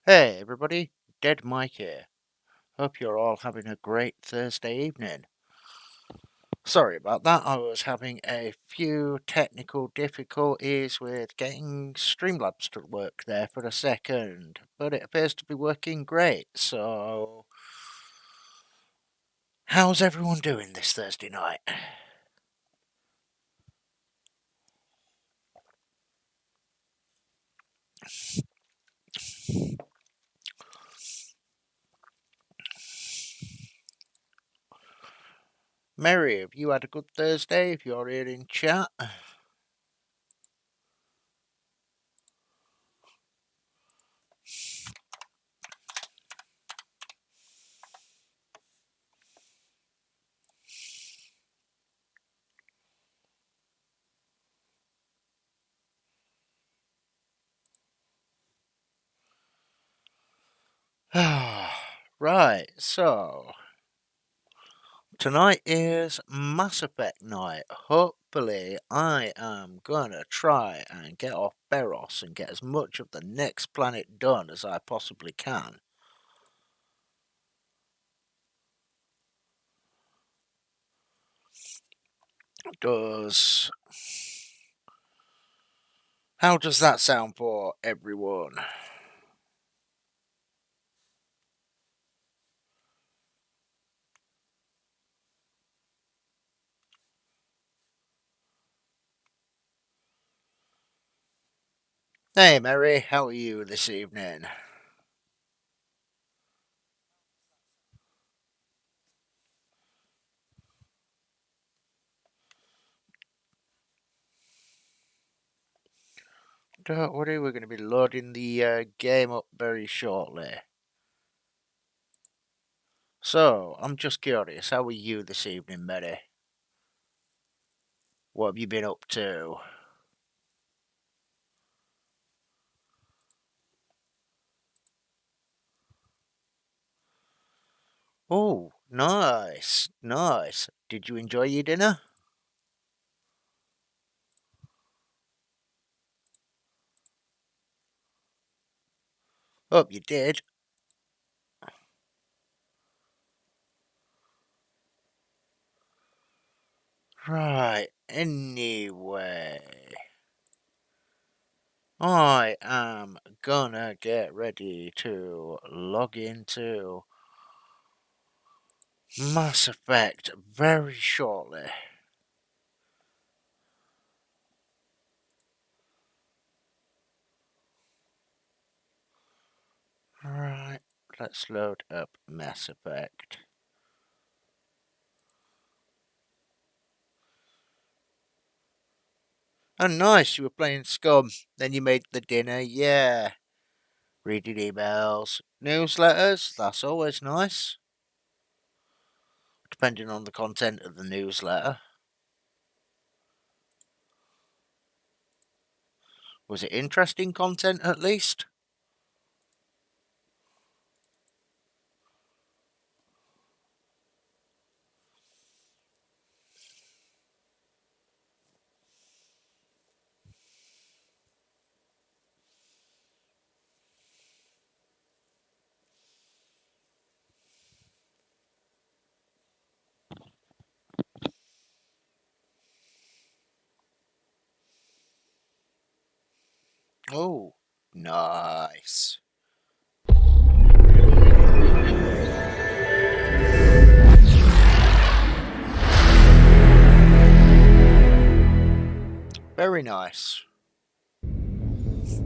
Hey everybody, Dead Mike here. Hope you're all having a great Thursday evening. Sorry about that, I was having a few technical difficulties with getting Streamlabs to work there for a second, but it appears to be working great, so... How's everyone doing this Thursday night? Mary, have you had a good Thursday if you're here in chat? Right, so... Tonight is Mass Effect night. Hopefully, I am gonna try and get off Feros and get as much of the next planet done as I possibly can. Does... How does that sound for everyone? Hey Mary, how are you this evening? Don't worry, we're going to be loading the game up very shortly. So, I'm just curious, how are you this evening, Mary? What have you been up to? Oh, nice, nice. Did you enjoy your dinner? Hope you did. Right, anyway. I am gonna get ready to log into Mass Effect very shortly. Right, let's load up Mass Effect. Oh, nice, you were playing Scum, then you made the dinner, yeah. Reading emails, newsletters, that's always nice. Depending on the content of the newsletter. Was it interesting content at least? Oh, nice. Very nice.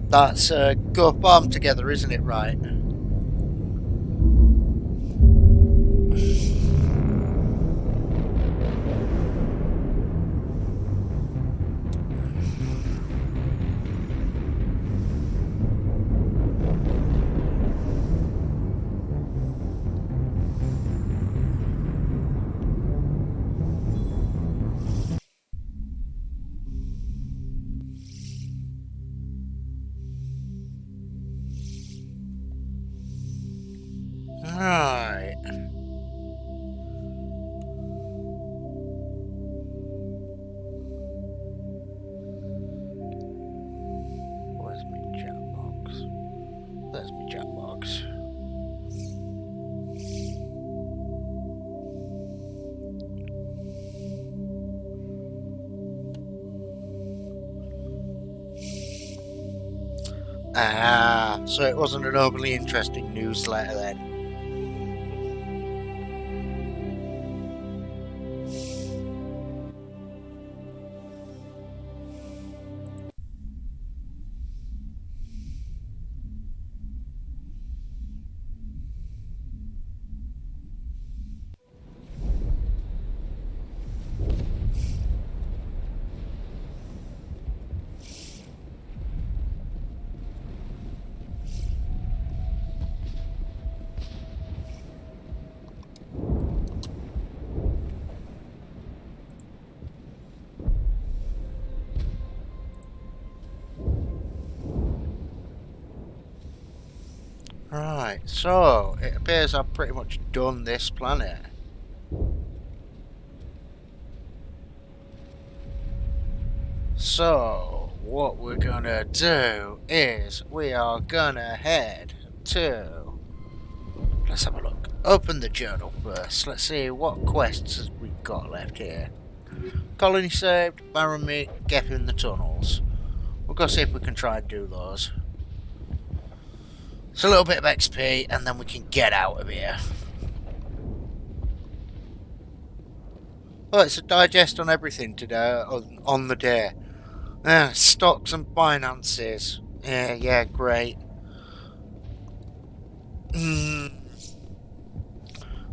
That's go farm together, isn't it, right? Ah, so it wasn't an overly interesting newsletter then. Right, so it appears I've pretty much done this planet. So, what we're gonna do is we are gonna head to... Let's have a look. Open the journal first. Let's see what quests we've got left here. Colony saved, Baron meet, Geth in the tunnels. We'll go see if we can try and do those. It's a little bit of XP and then we can get out of here. Oh, it's a digest on everything today, on the day. Stocks and finances. Yeah, great.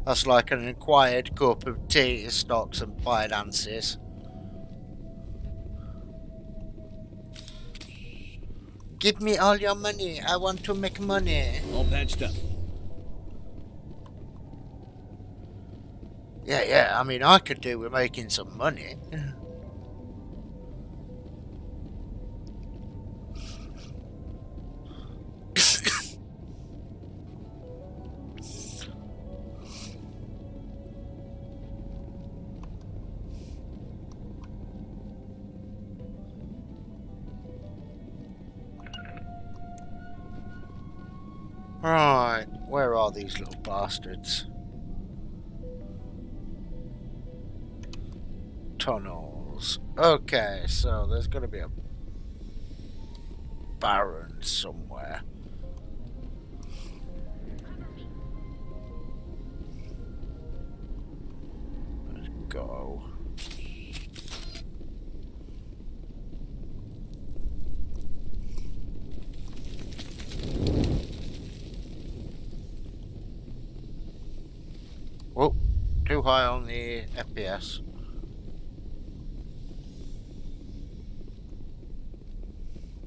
That's like an acquired cup of tea to stocks and finances. Give me all your money. I want to make money. All patched up. Yeah, I mean, I could do with making some money. Right, where are these little bastards? Tunnels. Okay, so there's going to be a Baron somewhere. Let's go. Whoa, too high on the FPS.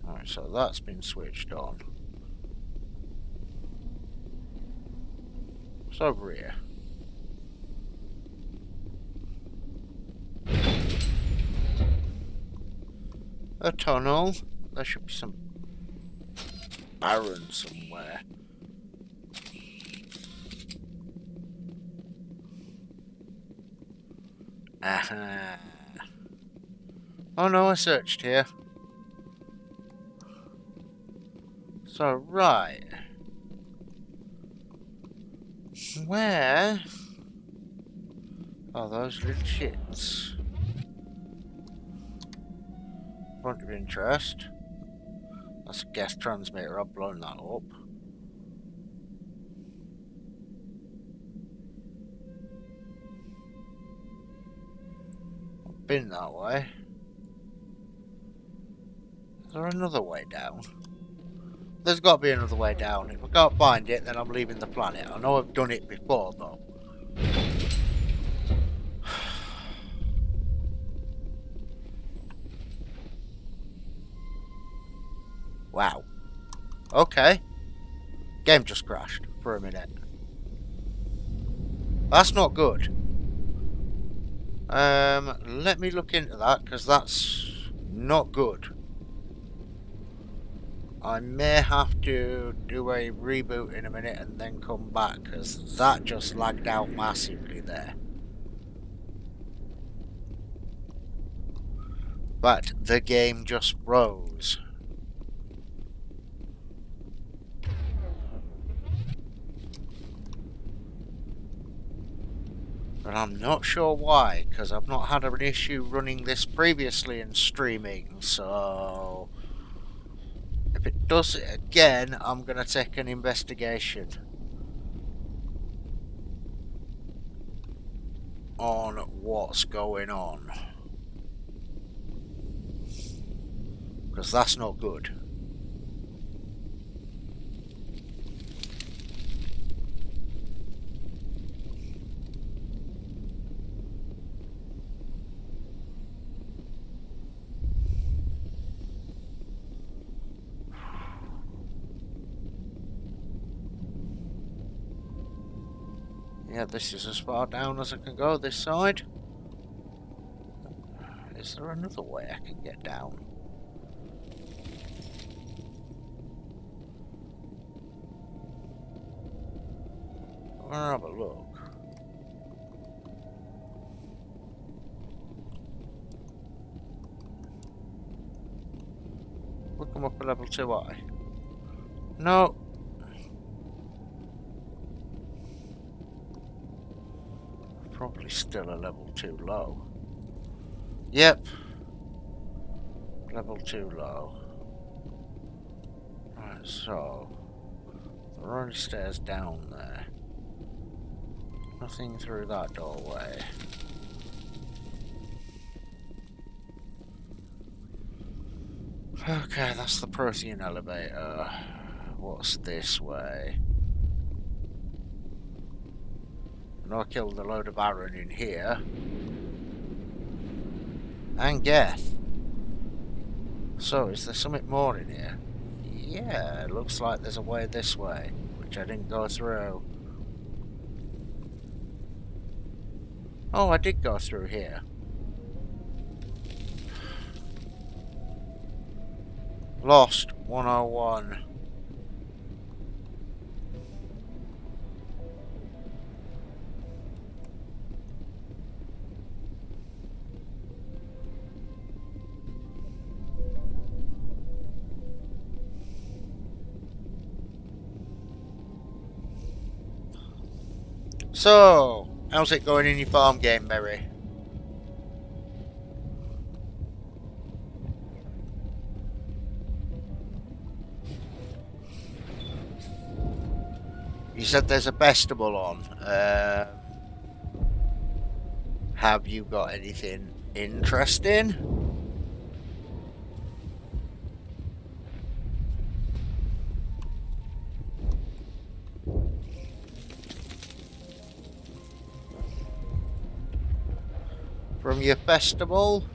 Alright, so that's been switched on. What's over here? A tunnel. There should be some Baron somewhere. Aha. Oh no, I searched here. So, right. Where are those little shits? Point of interest. That's a gas transmitter, I've blown that up. I've been that way. Is there another way down? There's got to be another way down. If I can't find it, then I'm leaving the planet. I know I've done it before, though. Wow. Okay. Game just crashed for a minute. That's not good. Let me look into that, because that's not good. I may have to do a reboot in a minute and then come back, because that just lagged out massively there. But the game just froze. But I'm not sure why, because I've not had an issue running this previously and streaming, so... If it does it again, I'm going to take an investigation on what's going on. Because that's not good. Yeah, this is as far down as I can go this side. Is there another way I can get down? I'll have a look. We'll come up a level 2i. No. Probably still a level 2 low. Yep. Level 2 low. Right, so there are only stairs down there. Nothing through that doorway. Okay, that's the Prothean elevator. What's this way? I know I killed a load of Aaron in here. And Geth. So, is there something more in here? Yeah, it looks like there's a way this way, which I didn't go through. Oh, I did go through here. Lost 101. So, how's it going in your farm game, Mary? You said there's a festival on. Have you got anything interesting? From your festival?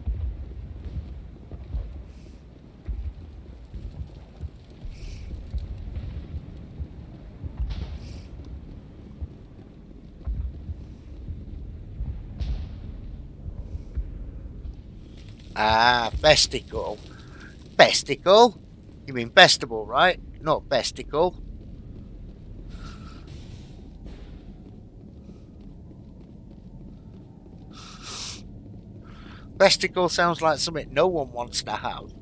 Ah, festival. Festival? You mean festival, right? Not festival. Festival sounds like something no one wants to have.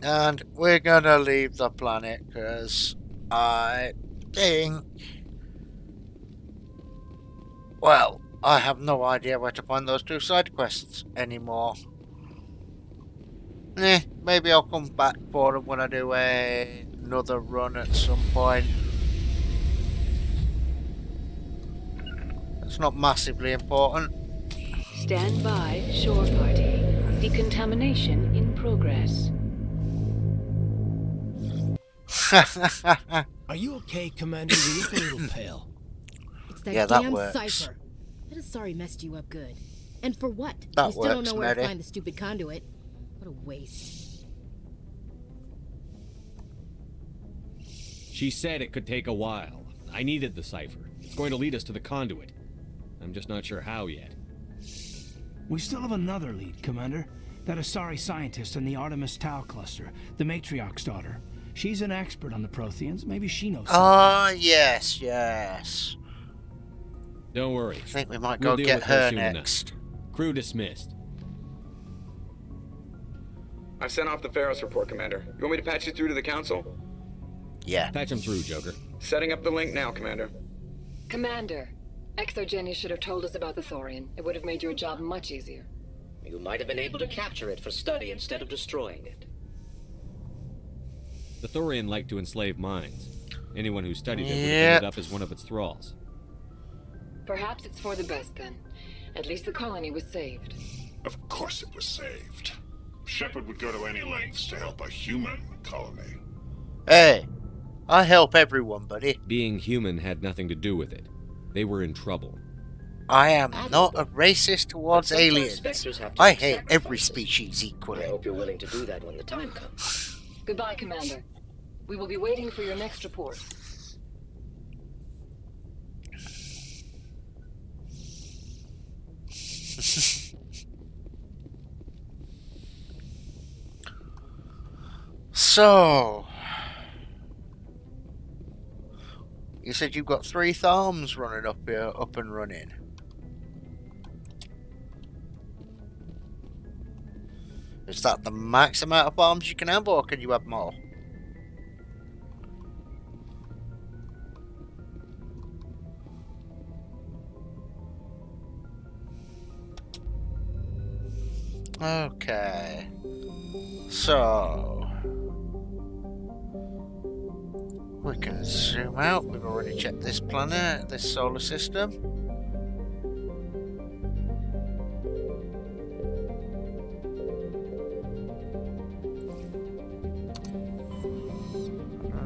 And we're gonna leave the planet because I think, well, I have no idea where to find those 2 side quests anymore. Maybe I'll come back for them when I do another run at some point. It's not massively important. Stand by, shore party. Decontamination in progress. Are you okay, Commander? You look a little pale. It's that Yeah, that damn works. cipher. That is sorry messed you up good. And for what? That we still don't works, know where to Mary. find the stupid conduit. What a waste. She said it could take a while. I needed the cipher. It's going to lead us to the conduit. I'm just not sure how yet. We still have another lead, Commander. That Asari scientist in the Artemis Tau cluster, the Matriarch's daughter. She's an expert on the Protheans. Maybe she knows something. Ah, yes, yes. Don't worry. I think we might We'll go deal get with her her soon enough. next. Crew dismissed. I've sent off the Feros report, Commander. You want me to patch you through to the Council? Yeah. Patch him through, Joker. Setting up the link now, Commander. Commander, Exogeny should have told us about the Thorian. It would have made your job much easier. You might have been able to capture it for study instead of destroying it. The Thorian liked to enslave minds. Anyone who studied it would have Yep. ended up as one of its thralls. Perhaps it's for the best then. At least the colony was saved. Of course it was saved. Shepard would go to any lengths to help a human colony. Hey, I help everyone, buddy. Being human had nothing to do with it. They were in trouble. I am not a racist towards But sometimes aliens. Spectres have to I make hate every sacrifices. species I equally. hope you're willing to do that when the time comes. Goodbye, Commander. We will be waiting for your next report. So, you said you've got 3 Tharms running up here, up and running. Is that the max amount of farms you can have, or can you have more? Okay. So, we can zoom out. We've already checked this planet, this solar system.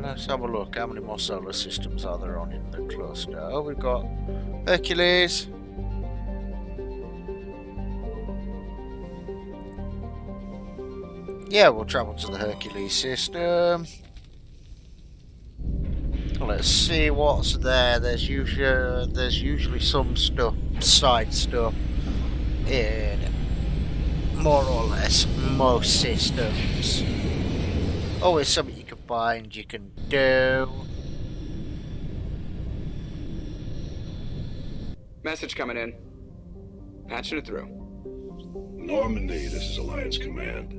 Let's have a look. How many more solar systems are there on in the cluster? Oh, we've got Hercules. Yeah, we'll travel to the Hercules system. Let's see what's there. There's usually some stuff, side stuff, in more or less most systems. Always something you can find, you can do. Message coming in. Patching it through. Normandy, this is Alliance Command.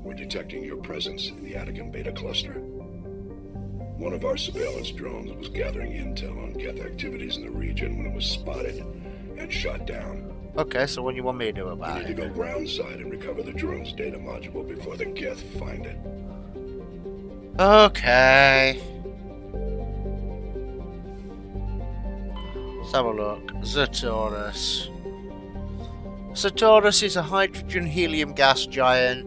We're detecting your presence in the Attican Beta Cluster. One of our surveillance drones was gathering intel on Geth activities in the region when it was spotted and shot down. Okay, so what do you want me to do We about need to it? go groundside and recover the drone's data module before the Geth find it. Okay. Let's have a look. Zertorus. Zertorus is a hydrogen-helium gas giant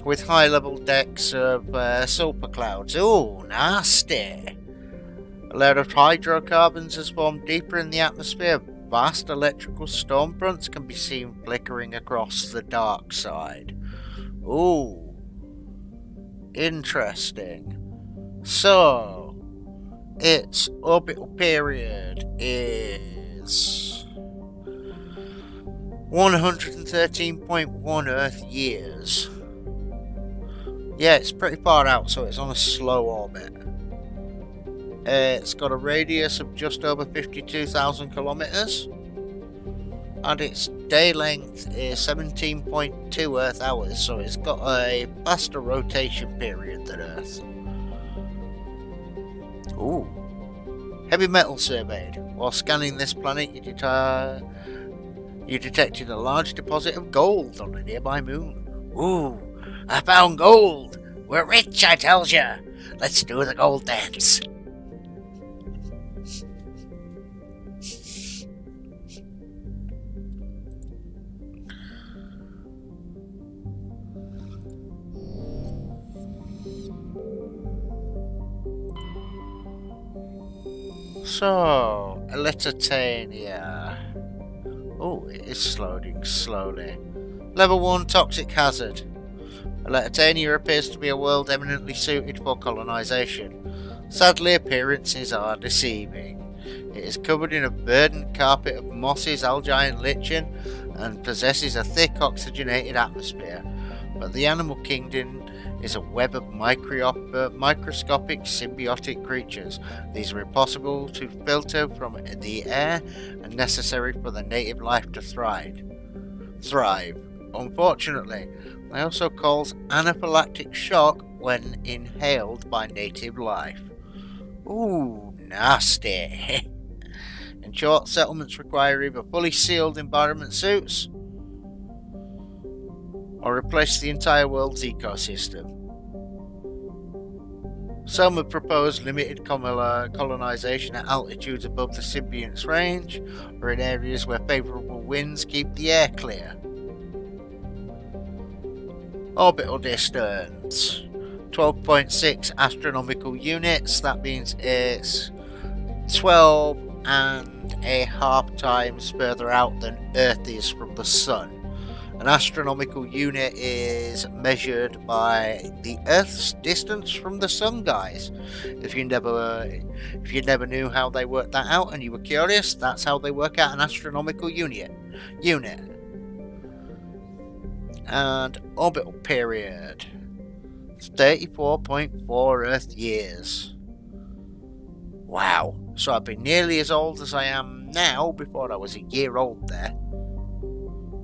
with high-level decks of sulfur clouds. Ooh, nasty. A layer of hydrocarbons has formed deeper in the atmosphere. Vast electrical storm fronts can be seen flickering across the dark side. Ooh. Interesting. So, its orbital period is 113.1 Earth years. Yeah, it's pretty far out, so it's on a slow orbit. It's got a radius of just over 52,000 kilometers, and its day length is 17.2 Earth hours, so it's got a faster rotation period than Earth. Ooh. Heavy metal surveyed. While scanning this planet, you detected a large deposit of gold on a nearby moon. Ooh, I found gold! We're rich, I tells ya! Let's do the gold dance! So, Elitania. Oh, it is loading slowly. Level 1 toxic hazard. Elitania appears to be a world eminently suited for colonization. Sadly, appearances are deceiving. It is covered in a verdant carpet of mosses, algae and lichen, and possesses a thick oxygenated atmosphere. But the animal kingdom is a web of microscopic symbiotic creatures. These are impossible to filter from the air and necessary for the native life to thrive. Unfortunately, they also cause anaphylactic shock when inhaled by native life. Ooh, nasty. In short, settlements require either fully sealed environment suits or replace the entire world's ecosystem. Some have proposed limited colonization at altitudes above the symbiont's range, or in areas where favourable winds keep the air clear. Orbital distance 12.6 astronomical units. That means it's 12.5 times further out than Earth is from the Sun. An astronomical unit is measured by the Earth's distance from the Sun, guys. If you never knew how they worked that out and you were curious, that's how they work out an astronomical unit. And orbital period 34.4 Earth years. Wow. So I've been nearly as old as I am now before I was a year old there.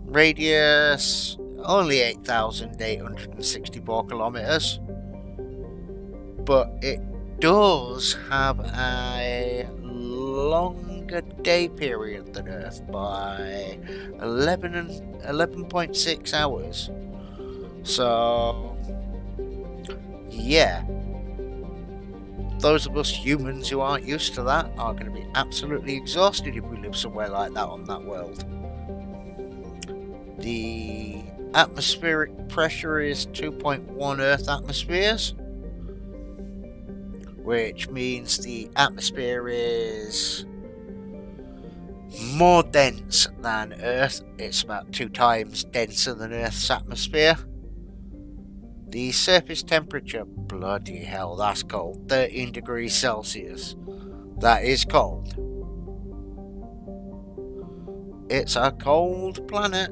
Radius only 8,864 kilometers, but it does have a longer day period than Earth by 11.6 hours. So yeah, those of us humans who aren't used to that are going to be absolutely exhausted if we live somewhere like that on that world. The atmospheric pressure is 2.1 Earth atmospheres, which means the atmosphere is more dense than Earth. It's about 2 times denser than Earth's atmosphere. The surface temperature, bloody hell, that's cold, 13 degrees Celsius. That is cold. It's a cold planet.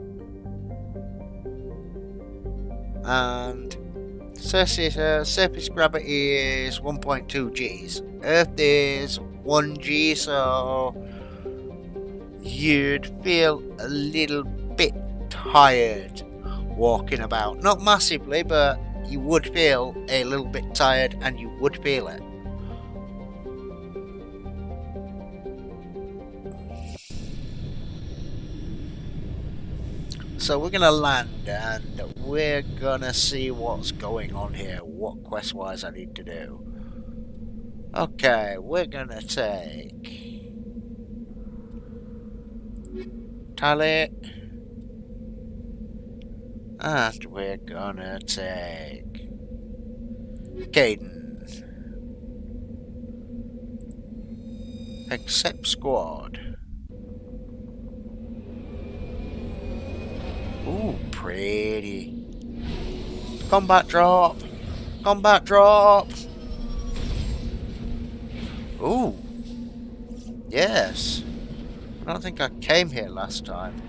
And surface gravity is 1.2 Gs. Earth is 1 G, so you'd feel a little bit tired walking about. Not massively, but you would feel a little bit tired and you would feel it. So we're gonna land and we're gonna see what's going on here, what quest-wise I need to do. Okay, we're gonna take Tally, and we're gonna take Caden. Accept squad. Ooh, pretty. Combat drop. Combat drop. Ooh. Yes. I don't think I came here last time.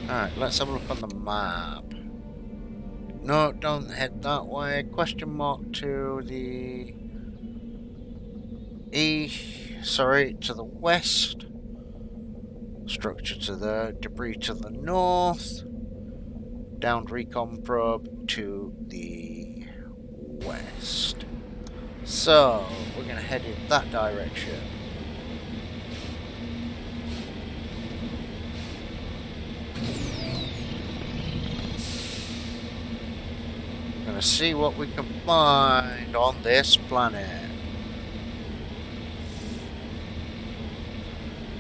Alright, let's have a look on the map. No, don't head that way. Question mark to the to the west. Structure to the debris to the north. Downed recon probe to the west. So we're going to head in that direction. Going to see what we can find on this planet.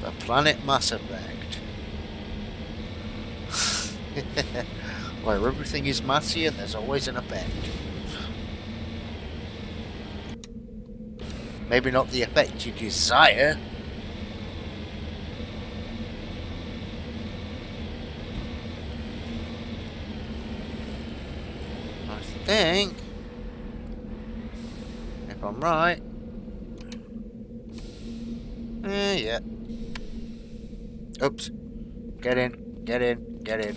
The planet Mass Effect. Where everything is massy and there's always an effect. Maybe not the effect you desire. I think, if I'm right, yeah. Oops. Get in, get in, get in.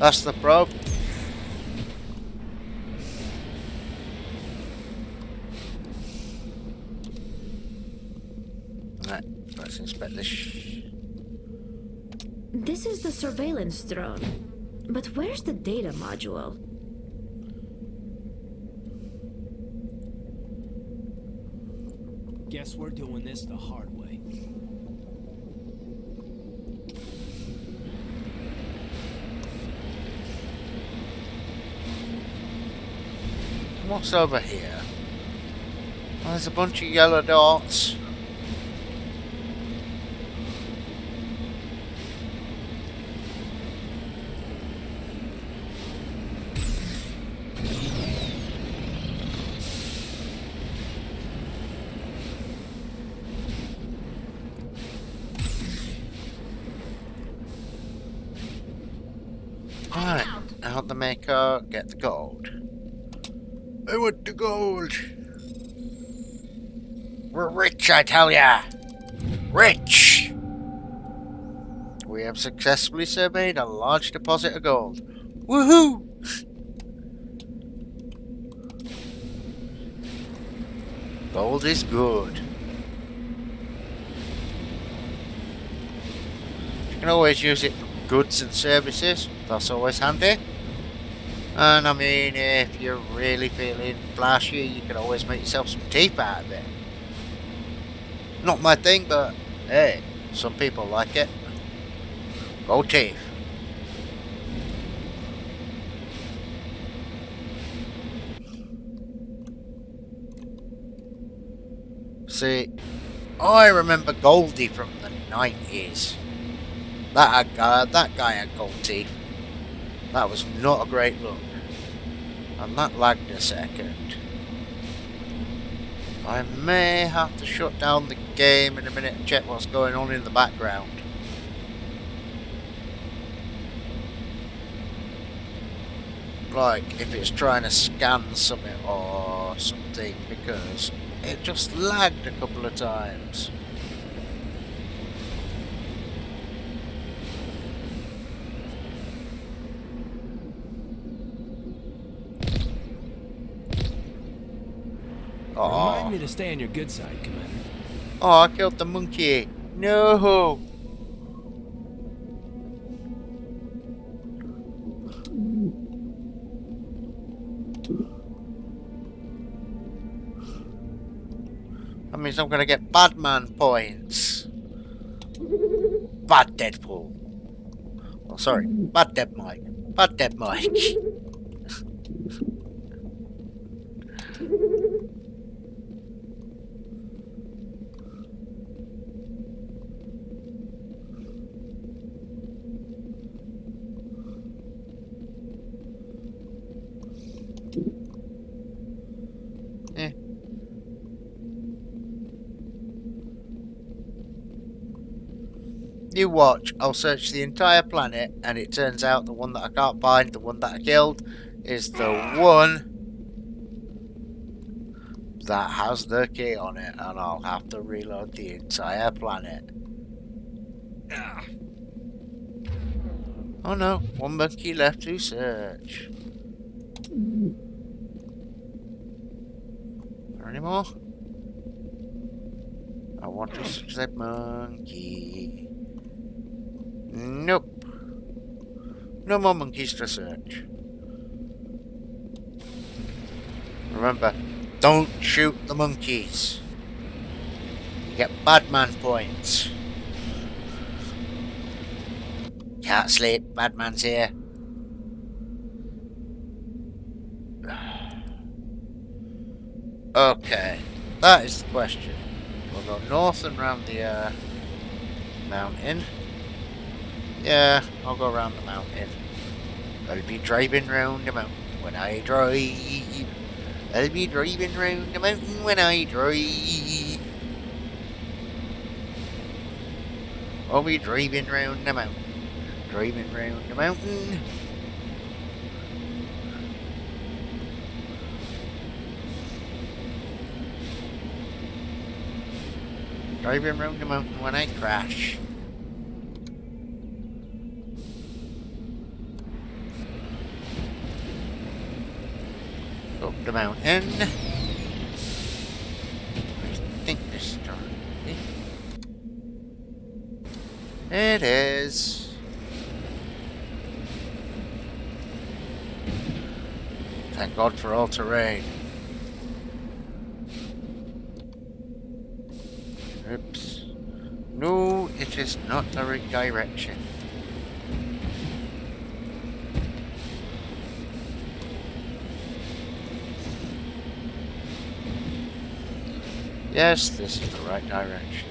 That's the probe. Right, let's inspect this. This is the surveillance drone. But where's the data module? Guess we're doing this the hard way. What's over here? Well, there's a bunch of yellow dots. Alright, out the maker, get the gold. I want the gold. We're rich, I tell ya. Rich! We have successfully surveyed a large deposit of gold. Woohoo! Gold is good. You can always use it for goods and services. That's always handy. And I mean, if you're really feeling flashy, you can always make yourself some teeth out of it. Not my thing, but hey, some people like it. Gold teeth. See, I remember Goldie from the 90s. That guy had gold teeth. That was not a great look. And that lagged a second. I may have to shut down the game in a minute and check what's going on in the background. Like, if it's trying to scan something or something, because it just lagged a couple of times. Remind me to stay on your good side, Commander. Oh, I killed the monkey. No. That means I'm gonna get Batman points. Bad Deadpool. Oh, sorry. Bad Dead Mike. Bad Dead Mike. You watch, I'll search the entire planet, and it turns out the one that I can't find, the one that I killed, is the one that has the key on it, and I'll have to reload the entire planet. Oh no, one monkey left to search. Are there any more? I want to search that monkey. Nope. No more monkeys to search. Remember, don't shoot the monkeys. You get Badman points. Can't sleep, Badman's here. Okay, that is the question. We'll go north and round the mountain. Yeah, I'll go around the mountain. I'll be driving round the mountain when I drive. I'll be driving round the mountain when I drive. I'll be driving round the mountain. Driving round the mountain. Driving round the mountain when I crash. Up the mountain. I think this is It is. Thank God for all terrain. Oops. No, it is not the right direction. Yes, this is the right direction.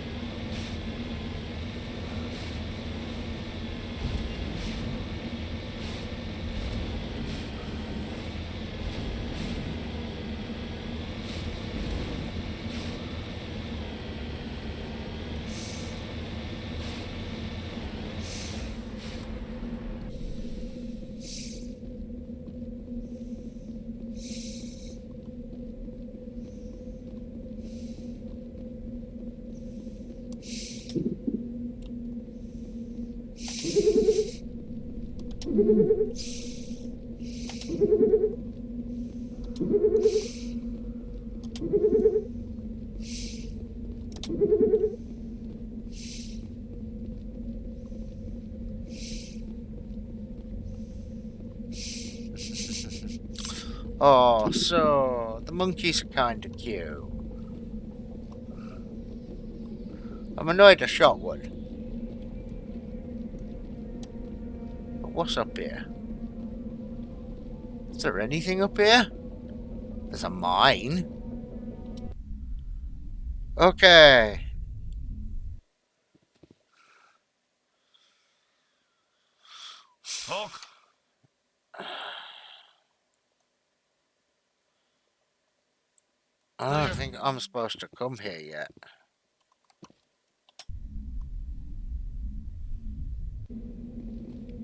Oh, so the monkeys are kind of cute. I'm annoyed I shot one. But what's up here? Is there anything up here? There's a mine. Okay. Fuck. I don't think I'm supposed to come here yet.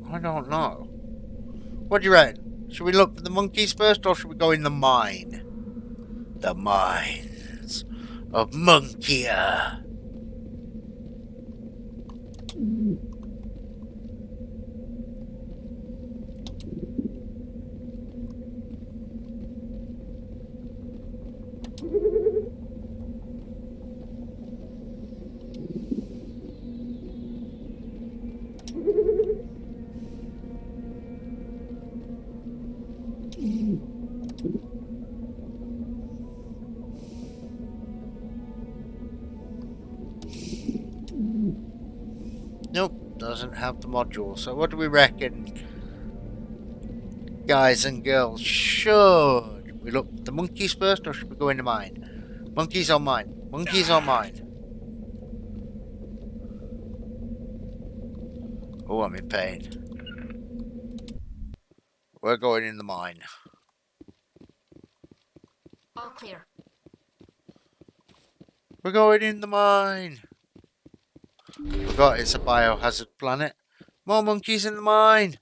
I don't know. What do you reckon? Should we look for the monkeys first, or should we go in the mine? The mines of Monkia. Nope, doesn't have the module. So what do we reckon, guys and girls? Should we look at the monkeys first, or should we go in the mine? Monkeys or mine? Monkeys or mine? Oh, I'm in pain. We're going in the mine. All clear. We're going in the mine. Forgot it's a biohazard planet. More monkeys in the mine.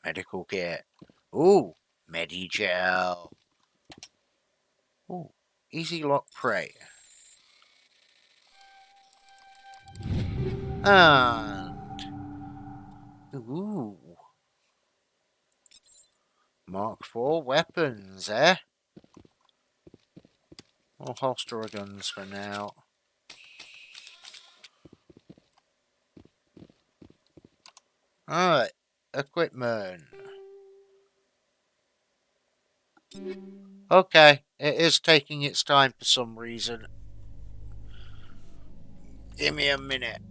Medical kit. Ooh, Medigel. Ooh, easy lock prey. And ooh, Mark IV weapons, eh? We'll holster our guns for now. Alright, equipment. Okay, it is taking its time for some reason. Give me a minute.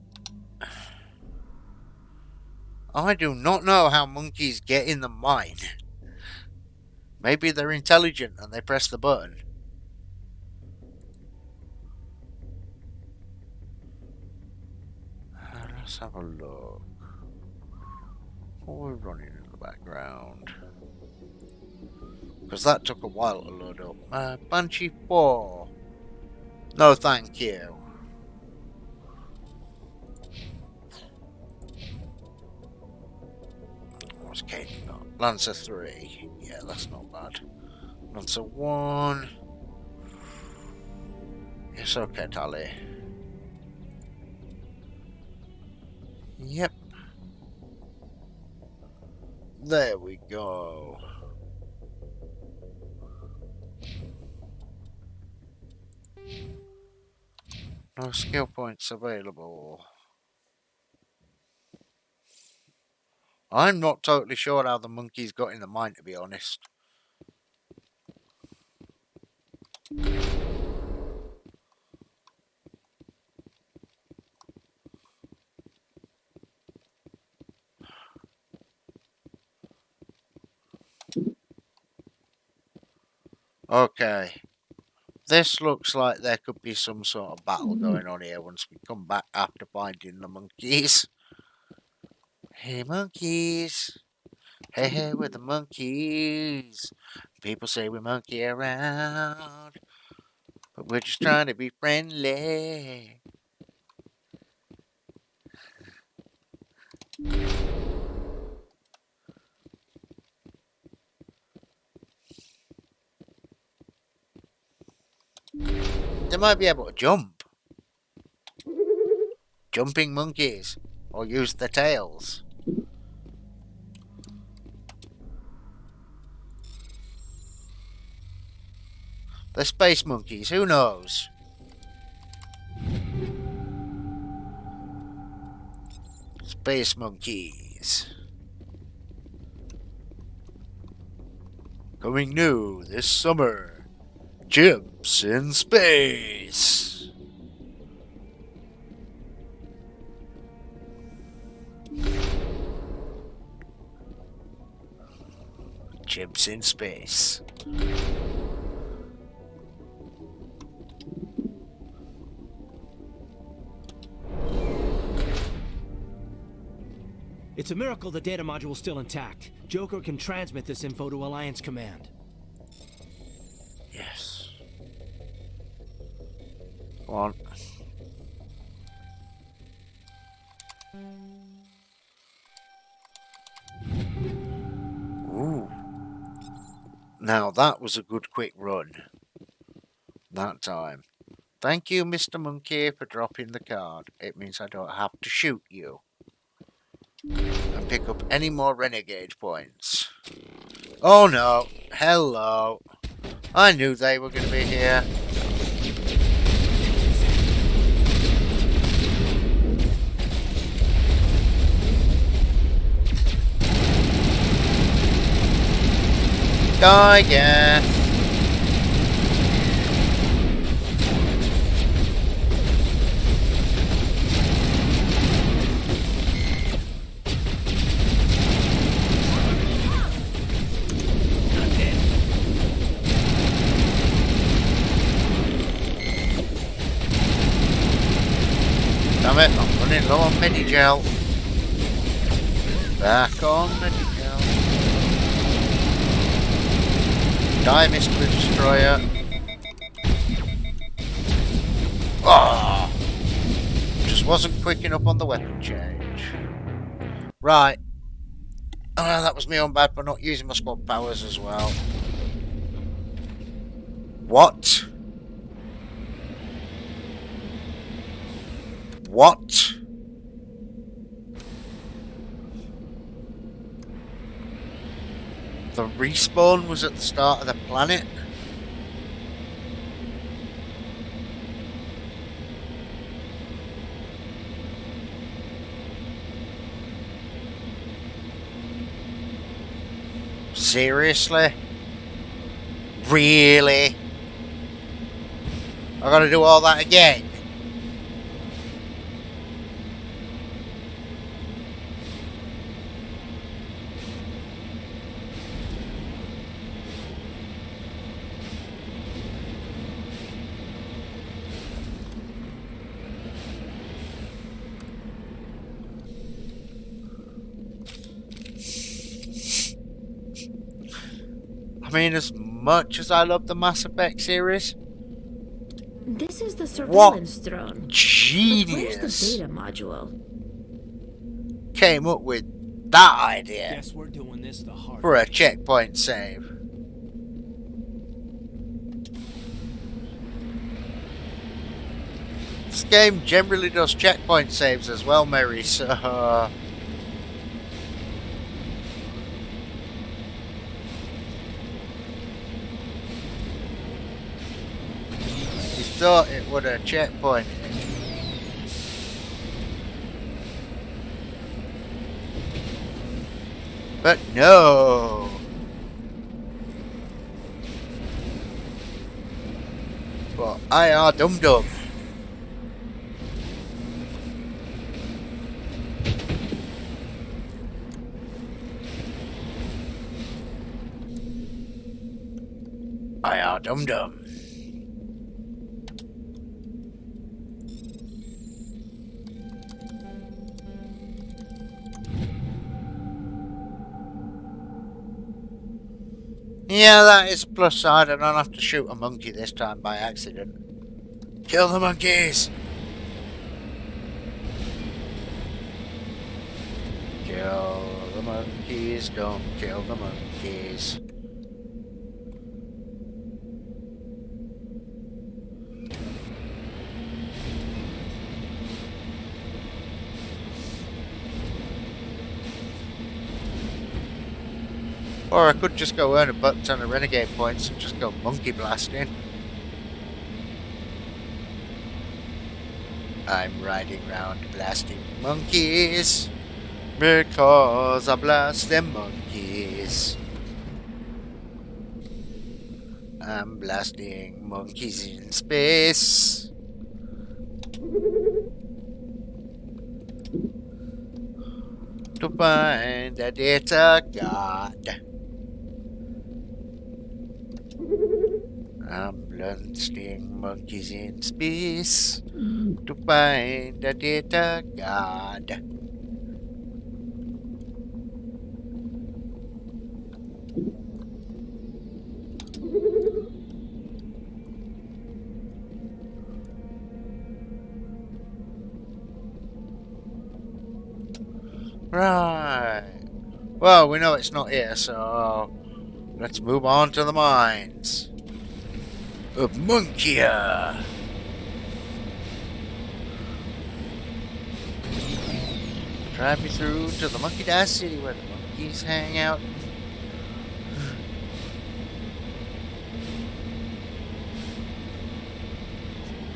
I do not know how monkeys get in the mine. Maybe they're intelligent and they press the button. Let's have a look. What are we running in the background? Because that took a while to load up. Banshee 4. No, thank you. What's Caden got? Lancer 3. Yeah, that's not bad. Lancer 1. It's okay, Tally. Yep. There we go. No skill points available. I'm not totally sure how the monkeys got in the mine, to be honest. Okay. This looks like there could be some sort of battle going on here once we come back after finding the monkeys. Hey, monkeys. Hey, hey, we're the monkeys. People say we monkey around, but we're just trying to be friendly. They might be able to jump. Jumping monkeys. Or use their tails. They're space monkeys, who knows? Space monkeys. Coming new this summer. Chimps in space. Chimps in space. It's a miracle the data module's still intact. Joker can transmit this info to Alliance Command. Yes. Go on. Ooh. Now that was a good quick run. That time. Thank you, Mr. Monkey, for dropping the card. It means I don't have to shoot you. And pick up any more renegade points. Oh no. Hello. I knew they were going to be here. Die again. Damn it, I'm running low on Medigel. Back on Medigel. Die, Mr. Destroyer. Oh! Just wasn't quick enough on the weapon change. Right. Oh, that was my own bad for not using my squad powers as well. What? What? The respawn was at the start of the planet? Seriously? Really? I gotta do all that again? I mean, as much as I love the Mass Effect series, This is the surveillance drone. genius But where's the data module? came up with that idea Guess we're doing this the hard for a way. checkpoint save. This game generally does checkpoint saves as well, Mary, so... You thought it would have checkpointed. But no! But I are dum-dum. I are dum-dum. Yeah, that is a plus side. I don't have to shoot a monkey this time by accident. Kill the monkeys! Kill the monkeys, don't kill the monkeys. Or I could just go earn a buck ton of renegade points and just go monkey blasting. I'm riding round blasting monkeys because I blast them monkeys. I'm blasting monkeys in space. To find the data god. I'm blasting monkeys in space to find the data god. Right. Well, we know it's not here, so let's move on to the mines of Munkia. Drive me through to the Monkey Dash City where the monkeys hang out.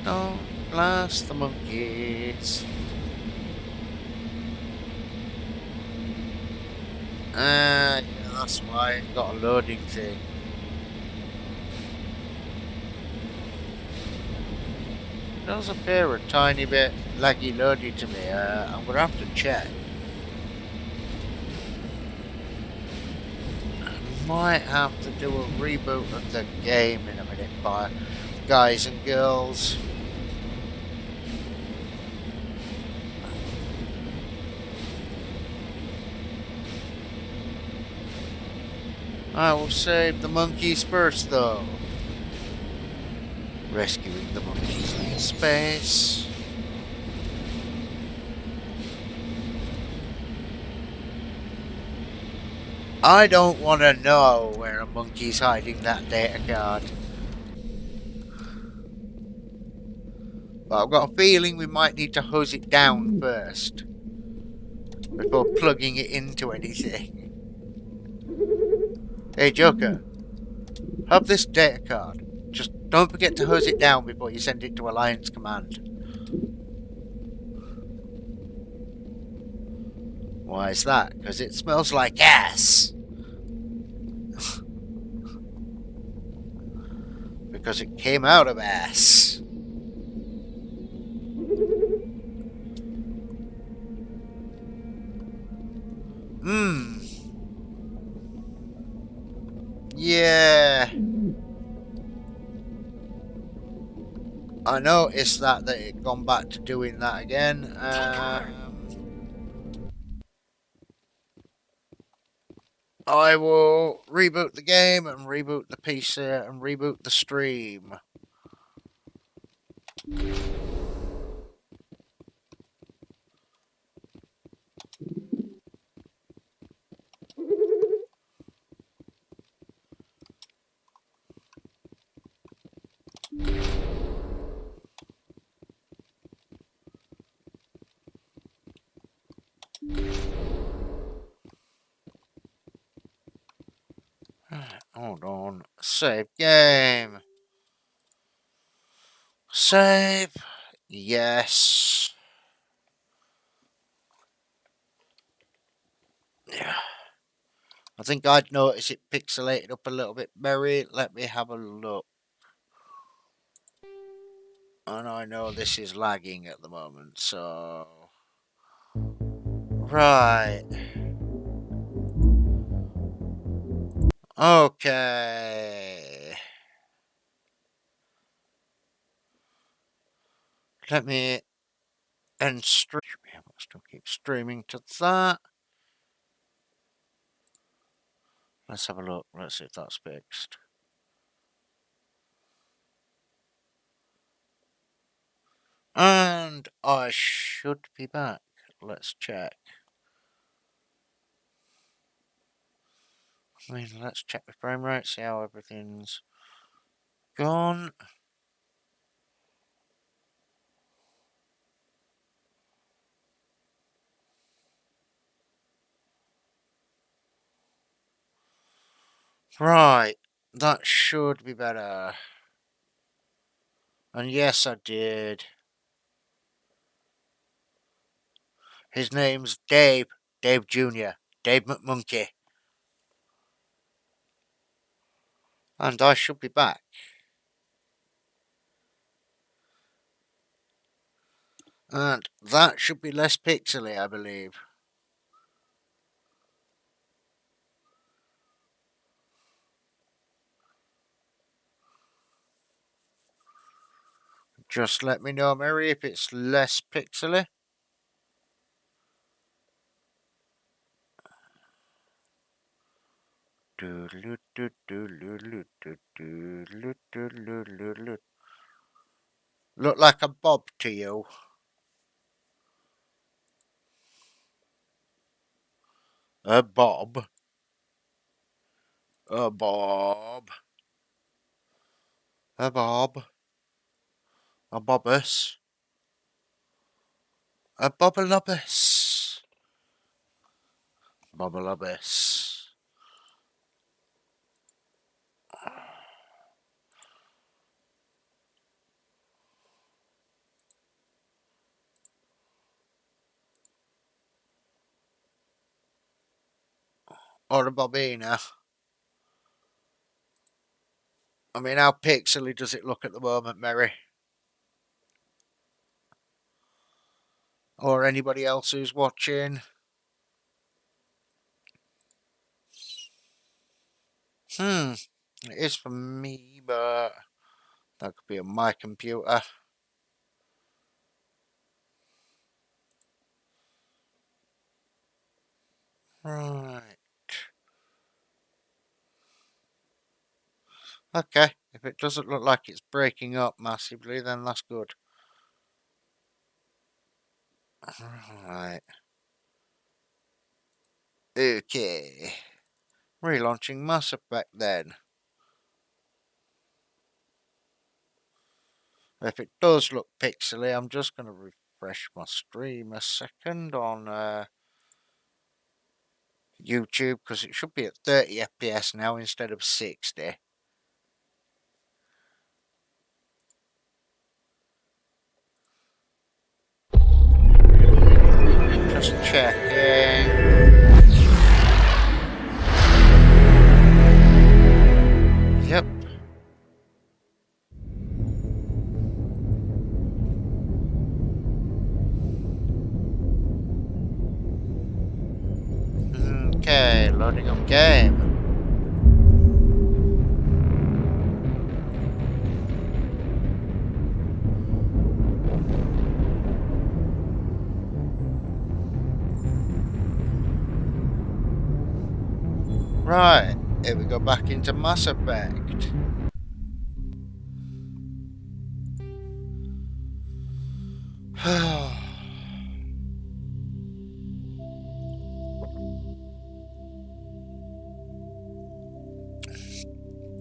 Don't blast the monkeys. Yeah, that's why it got a loading thing. It does appear a tiny bit laggy loading to me. I'm gonna have to check. I might have to do a reboot of the game in a minute, guys and girls. I will save the monkeys first, though. Rescuing the monkeys in space. I don't want to know where a monkey's hiding that data card. But I've got a feeling we might need to hose it down first before plugging it into anything. Hey Joker, have this data card. Just don't forget to hose it down before you send it to Alliance Command. Why is that? Because it smells like ass. Because it came out of ass. Yeah. I noticed that it gone back to doing that again. I will reboot the game and reboot the PC and reboot the stream. Hold on. Save game. Save. Yes. Yeah. I think I'd notice it pixelated up a little bit. Mary, let me have a look. And I know this is lagging at the moment, so... Right. Okay. Let me end stream. I'll still keep streaming to that. Let's have a look. Let's see if that's fixed. And I should be back. Let's check. I mean, let's check the frame rate, see how everything's gone. Right, that should be better. And yes, I did. His name's Dave. Dave Jr. Dave McMonkey. And I should be back. And that should be less pixely, I believe. Just let me know, Mary, if it's less pixely. Look like a bob to you. A bob. A bob. A bob. A bobbus. A bobbalobus. Bobbalobus. Or a bobina. I mean, how pixely does it look at the moment, Mary? Or anybody else who's watching? It is for me, but that could be on my computer. Right. Okay, if it doesn't look like it's breaking up massively, then that's good. Right. Okay. Relaunching Mass Effect then. If it does look pixely, I'm just going to refresh my stream a second on YouTube, because it should be at 30 FPS now instead of 60. Just checking. Yep. Okay, loading up game. Right, here we go back into Mass Effect.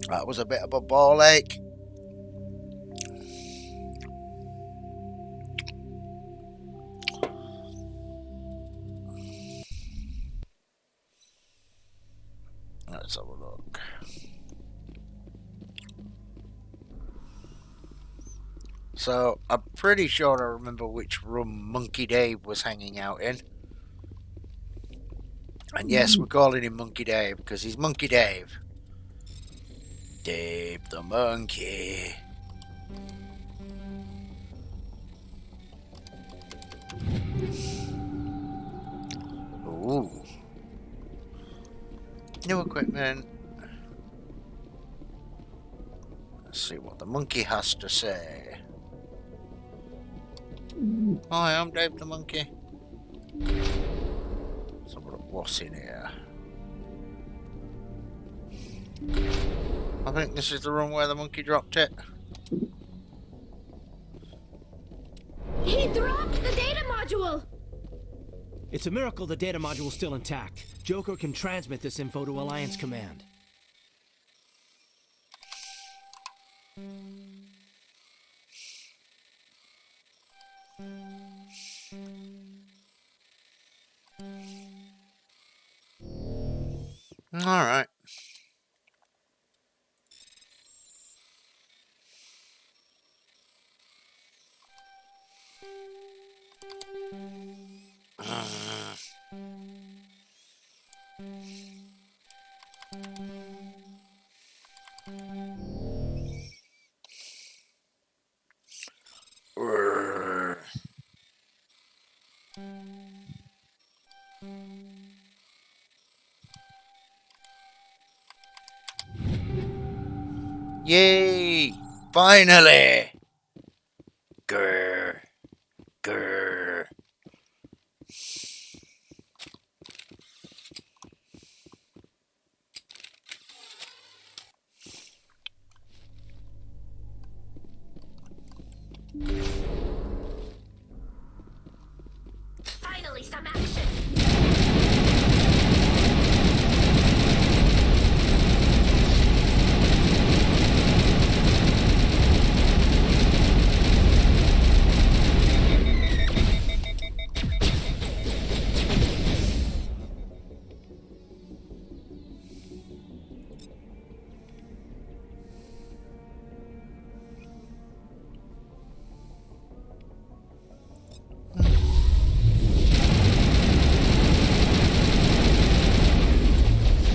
That was a bit of a ball ache. Let's have a look. So, I'm pretty sure I remember which room Monkey Dave was hanging out in. And yes, we're calling him Monkey Dave because he's Monkey Dave. Dave the Monkey. Ooh. New equipment. Let's see what the monkey has to say. Hi, I'm Dave the Monkey. Let's have a look what's in here. I think this is the room where the monkey dropped it. He dropped the data module! It's a miracle the data module's still intact. Joker can transmit this info to Alliance Command. Alright. Yay! Finally! Grr. Grr. Finally, some action!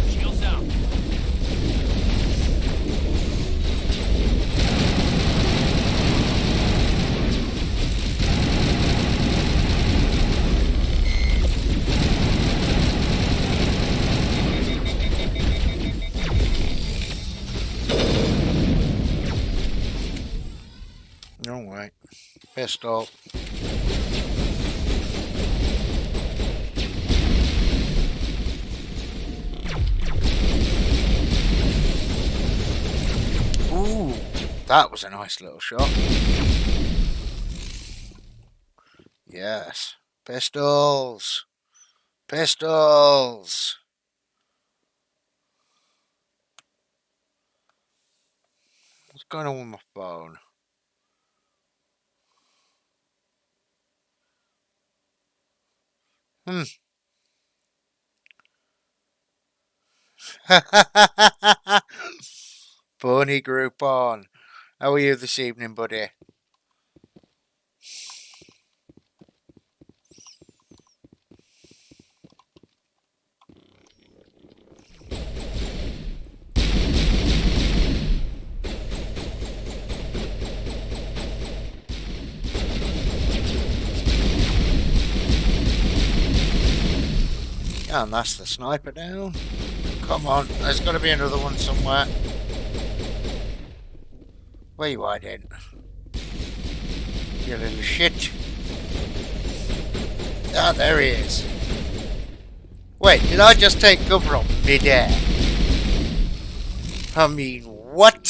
Shields out. Alright. Pistol. Ooh, that was a nice little shot. Yes. Pistols. Pistols. What's going on with my phone? Pony Groupon. How are you this evening, buddy? And that's the sniper down. Come on, there's got to be another one somewhere. Where you hiding? You little shit. Ah, there he is. Wait, did I just take cover on mid-air? I mean, what?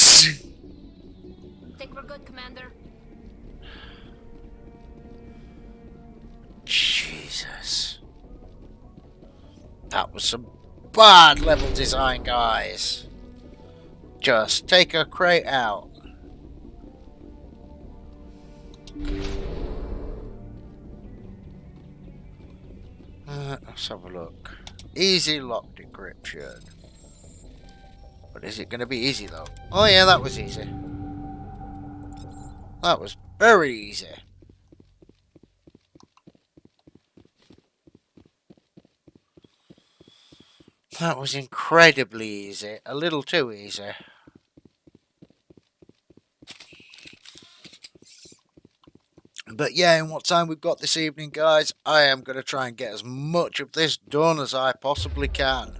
Think we're good, Commander? Jesus. That was some bad level design, guys. Just take a crate out. Let's have a look. Easy lock decryption. But is it going to be easy though? Oh yeah, that was easy. That was very easy. That was incredibly easy. A little too easy. But yeah, in what time we've got this evening, guys, I am going to try and get as much of this done as I possibly can.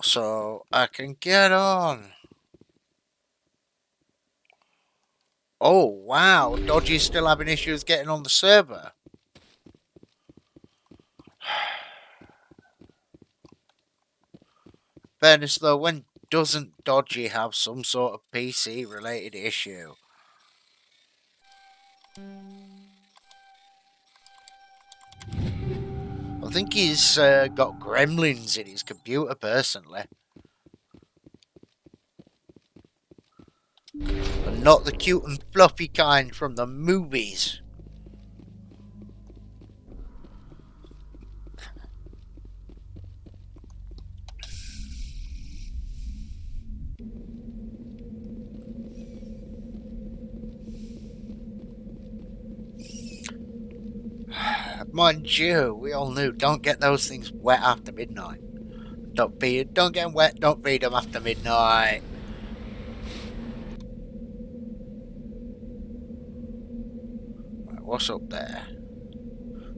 So I can get on. Oh, wow. Dodgy's still having issues getting on the server. Fairness though, when doesn't Dodgy have some sort of PC related issue? I think he's got gremlins in his computer personally. And not the cute and fluffy kind from the movies. Mind you, we all knew, don't get those things wet after midnight. Don't get them wet, don't feed them after midnight. Right, what's up there?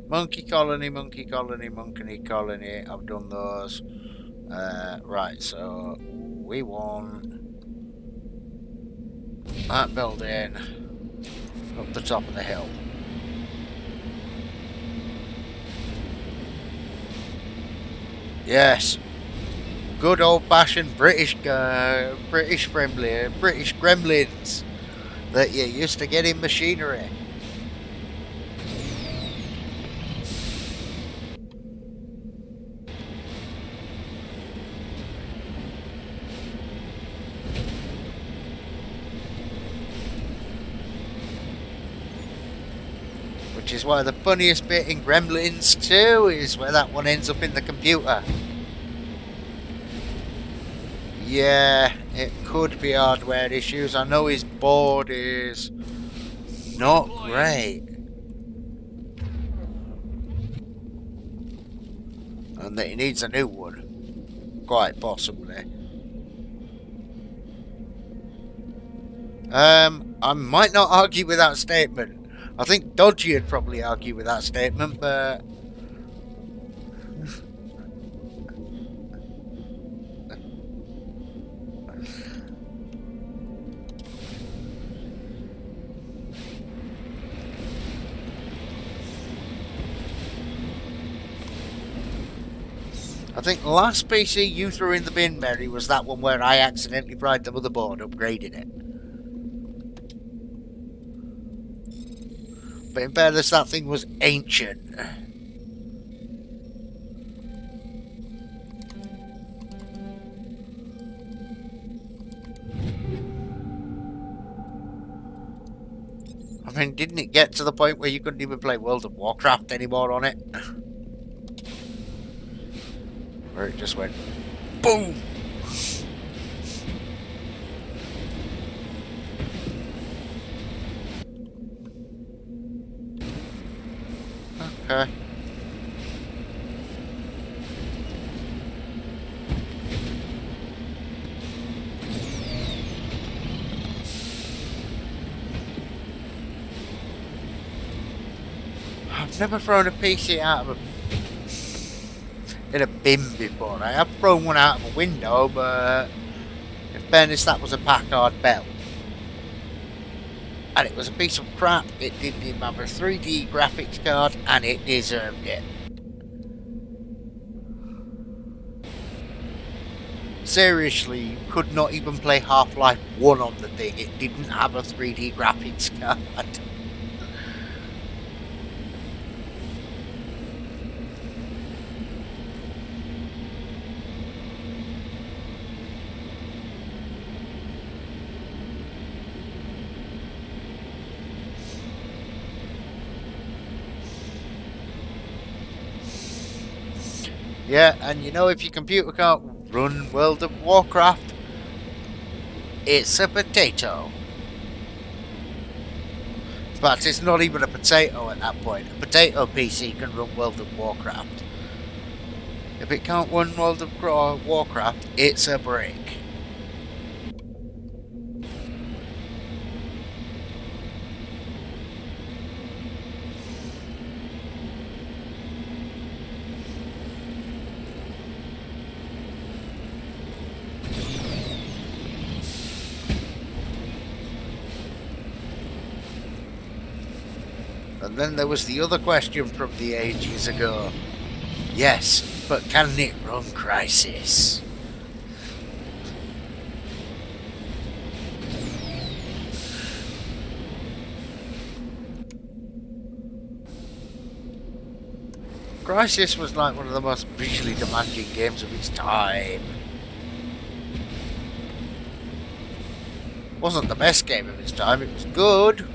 Monkey colony, monkey colony, monkey colony. I've done those. Right, so we want that building up the top of the hill. Yes, good old-fashioned British friendly, British gremlins that you used to get in machinery. Which is why the funniest bit in Gremlins 2 is where that one ends up in the computer. Yeah, it could be hardware issues. I know his board is not great. And that he needs a new one. Quite possibly. I might not argue with that statement. I think Dodgy would probably argue with that statement, but... I think the last PC you threw in the bin, Mary, was that one where I accidentally fried the motherboard upgrading it. But in fairness, that thing was ancient. I mean, didn't it get to the point where you couldn't even play World of Warcraft anymore on it? Where it just went boom! Okay. I've never thrown a PC out of in a bin before. I have thrown one out of a window, but in fairness, that was a Packard Bell. And it was a piece of crap. It didn't even have a 3D graphics card, and it deserved it. Seriously, you could not even play Half-Life 1 on the thing. It didn't have a 3D graphics card. Yeah, and you know, if your computer can't run World of Warcraft, it's a potato. In fact, it's not even a potato at that point. A potato PC can run World of Warcraft. If it can't run World of Warcraft, it's a brick. And then there was the other question from the ages ago. Yes, but can it run Crisis? Crisis was like one of the most visually demanding games of its time. Wasn't the best game of its time, it was good.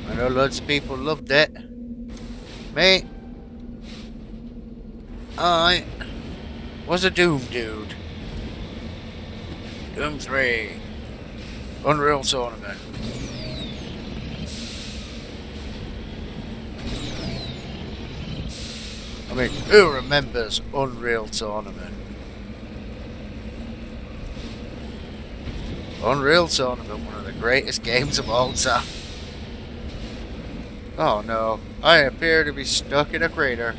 I know loads of people loved it. Me, I was a Doom dude. Doom 3. Unreal Tournament. I mean, who remembers Unreal Tournament? Unreal Tournament, one of the greatest games of all time. Oh no, I appear to be stuck in a crater.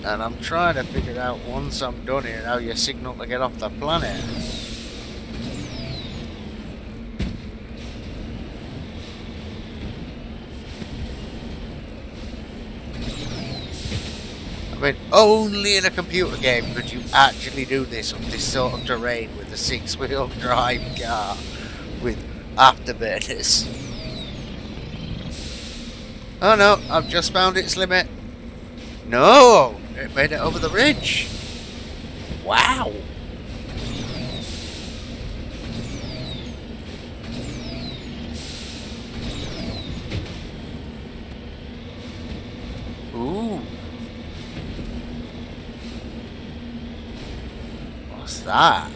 And I'm trying to figure out once I'm done here how you signal to get off the planet. I mean, only in a computer game could you actually do this on this sort of terrain with a 6-wheel drive car with afterburners. Oh no, I've just found its limit. No, it made it over the ridge. Wow. Ooh. What's that?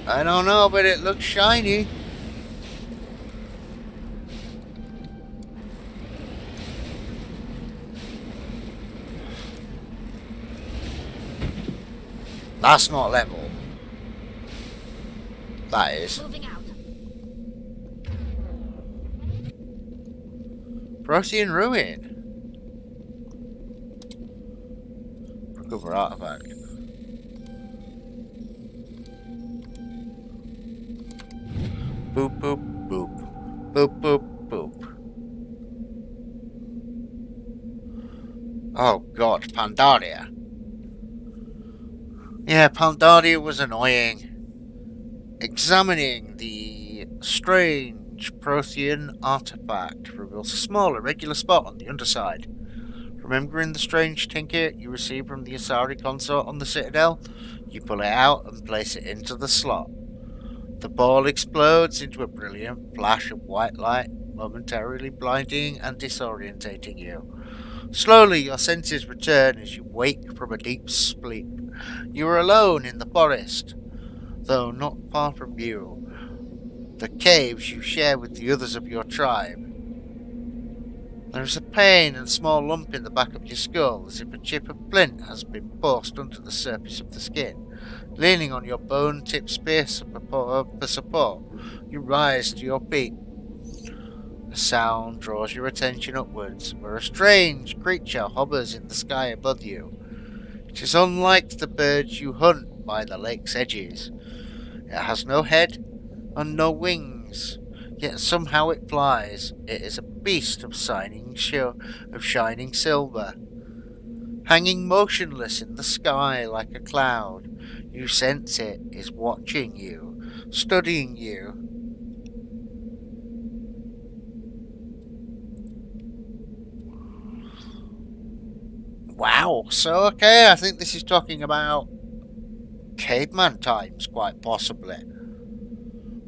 I don't know, but it looks shiny. That's not level. That is. Moving out. Protean Ruin. Recover artifact. Boop, boop, boop. Boop, boop, boop. Oh god, Pandaria. Yeah, Pandaria was annoying. Examining the strange Prothean artifact reveals a small irregular spot on the underside. Remembering the strange trinket you received from the Asari consort on the Citadel, you pull it out and place it into the slot. The ball explodes into a brilliant flash of white light, momentarily blinding and disorientating you. Slowly your senses return as you wake from a deep sleep. You are alone in the forest, though not far from you. The caves you share with the others of your tribe. There is a pain and small lump in the back of your skull, as if a chip of flint has been forced under the surface of the skin. Leaning on your bone-tipped spear for support, you rise to your feet. A sound draws your attention upwards, where a strange creature hovers in the sky above you. It is unlike the birds you hunt by the lake's edges. It has no head and no wings, yet somehow it flies. It is a beast of shining silver. Hanging motionless in the sky like a cloud, you sense it is watching you, studying you. Wow, so okay, I think this is talking about caveman times, quite possibly.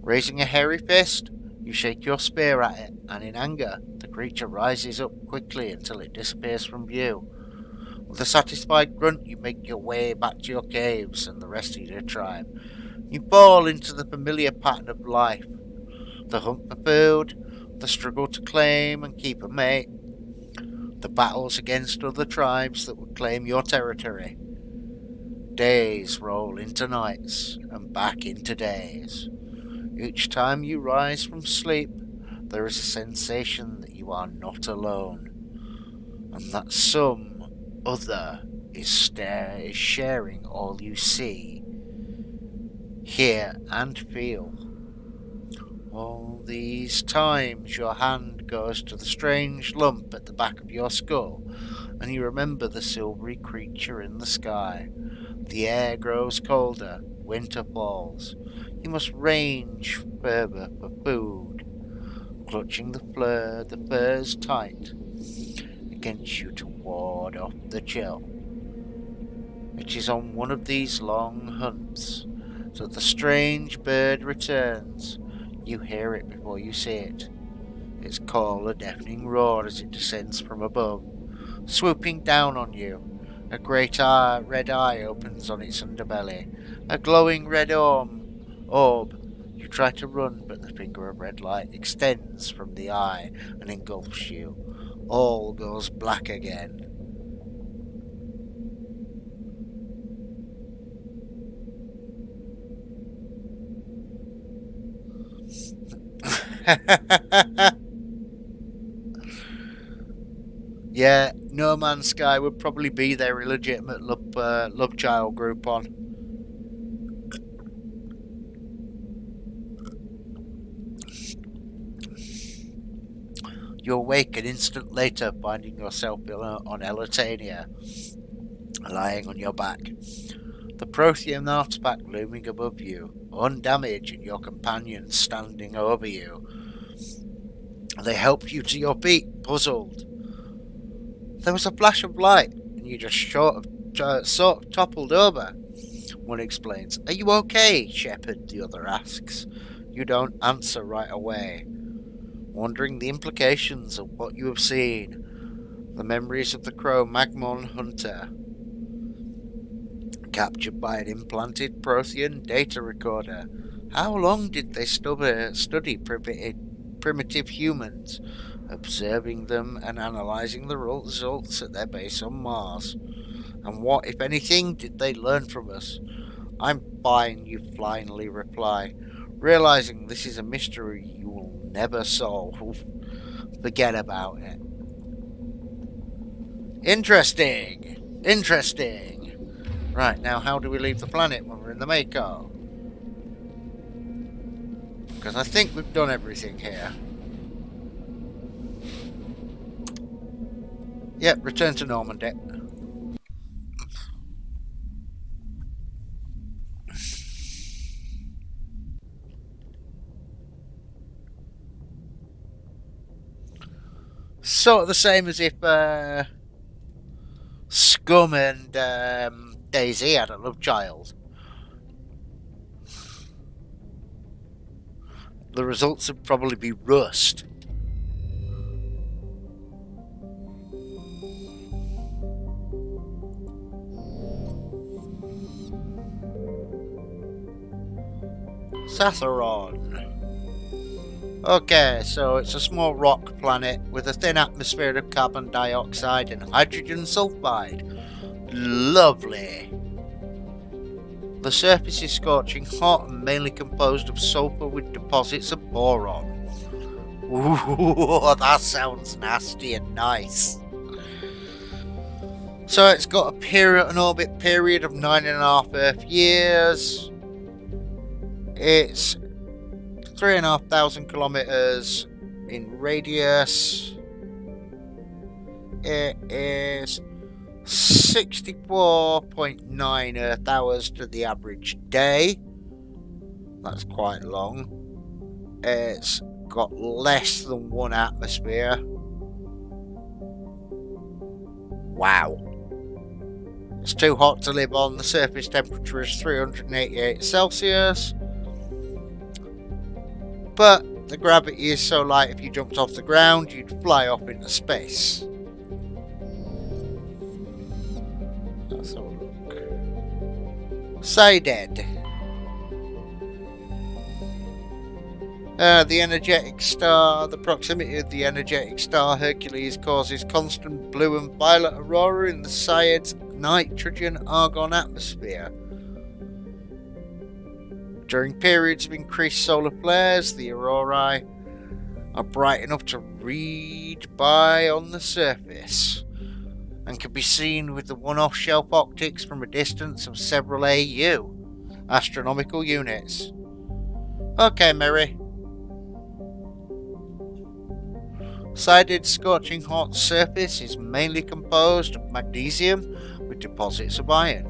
Raising a hairy fist, you shake your spear at it, and in anger, the creature rises up quickly until it disappears from view. With a satisfied grunt, you make your way back to your caves and the rest of your tribe. You fall into the familiar pattern of life. The hunt for food, the struggle to claim and keep a mate, the battles against other tribes that would claim your territory. Days roll into nights and back into days. Each time you rise from sleep, there is a sensation that you are not alone, and that some other is sharing all you see, hear, and feel. All these times your hand goes to the strange lump at the back of your skull, and you remember the silvery creature in the sky. The air grows colder, winter falls. You must range further for food, clutching the furs tight against you to ward off the chill. It is on one of these long hunts that the strange bird returns. You hear it before you see it. Its call a deafening roar as it descends from above, swooping down on you. A great red eye opens on its underbelly, a glowing red orb. You try to run, but the finger of red light extends from the eye and engulfs you. All goes black again. Yeah, No Man's Sky would probably be their illegitimate love child group on. You awake an instant later, finding yourself on Elitania, lying on your back. The Prothean artifact looming above you, undamaged, and your companions standing over you. They help you to your feet, puzzled. There was a flash of light, and you just sort of toppled over. One explains. Are you okay, Shepard? The other asks. You don't answer right away, wondering the implications of what you have seen. The memories of the Cro-Magnon hunter, captured by an implanted Prothean data recorder. How long did they study primitive humans, observing them and analysing the results at their base on Mars? And what, if anything, did they learn from us? I'm fine, you finally reply, realising this is a mystery you will never solve. Forget about it. Interesting. Right, now how do we leave the planet when we're in the Mako? Because I think we've done everything here. Yep, return to Normandy. Sort of the same as if Scum and Daisy had a love child. The results would probably be rust. Satheron. Okay, so it's a small rock planet with a thin atmosphere of carbon dioxide and hydrogen sulfide. Lovely. The surface is scorching hot and mainly composed of sulfur with deposits of boron. Ooh, that sounds nasty and nice. So it's got an orbit period of 9.5 Earth years. It's 3,500 kilometers in radius. It is 64.9 Earth hours to the average day. That's quite long. It's got less than 1 atmosphere. Wow. It's too hot to live on. The surface temperature is 388 Celsius. But the gravity is so light, if you jumped off the ground, you'd fly off into space. Let's have a look. Citadel. The energetic star. The proximity of the energetic star Hercules causes constant blue and violet aurora in the Citad's nitrogen-argon atmosphere. During periods of increased solar flares, the aurorae are bright enough to read by on the surface and can be seen with the one-off shelf optics from a distance of several AU, astronomical units. Okay, Mary. Citad's scorching hot surface is mainly composed of magnesium with deposits of iron.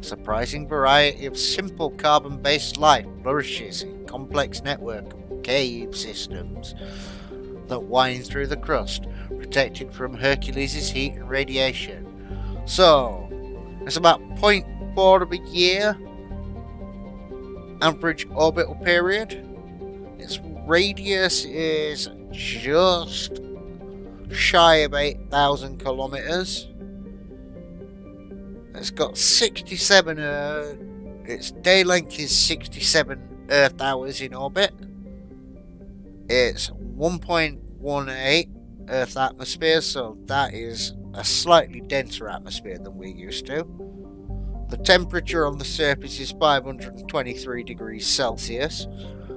A surprising variety of simple carbon-based life flourishes in complex network of cave systems that wind through the crust, protected from Hercules' heat and radiation. So, it's about 0.4 of a year average orbital period. Its radius is just shy of 8,000 kilometers. It's got 67, its day length is 67 Earth hours in orbit. It's 1.18 Earth atmosphere, so that is a slightly denser atmosphere than we're used to. The temperature on the surface is 523 degrees Celsius,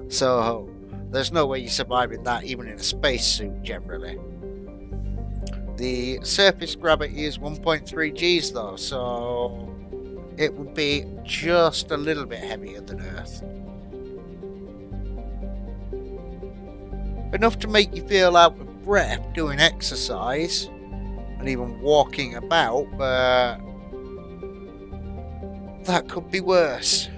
so there's no way you're surviving that even in a spacesuit generally. The surface gravity is 1.3 Gs though, so it would be just a little bit heavier than Earth. Enough to make you feel out of breath doing exercise and even walking about, but that could be worse.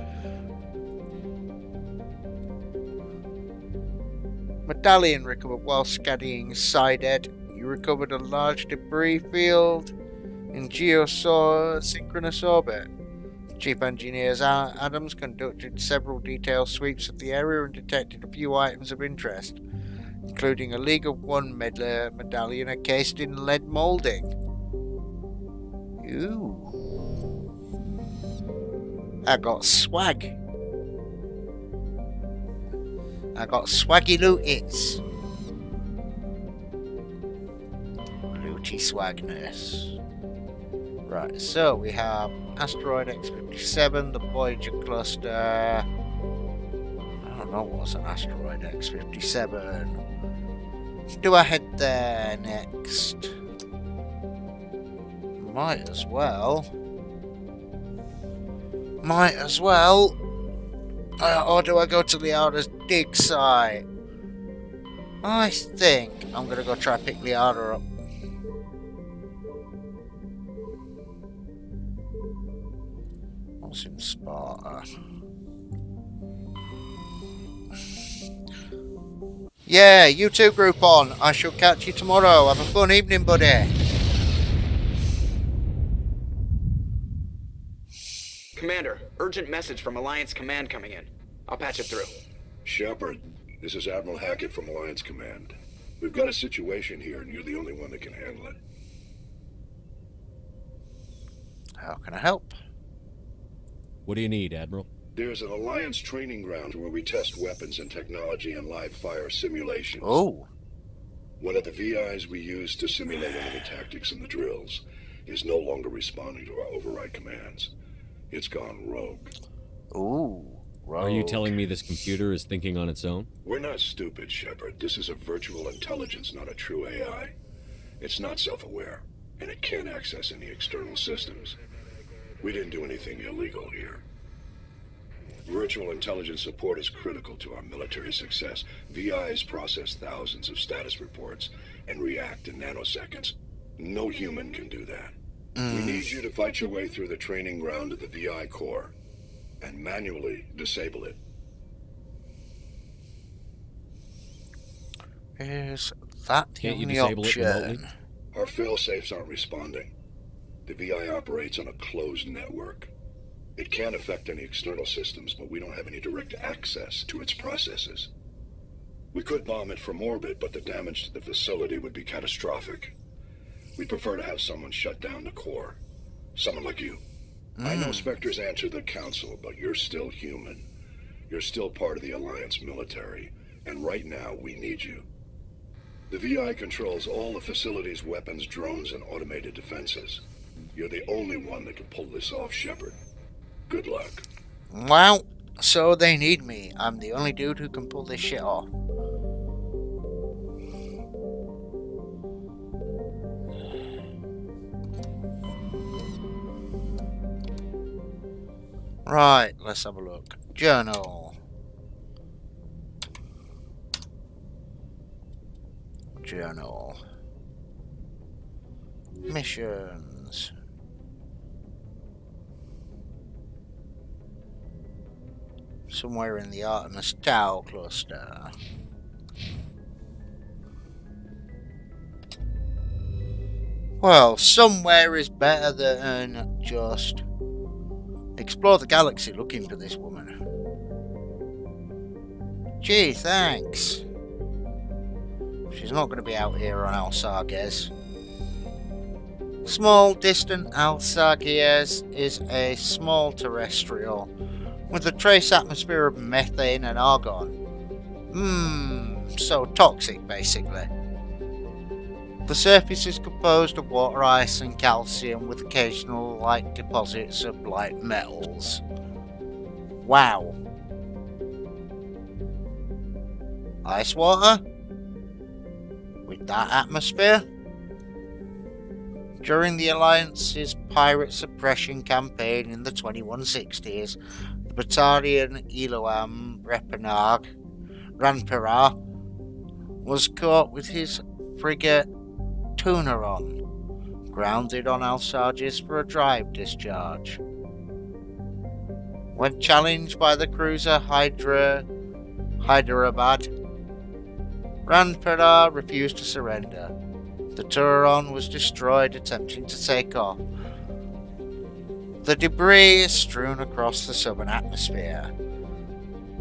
Medallion recovered while scanning Citadel. You recovered a large debris field in geosynchronous orbit. Chief Engineer Adams conducted several detailed sweeps of the area and detected a few items of interest, including a League of One medallion encased in lead moulding. Ooh. I got swag. I got swaggy lootits. Looty swagness. Right, so we have Asteroid X-57, the Voyager cluster. I don't know what's an Asteroid X-57. Do I head there next? Might as well. Or do I go to Liara's dig site? I think I'm going to go try pick Liara up. What's in Sparta? Yeah, you too, Groupon. I shall catch you tomorrow. Have a fun evening, buddy. Commander, urgent message from Alliance Command coming in. I'll patch it through. Shepard, this is Admiral Hackett from Alliance Command. We've got a situation here, and you're the only one that can handle it. How can I help? What do you need, Admiral? There's an Alliance training ground where we test weapons and technology in live fire simulations. Oh. One of the VIs we use to simulate enemy tactics in the drills is no longer responding to our override commands. It's gone rogue. Ooh, rogue. Are you telling me this computer is thinking on its own? We're not stupid, Shepard. This is a virtual intelligence, not a true AI. It's not self-aware, and it can't access any external systems. We didn't do anything illegal here. Virtual intelligence support is critical to our military success. VIs process thousands of status reports and react in nanoseconds. No human can do that. We need you to fight your way through the training ground of the VI core and manually disable it. Is that the Can't you only disable option? it remotely? Our fail-safes aren't responding. The VI operates on a closed network. It can't affect any external systems, but we don't have any direct access to its processes. We could bomb it from orbit, but the damage to the facility would be catastrophic. We'd prefer to have someone shut down the core. Someone like you. I know Spectre's answered the Council, but you're still human. You're still part of the Alliance military, and right now we need you. The VI controls all the facility's weapons, drones, and automated defenses. You're the only one that can pull this off, Shepard. Good luck. Well, so they need me. I'm the only dude who can pull this shit off. Right, let's have a look. Journal. Journal. Missions. Somewhere in the Artemis Tau cluster. Well, somewhere is better than just explore the galaxy looking for this woman. Gee, thanks. She's not going to be out here on Alsages. Small, distant Alsages is a small terrestrial with a trace atmosphere of methane and argon. So toxic, basically. The surface is composed of water ice and calcium with occasional light deposits of light metals. Wow. Ice water? With that atmosphere? During the Alliance's pirate suppression campaign in the 2160s, the Batarian Eloam Ranpera was caught with his frigate Tuneron, grounded on Alsages for a drive discharge. When challenged by the cruiser Hyderabad, Ranpera refused to surrender. The Tuneron was destroyed attempting to take off. The debris is strewn across the southern atmosphere,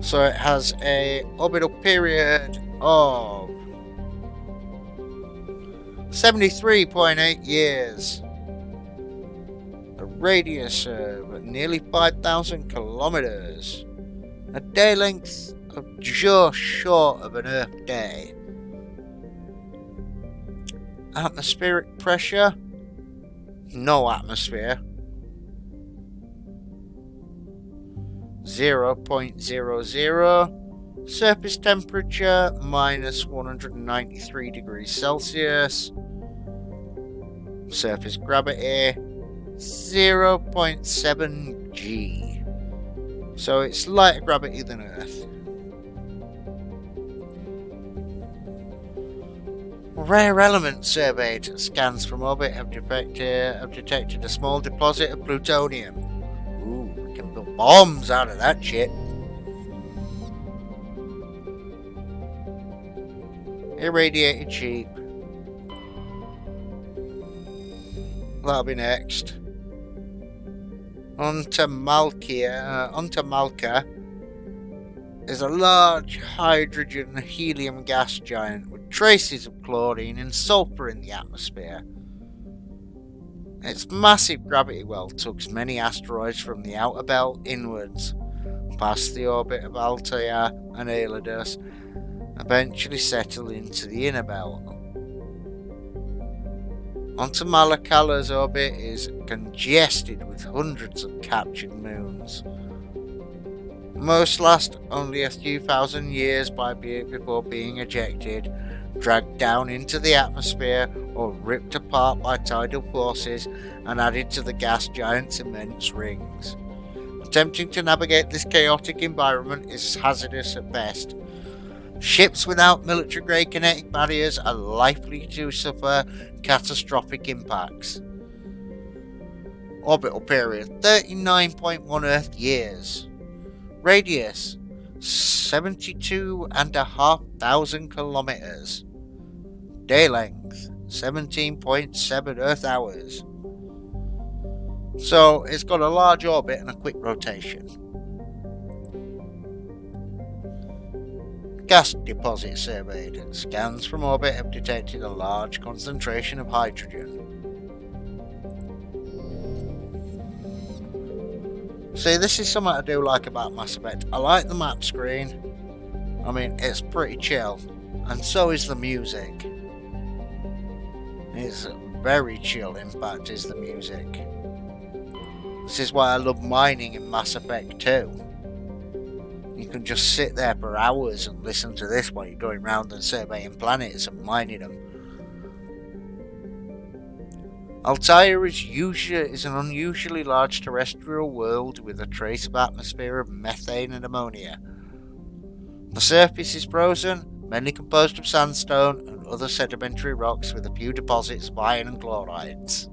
so it has a orbital period of 73.8 years, a radius of nearly 5,000 kilometers, a day length of just short of an Earth day. Atmospheric pressure? No atmosphere. 0.00. Surface temperature minus 193 degrees Celsius. Surface gravity 0.7 G. So it's lighter gravity than Earth. Rare elements surveyed. Scans from orbit have detected a small deposit of plutonium. Ooh, we can build bombs out of that shit. Irradiated sheep. That'll be next. Onto Malka is a large hydrogen helium gas giant with traces of chlorine and sulfur in the atmosphere. Its massive gravity well tugs many asteroids from the outer belt inwards, past the orbit of Altair and Ailadus, eventually settle into the inner belt. Onto Malakala's orbit is congested with hundreds of captured moons. Most last only a few thousand years before being ejected, dragged down into the atmosphere, or ripped apart by tidal forces and added to the gas giant's immense rings. Attempting to navigate this chaotic environment is hazardous at best. Ships without military-grade kinetic barriers are likely to suffer catastrophic impacts. Orbital period 39.1 Earth years. Radius 72,500 kilometers. Day length 17.7 Earth hours. So it's got a large orbit and a quick rotation. Gas deposit surveyed. Scans from orbit have detected a large concentration of hydrogen. See, this is something I do like about Mass Effect. I like the map screen. I mean, it's pretty chill. And so is the music. It's very chill, in fact, is the music. This is why I love mining in Mass Effect 2. You can just sit there for hours and listen to this while you're going around and surveying planets and mining them. Altair is an unusually large terrestrial world with a trace of atmosphere of methane and ammonia. The surface is frozen, mainly composed of sandstone and other sedimentary rocks with a few deposits of iron and chlorides.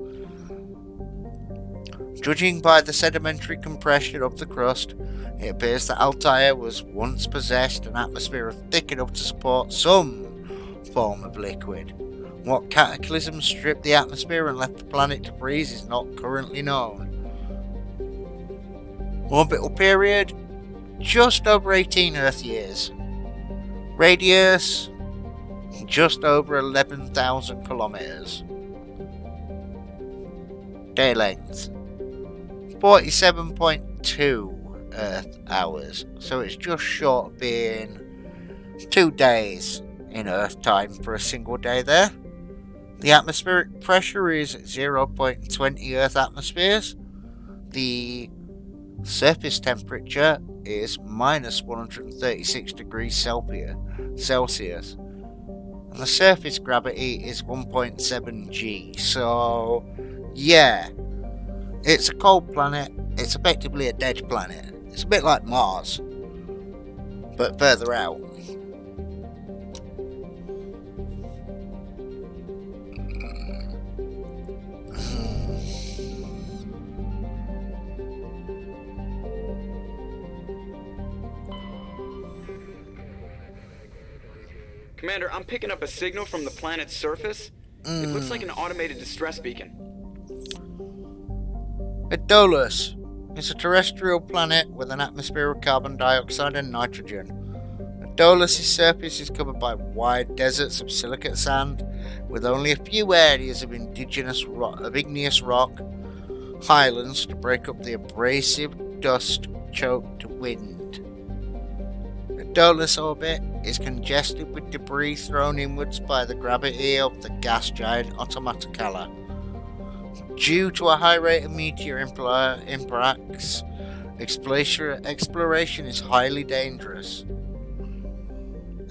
Judging by the sedimentary compression of the crust, it appears that Altair was once possessed an atmosphere thick enough to support some form of liquid. What cataclysm stripped the atmosphere and left the planet to freeze is not currently known. Orbital period, just over 18 Earth years. Radius, just over 11,000 kilometers. Day length, 47.2 Earth hours. So it's just short of being 2 days in Earth time for a single day there. The atmospheric pressure is 0.20 Earth atmospheres. The surface temperature is minus 136 degrees Celsius. And the surface gravity is 1.7 G. So, yeah, it's a cold planet. It's effectively a dead planet. It's a bit like Mars, but further out. Commander, I'm picking up a signal from the planet's surface. It looks like an automated distress beacon. Edolus is a terrestrial planet with an atmosphere of carbon dioxide and nitrogen. Edolus' surface is covered by wide deserts of silicate sand, with only a few areas of igneous rock highlands to break up the abrasive dust-choked wind. Edolus orbit is congested with debris thrown inwards by the gravity of the gas giant Automata Cala. Due to a high rate of meteor impacts, exploration is highly dangerous.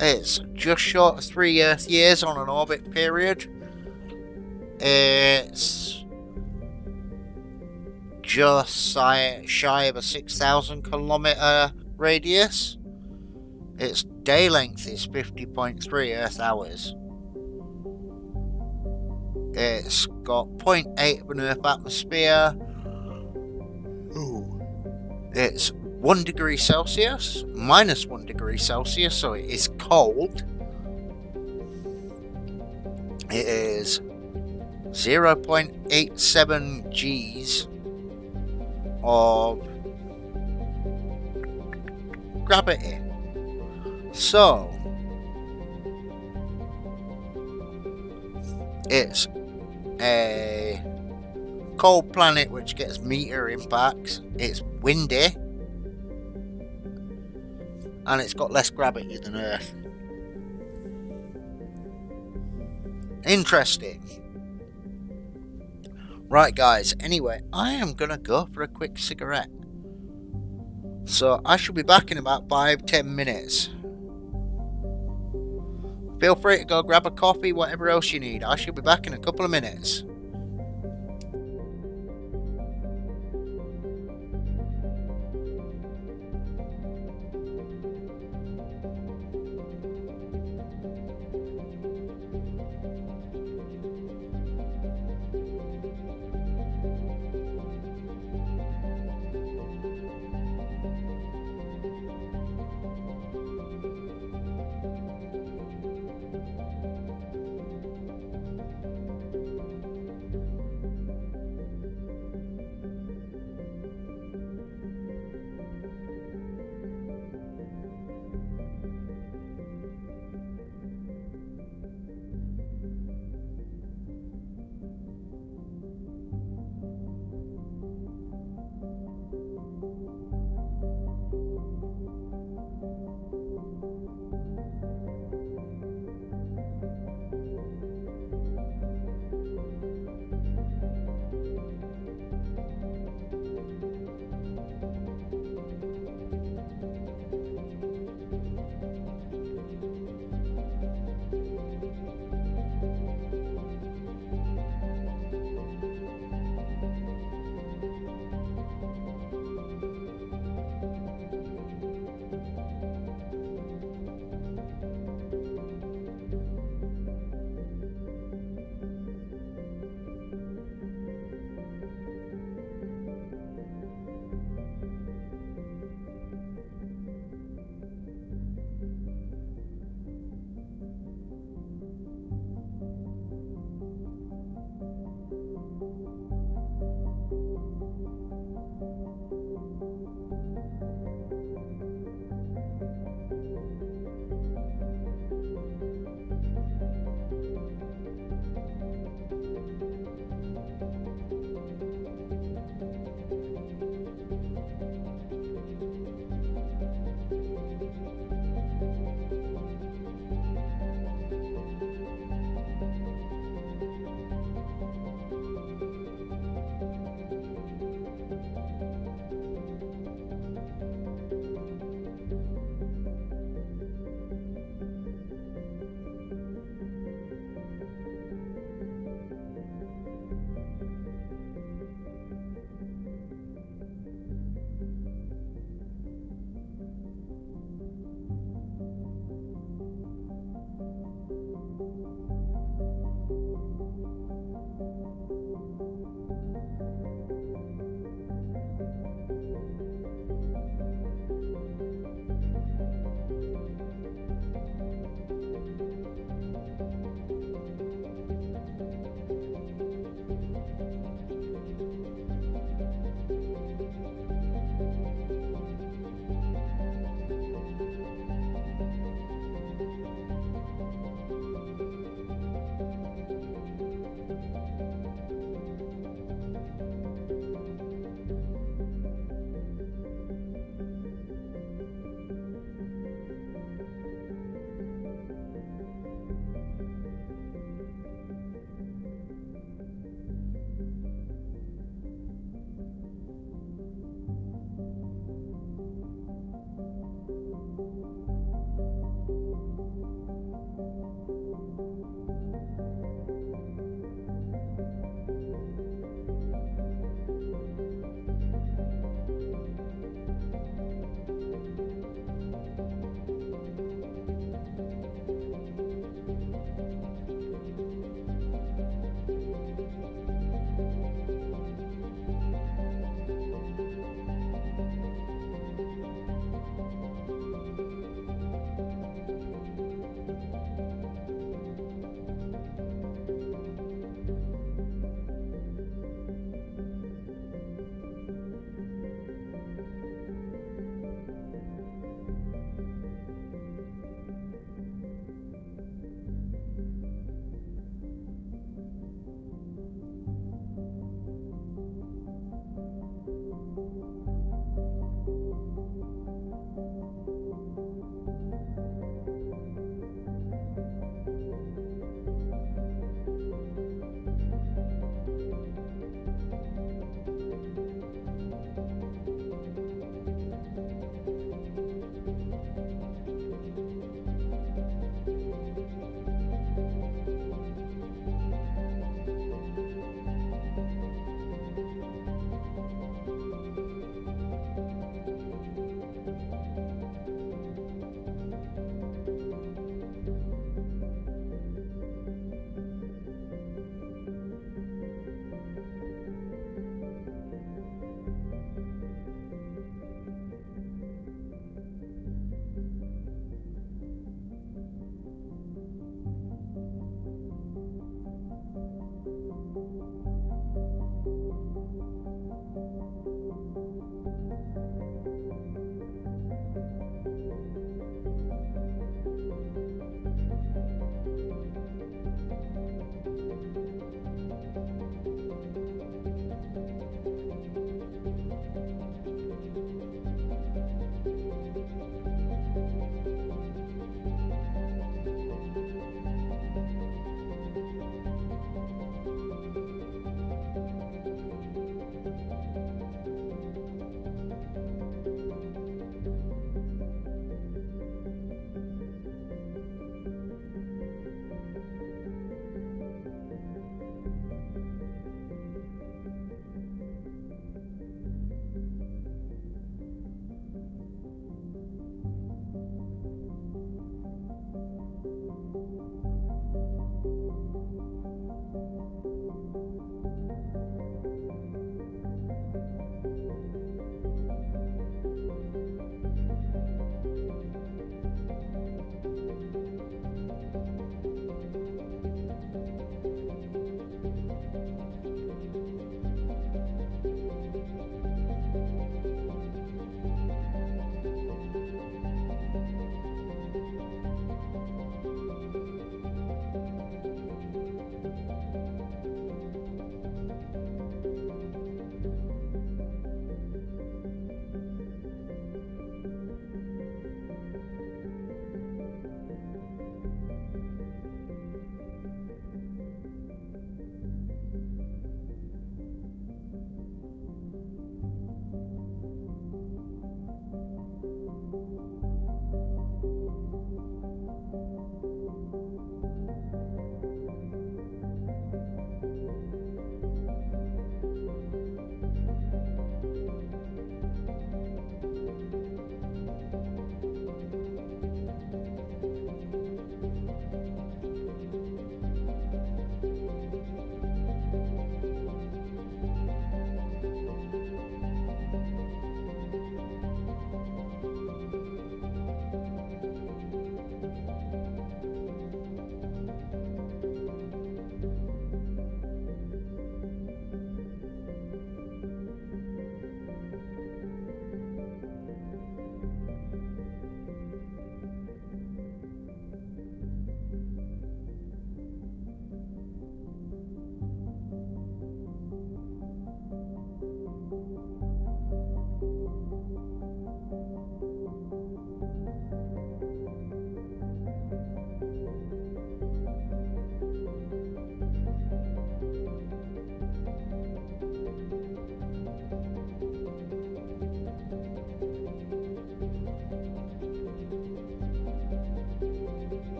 It's just short of 3 Earth years on an orbit period. It's just shy of a 6,000 kilometer radius. Its day length is 50.3 Earth hours. It's got 0.8 of an Earth atmosphere. It's 1 degree Celsius, minus 1 degree Celsius, so it is cold. It is 0.87 Gs of gravity. So, it's a cold planet which gets meteor impacts. It's windy. And it's got less gravity than Earth. Interesting. Right, guys. Anyway, I am going to go for a quick cigarette. So, I shall be back in about 5-10 minutes. Feel free to go grab a coffee, whatever else you need. I shall be back in a couple of minutes.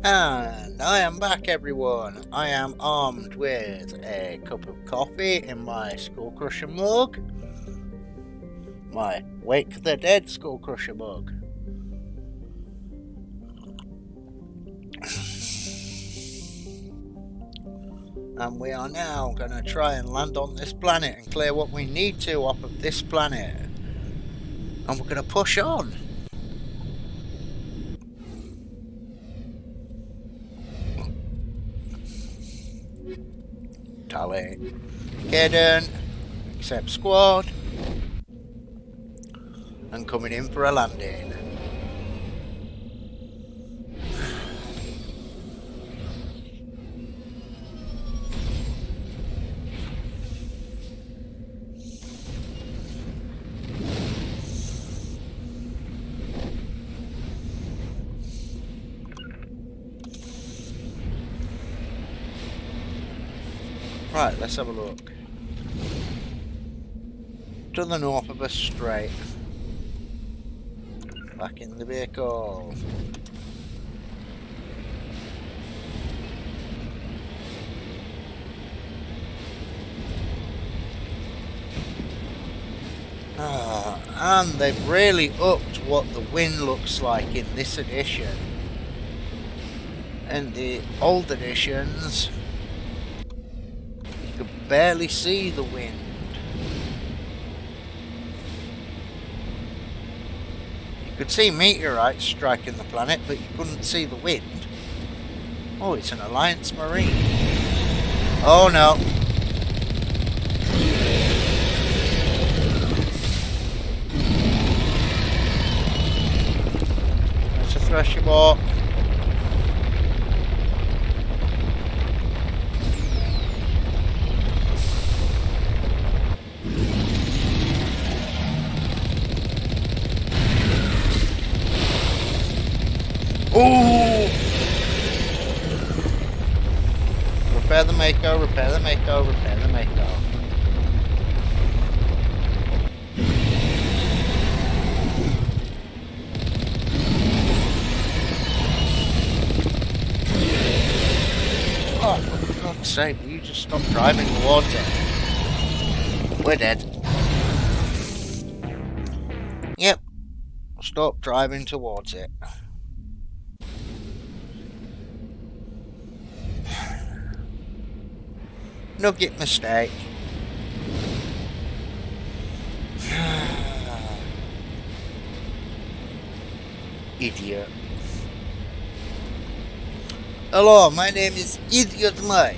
And I am back, everyone. I am armed with a cup of coffee in my Skull Crusher mug. My Wake the Dead Skull Crusher mug. And we are now going to try and land on this planet and clear what we need to off of this planet. And we're going to push on. Tally. Kaden. Accept squad. And coming in for a landing. Right, let's have a look. To the north of us straight. Back in the vehicle. And they've really upped what the wind looks like in this edition. In the old editions, you could barely see the wind. You could see meteorites striking the planet, but you couldn't see the wind. Oh, it's an Alliance Marine. Oh no. That's a Thresher ball. Ooh! Repair the Mako, repair the Mako, repair the Mako. Oh, for God's sake, will you just stop driving towards it? We're dead. Yep. Stop driving towards it. Nugget mistake. Idiot. Hello, my name is Idiot Mike.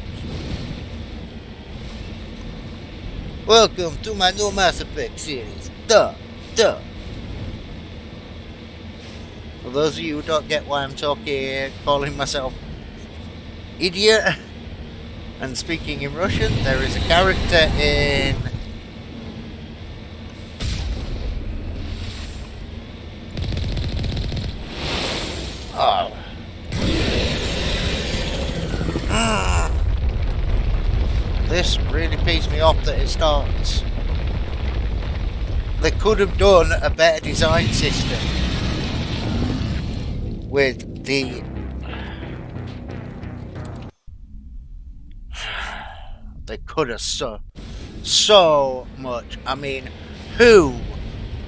Welcome to my new Mass Effect series. Duh. For those of you who don't get why I'm talking, calling myself idiot and speaking in Russian, there is a character in This really pisses me off that it starts. They could have done a better design system with the they could have so much. I mean, who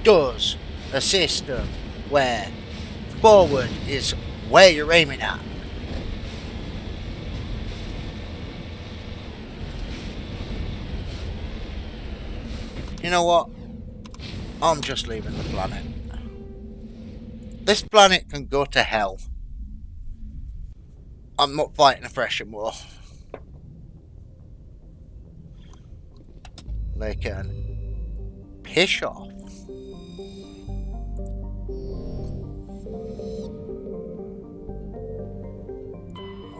does a system where forward is where you're aiming at? You know what? I'm just leaving the planet. This planet can go to hell. I'm not fighting a Thresher more. They can piss off.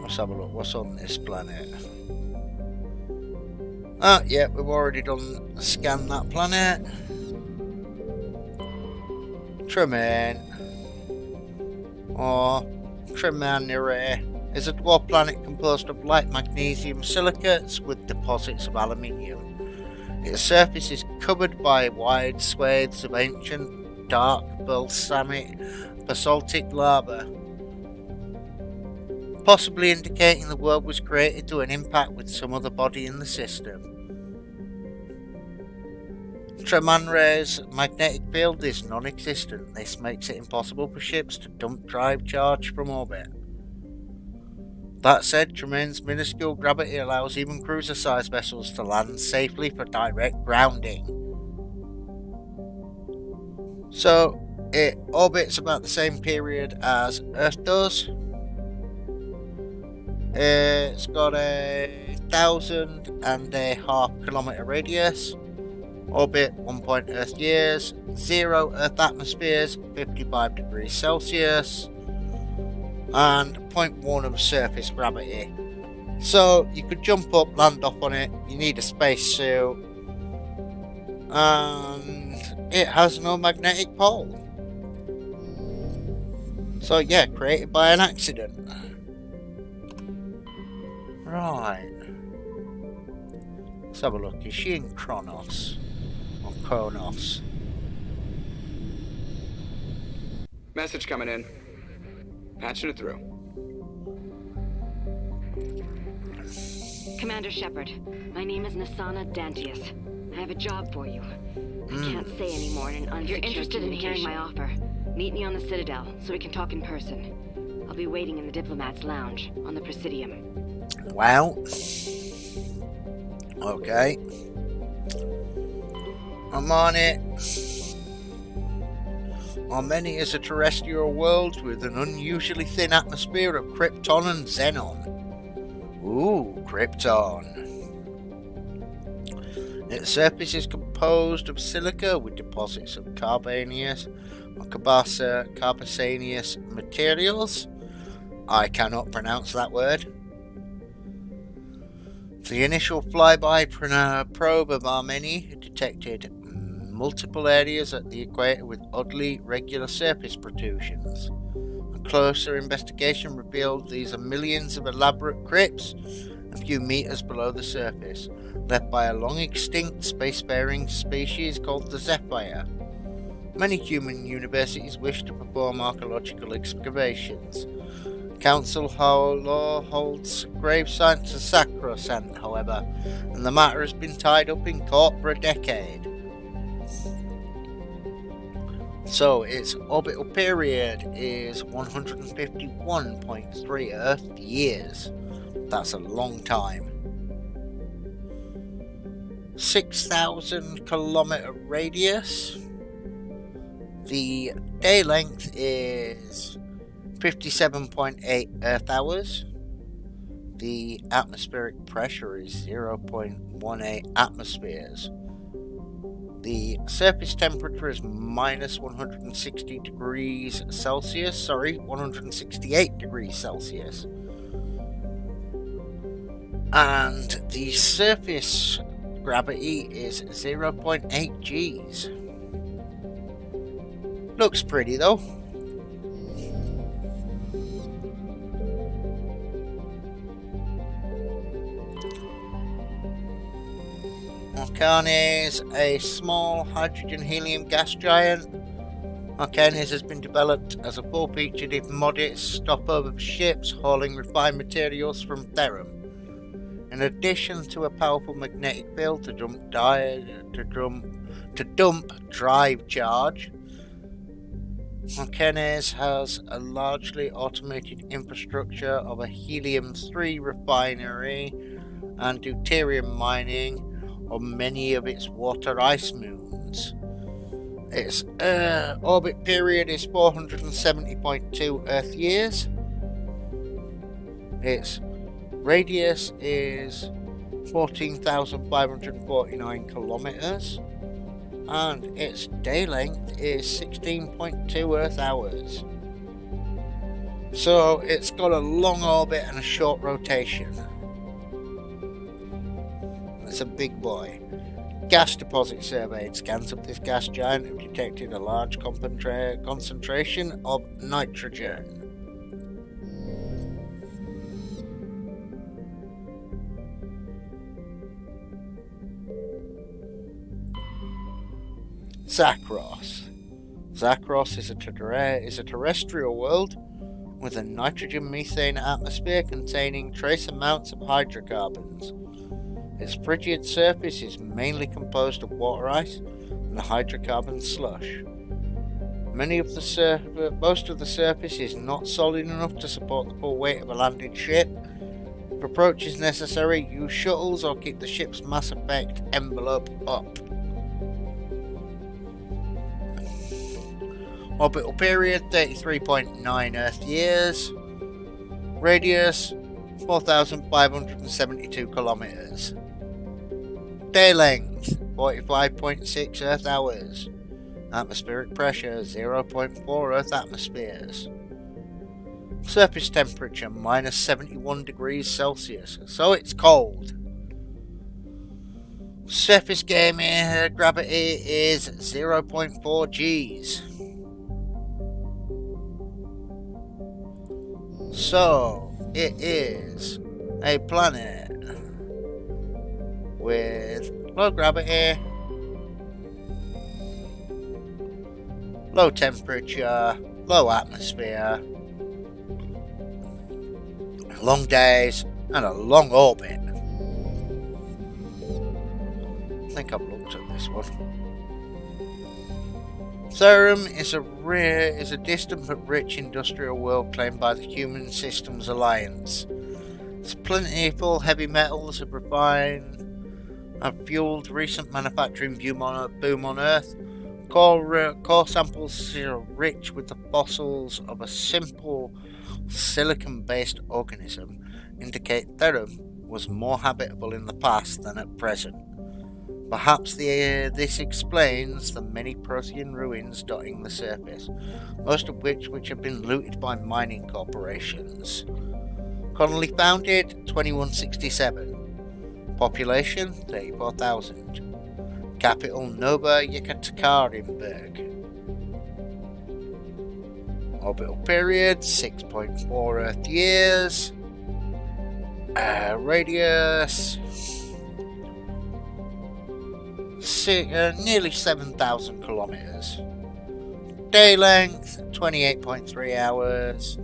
Let's have a look. What's on this planet? Ah, yeah, we've already done scan that planet. Tremaine. Or Tremanere is a dwarf planet composed of light magnesium silicates with deposits of aluminium. Its surface is covered by wide swathes of ancient, dark, balsamic, basaltic lava. possibly indicating the world was created through an impact with some other body in the system. Tremanre's magnetic field is non-existent. This makes it impossible for ships to dump drive charge from orbit. That said, Tremanre's minuscule gravity allows even cruiser-sized vessels to land safely for direct grounding. So, it orbits about the same period as Earth does. It's got a 1,500 kilometer radius. Orbit 1 Earth years, 0 Earth atmospheres, 55 degrees Celsius, and 0.1 of surface gravity. So you could jump up, land off on it, you need a spacesuit, and it has no magnetic pole. So yeah, created by an accident. Right. Let's have a look. Is she in Kronos? Or Kronos? Message coming in. Patching it through. Commander Shepard, my name is Nasana Dantius. I have a job for you. I can't say any more in an unsecured. If you're interested in hearing my offer, meet me on the Citadel so we can talk in person. I'll be waiting in the Diplomat's Lounge on the Presidium. Well, okay. I'm on it. Armenia is a terrestrial world with an unusually thin atmosphere of krypton and xenon. Ooh, krypton. Its surface is composed of silica with deposits of carbonaceous or carbonaceous materials. I cannot pronounce that word. The initial flyby probe of Armenia detected multiple areas at the equator with oddly regular surface protrusions. A closer investigation revealed these are millions of elaborate crypts a few meters below the surface, left by a long-extinct spacefaring species called the Zephyr. Many human universities wish to perform archaeological excavations. Council law holds grave sites as sacrosanct, however, and the matter has been tied up in court for a decade. So its orbital period is 151.3 Earth years. That's a long time. 6,000 kilometer radius. The day length is 57.8 Earth hours. The atmospheric pressure is 0.18 atmospheres. The surface temperature is minus 160 degrees Celsius. 168 degrees Celsius. And the surface gravity is 0.8 Gs. Looks pretty though. Arcanes, a small hydrogen-helium gas giant. Arcanes has been developed as a full-featured, if modest, stopover for ships hauling refined materials from Therum. In addition to a powerful magnetic field to dump drive charge, Arcanes has a largely automated infrastructure of a helium-3 refinery and deuterium mining on many of its water ice moons. Its orbit period is 470.2 Earth years. Its radius is 14,549 kilometers. And its day length is 16.2 Earth hours. So it's got a long orbit and a short rotation. It's a big boy. Gas deposit surveyed. Scans of this gas giant have detected a large concentration of nitrogen. Zakros. Zakros is a terrestrial world with a nitrogen-methane atmosphere containing trace amounts of hydrocarbons. Its frigid surface is mainly composed of water ice and hydrocarbon slush. Most of the surface is not solid enough to support the full weight of a landed ship. If approach is necessary, use shuttles or keep the ship's mass effect envelope up. Orbital period 33.9 Earth years. Radius 4,572 kilometers. Day length 45.6 Earth hours. Atmospheric pressure 0.4 Earth atmospheres. Surface temperature minus 71 degrees Celsius, so it's cold. Surface gravity is 0.4 Gs. So, it is a planet with low gravity, low temperature, low atmosphere, long days, and a long orbit. I think I've looked at this one. Saren is a distant but rich industrial world claimed by the Human Systems Alliance. There's plentiful heavy metals have refined and fueled recent manufacturing boom on Earth. Core samples are rich with the fossils of a simple silicon-based organism indicate Feros was more habitable in the past than at present. Perhaps this explains the many Prothean ruins dotting the surface, most of which have been looted by mining corporations. Colony founded 2167. Population 34,000. Capital Nova Yekaterinburg. Orbital period 6.4 Earth years. Radius nearly 7,000 kilometers. Day length 28.3 hours.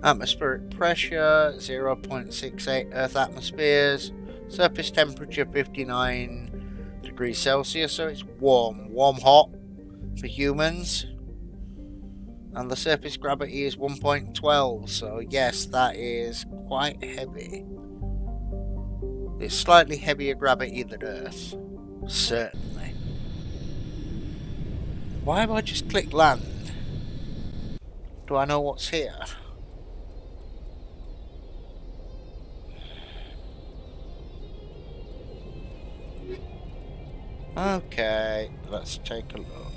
Atmospheric pressure 0.68 Earth atmospheres. Surface temperature 59 degrees Celsius, so it's warm hot for humans. And the surface gravity is 1.12, so yes, that is quite heavy. It's slightly heavier gravity than Earth, certainly. Why have I just clicked land? Do I know what's here? Okay, let's take a look.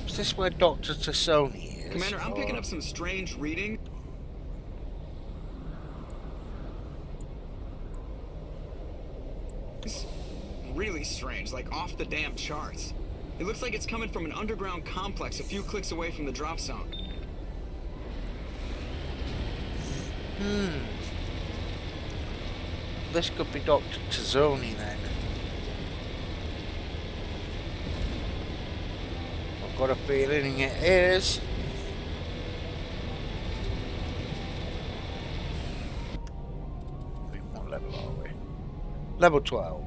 Is this where Dr. Tassoni is? Commander, I'm picking up some strange reading. It's really strange, like off the damn charts. It looks like it's coming from an underground complex a few clicks away from the drop zone. This could be Dr. Tassoni then. I've got a feeling it is. What level are we? Level 12.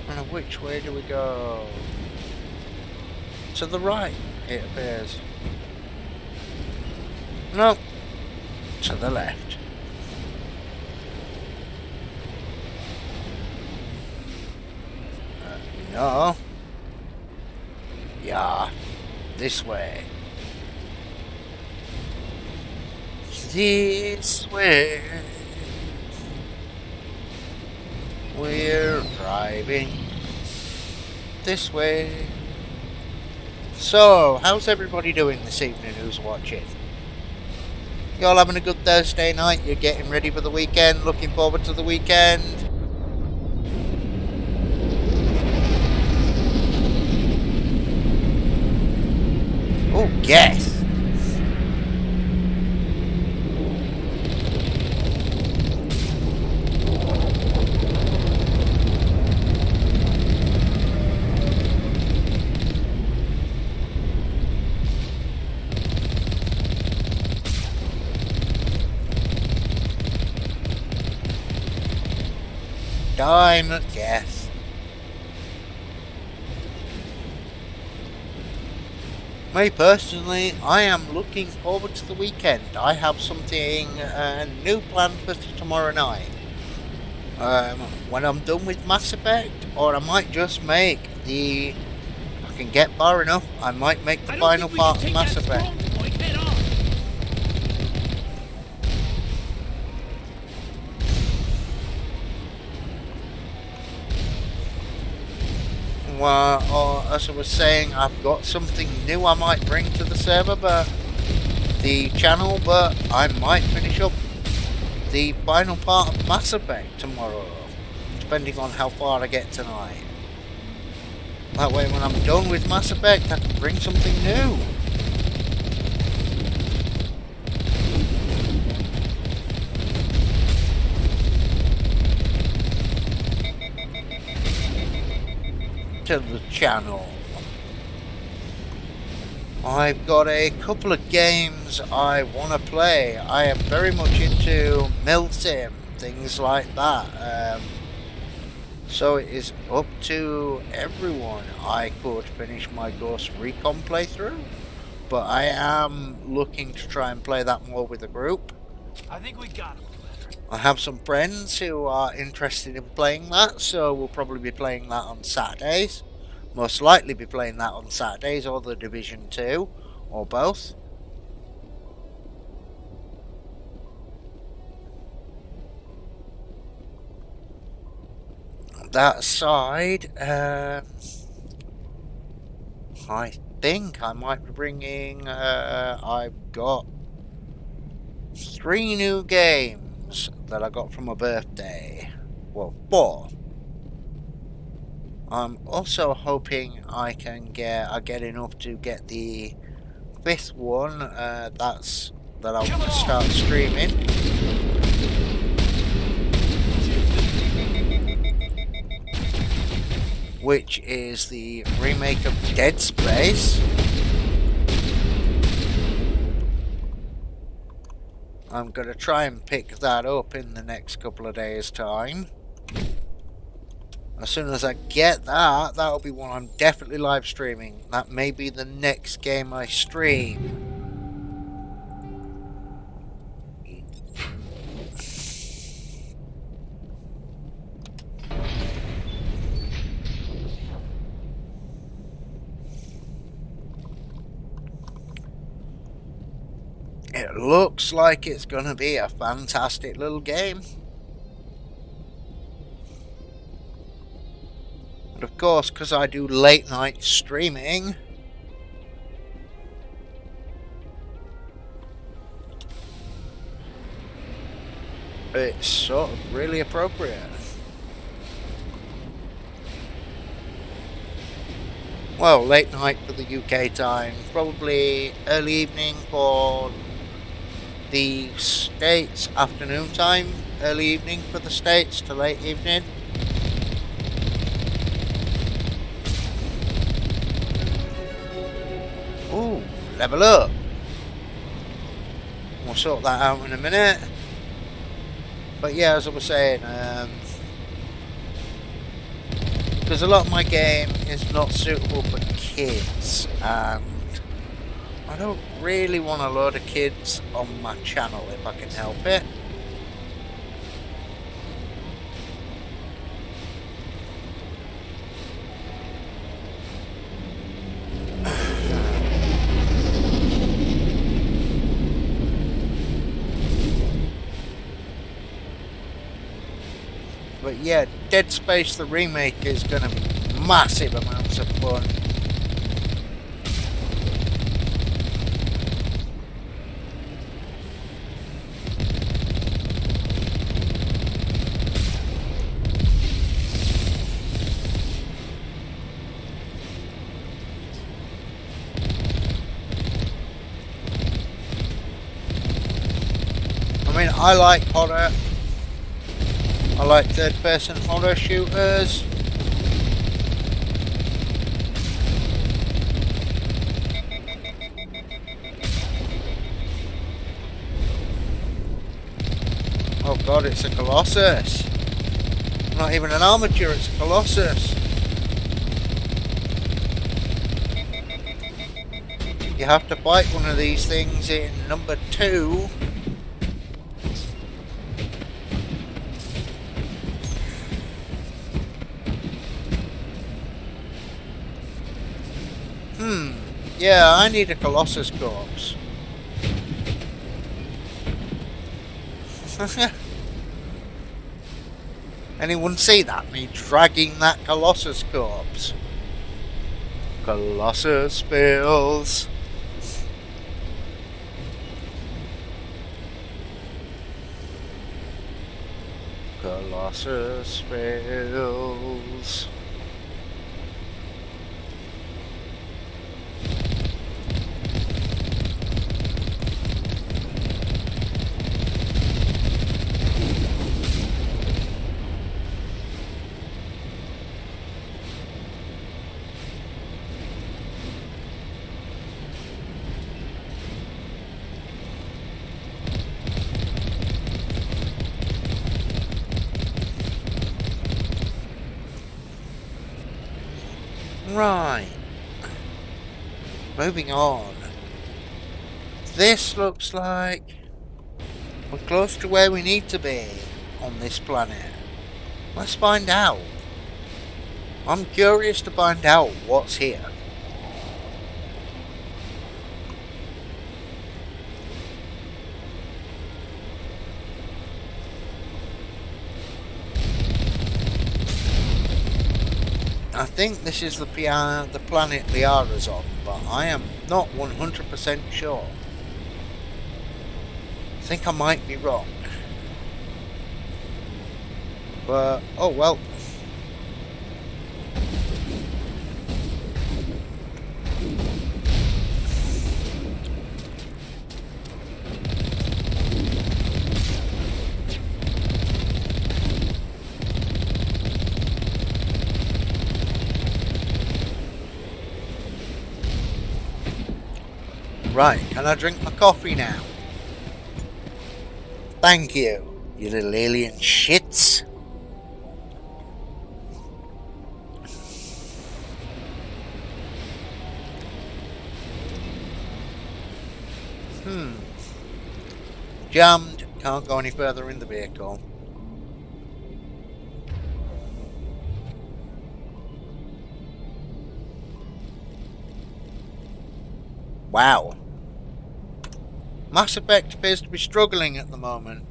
And which way do we go? To the right, it appears. No, to the left. No. Yeah, this way. This way. We're driving this way. So, how's everybody doing this evening who's watching? Y'all having a good Thursday night? You're getting ready for the weekend? Looking forward to the weekend? Oh, yes! Diamond, yes. Me personally, I am looking forward to the weekend. I have something new planned for tomorrow night. When I'm done with Mass Effect, or I might just make the... If I can get far enough, I might make the final part of Mass Effect. Well, or as I was saying, I've got something new I might bring to the server, but the channel, but I might finish up the final part of Mass Effect tomorrow, depending on how far I get tonight. That way, when I'm done with Mass Effect, I can bring something new. To the channel. I've got a couple of games I want to play. I am very much into milsim, things like that. So it is up to everyone. I could finish my Ghost Recon playthrough, but I am looking to try and play that more with a group. I think we got him. I have some friends who are interested in playing that, so we'll probably be playing that on Saturdays. Most likely be playing that on Saturdays, or the Division 2, or both. That aside, I think I might be bringing, I've got 3 new games that I got for my birthday. Well, 4. I'm also hoping I get enough to get the 5th one. That I want to start streaming. Which is the remake of Dead Space. I'm going to try and pick that up in the next couple of days' time. As soon as I get that, that'll be one I'm definitely live streaming. That may be the next game I stream. It looks like it's going to be a fantastic little game. And of course, because I do late night streaming, it's sort of really appropriate. Well, late night for the UK time, probably early evening for the States, afternoon time, early evening for the States to late evening. Ooh, level up. We'll sort that out in a minute. But yeah, as I was saying, because a lot of my game is not suitable for kids, and I don't really want a load of kids on my channel if I can help it. But yeah, Dead Space the remake is going to be massive amounts of fun. I like horror. I like third-person horror shooters. Oh god, it's a Colossus. Not even an armature, it's a Colossus. You have to fight one of these things in number 2. Yeah, I need a Colossus corpse. Anyone see that? Me dragging that Colossus corpse. Colossus spills. Colossus spills. Right. Moving on. This looks like we're close to where we need to be on this planet. Let's find out. I'm curious to find out what's here. I think this is the planet Liara's on, but I am not 100% sure. I think I might be wrong. But, oh well. Right, can I drink my coffee now? Thank you, you little alien shits. Jammed, can't go any further in the vehicle. Wow. Mass Effect appears to be struggling at the moment.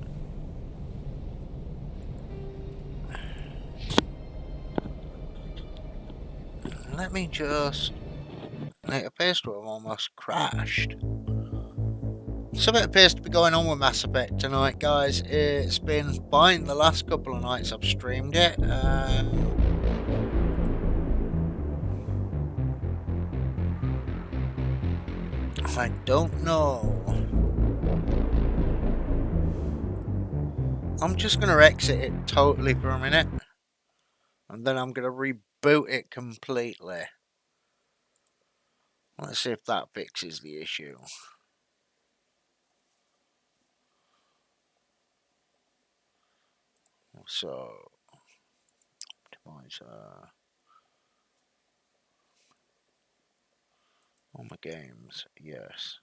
Let me just... It appears to have almost crashed. Something appears to be going on with Mass Effect tonight, guys. It's been fine the last couple of nights I've streamed it. I don't know. I'm just going to exit it totally for a minute. And then I'm going to reboot it completely. Let's see if that fixes the issue. So, optimizer. All my games, yes.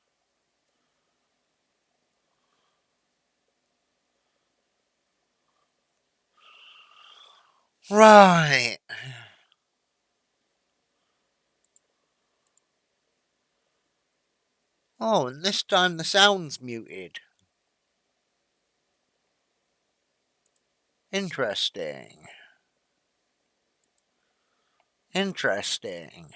Right. Oh, and this time the sound's muted. Interesting. Interesting.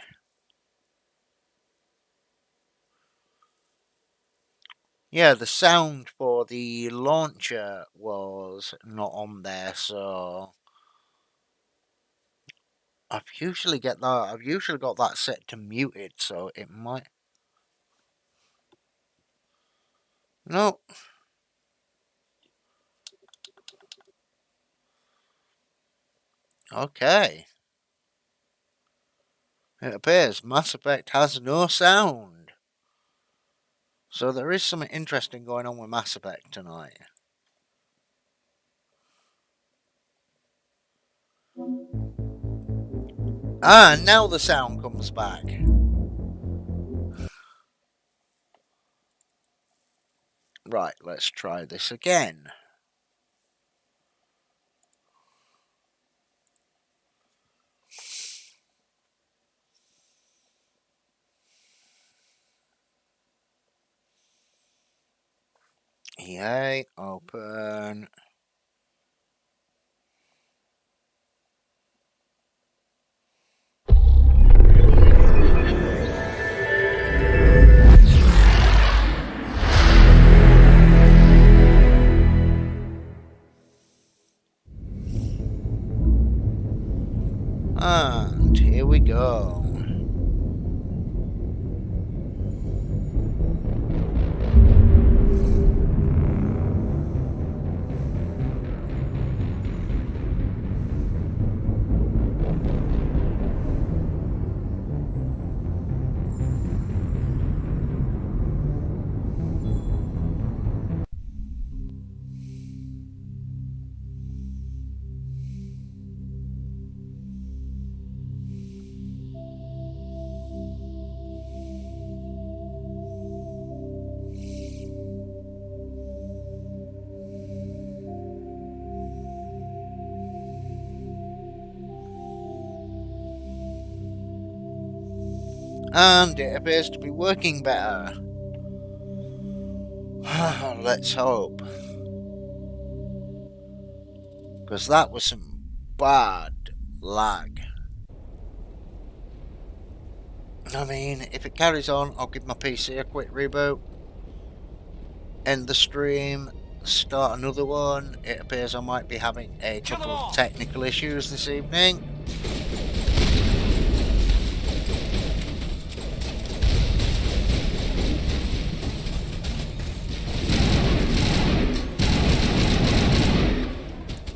Yeah, the sound for the launcher was not on there, so I've usually got that set to muted, so it might. No. Okay. It appears Mass Effect has no sound. So there is something interesting going on with Mass Effect tonight. Ah, now the sound comes back. Right, let's try this again. EA, open. And here we go. And it appears to be working better. Let's hope. Because that was some bad lag. I mean, if it carries on, I'll give my PC a quick reboot. End the stream. Start another one. It appears I might be having a couple of technical issues this evening.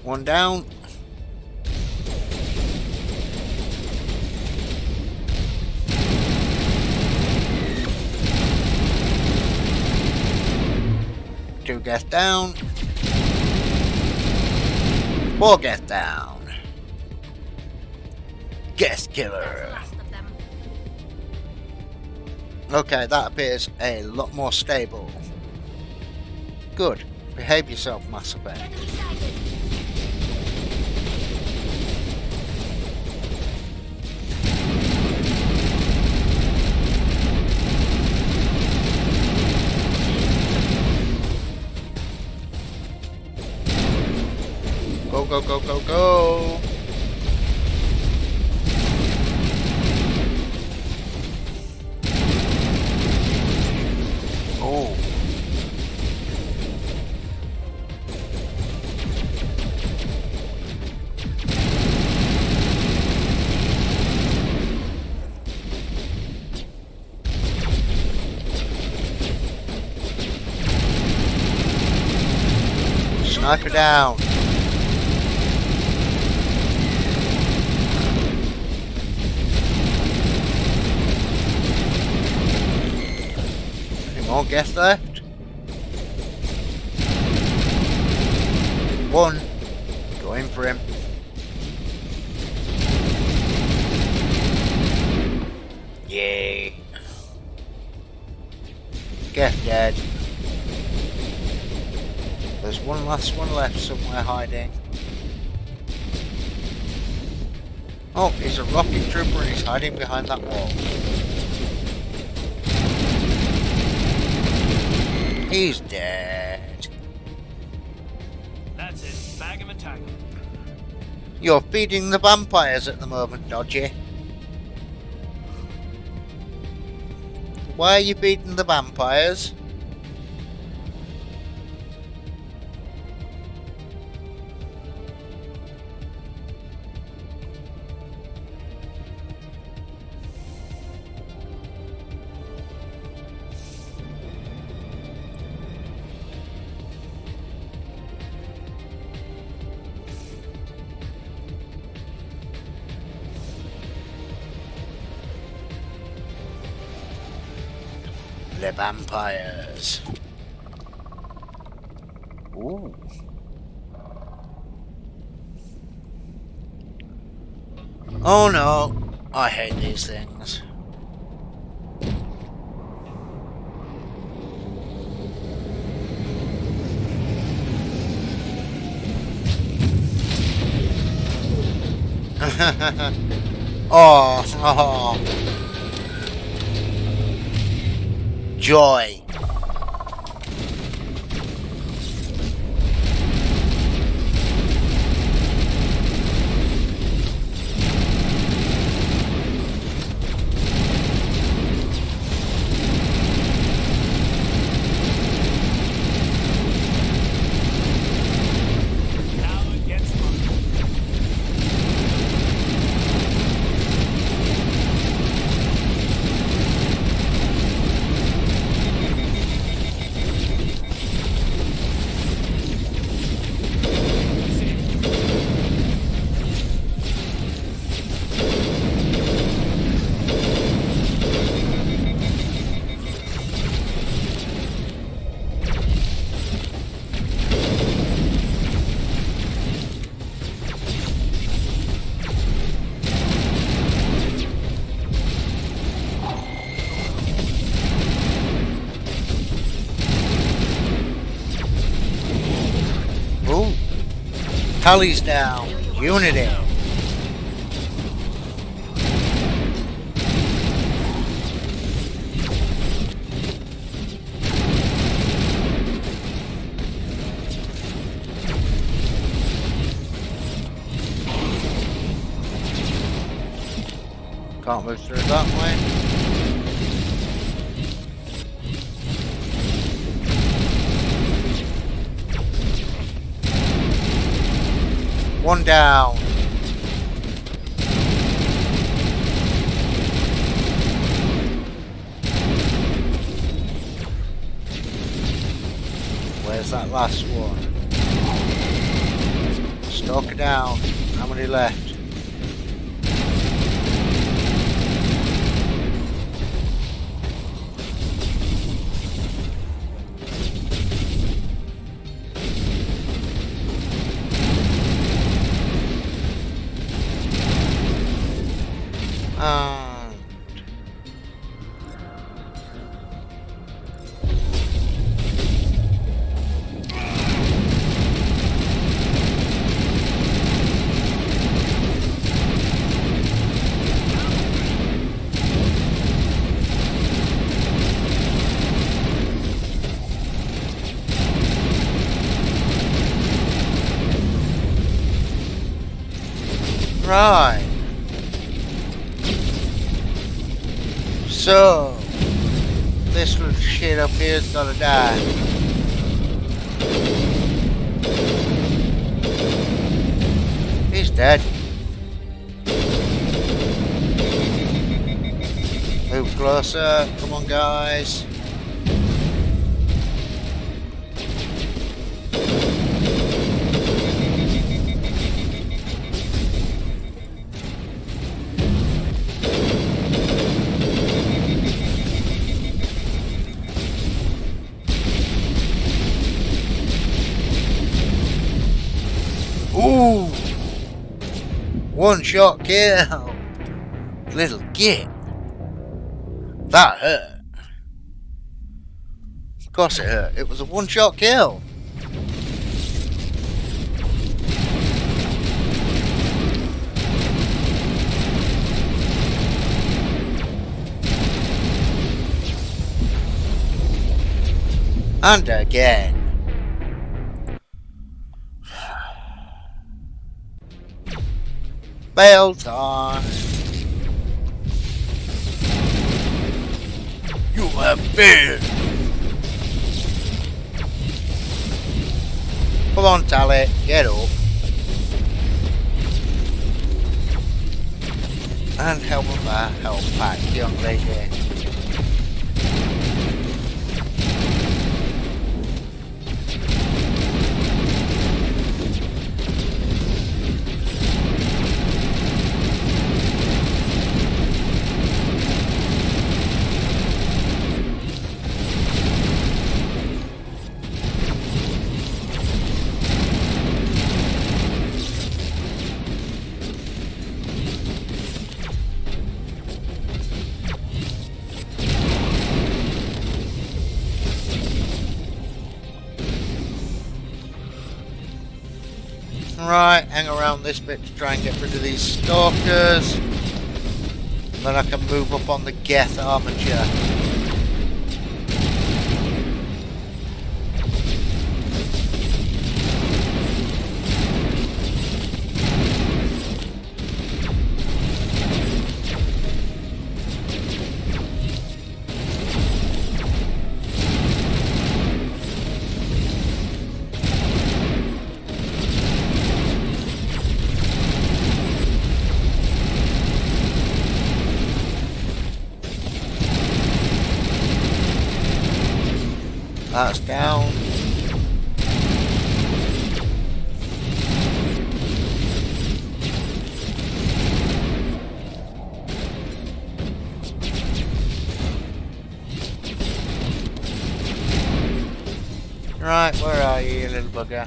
One down. Two get down. Four get down. Guest killer. Okay, that appears a lot more stable. Good. Behave yourself, Mass Effect. Go, go, go, go, go! Oh. Sniper down. Any more guests left? One. Going for him. Yay. Get dead. There's one last one left somewhere hiding. Oh, he's a rocket trooper and he's hiding behind that wall. He's dead. That's it. Bag him and tag him. You're feeding the vampires at the moment, Dodgy. Why are you feeding the vampires? the vampires. Ooh. Oh no, I hate these things. Oh, joy. Tally's down. Unity. Can't move through that way. One down. Where's that last one? Stalker down. How many left? Right. So, this little shit up here's gotta die. He's dead. Move closer. Come on, guys. Ooh! One shot kill! Little git. That hurt. Of course it hurt. It was a one shot kill. And again. Bail time. You have failed. Come on, Tally, get up. And help with that help pack, young lady. Right, hang around this bit to try and get rid of these stalkers. Then I can move up on the Geth armature. That's down. Right, where are you, you little bugger?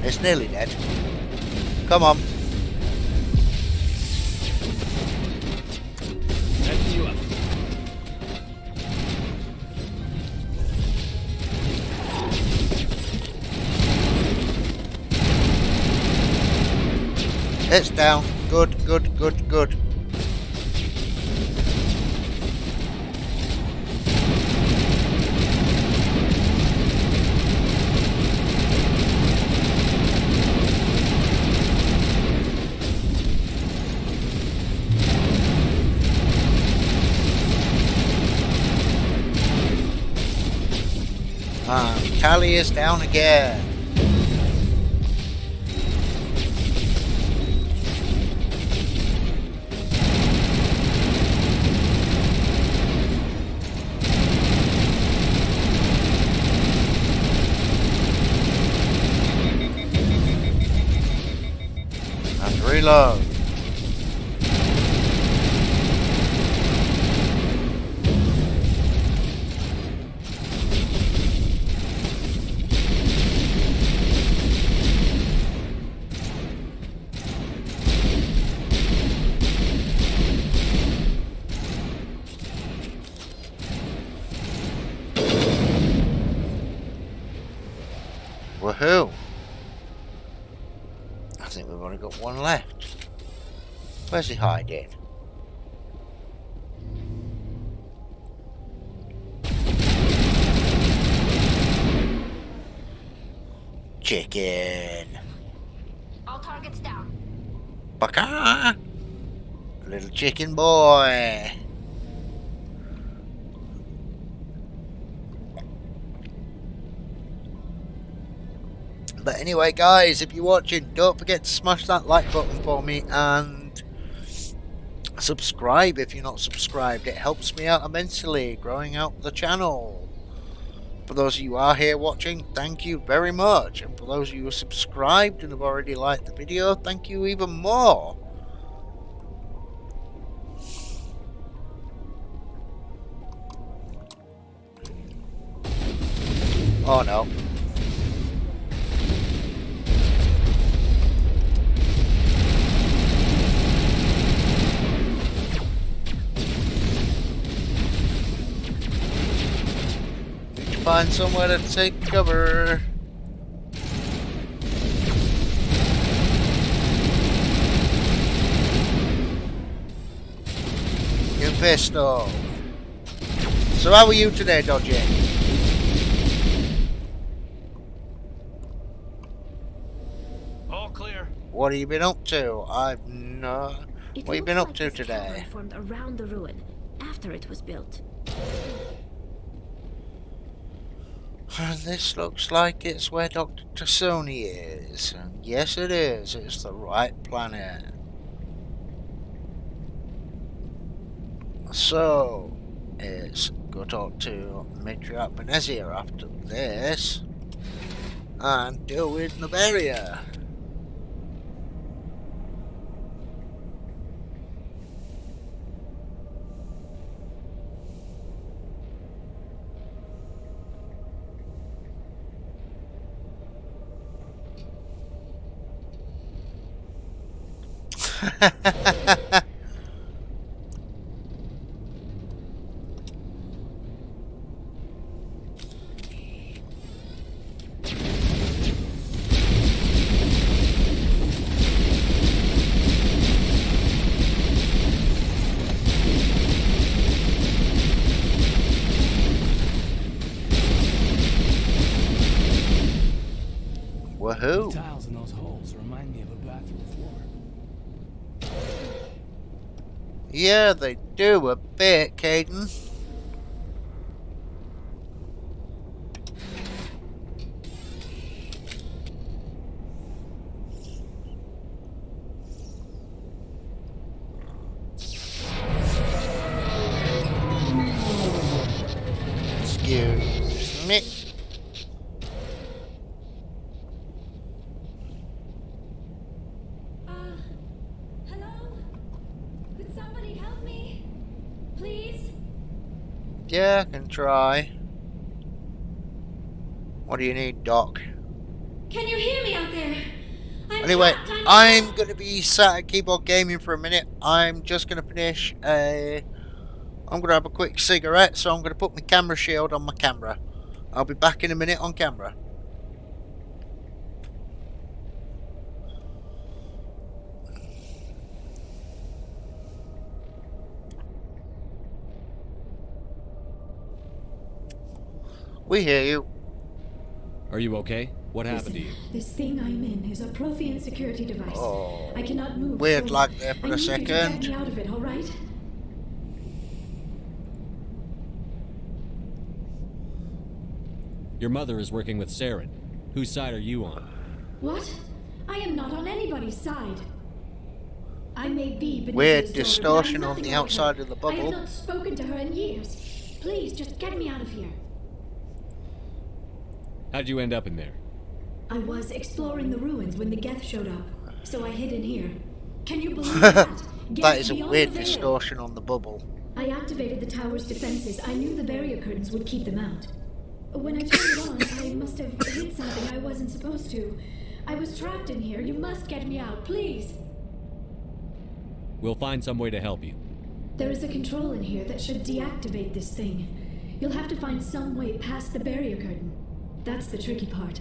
It's nearly dead. Come on. You up. It's down. Good, good, good, good. Tally is down again. And reload. Woohoo! I think we've only got one left. Where's he hiding? Chicken! All targets down. Baka! Little chicken boy! But anyway, guys, if you're watching, don't forget to smash that like button for me and subscribe if you're not subscribed. It helps me out immensely growing out the channel. For those of you who are here watching, thank you very much. And for those of you who are subscribed and have already liked the video, thank you even more. Oh no. Find somewhere to take cover. Infesto. So how are you today, Dodgy? All clear. What have you been up to? I've no. What have you been up to today? Formed around the ruin after it was built. This looks like it's where Dr. Tassoni is. And yes, it is. It's the right planet. So, let's go talk to Matriarch Benezia after this. And deal with noveria. bathroom floor. Yeah, they do a bit, Caden. Excuse me. Hello? Could somebody help me? Please? Yeah, I can try. What do you need, Doc? Can you hear me out there? Anyway, I'm going to be sat at keyboard gaming for a minute. I'm just going to finish I'm going to have a quick cigarette, so I'm going to put my camera shield on my camera. I'll be back in a minute on camera. We hear you. Are you okay? What happened to you? This thing I'm in is a Prothean security device. Oh, I cannot move. weird lag there for a I need you to get second. me out of it, all right? Your mother is working with Saren. Whose side are you on? What? I am not on anybody's side. I may be beneath Weird his daughter, distortion but I'm on the nothing like outside her. of the I have bubble. not spoken to her in years. Please, just get me out of here. How'd you end up in there? I was exploring the ruins when the Geth showed up, so I hid in here. Can you believe that? That Geth is a beyond weird the veil. distortion on the bubble. I activated the tower's defenses. I knew the barrier curtains would keep them out. When I turned it on, I must have hit something I wasn't supposed to. I was trapped in here. You must get me out, please. We'll find some way to help you. There is a control in here that should deactivate this thing. You'll have to find some way past the barrier curtain. That's the tricky part.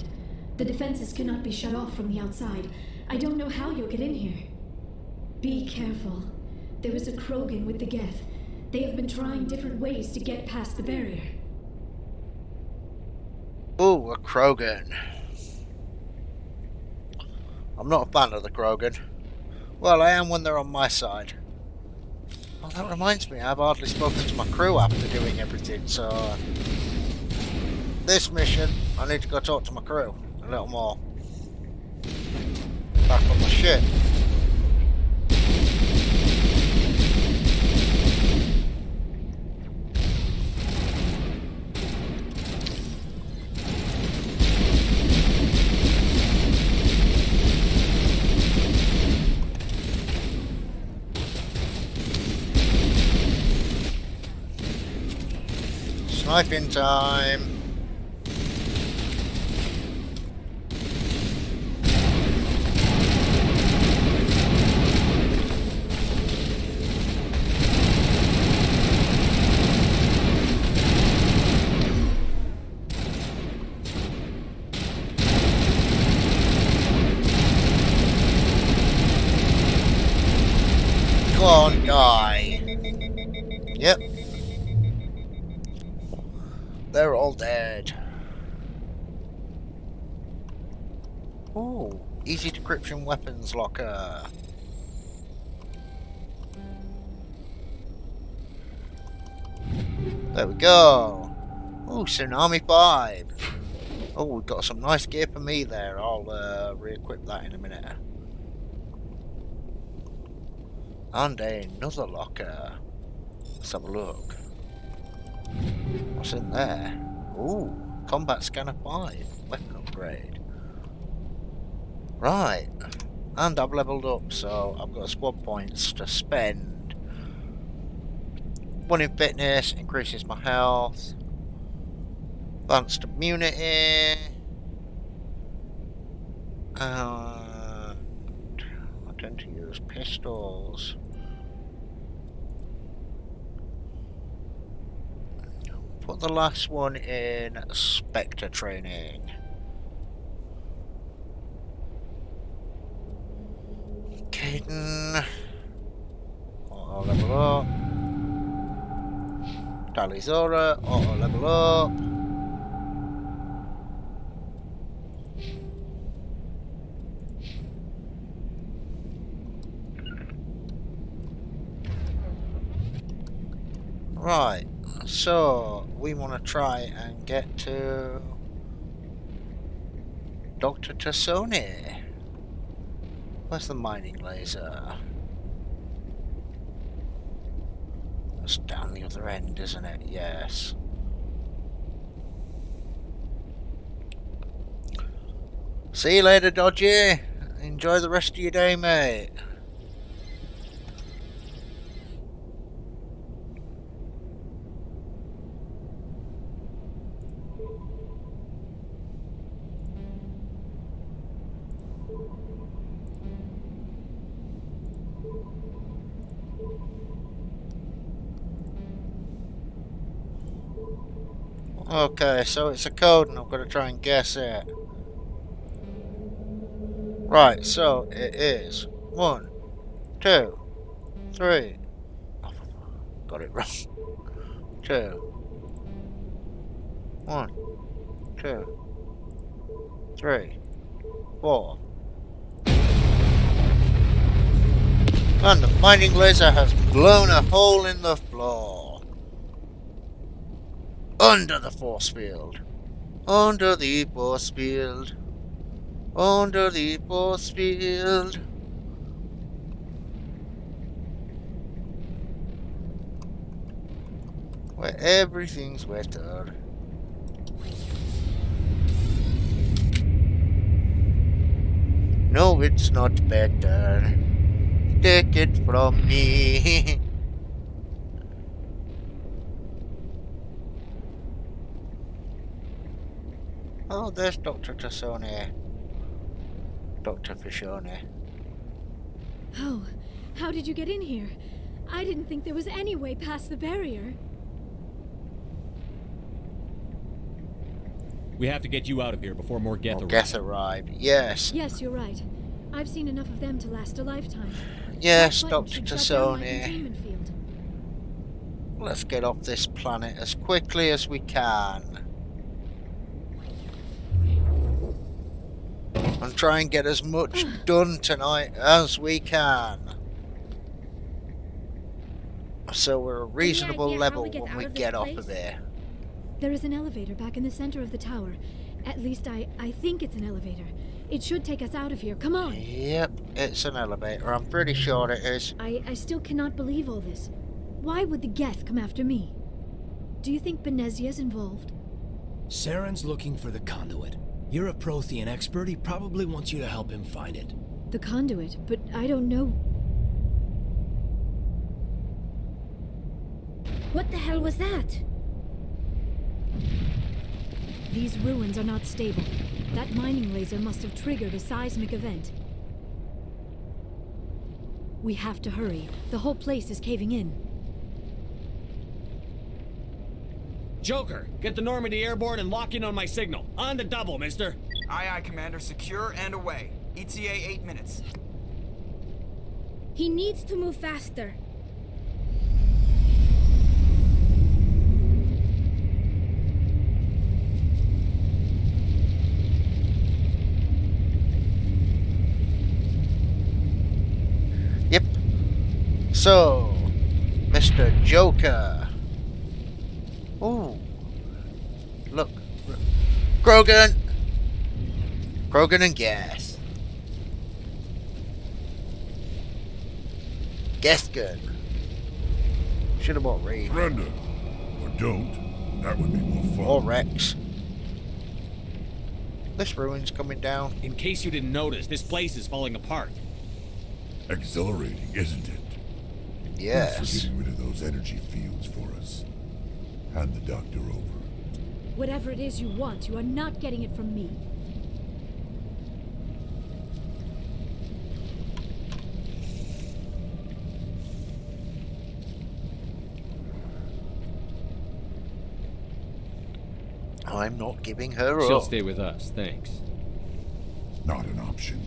The defenses cannot be shut off from the outside. I don't know how you'll get in here. Be careful. There is a Krogan with the Geth. They have been trying different ways to get past the barrier. Ooh, a Krogan. I'm not a fan of the Krogan. Well, I am when they're on my side. Well, that reminds me, I've hardly spoken to my crew after doing everything, so... this mission, I need to go talk to my crew a little more. Back on the ship. Sniping time. Go on, die. Yep. They're all dead. Oh, easy decryption weapons locker. There we go. Oh, Tsunami 5. Oh, we've got some nice gear for me there. I'll re-equip that in a minute. And another locker. Let's have a look. What's in there? Ooh, combat scanner 5. Weapon upgrade. Right. And I've leveled up, so I've got squad points to spend. 1 in fitness, increases my health. Advanced immunity. And I tend to use pistols. Put the last one in Spectre training. Caden. Auto level up. Talizora, auto level up. Right, so we want to try and get to Dr. Tassoni. Where's the mining laser? It's down the other end, isn't it? Yes. See you later, Dodgy. Enjoy the rest of your day, mate. Okay, so it's a code and I've got to try and guess it. Right, so it is 1, 2, 3. Oh, got it wrong. 2. 1, 2, 3, 4. And the mining laser has blown a hole in the floor. Under the force field. Under the force field. Under the force field. Where everything's wetter. No, it's not better. Take it from me. Oh, there's Dr. Tassoni. Dr. Fishoni. Oh, how did you get in here? I didn't think there was any way past the barrier. We have to get you out of here before more Geth arrive. Geth arrive, yes. Yes, you're right. I've seen enough of them to last a lifetime. Yes, That button Dr. should shut down my Tassoni. containment field. Let's get off this planet as quickly as we can. And try and get as much done tonight as we can. So we're a reasonable idea how level we get when out we of this get off place? of there. There is an elevator back in the center of the tower. At least I think it's an elevator. It should take us out of here. Come on. Yep, it's an elevator. I'm pretty sure it is. I still cannot believe all this. Why would the Geth come after me? Do you think Benezia's involved? Saren's looking for the conduit. You're a Prothean expert. He probably wants you to help him find it. The conduit, but I don't know. What the hell was that? These ruins are not stable. That mining laser must have triggered a seismic event. We have to hurry. The whole place is caving in. Joker, get the Normandy airborne and lock in on my signal. On the double, mister. Aye, aye, Commander. Secure and away. ETA 8 minutes. He needs to move faster. Yep. So, Mr. Joker. Ooh. Look. Krogan! Krogan and Geth. Gethgun. Should have bought Reed. Surrender. Or don't. That would be more fun. Or Rex. This ruin's coming down. In case you didn't notice, this place is falling apart. Exhilarating, isn't it? Yes. Thanks for getting rid of those energy fields for us. Hand the doctor over. Whatever it is you want, you are not getting it from me. I'm not giving her up. She'll stay with us, thanks. Not an option.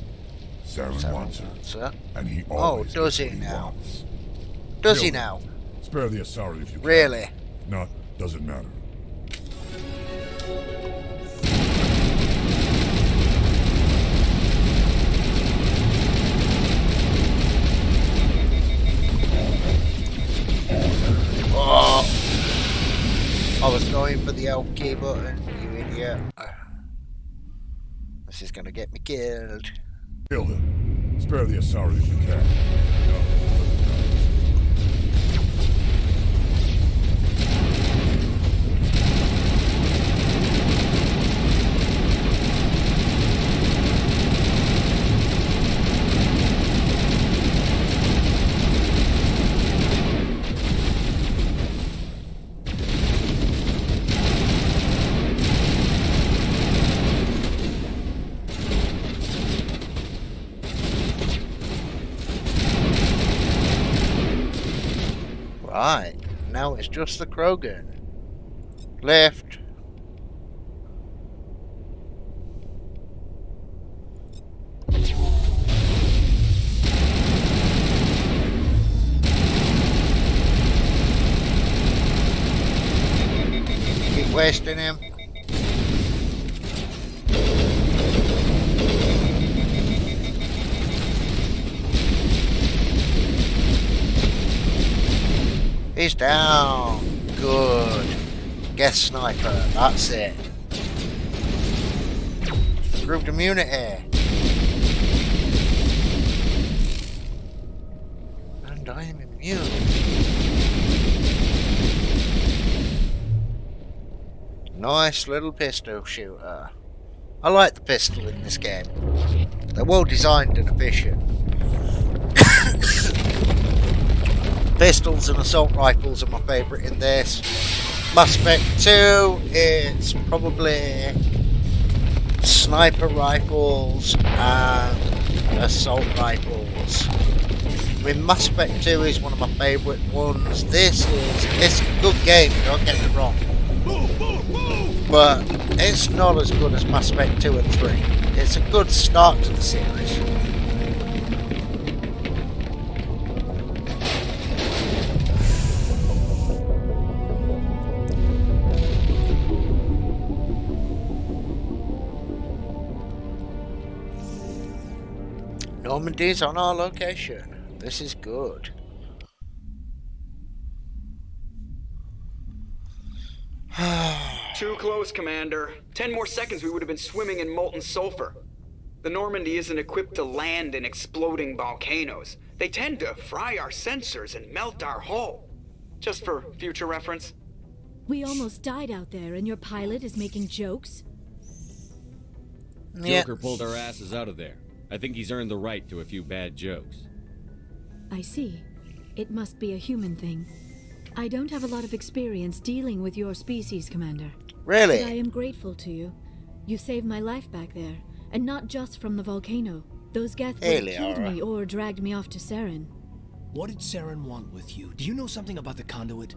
Saren wants her. And he Oh, always does gets he what now? wants. Does he Kill now? him. Spare the Asari if you can. Really? If not, doesn't matter. Oh. the L key button, you idiot. This is gonna get me killed. Kill him. Spare the Asari if we can. Right, now it's just the Krogan. Left. Keep wasting him. He's down. Good. Guest sniper. That's it. Group immunity. And I am immune. Nice little pistol shooter. I like the pistol in this game. They're well designed and efficient. Pistols and assault rifles are my favourite in this. Mass Spec 2, it's probably sniper rifles and assault rifles. I mean, Mass Spec 2 is one of my favourite ones. It's a good game, don't get me wrong. But it's not as good as Mass Spec 2 and 3. It's a good start to the series. Normandy's on our location. This is good. Too close, Commander. 10 more seconds we would have been swimming in molten sulfur. The Normandy isn't equipped to land in exploding volcanoes. They tend to fry our sensors and melt our hull. Just for future reference. We almost died out there, and your pilot is making jokes? Joker pulled our asses out of there. I think he's earned the right to a few bad jokes. I see. It must be a human thing. I don't have a lot of experience dealing with your species, Commander. Really? But I am grateful to you. You saved my life back there, and not just from the volcano. Those Geth would have killed me or dragged me off to Saren. What did Saren want with you? Do you know something about the conduit?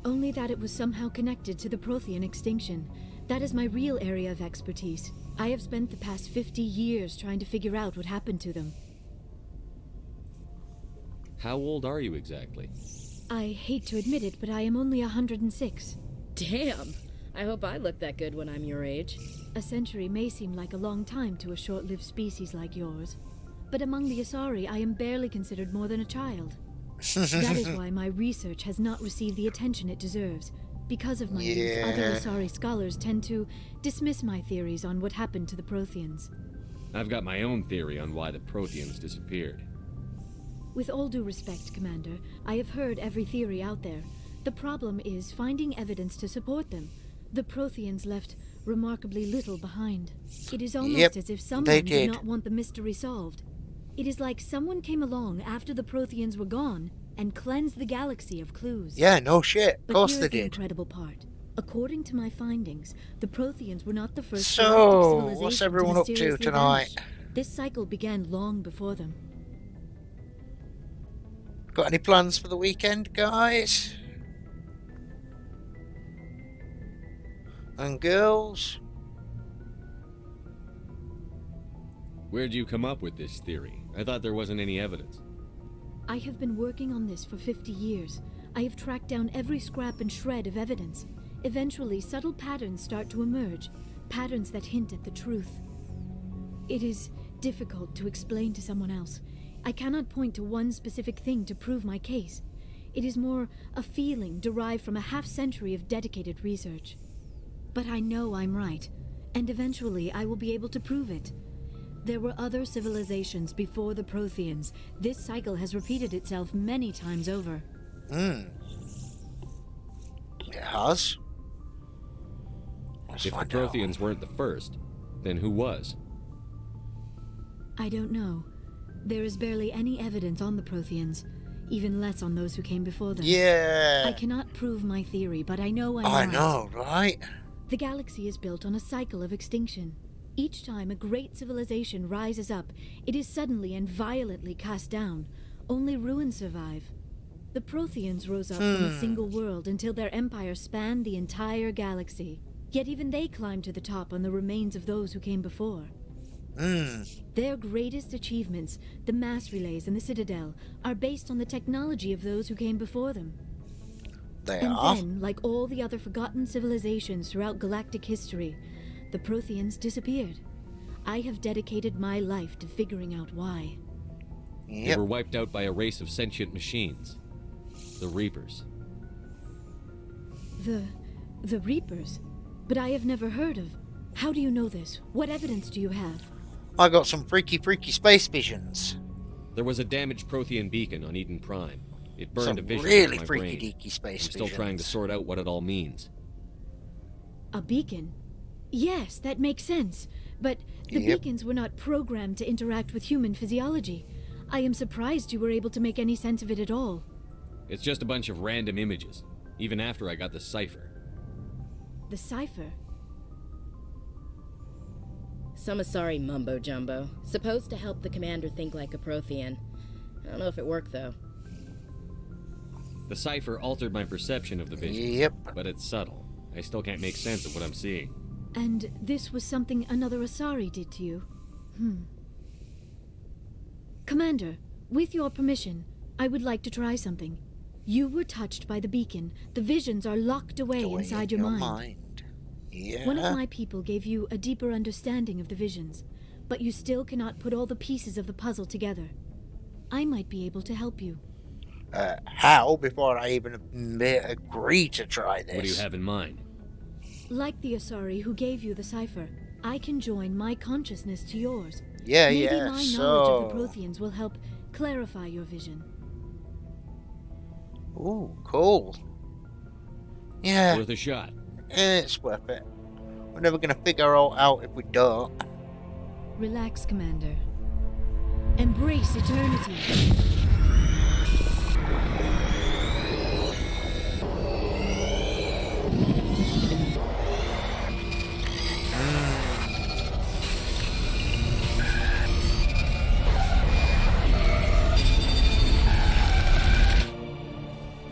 Only that it was somehow connected to the Prothean extinction. That is my real area of expertise. I have spent the past 50 years trying to figure out what happened to them. How old are you exactly? I hate to admit it, but I am only 106. Damn! I hope I look that good when I'm your age. A century may seem like a long time to a short-lived species like yours, but among the Asari, I am barely considered more than a child. That is why my research has not received the attention it deserves. Because of my youth, other Asari scholars tend to dismiss my theories on what happened to the Protheans. I've got my own theory on why the Protheans disappeared. With all due respect, Commander, I have heard every theory out there. The problem is finding evidence to support them. The Protheans left remarkably little behind. It is almost as if someone did not want the mystery solved. It is like someone came along after the Protheans were gone and cleansed the galaxy of clues. Yeah, no shit. Of course they did. The incredible part. According to my findings, the Protheans were not the first So, what's everyone up to tonight? This cycle began long before them. Got any plans for the weekend, guys? And girls? Where'd you come up with this theory? I thought there wasn't any evidence. I have been working on this for 50 years. I have tracked down every scrap and shred of evidence. Eventually, subtle patterns start to emerge, patterns that hint at the truth. It is difficult to explain to someone else. I cannot point to one specific thing to prove my case. It is more a feeling derived from a half-century of dedicated research. But I know I'm right, and eventually I will be able to prove it. There were other civilizations before the Protheans. This cycle has repeated itself many times over. It has? Let's If the find Protheans out. weren't the first, then who was? I don't know. There is barely any evidence on the Protheans, even less on those who came before them. Yeah. I cannot prove my theory, but I know I'm I right. know, right? The galaxy is built on a cycle of extinction. Each time a great civilization rises up, it is suddenly and violently cast down. Only ruins survive. The Protheans rose up from a single world until their empire spanned the entire galaxy. Yet even they climbed to the top on the remains of those who came before. Their greatest achievements, the mass relays and the Citadel, are based on the technology of those who came before them. They And are. then, like all the other forgotten civilizations throughout galactic history, the Protheans disappeared. I have dedicated my life to figuring out why. They were wiped out by a race of sentient machines. The Reapers. The Reapers? But I have never heard of. How do you know this? What evidence do you have? I got some freaky space visions. There was a damaged Prothean beacon on Eden Prime. It burned Some a vision really in my freaky brain. deaky space I'm still trying to visions. sort out what it all means. A beacon? Yes, that makes sense. But the beacons were not programmed to interact with human physiology. I am surprised you were able to make any sense of it at all. It's just a bunch of random images, even after I got the cipher. The cipher? Some Asari mumbo-jumbo. Supposed to help the commander think like a Prothean. I don't know if it worked, though. The cipher altered my perception of the vision. Yep. But it's subtle. I still can't make sense of what I'm seeing. And this was something another Asari did to you? Commander, with your permission, I would like to try something. You were touched by the beacon. The visions are locked away inside your mind. Yeah. One of my people gave you a deeper understanding of the visions, but you still cannot put all the pieces of the puzzle together. I might be able to help you. How? Before I even agree to try this. What do you have in mind? Like the Asari who gave you the cipher, I can join my consciousness to yours. Yeah, Maybe yeah, my knowledge so... of the Protheans will help clarify your vision. Ooh, cool. Yeah, Worth a shot. it's worth it. We're never gonna figure it all out if we don't. Relax, Commander. Embrace eternity.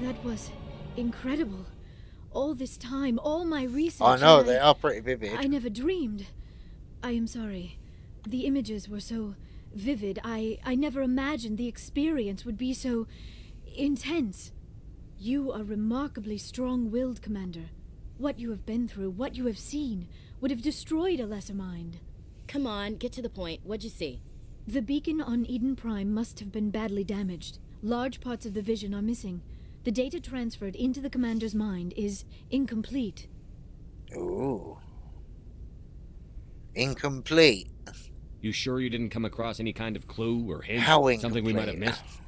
That was incredible. All this time, all my research. I know, they are pretty vivid. I never dreamed. I am sorry. The images were so vivid. I never imagined the experience would be so intense. You are remarkably strong-willed, Commander. What you have been through, what you have seen, would have destroyed a lesser mind. Come on, get to the point. What'd you see? The beacon on Eden Prime must have been badly damaged. Large parts of the vision are missing. The data transferred into the commander's mind is incomplete. Ooh. Incomplete. You sure you didn't come across any kind of clue or hint? How Something we might have incomplete? missed?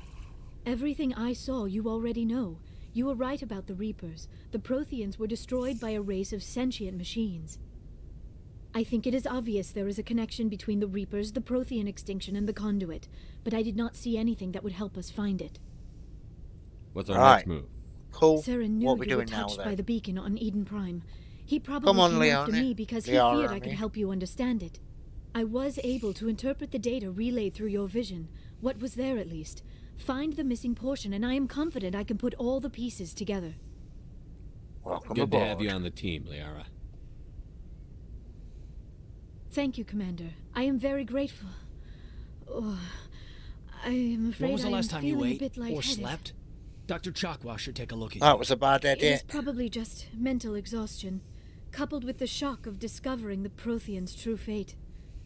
Everything I saw you already know. You were right about the Reapers. The Protheans were destroyed by a race of sentient machines. I think it is obvious there is a connection between the Reapers, the Prothean extinction, and the Conduit, but I did not see anything that would help us find it. What's our Right. next move? Cool. Saren knew What we you were doing now touched by then? the beacon on Eden Prime. He probably Come on, came after Leone. me because he Leone, feared I could me. help you understand it. I was able to interpret the data relayed through your vision, what was there at least. Find the missing portion, and I am confident I can put all the pieces together. Welcome Good aboard. to have you on the team, Liara. Thank you, Commander. I am very grateful. Oh, I am afraid When was the I am last time you feeling a ate bit or lightheaded. slept? Dr. Chakwa should take a look at That you. was a bad It idea. is probably just mental exhaustion, coupled with the shock of discovering the Protheans' true fate.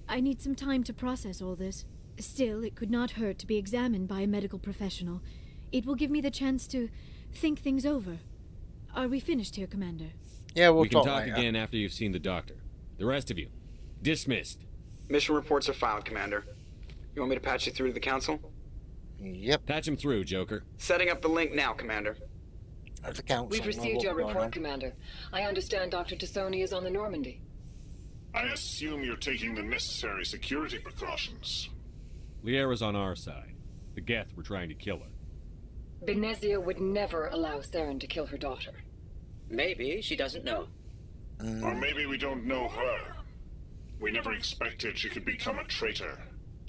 I need some time to process all this. Still, it could not hurt to be examined by a medical professional. It will give me the chance to think things over. Are we finished here, Commander? Yeah, we'll We can talk talk later. again after you've seen the doctor. The rest of you, dismissed. Mission reports are filed, Commander. You want me to patch you through to the Council? Yep. Patch him through, Joker. Setting up the link now, Commander. At the council. We've received your report, Commander. I understand Dr. Tassoni is on the Normandy. I assume you're taking the necessary security precautions. Liara's on our side. The Geth were trying to kill her. Benezia would never allow Saren to kill her daughter. Maybe she doesn't know. Or maybe we don't know her. We never expected she could become a traitor.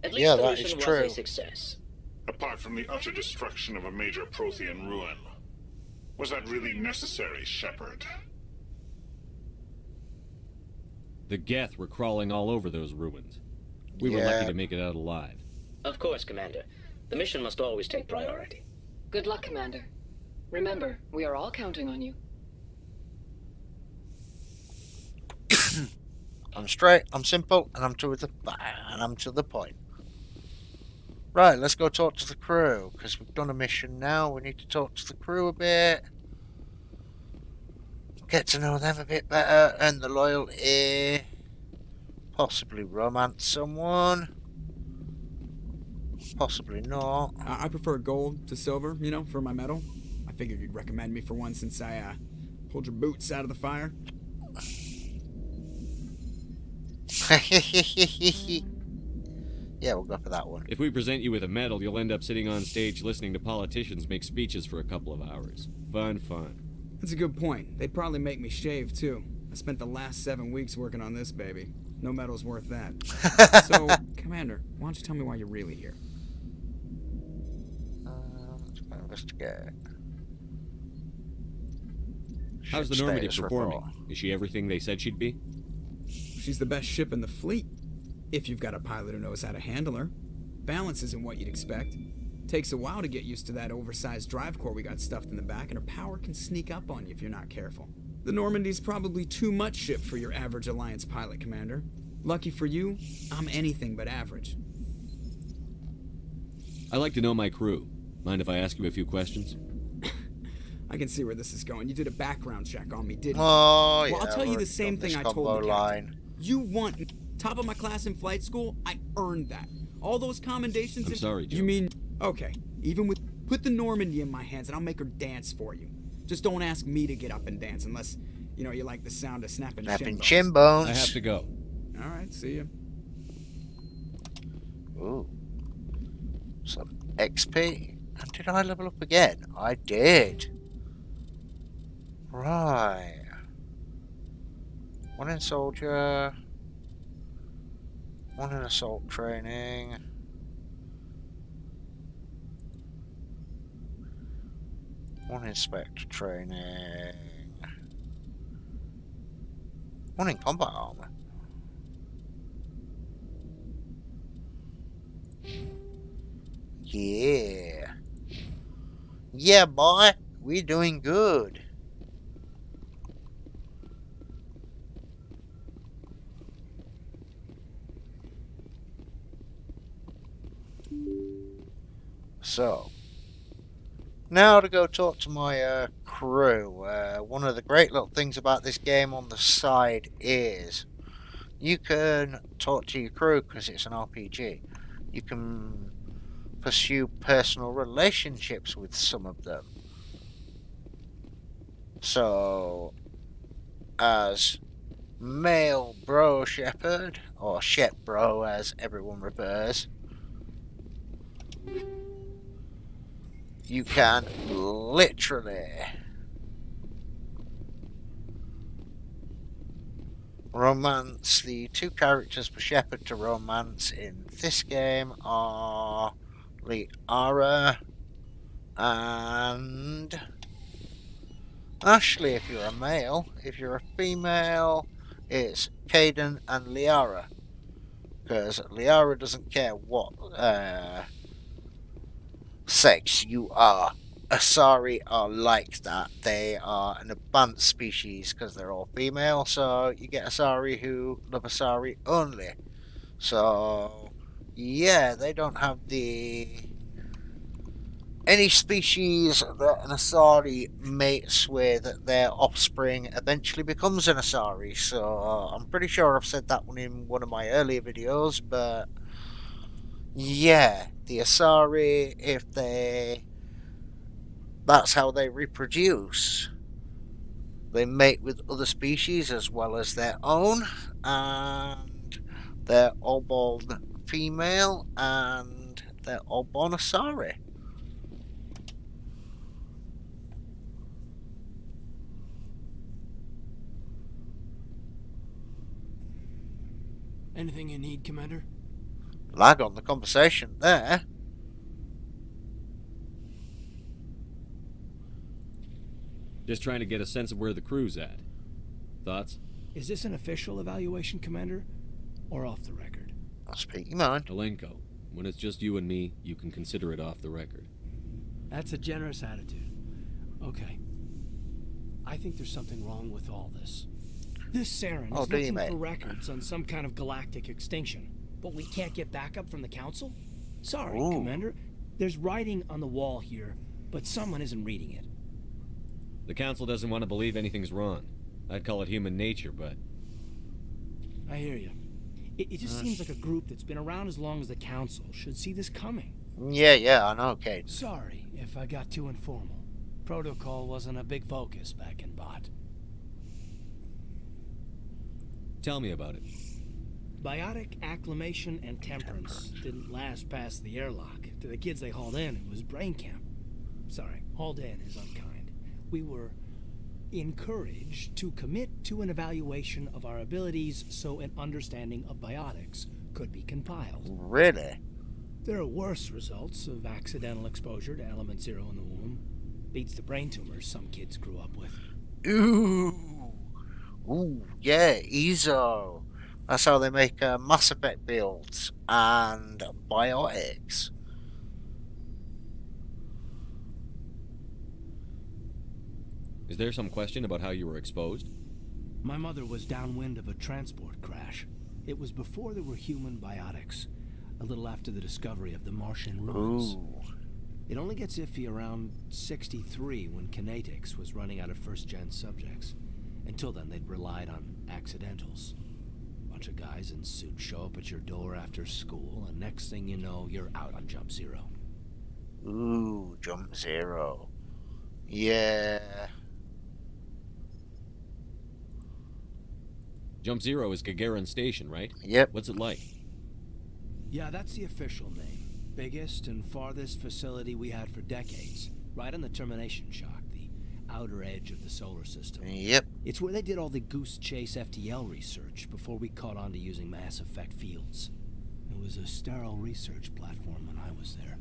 At least Yeah, the that is mission was true. a success. Apart from the utter destruction of a major Prothean ruin. Was that really necessary, Shepard? The Geth were crawling all over those ruins. We were lucky to make it out alive. Of course, Commander. The mission must always take priority. Good luck, Commander. Remember, we are all counting on you. I'm straight, I'm simple, and I'm to the point. Right, let's go talk to the crew, because we've done a mission now. We need to talk to the crew a bit. Get to know them a bit better, earn the loyalty. Possibly romance someone. Possibly not. I prefer gold to silver, you know, for my medal. I figured you'd recommend me for one since I pulled your boots out of the fire. Yeah, we'll go for that one. If we present you with a medal, you'll end up sitting on stage listening to politicians make speeches for a couple of hours. Fun. That's a good point. They'd probably make me shave, too. I spent the last 7 weeks working on this baby. No medal's worth that. So, Commander, why don't you tell me why you're really here? Let's go investigate. How's the Ship Normandy status performing? report. Is she everything they said she'd be? She's the best ship in the fleet. If you've got a pilot who knows how to handle her. Balance isn't what you'd expect. Takes a while to get used to that oversized drive core we got stuffed in the back, and her power can sneak up on you if you're not careful. The Normandy's probably too much ship for your average Alliance pilot, Commander. Lucky for you, I'm anything but average. I like to know my crew. Mind if I ask you a few questions? I can see where this is going. You did a background check on me, didn't you? Oh, yeah. Well, I'll tell you the already same done thing this I told combo the captain. line. You want top of my class in flight school? I earned that. All those commendations. I'm sorry, Joe. You mean okay? Even with put the Normandy in my hands, and I'll make her dance for you. Just don't ask me to get up and dance unless you know you like the sound of snapping Shin bones. I have to go. All right, see you. Ooh. Some XP. And did I level up again? I did. Right. One in soldier. One in assault training. One in Spectre training. One in combat armor. Yeah. Yeah, boy. We're doing good. So, now to go talk to my crew. One of the great little things about this game on the side is you can talk to your crew because it's an RPG. You can pursue personal relationships with some of them. So, as male bro Shepard, or Shep bro as everyone refers, you can literally romance. The two characters for Shepard to romance in this game are Liara and Ashley if you're a male. If you're a female, it's Caden and Liara. Because Liara doesn't care what sex you are. Asari are like that. They are an advanced species because they're all female, so you get Asari who love Asari only. So, yeah, they don't have the any species that an Asari mates with, their offspring eventually becomes an Asari. So I'm pretty sure I've said that one in one of my earlier videos, but yeah, the Asari, that's how they reproduce. They mate with other species as well as their own, and they're all born female, and they're all born Asari. Anything you need, Commander? Lag on the conversation there. Just trying to get a sense of where the crew's at. Thoughts? Is this an official evaluation, Commander? Or off the record? I'll speak your mind. Alenko, when it's just you and me, you can consider it off the record. That's a generous attitude. Okay. I think there's something wrong with all this. This Saren is looking for records on some kind of galactic extinction. But we can't get backup from the Council? Sorry, Commander. There's writing on the wall here, but someone isn't reading it. The Council doesn't want to believe anything's wrong. I'd call it human nature, but... I hear you. It just seems like a group that's been around as long as the Council should see this coming. Yeah, I know, Kate. Sorry if I got too informal. Protocol wasn't a big focus back in Bot. Tell me about it. Biotic acclimation and temperance didn't last past the airlock. To the kids they hauled in, it was brain camp. Sorry, hauled in is unkind. We were encouraged to commit to an evaluation of our abilities so an understanding of biotics could be compiled. Really? There are worse results of accidental exposure to element 0 in the womb. Beats the brain tumors some kids grew up with. Ooh, yeah, ESO. That's how they make Mass Effect builds and biotics. Is there some question about how you were exposed? My mother was downwind of a transport crash. It was before there were human biotics, a little after the discovery of the Martian ruins. It only gets iffy around 63 when Kinetics was running out of first-gen subjects. Until then, they'd relied on accidentals. Bunch of guys in suits show up at your door after school, and next thing you know, you're out on Jump Zero. Ooh, Jump Zero. Yeah. Jump Zero is Gagarin Station, right? Yep. What's it like? Yeah, that's the official name. Biggest and farthest facility we had for decades. Right on the termination shock, the outer edge of the solar system. Yep. It's where they did all the Goose Chase FTL research before we caught on to using mass effect fields. It was a sterile research platform when I was there.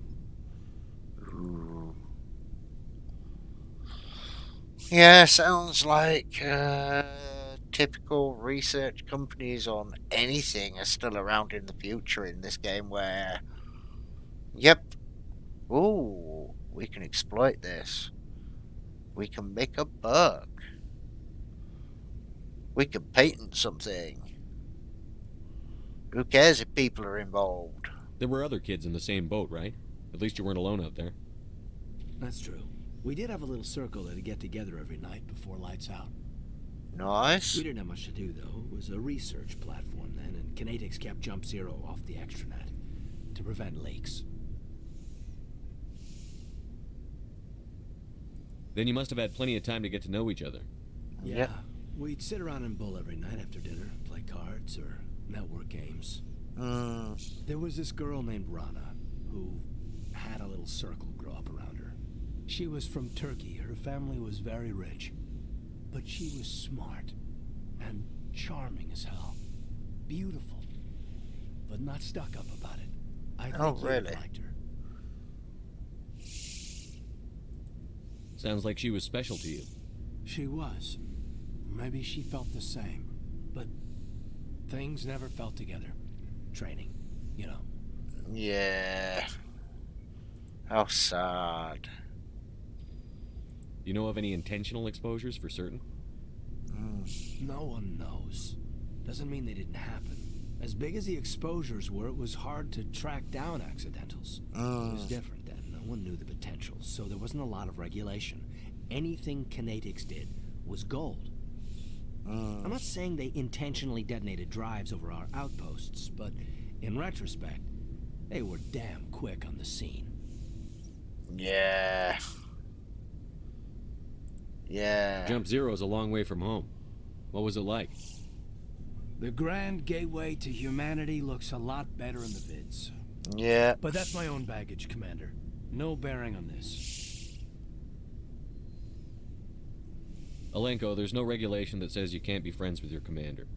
Ooh. Yeah, sounds like typical research companies on anything are still around in the future in this game where, yep, ooh, we can exploit this. We can make a buck. We can patent something. Who cares if people are involved? There were other kids in the same boat, right? At least you weren't alone out there. That's true. We did have a little circle that'd get together every night before lights out. Nice. We didn't have much to do, though. It was a research platform then, and Kinetics kept Jump Zero off the extranet to prevent leaks. Then you must have had plenty of time to get to know each other. Yeah. We'd sit around and bull every night after dinner, play cards or network games. There was this girl named Rana who had a little circle grow up around her. She was from Turkey. Her family was very rich. But she was smart and charming as hell. Beautiful. But not stuck up about it. I think you would have liked her. Sounds like she was special to you. She was. Maybe she felt the same. But things never felt together. Training, you know. Yeah. How sad. Do you know of any intentional exposures for certain? No one knows. Doesn't mean they didn't happen. As big as the exposures were, it was hard to track down accidentals. It was different then, no No one knew the potential, so there wasn't a lot of regulation. Anything kinetics did was gold. I'm not saying they intentionally detonated drives over our outposts, but in retrospect, they were damn quick on the scene. Yeah. Yeah. Jump Zero's a long way from home. What was it like? The grand gateway to humanity looks a lot better in the vids. Yeah. But that's my own baggage, Commander. No bearing on this. Alenko, there's no regulation that says you can't be friends with your commander.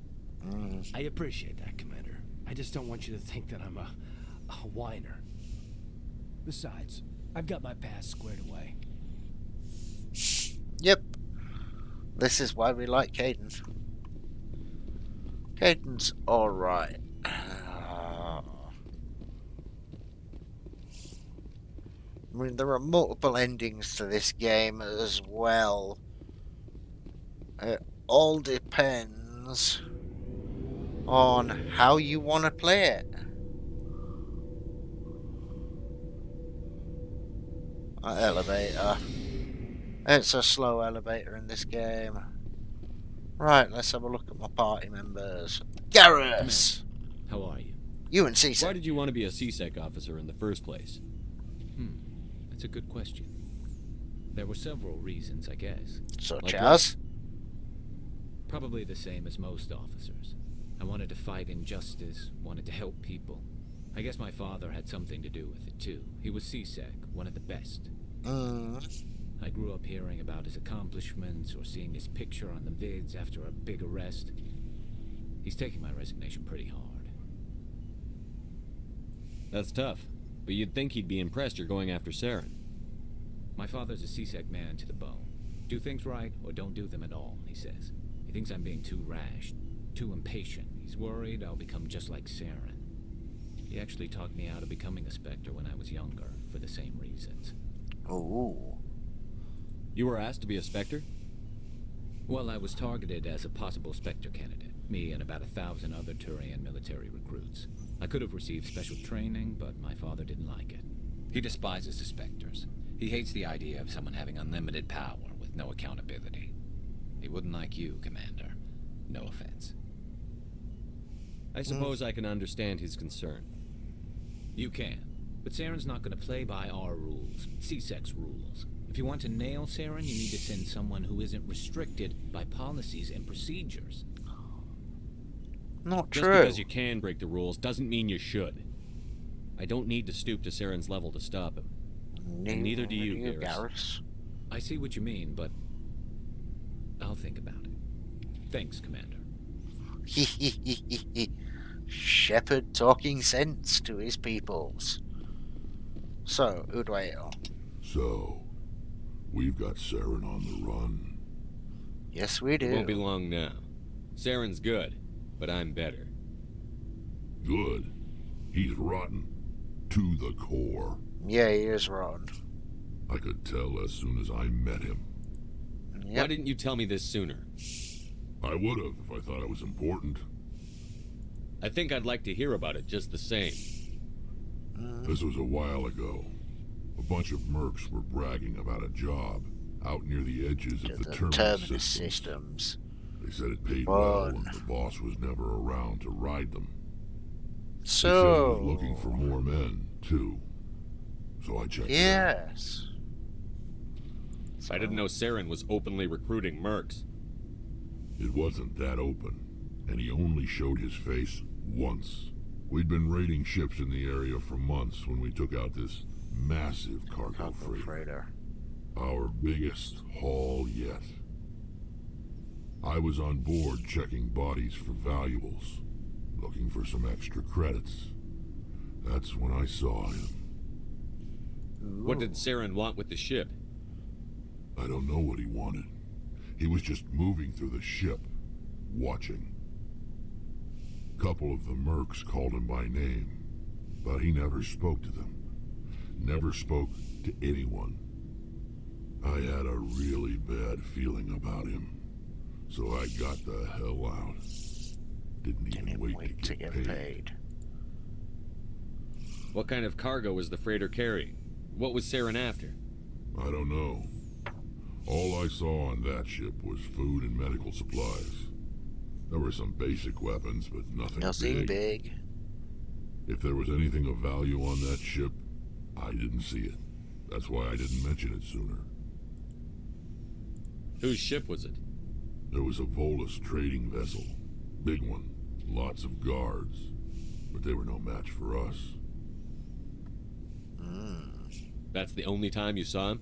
I appreciate that, Commander. I just don't want you to think that I'm a whiner. Besides, I've got my past squared away. Yep. This is why we like Caden. Caden's alright. I mean, there are multiple endings to this game as well. It all depends on how you want to play it. That elevator. It's a slow elevator in this game. Right, let's have a look at my party members. Garrus! How are you? You and CSEC. Why did you want to be a CSEC officer in the first place? That's a good question. There were several reasons, I guess. Such as? Probably the same as most officers. I wanted to fight injustice, wanted to help people. I guess my father had something to do with it, too. He was CSEC, one of the best. I grew up hearing about his accomplishments or seeing his picture on the vids after a big arrest. He's taking my resignation pretty hard. That's tough, but you'd think he'd be impressed you're going after Saren. My father's a CSEC man to the bone. Do things right or don't do them at all, he says. He thinks I'm being too rash, too impatient. He's worried I'll become just like Saren. He actually talked me out of becoming a Spectre when I was younger, for the same reasons. Oh. You were asked to be a Spectre? Well, I was targeted as a possible Spectre candidate. Me and about 1,000 other Turian military recruits. I could have received special training, but my father didn't like it. He despises the Spectres. He hates the idea of someone having unlimited power with no accountability. He wouldn't like you, Commander. No offense. I suppose I can understand his concern. You can. But Saren's not going to play by our rules, CSEC's rules. If you want to nail Saren, you need to send someone who isn't restricted by policies and procedures. Not true. Just because you can break the rules doesn't mean you should. I don't need to stoop to Saren's level to stop him. And neither do you, Garrus. I see what you mean, but I'll think about it. Thanks, Commander. Shepard talking sense to his peoples. So, who do I hear? So, we've got Saren on the run. Yes, we do. It won't be long now. Saren's good, but I'm better. Good? He's rotten. To the core. Yeah, he is rotten. I could tell as soon as I met him. Yep. Why didn't you tell me this sooner? I would have if I thought it was important. I think I'd like to hear about it just the same. This was a while ago. A bunch of mercs were bragging about a job out near the edges of the terminus systems. They said it paid well and the boss was never around to ride them. So... They said he was looking for more men, too. So I checked it out. I didn't know Saren was openly recruiting mercs. It wasn't that open, and he only showed his face once. We'd been raiding ships in the area for months when we took out this massive cargo freighter. Our biggest haul yet. I was on board checking bodies for valuables, looking for some extra credits. That's when I saw him. What did Saren want with the ship? I don't know what he wanted. He was just moving through the ship, watching. Couple of the mercs called him by name, but he never spoke to them. Never spoke to anyone. I had a really bad feeling about him, so I got the hell out. Didn't even wait to get paid. What kind of cargo was the freighter carrying? What was Saren after? I don't know. All I saw on that ship was food and medical supplies. There were some basic weapons, but nothing big. If there was anything of value on that ship, I didn't see it. That's why I didn't mention it sooner. Whose ship was it? There was a Volus trading vessel. Big one. Lots of guards. But they were no match for us. That's the only time you saw him?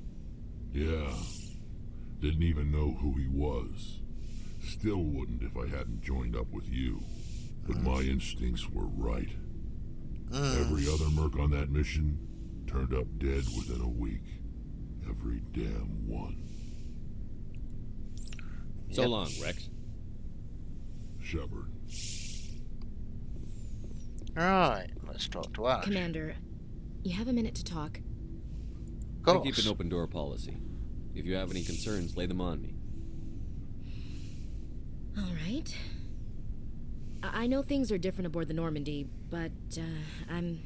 Yeah. Didn't even know who he was. Still wouldn't if I hadn't joined up with you. But my instincts were right. Every other merc on that mission turned up dead within a week. Every damn one. So long, Rex. Shepard. Alright, let's talk to Ash. Commander, you have a minute to talk? I keep an open door policy. If you have any concerns, lay them on me. All right. I know things are different aboard the Normandy, but I'm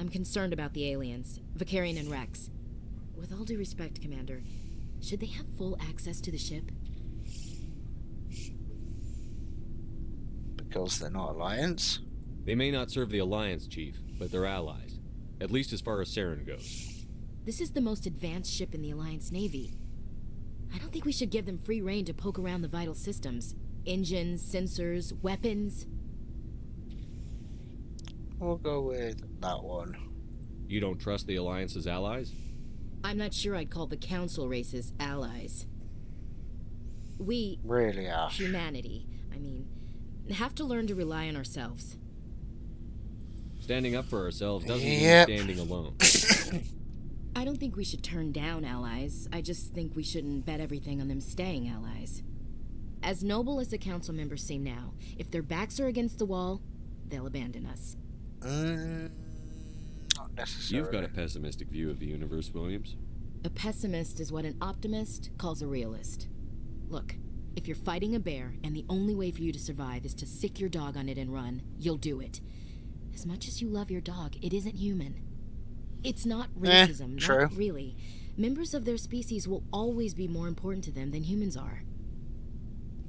concerned about the aliens, Vicarian and Rex. With all due respect, Commander, should they have full access to the ship? Because they're not Alliance? They may not serve the Alliance, Chief, but they're allies. At least as far as Saren goes. This is the most advanced ship in the Alliance Navy. I don't think we should give them free rein to poke around the vital systems. Engines, sensors, weapons. We'll go with that one. You don't trust the Alliance's allies? I'm not sure I'd call the Council races allies. We... really are. Humanity, I mean, have to learn to rely on ourselves. Standing up for ourselves doesn't mean standing alone. I don't think we should turn down allies. I just think we shouldn't bet everything on them staying allies. As noble as the council members seem now, if their backs are against the wall, they'll abandon us. Not necessarily. You've got a pessimistic view of the universe, Williams. A pessimist is what an optimist calls a realist. Look, if you're fighting a bear and the only way for you to survive is to sick your dog on it and run, you'll do it. As much as you love your dog, it isn't human. It's not racism, true. Not really. Members of their species will always be more important to them than humans are.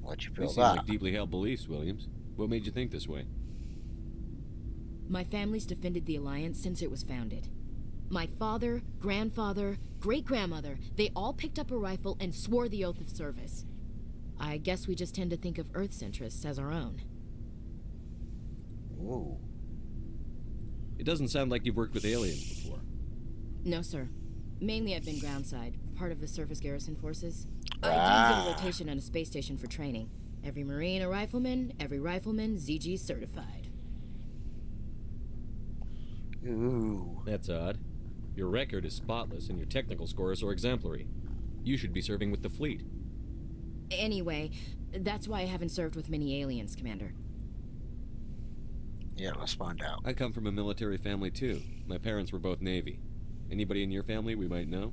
Why'd you They feel seem that? like deeply held beliefs, Williams. What made you think this way? My family's defended the Alliance since it was founded. My father, grandfather, great-grandmother, they all picked up a rifle and swore the oath of service. I guess we just tend to think of Earth's interests as our own. Ooh. It doesn't sound like you've worked with aliens before. No, sir. Mainly I've been groundside, part of the surface garrison forces. I do get a rotation on a space station for training. Every Marine a rifleman, every rifleman ZG certified. Ooh. That's odd. Your record is spotless and your technical scores are exemplary. You should be serving with the fleet. Anyway, that's why I haven't served with many aliens, Commander. Yeah, let's find out. I come from a military family too. My parents were both Navy. Anybody in your family we might know?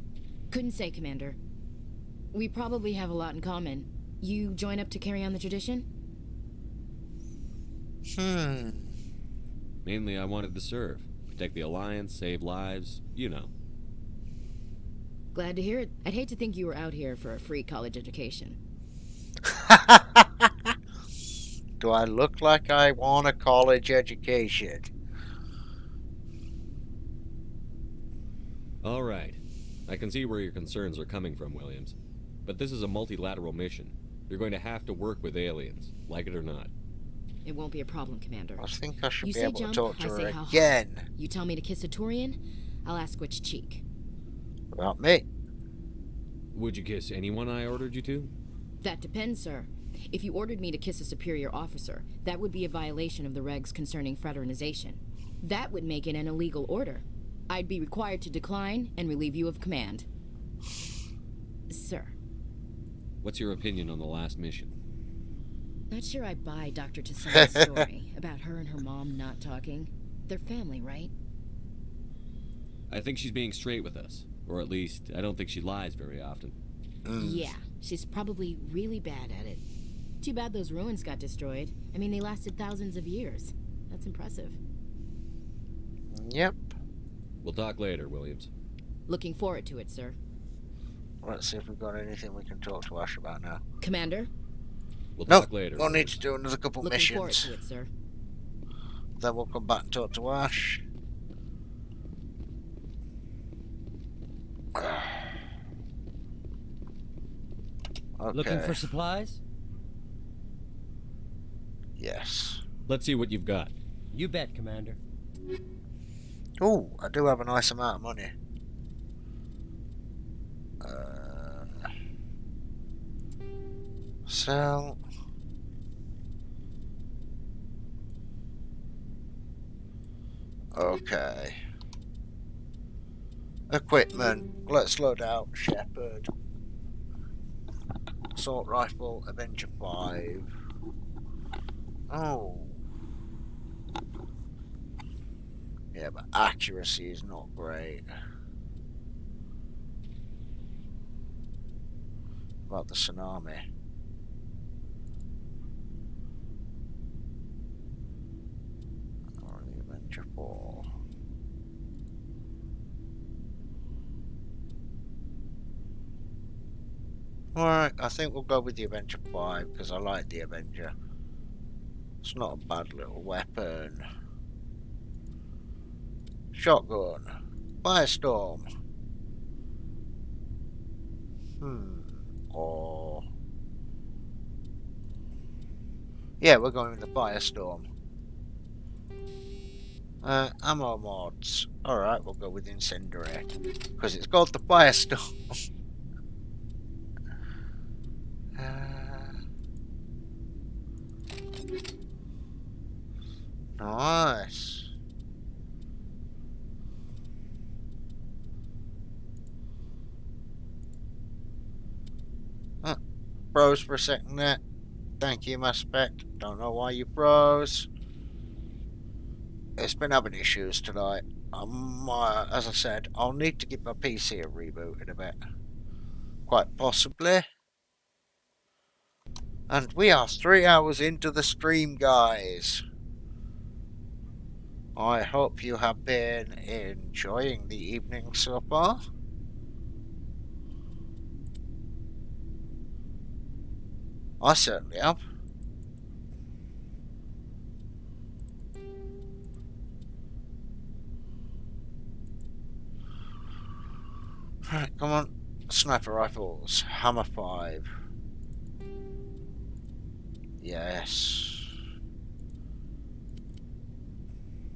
Couldn't say, Commander. We probably have a lot in common. You join up to carry on the tradition? Mainly I wanted to serve. Protect the Alliance, save lives, you know. Glad to hear it. I'd hate to think you were out here for a free college education. Do I look like I want a college education? All right. I can see where your concerns are coming from, Williams. But this is a multilateral mission. You're going to have to work with aliens, like it or not. It won't be a problem, Commander. I think I should You be say able jump, to talk to I her say how again. high. You tell me to kiss a Turian, I'll ask which cheek. About me. Would you kiss anyone I ordered you to? That depends, sir. If you ordered me to kiss a superior officer, that would be a violation of the regs concerning fraternization. That would make it an illegal order. I'd be required to decline and relieve you of command. Sir. What's your opinion on the last mission? Not sure I buy Dr. Tassan's story about her and her mom not talking. They're family, right? I think she's being straight with us. Or at least, I don't think she lies very often. Yeah, she's probably really bad at it. Too bad those ruins got destroyed. I mean, they lasted thousands of years. That's impressive. Yep. We'll talk later, Williams. Looking forward to it, sir. Let's see if we've got anything we can talk to Ash about now. Commander? We'll Nope, talk later. we'll need to do another couple Looking missions. forward to it, sir. Then we'll come back and talk to Ash. Okay. Looking for supplies? Yes. Let's see what you've got. You bet, Commander. Oh, I do have a nice amount of money. Sell. Okay. Equipment. Let's load out Shepherd. Assault rifle, Avenger 5. Oh. Yeah, but accuracy is not great. About the tsunami. Or the Avenger 4. Alright, I think we'll go with the Avenger 5 because I like the Avenger. It's not a bad little weapon. Shotgun. Firestorm. Or... yeah, we're going with the Firestorm. Ammo mods. Alright, we'll go with Incendiary. Because it's called the Firestorm. Nice. Froze for a second there. Thank you, Mass Effect. Don't know why you froze. It's been having issues tonight. As I said, I'll need to give my PC a reboot in a bit. Quite possibly. And we are 3 hours into the stream, guys. I hope you have been enjoying the evening so far. I certainly have. Right, come on. Sniper rifles. Hammer 5. Yes.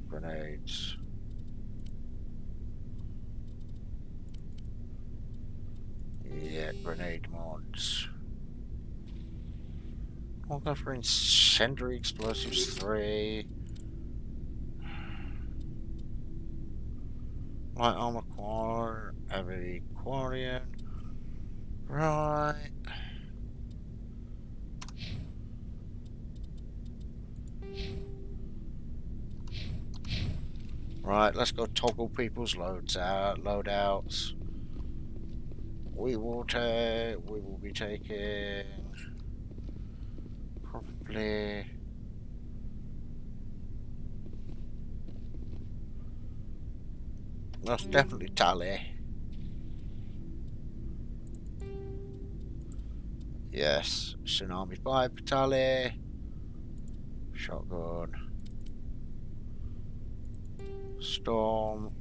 Grenades. Yeah, grenade mods. I'll go for incendiary explosives 3. Light armor core, heavy quarian. Right. Right, let's go toggle people's loadouts. We will be taking probably that's definitely Tally. Yes, Tsunami 5 for Tally. Shotgun. Storm.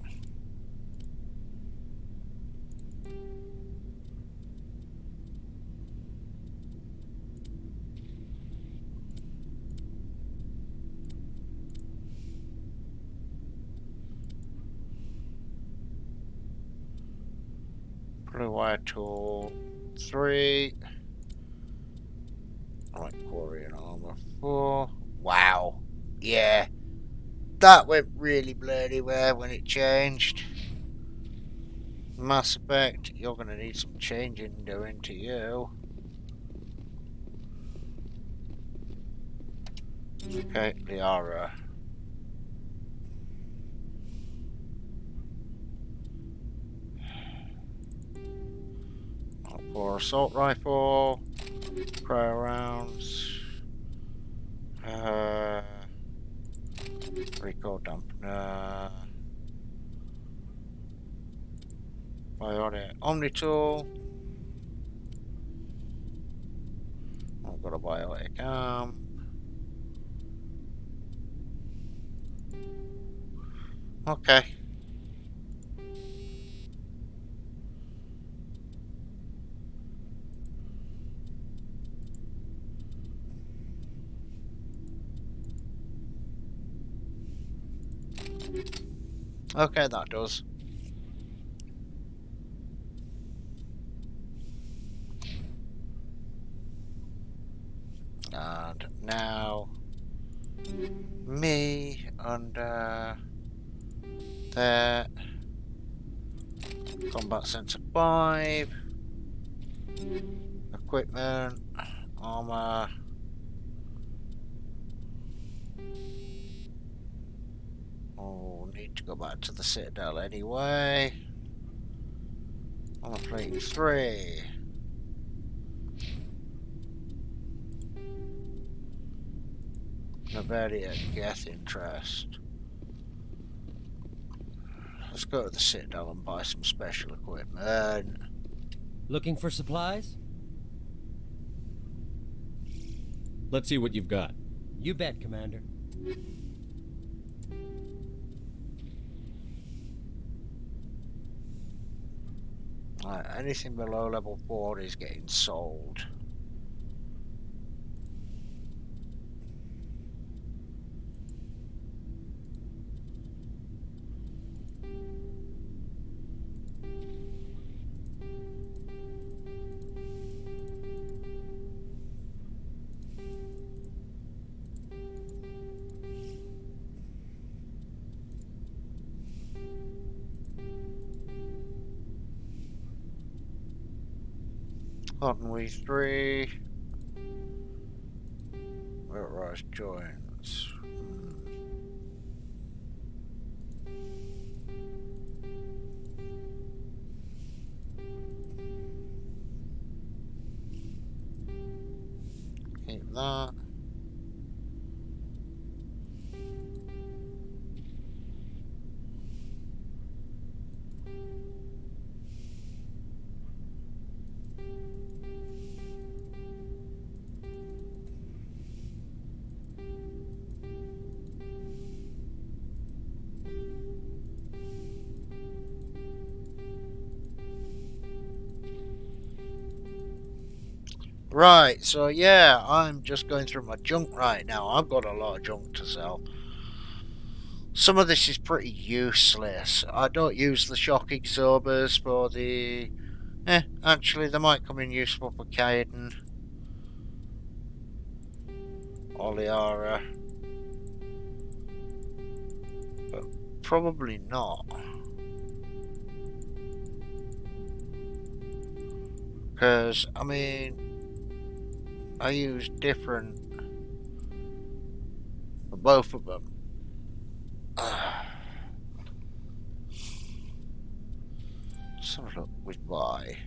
Blue wire tool 3. Alright, Quarian armor 4. Wow. Yeah. That went really blurry when it changed. Mass Effect, you're going to need some changing doing to you. Okay, Liara. For assault rifle, cryo rounds, recoil dampener, Bionic Omni tool. I've got a biotic arm. Okay. Okay, that does. And now me under there. Combat Center 5. Equipment. Armor. Oh, need to go back to the Citadel anyway. Armor plating 3. Noveria Geth interest. Let's go to the Citadel and buy some special equipment. Looking for supplies? Let's see what you've got. You bet, Commander. Anything below level 4 is getting sold. Cottonwee 3. Rise joints. Keep that. Right, so yeah, I'm just going through my junk right now. I've got a lot of junk to sell. Some of this is pretty useless. I don't use the shock absorbers for the... actually they might come in useful for Kaiden. Oliara. But probably not. Because, I mean... I use different for both of them. Let's have a look with why.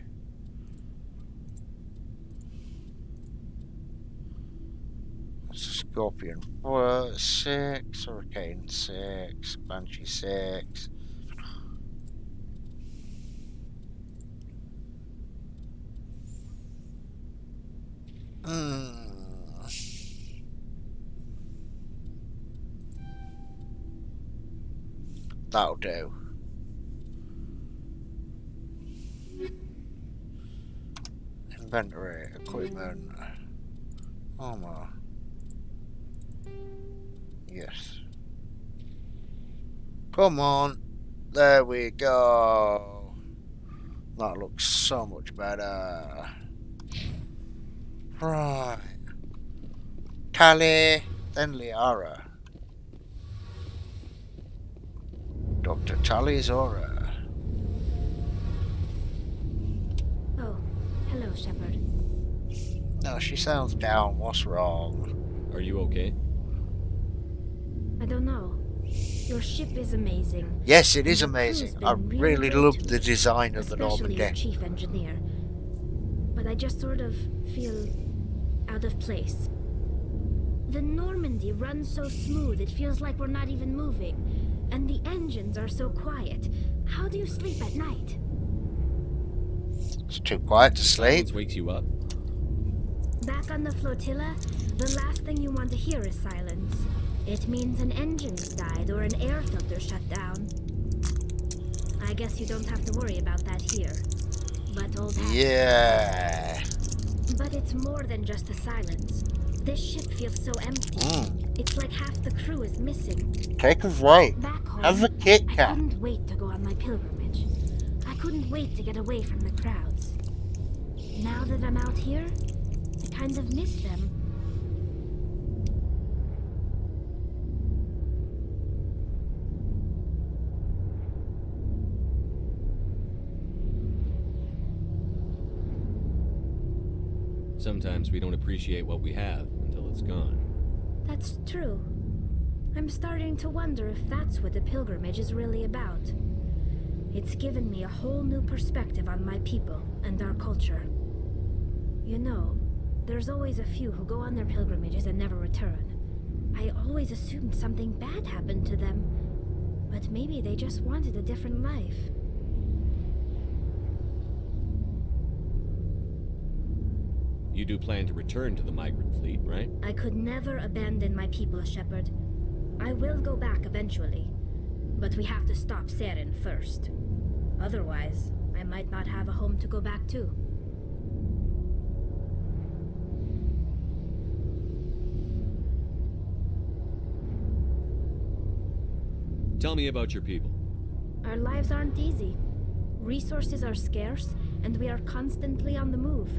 That's a Scorpion 4, 6, Hurricane 6, Banshee 6. That'll do. Inventory, equipment, armor. Yes. Come on. There we go. That looks so much better. Right. Tali, then Liara. Dr. Tali's aura. Oh, hello, Shepard. No, she sounds down. What's wrong? Are you okay? I don't know. Your ship is amazing. Yes, it is amazing. I really love the design of the Normandy. Normandy. Especially your chief engineer. But I just sort of feel out of place. The Normandy runs so smooth it feels like we're not even moving. And the engines are so quiet. How do you sleep at night? It's too quiet to sleep. Silence wakes you up? Back on the flotilla, the last thing you want to hear is silence. It means an engine's died or an air filter shut down. I guess you don't have to worry about that here. But old hat. Yeah. But it's more than just the silence. This ship feels so empty. It's like half the crew is missing. Take a break. Back home, Have a Kit I Kat. couldn't wait to go on my pilgrimage. I couldn't wait to get away from the crowds. Now that I'm out here, I kind of miss them. Sometimes we don't appreciate what we have until it's gone. That's true. I'm starting to wonder if that's what the pilgrimage is really about. It's given me a whole new perspective on my people and our culture. You know, there's always a few who go on their pilgrimages and never return. I always assumed something bad happened to them, but maybe they just wanted a different life. You do plan to return to the migrant fleet, right? I could never abandon my people, Shepard. I will go back eventually, but we have to stop Saren first. Otherwise, I might not have a home to go back to. Tell me about your people. Our lives aren't easy. Resources are scarce, and we are constantly on the move.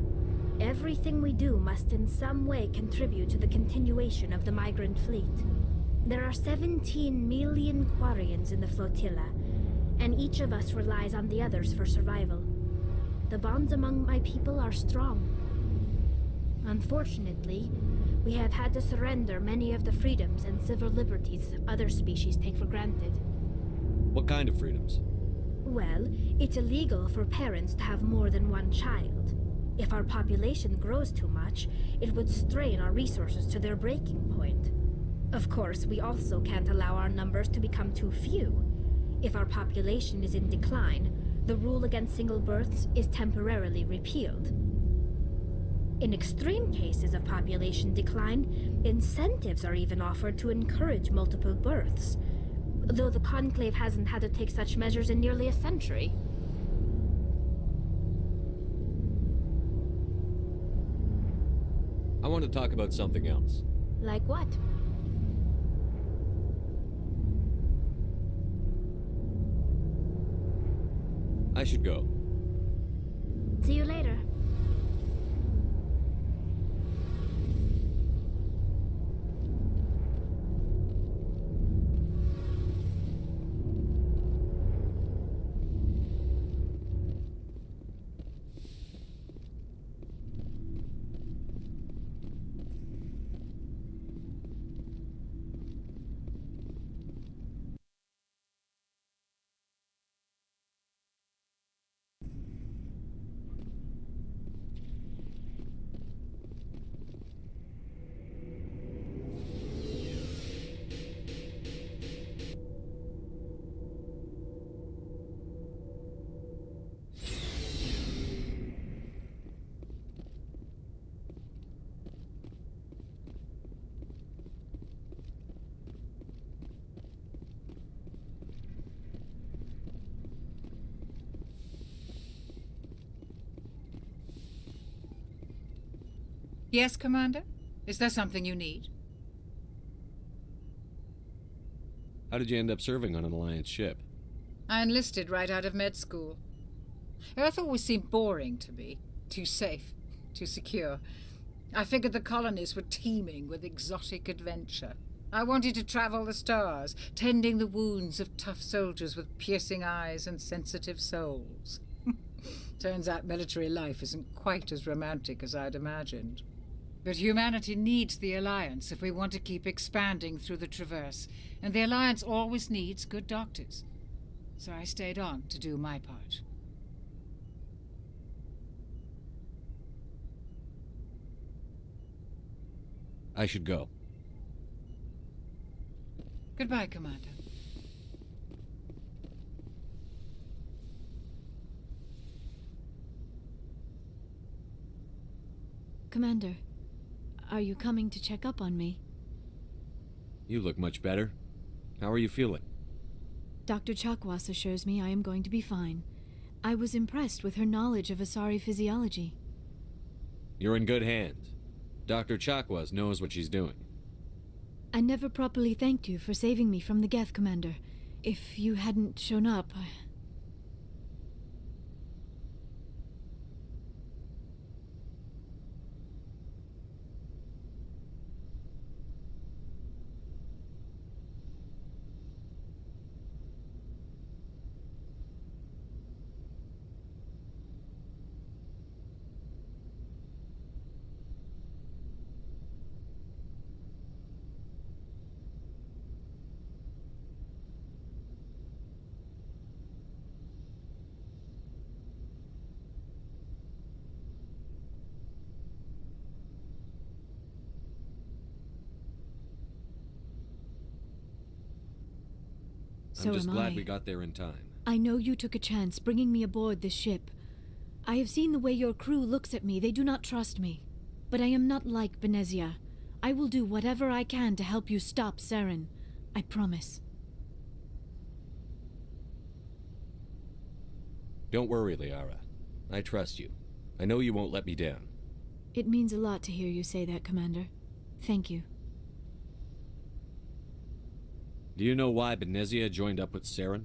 Everything we do must in some way contribute to the continuation of the migrant fleet. There are 17 million Quarians in the flotilla, and each of us relies on the others for survival. The bonds among my people are strong. Unfortunately, we have had to surrender many of the freedoms and civil liberties other species take for granted. What kind of freedoms? Well, it's illegal for parents to have more than one child. If our population grows too much, it would strain our resources to their breaking point. Of course, we also can't allow our numbers to become too few. If our population is in decline, the rule against single births is temporarily repealed. In extreme cases of population decline, incentives are even offered to encourage multiple births, though the Conclave hasn't had to take such measures in nearly a century. I want to talk about something else. Like what? I should go. See you later. Yes, Commander? Is there something you need? How did you end up serving on an Alliance ship? I enlisted right out of med school. Earth always seemed boring to me. Too safe, too secure. I figured the colonists were teeming with exotic adventure. I wanted to travel the stars, tending the wounds of tough soldiers with piercing eyes and sensitive souls. Turns out military life isn't quite as romantic as I'd imagined. But humanity needs the Alliance if we want to keep expanding through the Traverse, and the Alliance always needs good doctors. So I stayed on to do my part. I should go. Goodbye, Commander. Commander, are you coming to check up on me? You look much better. How are you feeling? Dr. Chakwas assures me I am going to be fine. I was impressed with her knowledge of Asari physiology. You're in good hands. Dr. Chakwas knows what she's doing. I never properly thanked you for saving me from the Geth, Commander. If you hadn't shown up, I'm just glad we got there in time. I know you took a chance bringing me aboard this ship. I have seen the way your crew looks at me. They do not trust me. But I am not like Benezia. I will do whatever I can to help you stop Saren. I promise. Don't worry, Liara. I trust you. I know you won't let me down. It means a lot to hear you say that, Commander. Thank you. Do you know why Benezia joined up with Saren?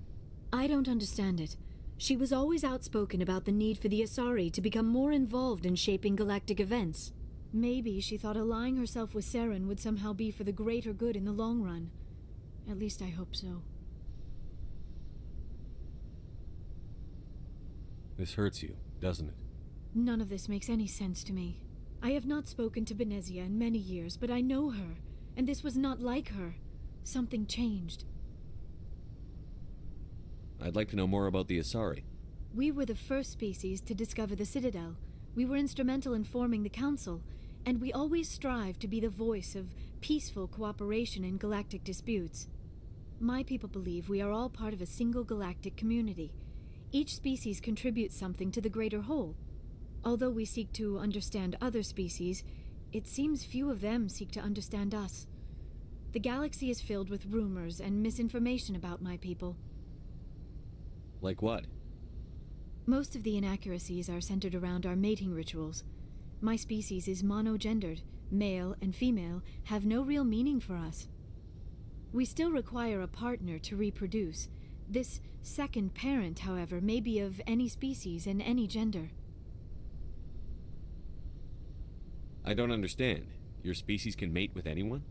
I don't understand it. She was always outspoken about the need for the Asari to become more involved in shaping galactic events. Maybe she thought allying herself with Saren would somehow be for the greater good in the long run. At least I hope so. This hurts you, doesn't it? None of this makes any sense to me. I have not spoken to Benezia in many years, but I know her, and this was not like her. Something changed. I'd like to know more about the Asari. We were the first species to discover the Citadel. We were instrumental in forming the Council, and we always strive to be the voice of peaceful cooperation in galactic disputes. My people believe we are all part of a single galactic community. Each species contributes something to the greater whole. Although we seek to understand other species, it seems few of them seek to understand us. The galaxy is filled with rumors and misinformation about my people. Like what? Most of the inaccuracies are centered around our mating rituals. My species is monogendered. Male and female have no real meaning for us. We still require a partner to reproduce. This second parent, however, may be of any species and any gender. I don't understand. Your species can mate with anyone?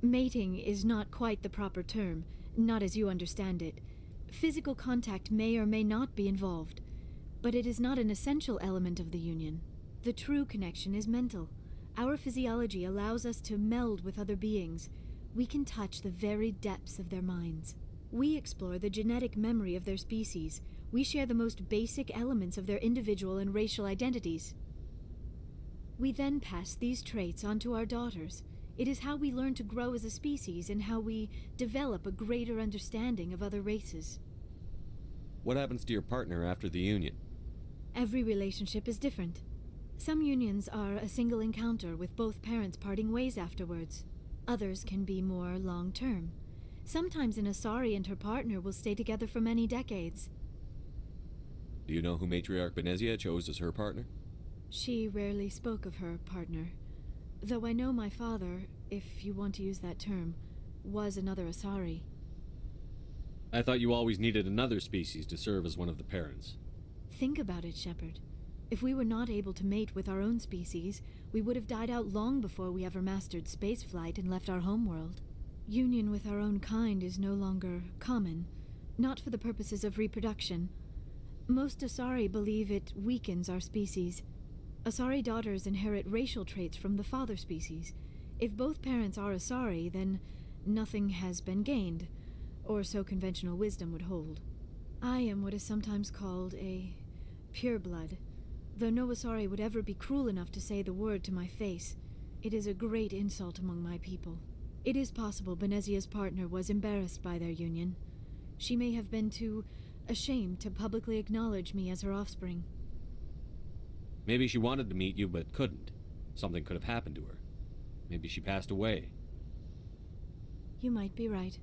Mating is not quite the proper term, not as you understand it. Physical contact may or may not be involved, but it is not an essential element of the union. The true connection is mental. Our physiology allows us to meld with other beings. We can touch the very depths of their minds. We explore the genetic memory of their species. We share the most basic elements of their individual and racial identities. We then pass these traits on to our daughters. It is how we learn to grow as a species and how we develop a greater understanding of other races. What happens to your partner after the union? Every relationship is different. Some unions are a single encounter with both parents parting ways afterwards. Others can be more long-term. Sometimes an Asari and her partner will stay together for many decades. Do you know who Matriarch Benezia chose as her partner? She rarely spoke of her partner. Though I know my father, if you want to use that term, was another Asari. I thought you always needed another species to serve as one of the parents. Think about it, Shepard. If we were not able to mate with our own species, we would have died out long before we ever mastered spaceflight and left our homeworld. Union with our own kind is no longer common, not for the purposes of reproduction. Most Asari believe it weakens our species. Asari daughters inherit racial traits from the father species. If both parents are Asari, then nothing has been gained, or so conventional wisdom would hold. I am what is sometimes called a pureblood, though no Asari would ever be cruel enough to say the word to my face. It is a great insult among my people. It is possible Benezia's partner was embarrassed by their union. She may have been too ashamed to publicly acknowledge me as her offspring. Maybe she wanted to meet you but couldn't, Something could have happened to her. Maybe she passed away. You might be right.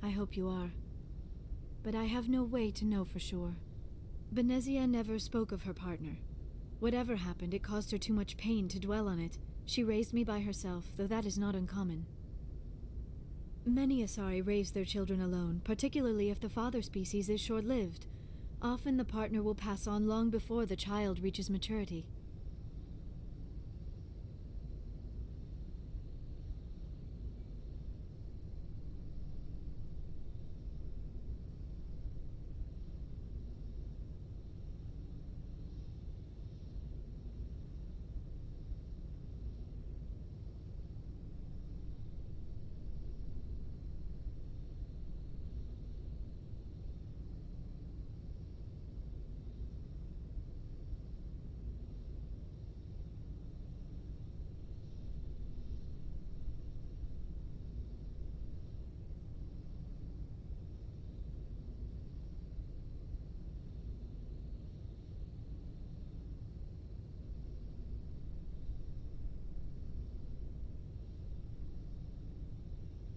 I hope you are. But I have no way to know for sure. Benezia never spoke of her partner. Whatever happened, it caused her too much pain to dwell on it. She raised me by herself, though that is not uncommon. Many Asari raise their children alone, particularly if the father species is short-lived. Often the partner will pass on long before the child reaches maturity.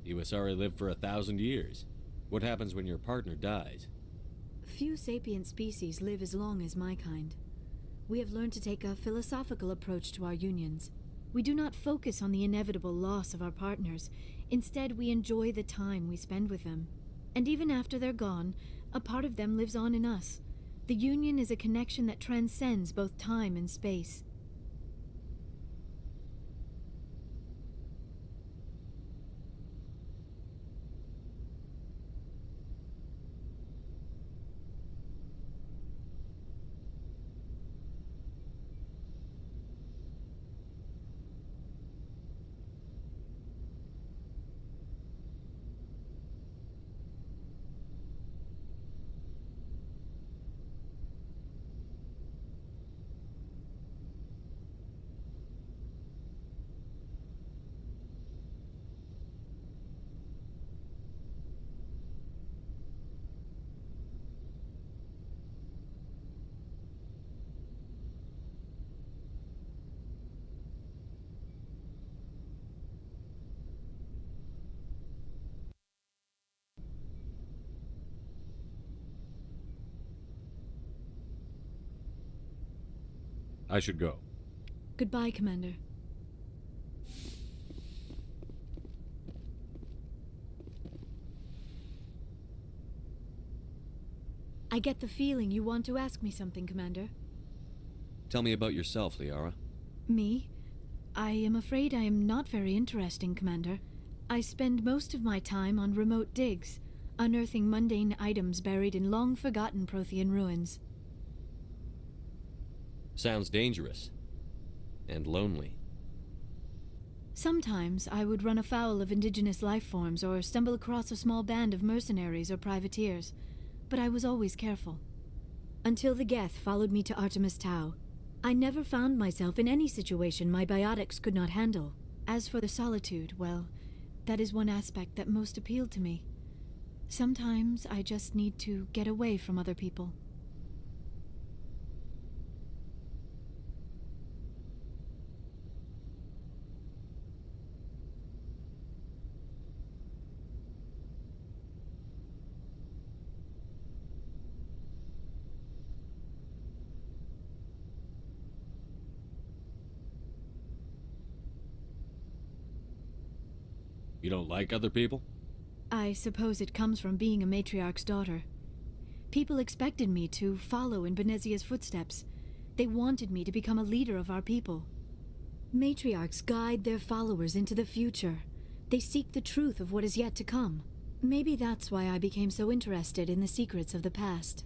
You Asari live for 1,000 years. What happens when your partner dies? Few sapient species live as long as my kind. We have learned to take a philosophical approach to our unions. We do not focus on the inevitable loss of our partners. Instead, we enjoy the time we spend with them. And even after they're gone, a part of them lives on in us. The union is a connection that transcends both time and space. I should go. Goodbye, Commander. I get the feeling you want to ask me something, Commander. Tell me about yourself, Liara. Me? I am afraid I am not very interesting, Commander. I spend most of my time on remote digs, unearthing mundane items buried in long-forgotten Prothean ruins. Sounds dangerous. And lonely. Sometimes I would run afoul of indigenous life forms or stumble across a small band of mercenaries or privateers, but I was always careful. Until the Geth followed me to Artemis Tau, I never found myself in any situation my biotics could not handle. As for the solitude, well, that is one aspect that most appealed to me. Sometimes I just need to get away from other people. You don't like other people? I suppose it comes from being a matriarch's daughter. People expected me to follow in Benezia's footsteps. They wanted me to become a leader of our people. Matriarchs guide their followers into the future. They seek the truth of what is yet to come. Maybe that's why I became so interested in the secrets of the past.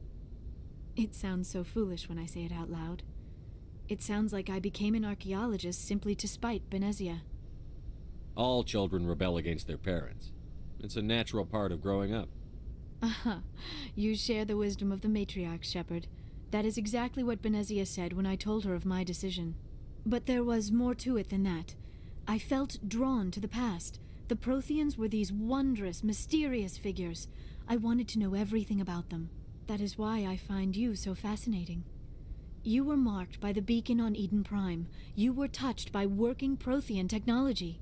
It sounds so foolish when I say it out loud. It sounds like I became an archaeologist simply to spite Benezia. All children rebel against their parents. It's a natural part of growing up. Aha, you share the wisdom of the matriarch, Shepard. That is exactly what Benezia said when I told her of my decision. But there was more to it than that. I felt drawn to the past. The Protheans were these wondrous, mysterious figures. I wanted to know everything about them. That is why I find you so fascinating. You were marked by the beacon on Eden Prime. You were touched by working Prothean technology.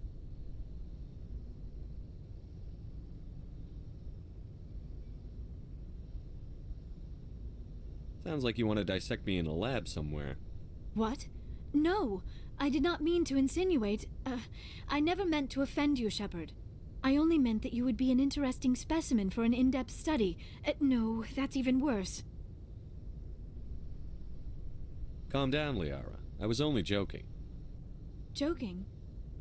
Sounds like you want to dissect me in a lab somewhere. What? No, I did not mean to insinuate. I never meant to offend you, Shepard. I only meant that you would be an interesting specimen for an in-depth study. No, that's even worse. Calm down, Liara. I was only joking. Joking?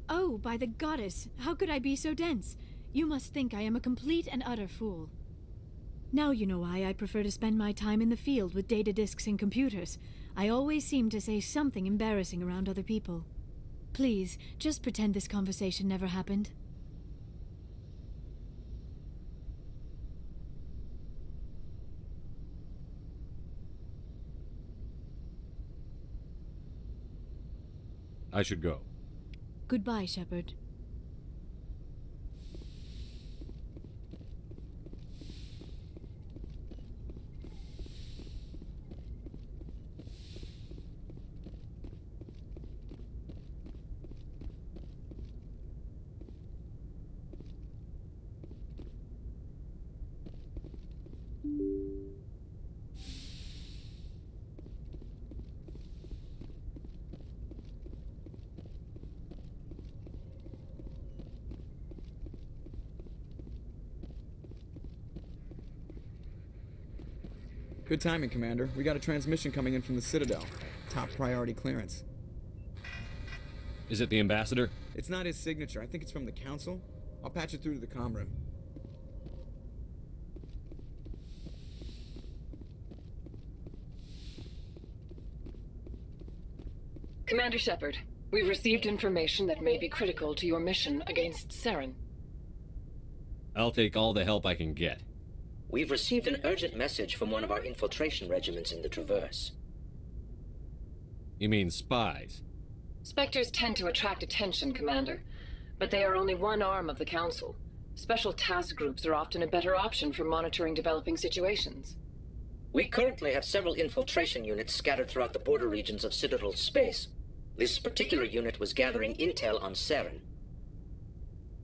Oh, by the goddess, how could I be so dense? You must think I am a complete and utter fool. Now you know why I prefer to spend my time in the field with data disks and computers. I always seem to say something embarrassing around other people. Please, just pretend this conversation never happened. I should go. Goodbye, Shepard. Good timing, Commander. We got a transmission coming in from the Citadel. Top priority clearance. Is it the ambassador? It's not his signature. I think it's from the Council. I'll patch it through to the comm room. Commander Shepard, we've received information that may be critical to your mission against Saren. I'll take all the help I can get. We've received an urgent message from one of our infiltration regiments in the Traverse. You mean spies? Spectres tend to attract attention, Commander, but they are only one arm of the Council. Special task groups are often a better option for monitoring developing situations. We currently have several infiltration units scattered throughout the border regions of Citadel space. This particular unit was gathering intel on Saren.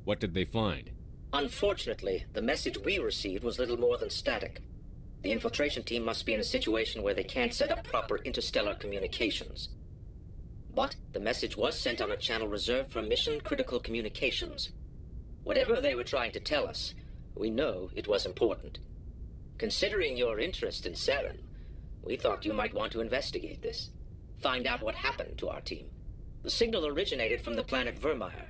What did they find? Unfortunately, the message we received was little more than static. The infiltration team must be in a situation where they can't set up proper interstellar communications. But the message was sent on a channel reserved for mission-critical communications. Whatever they were trying to tell us, we know it was important. Considering your interest in Saren, we thought you might want to investigate this. Find out what happened to our team. The signal originated from the planet Vermeer.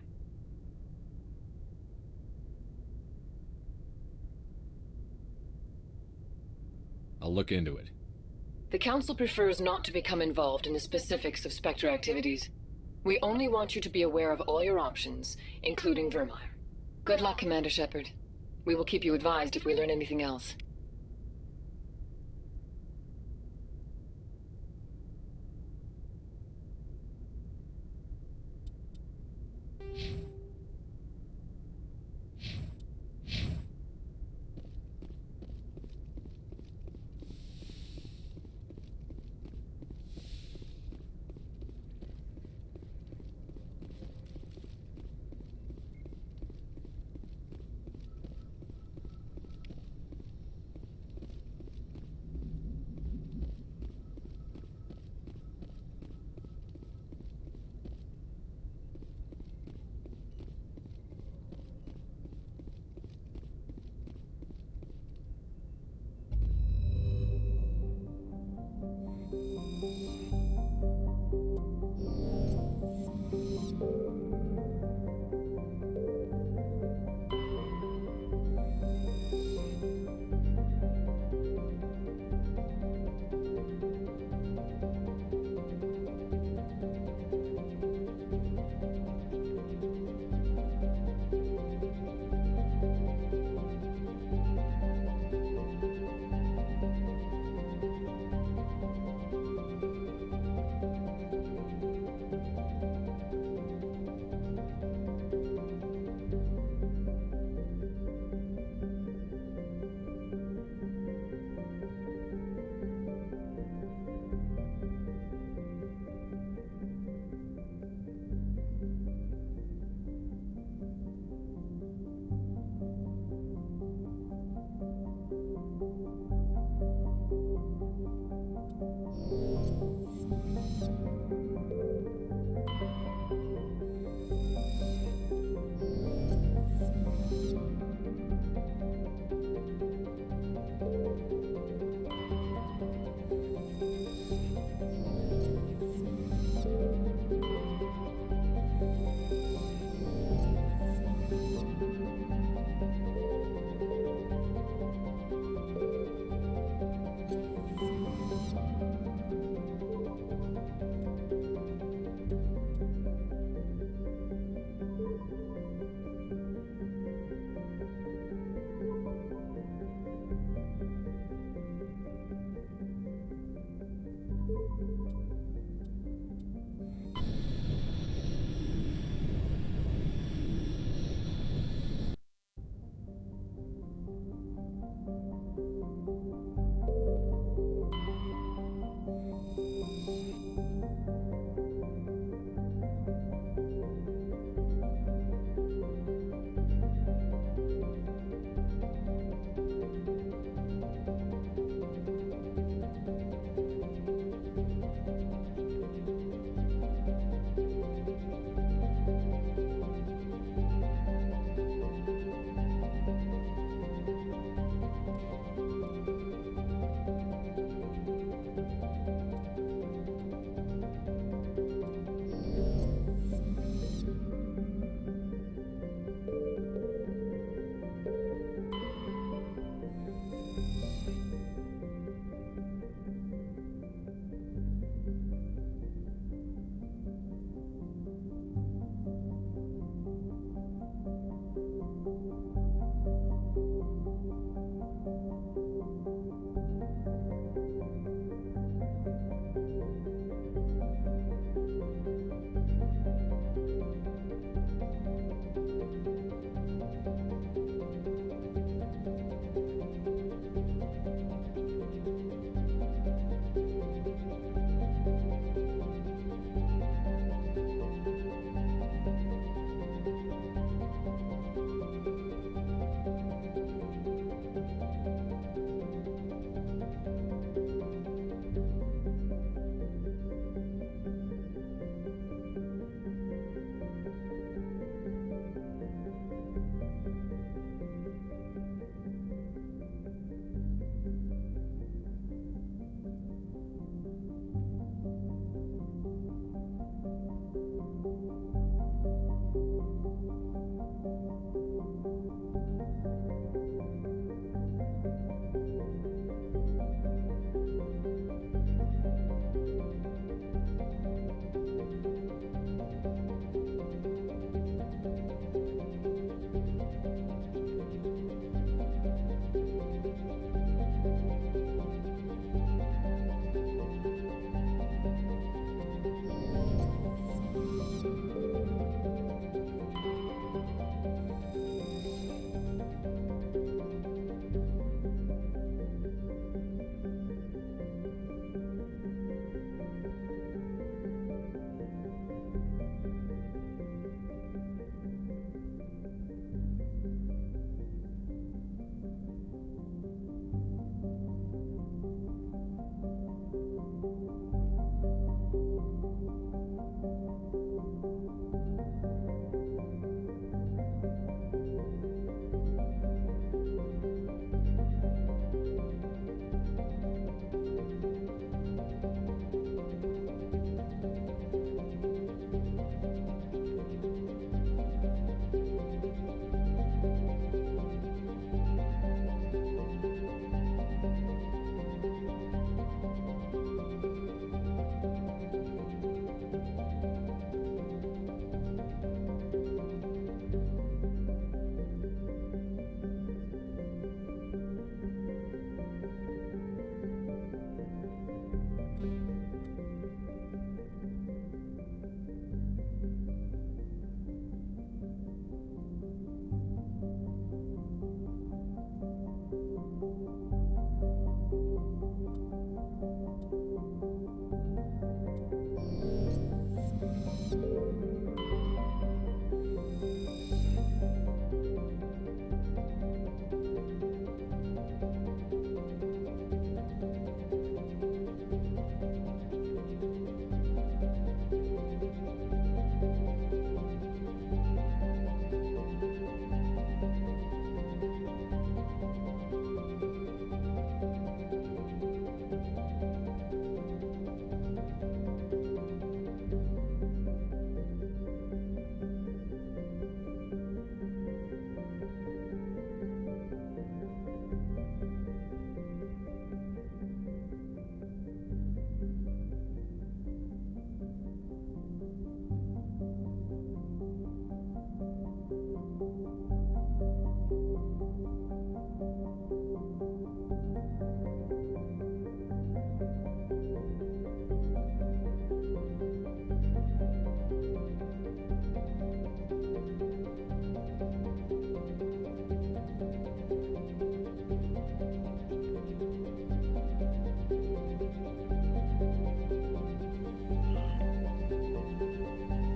I'll look into it. The Council prefers not to become involved in the specifics of Spectre activities. We only want you to be aware of all your options, including Vermeer. Good luck, Commander Shepard. We will keep you advised if we learn anything else.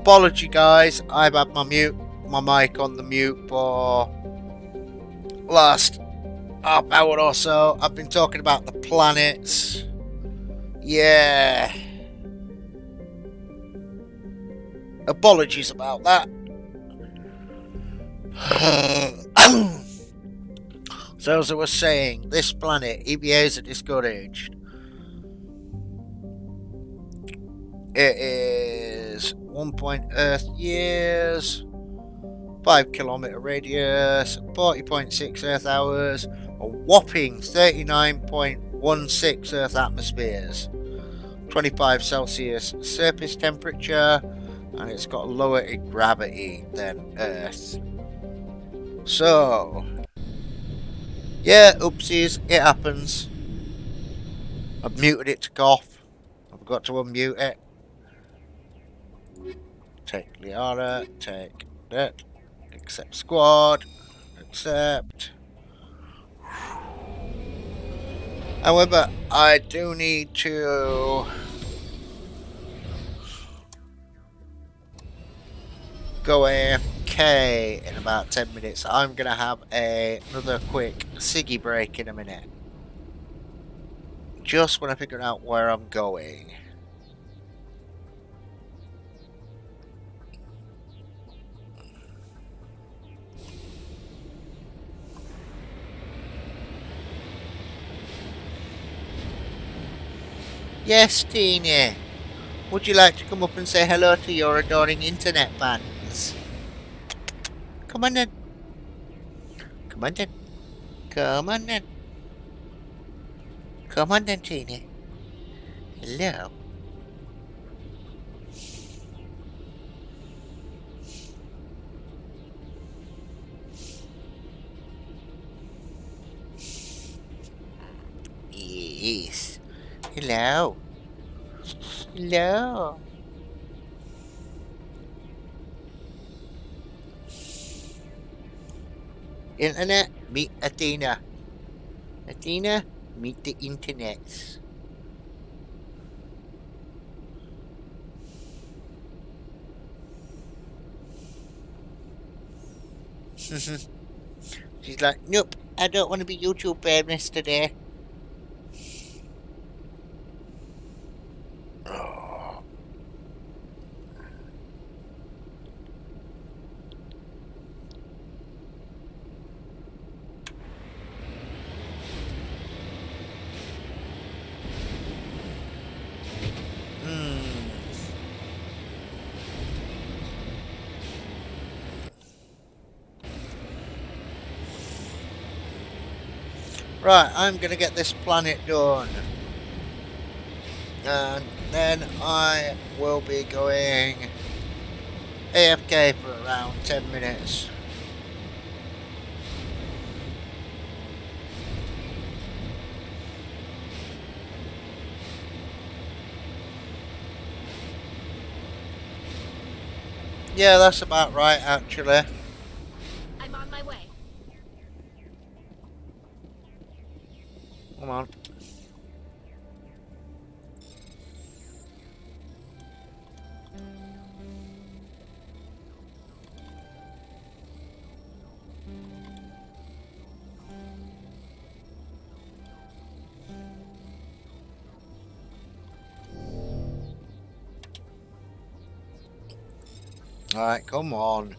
Apology guys, I've had my mic on the mute for last half hour or so. I've been talking about the planets. Yeah. Apologies about that. So as I was saying, this planet, EVAs are discouraged. It is 1 Earth years, 5 kilometer radius, 40.6 Earth hours, a whopping 39.16 Earth atmospheres, 25 Celsius surface temperature, and it's got lower gravity than Earth. So, yeah, oopsies, it happens. I've muted it to cough. I forgot to unmute it. Take Liara, take that. Accept squad. Accept. However, I do need to go AFK in about 10 minutes. I'm going to have another quick Siggy break in a minute. Just when I figure out where I'm going. Yes, Teeny. Would you like to come up and say hello to your adoring internet fans? Come on then. Come on then. Come on then. Come on then, Teeny. Hello. Yes. Hello. Hello. Internet, meet Athena. Athena, meet the internet. She's like, nope, I don't want to be YouTube famous today. Right, I'm gonna get this planet done. And then I will be going AFK for around 10 minutes. Yeah, that's about right, actually. I'm on my way. Come on. Alright, come on.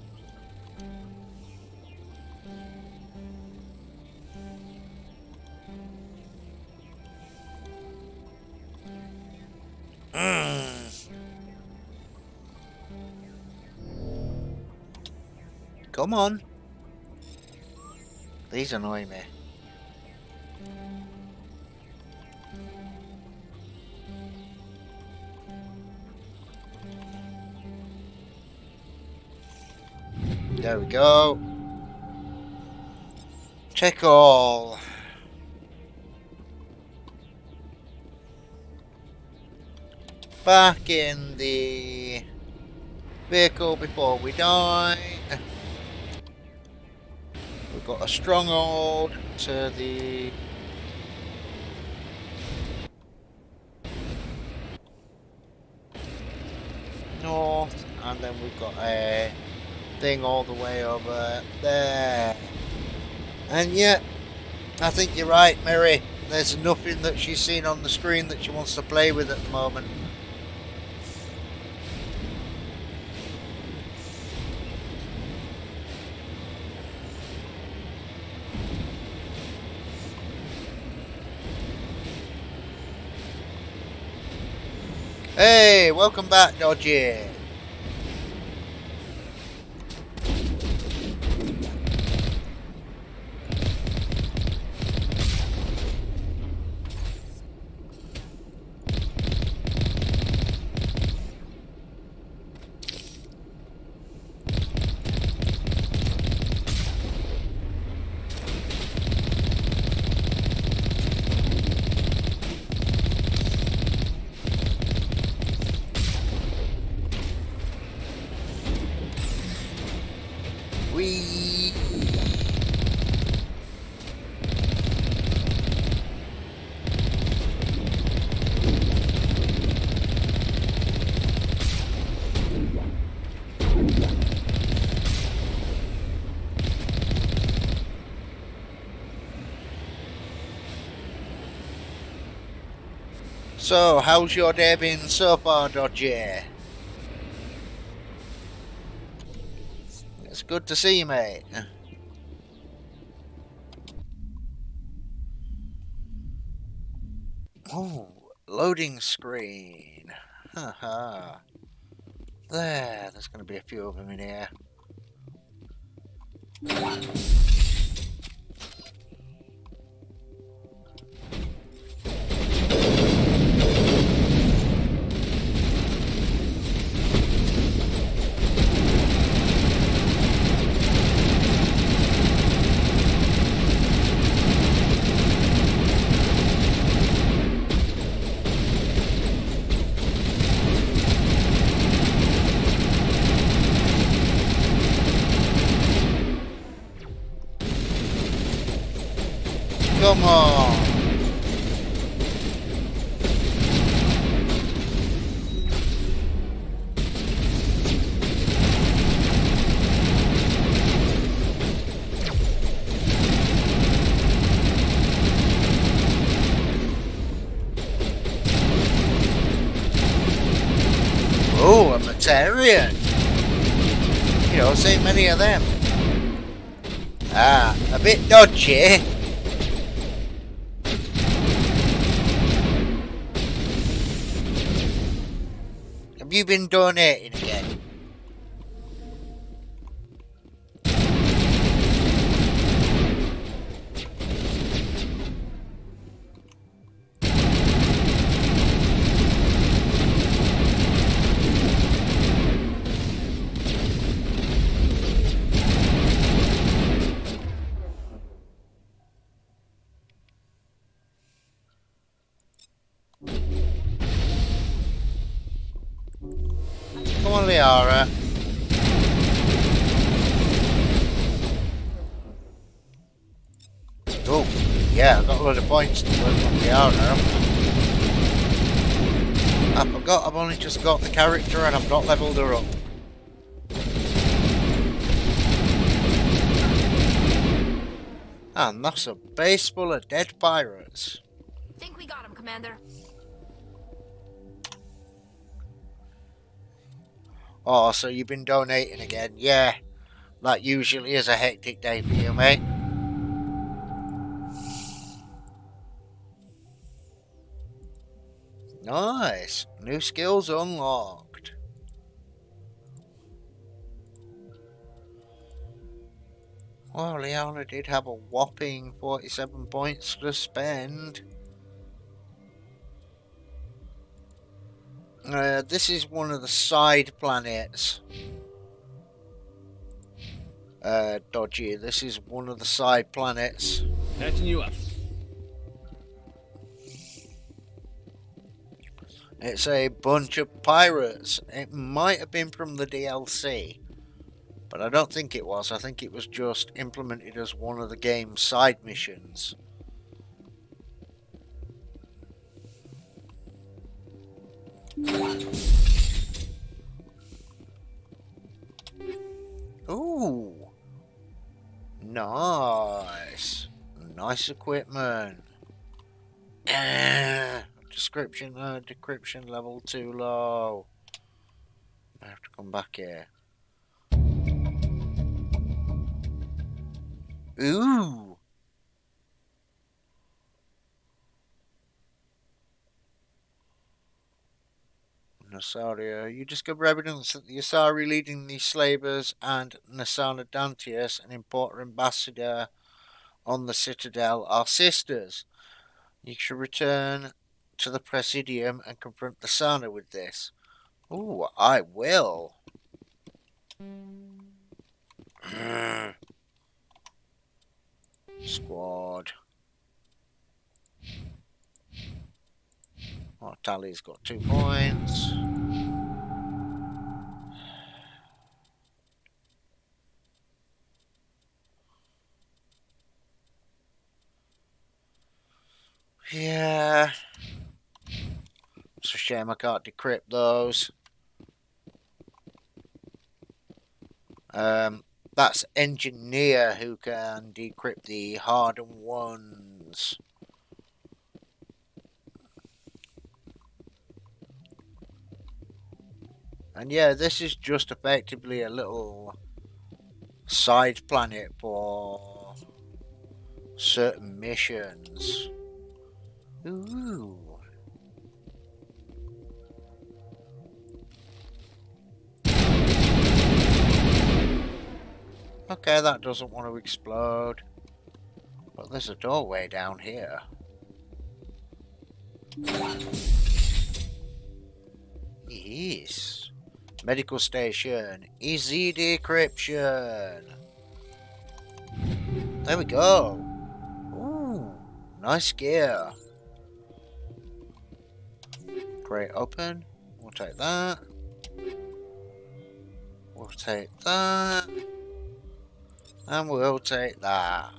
Come on. These annoy me. There we go. Check all. Back in the vehicle before we die. We've got a stronghold to the north, and and then we've got a thing all the way over there. And yeah, I think you're right, Mary. There's nothing that she's seen on the screen that she wants to play with at the moment. Hey, welcome back, Dodgy. Wee. So, how's your day been so far, Dodgy? It's good to see you, mate. Oh, loading screen. Haha. There's going to be a few of them in here. Come on. Oh, a Batarian. You don't see many of them. Ah, a bit dodgy. Have you been donating again? Come on, Liara. Oh, yeah, I've got a lot of points to work on Liara. I forgot I've only just got the character and I've not leveled her up. And that's a base full of dead pirates. Think we got him, Commander. Oh, so you've been donating again? Yeah, that usually is a hectic day for you, mate. Nice. New skills unlocked. Well, Liana did have a whopping 47 points to spend. This is one of the side planets. Dodgy, this is one of the side planets. Patching you up. It's a bunch of pirates. It might have been from the DLC, but I don't think it was. I think it was just implemented as one of the game's side missions. Ooh. Nice. Nice equipment. Description, decryption level too low. I have to come back here. Ooh. Nasaria. You discover evidence that the Asari leading the slavers and Nasana Dantius, an important ambassador on the Citadel, are sisters. You should return to the Presidium and confront the Sana with this. Ooh, I will. Squad. Oh, Tally's got 2 points. Yeah. It's a shame I can't decrypt those. That's engineer who can decrypt the hardened ones. And yeah, this is just effectively a little side planet for certain missions. Ooh. Okay, that doesn't want to explode. But there's a doorway down here. Yes. Medical station. Easy decryption. There we go. Ooh, nice gear. Crate open. We'll take that. We'll take that. And we'll take that.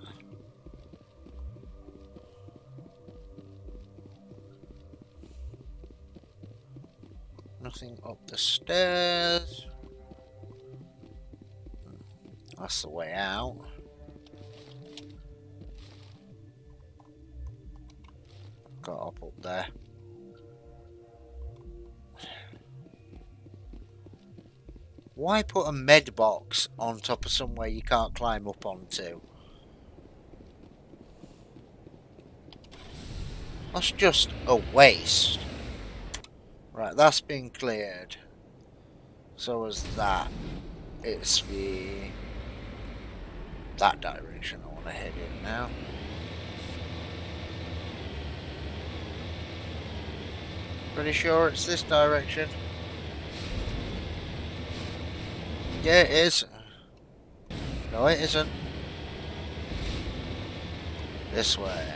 Nothing up the stairs. That's the way out. Got up there. Why put a med box on top of somewhere you can't climb up onto? That's just a waste. Right, that's been cleared. So is that. It's that direction I want to head in now. Pretty sure it's this direction. Yeah, it is. No, it isn't. This way.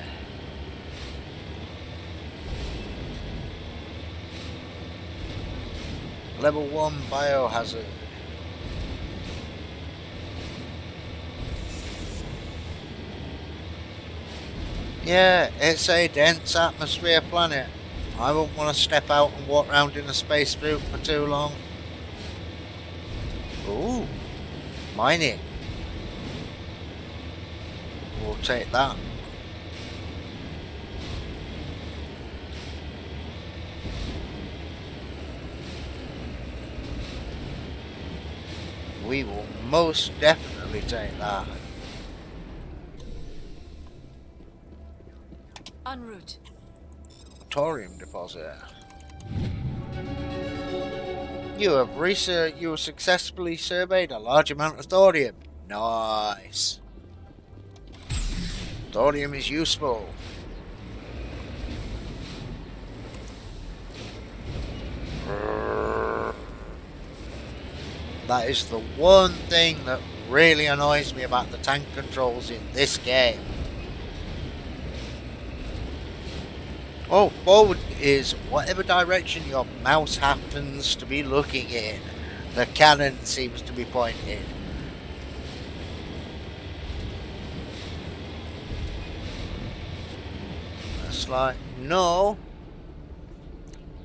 Level 1 biohazard. Yeah, it's a dense atmosphere planet. I wouldn't want to step out and walk around in a spacesuit for too long. Ooh, mining. We'll take that. We will most definitely take that. En route. Thorium deposit. You have successfully surveyed a large amount of thorium. Nice. Thorium is useful. That is the one thing that really annoys me about the tank controls in this game. Oh, forward is whatever direction your mouse happens to be looking in. The cannon seems to be pointed. It's like, no.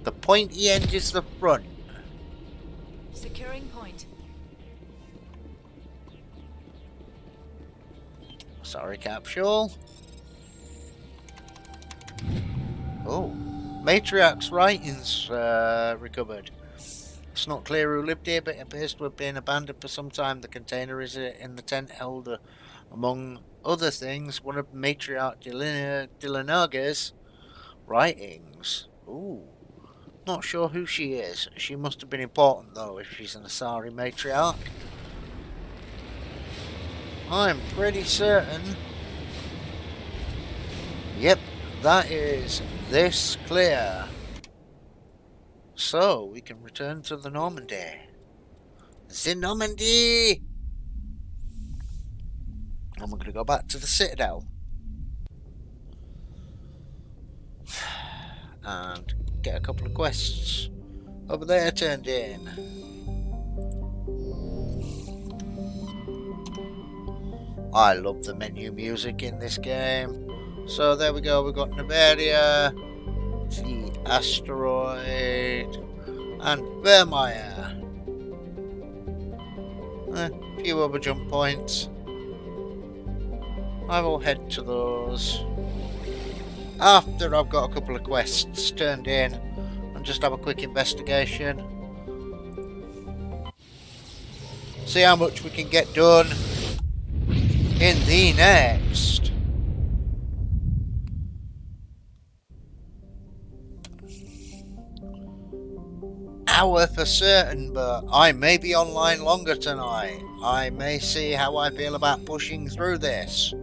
The pointy end is the front. Securing point. Sorry, capsule. Oh, Matriarch's writings recovered. It's not clear who lived here, but it appears to have been abandoned for some time. The container is in the tent elder. Among other things, one of Matriarch Dilanaga's writings. Ooh. Not sure who she is. She must have been important, though, if she's an Asari Matriarch. I'm pretty certain. Yep, that is this clear. So, we can return to the Normandy. The Normandy! And we're going to go back to the Citadel. And get a couple of quests over there turned in. I love the menu music in this game. So there we go, we've got Noveria, the asteroid, and Vermeer. A few other jump points. I will head to those after I've got a couple of quests turned in and just have a quick investigation. See how much we can get done in the next. Hour for certain, but I may be online longer tonight. I may see how I feel about pushing through this.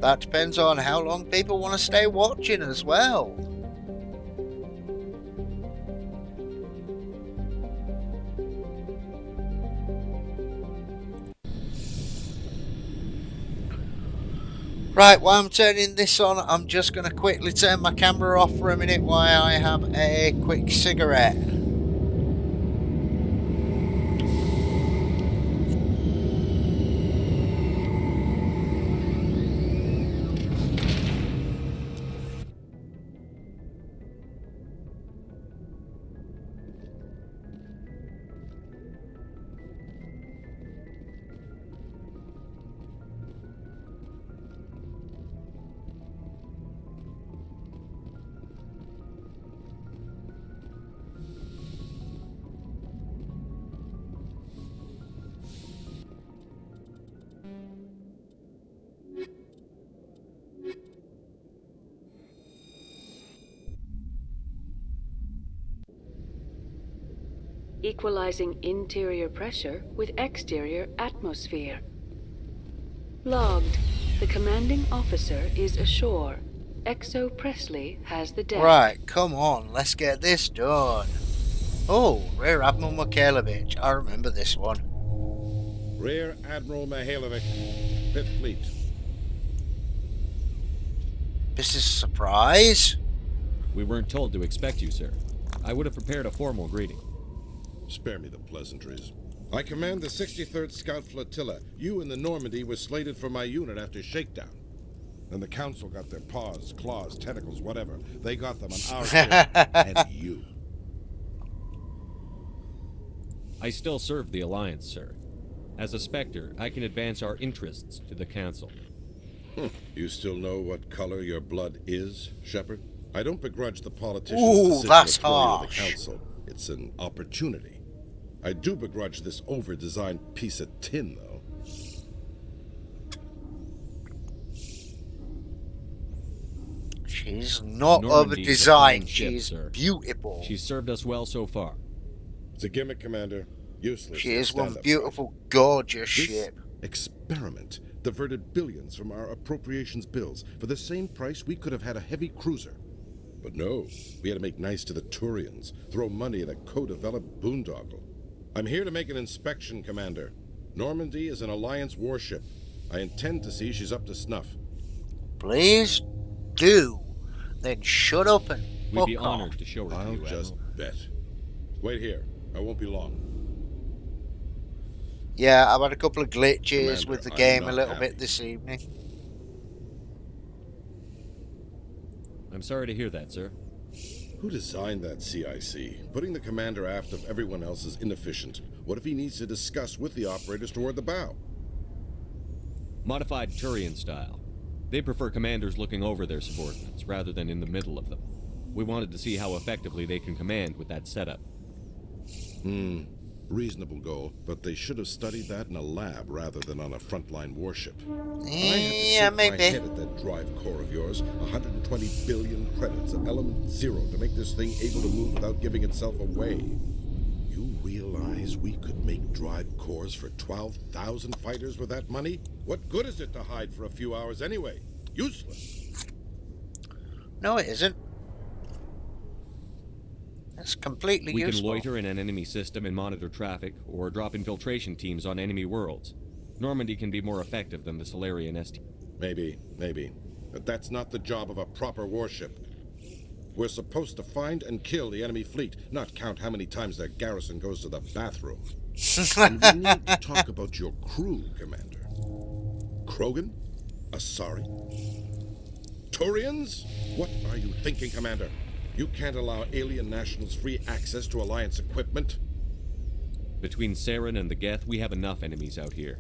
That depends on how long people want to stay watching as well. Right, while I'm turning this on, I'm just going to quickly turn my camera off for a minute while I have a quick cigarette. Equalizing interior pressure with exterior atmosphere. Logged. The commanding officer is ashore. Exo Presley has the deck. Right, come on, let's get this done. Oh, Rear Admiral Mikhailovich. I remember this one. Rear Admiral Mihailovich, 5th Fleet. This is a surprise. We weren't told to expect you, sir. I would have prepared a formal greeting. Spare me the pleasantries. I command the 63rd Scout Flotilla. You and the Normandy were slated for my unit after shakedown. And the Council got their paws, claws, tentacles, whatever. They got them on our ship. And you. I still serve the Alliance, sir. As a Spectre, I can advance our interests to the Council. You still know what color your blood is, Shepard? I don't begrudge the politicians' Ooh, decision that's to throw you the harsh. Council. It's an opportunity. I do begrudge this over-designed piece of tin, though. She's not Normandy is a over-designed. fine ship, She's sir. beautiful. She's served us well so far. It's a gimmick, Commander. Useless. She is one Stand-up beautiful, gorgeous This ship. experiment diverted billions from our appropriations bills. For the same price, we could have had a heavy cruiser. But no, we had to make nice to the Turians, throw money at a co-developed boondoggle. I'm here to make an inspection, Commander. Normandy is an Alliance warship. I intend to see she's up to snuff. Please do. Then shut up and We'd be fuck honored off. to show her to I'll you, just Admiral. bet. Wait here. I won't be long. Yeah, I've had a couple of glitches Commander, with the I'm game a not little happy. bit this evening. I'm sorry to hear that, sir. Who designed that CIC? Putting the commander aft of everyone else is inefficient. What if he needs to discuss with the operators toward the bow? Modified Turian style. They prefer commanders looking over their subordinates, rather than in the middle of them. We wanted to see how effectively they can command with that setup. Reasonable goal, but they should have studied that in a lab rather than on a frontline warship. Yeah, maybe. My head at that drive core of yours. 120 billion credits at element 0 to make this thing able to move without giving itself away. You realize we could make drive cores for 12,000 fighters with that money? What good is it to hide for a few hours anyway? Useless. No, it isn't. It's completely We useful. can loiter in an enemy system and monitor traffic, or drop infiltration teams on enemy worlds. Normandy can be more effective than the Solarian ST. Maybe. But that's not the job of a proper warship. We're supposed to find and kill the enemy fleet, not count how many times their garrison goes to the bathroom. And we need to talk about your crew, Commander. Krogan? Asari? Turians? What are you thinking, Commander? You can't allow alien nationals free access to Alliance equipment. Between Saren and the Geth, we have enough enemies out here.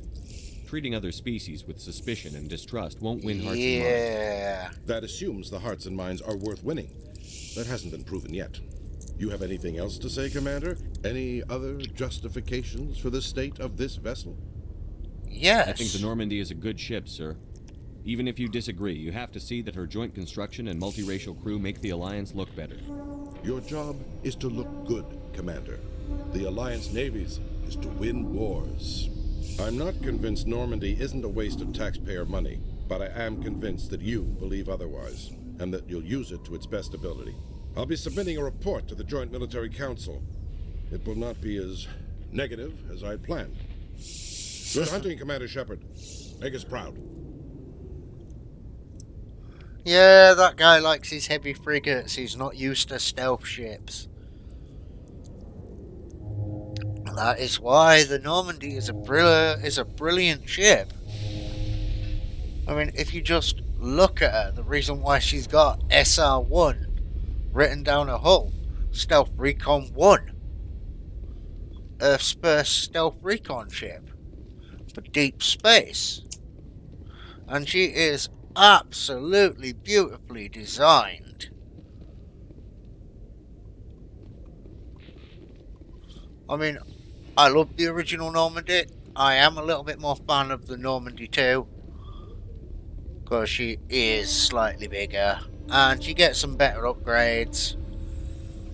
Treating other species with suspicion and distrust won't win hearts and minds. That assumes the hearts and minds are worth winning. That hasn't been proven yet. You have anything else to say, Commander? Any other justifications for the state of this vessel? Yes. I think the Normandy is a good ship, sir. Even if you disagree, you have to see that her joint construction and multiracial crew make the Alliance look better. Your job is to look good, Commander. The Alliance navies is to win wars. I'm not convinced Normandy isn't a waste of taxpayer money, but I am convinced that you believe otherwise, and that you'll use it to its best ability. I'll be submitting a report to the Joint Military Council. It will not be as negative as I'd planned. Good hunting, Commander Shepard. Make us proud. Yeah, that guy likes his heavy frigates. He's not used to stealth ships. That is why the Normandy is a brilliant ship. I mean, if you just look at her, the reason why she's got SR-1 written down her hull, Stealth Recon 1, Earth's first stealth recon ship for deep space, and she is absolutely beautifully designed. I mean, I love the original Normandy. I am a little bit more fan of the Normandy 2 because she is slightly bigger and she gets some better upgrades.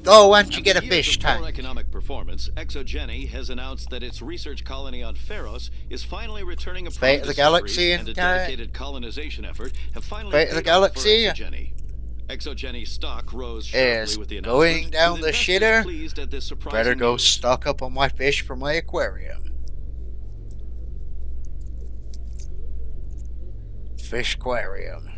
Oh, and you get a fish tank. Poor economic performance, ExoGeni has announced that its research colony on Feros is finally returning a Fate of the Galaxy and a dedicated colonization effort have finally Fate of the Galaxy ExoGeni stock rose sharply with the going down the shitter. Pleased at this surprising Better go news. stock up on my fish from my aquarium. Fish aquarium.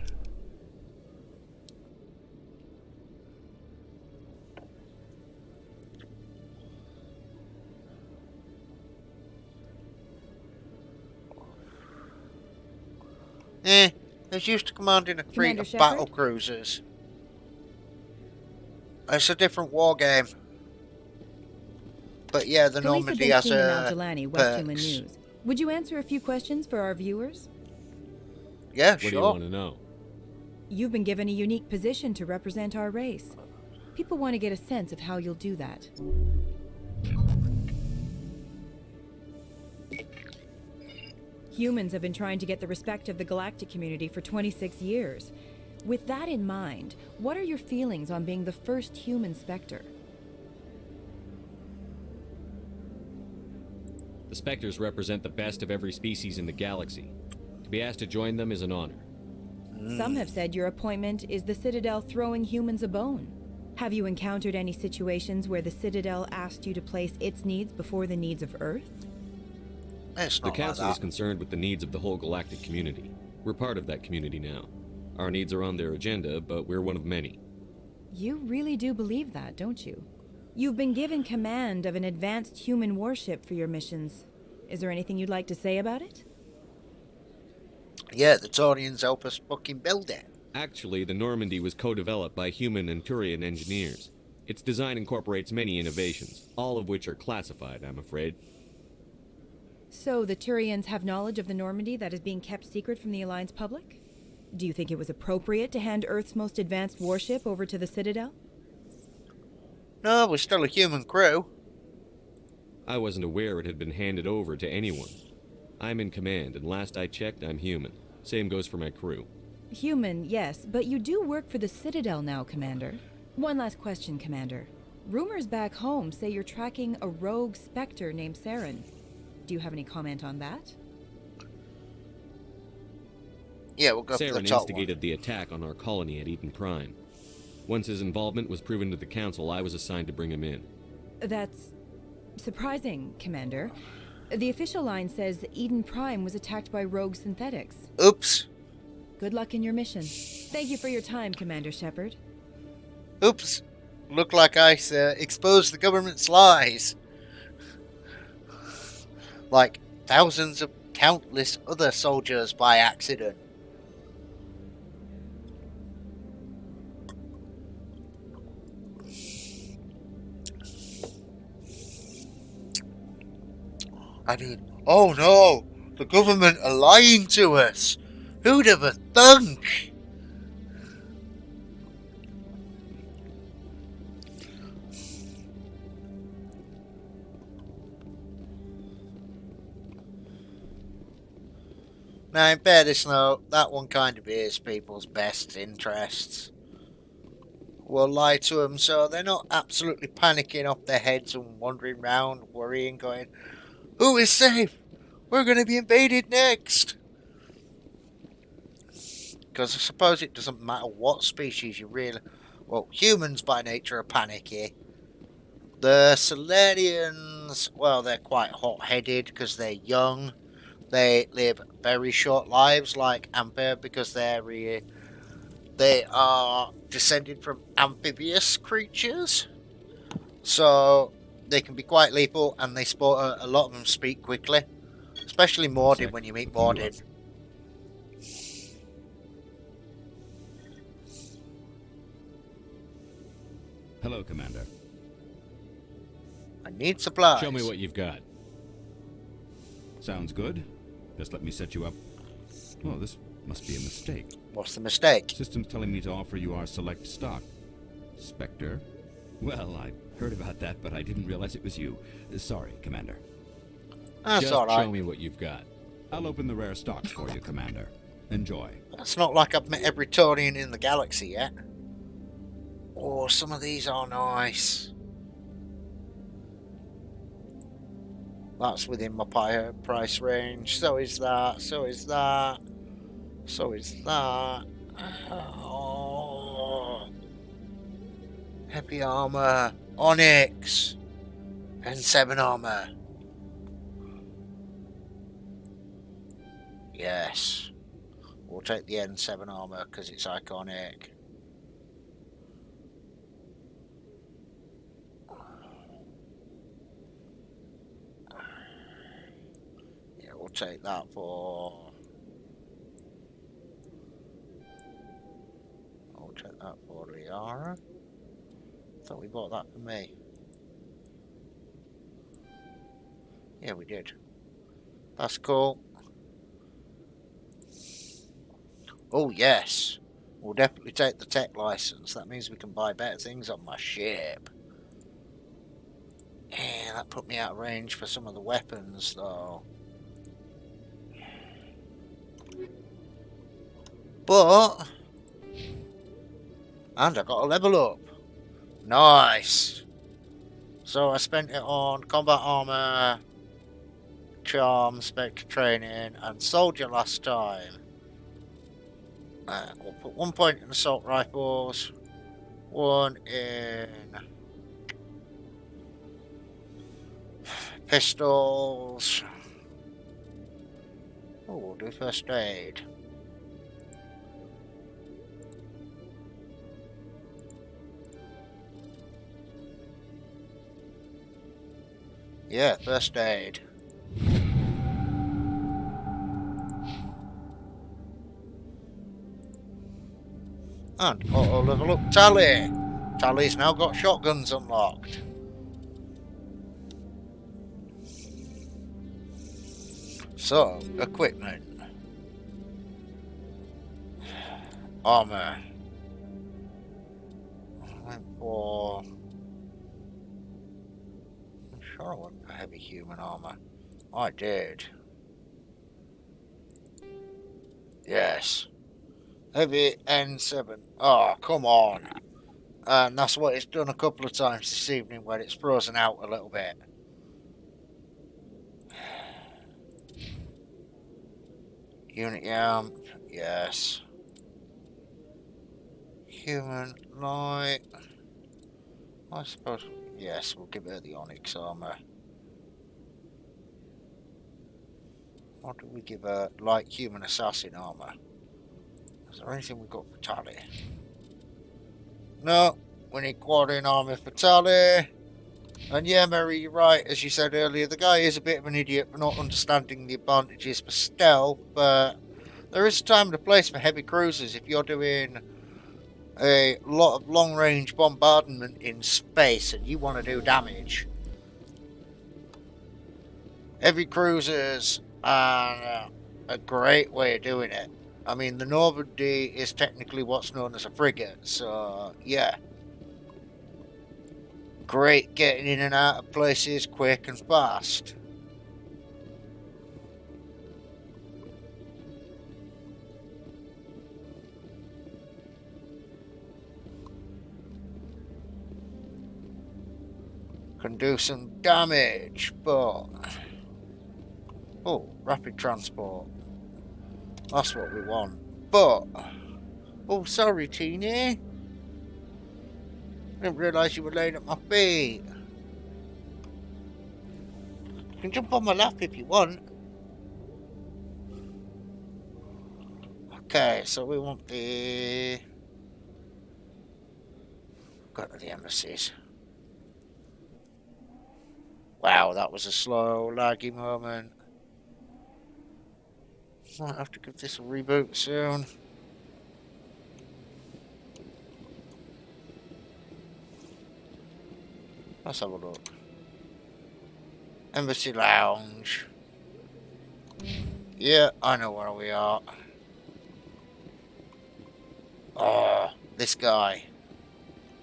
There's used to commanding a fleet of battle cruisers. It's a different war game. But yeah, the Normandy has a perks. Would you answer a few questions for our viewers? Yeah, What sure. do you want to know? You've been given a unique position to represent our race. People want to get a sense of how you'll do that. Humans have been trying to get the respect of the galactic community for 26 years. With that in mind, what are your feelings on being the first human Spectre? The Spectres represent the best of every species in the galaxy. To be asked to join them is an honor. Some have said your appointment is the Citadel throwing humans a bone. Have you encountered any situations where the Citadel asked you to place its needs before the needs of Earth? The Council is concerned with the needs of the whole galactic community. We're part of that community now. Our needs are on their agenda, but we're one of many. You really do believe that, don't you? You've been given command of an advanced human warship for your missions. Is there anything you'd like to say about it? Yeah, the Taurians help us fucking build it. Actually, the Normandy was co-developed by human and Turian engineers. Its design incorporates many innovations, all of which are classified, I'm afraid. So the Turians have knowledge of the Normandy that is being kept secret from the Alliance public? Do you think it was appropriate to hand Earth's most advanced warship over to the Citadel? No, we're still a human crew. I wasn't aware it had been handed over to anyone. I'm in command, and last I checked, I'm human. Same goes for my crew. Human, yes, but you do work for the Citadel now, Commander. One last question, Commander. Rumors back home say you're tracking a rogue Spectre named Saren. Do you have any comment on that? Yeah, we'll go for the Saren top instigated the attack on our colony at Eden Prime. Once his involvement was proven to the Council, I was assigned to bring him in. That's surprising, Commander. The official line says that Eden Prime was attacked by rogue synthetics. Oops. Good luck in your mission. Thank you for your time, Commander Shepard. Oops. Looked like I exposed the government's lies. Like thousands of countless other soldiers by accident. I mean, oh no! The government are lying to us! Who'd ever thunk? Now, in fairness, though, that one kind of is people's best interests. We'll lie to them so they're not absolutely panicking off their heads and wandering round, worrying, going, who is safe? We're going to be invaded next. Because I suppose it doesn't matter what species you really... Well, humans by nature are panicky. The Solarians, well, they're quite hot-headed because they're young. They live very short lives like Ampere because they are descended from amphibious creatures. So they can be quite lethal, and they a lot of them speak quickly. Especially Mordin when you meet Mordin. Hello, Commander. I need supplies. Show me what you've got. Sounds good. Just let me set you up. Oh, this must be a mistake. What's the mistake? System's telling me to offer you our select stock. Spectre? Well, I heard about that, but I didn't realize it was you. Sorry, Commander. That's Just alright. show me what you've got. I'll open the rare stocks for you, Commander. Enjoy. It's not like I've met every Turian in the galaxy yet. Oh, some of these are nice. That's within my price range. So is that. So is that. So is that. Oh. Heavy armor. Onyx. N7 armor. Yes. We'll take the N7 armor because it's iconic. Yeah, we'll take that for... I'll take that for Liara. Thought we bought that for me. Yeah, we did. That's cool. Oh, yes. We'll definitely take the tech license. That means we can buy better things on my ship. Yeah, that put me out of range for some of the weapons, though. But... And I got a level up. Nice. So I spent it on combat armor, charm, Spectre training, and soldier last time. We'll put 1 point in assault rifles, 1 in pistols. Oh, we'll do first aid. Yeah, first aid. And auto level up tally. Tally's now got shotguns unlocked. So, equipment. Armor. I went for... I'm sure I went for heavy human armor. I did. Yes. Heavy N7. Oh, come on. And that's what it's done a couple of times this evening when it's frozen out a little bit. Unity amp. Yes. Human light. I suppose. Yes, we'll give her the Onyx armor. What do we give her? Light human assassin armor. Is there anything we got for Tally? No, we need quad in armor for Tally. And yeah, Mary, you're right. As you said earlier, the guy is a bit of an idiot for not understanding the advantages for stealth, but there is a time and a place for heavy cruisers if you're doing a lot of long-range bombardment in space and you want to do damage. Heavy cruisers are a great way of doing it. I mean, the Normandy is technically what's known as a frigate, so yeah. Great getting in and out of places quick and fast. Can do some damage, but... Oh, rapid transport. That's what we want. But... Oh, sorry, Teeny. I didn't realise you were laying at my feet. You can jump on my lap if you want. Okay, so we want the... Go to the embassies. Wow, that was a slow, laggy moment. Might have to give this a reboot soon. Let's have a look. Embassy Lounge. Yeah, I know where we are. Oh, this guy.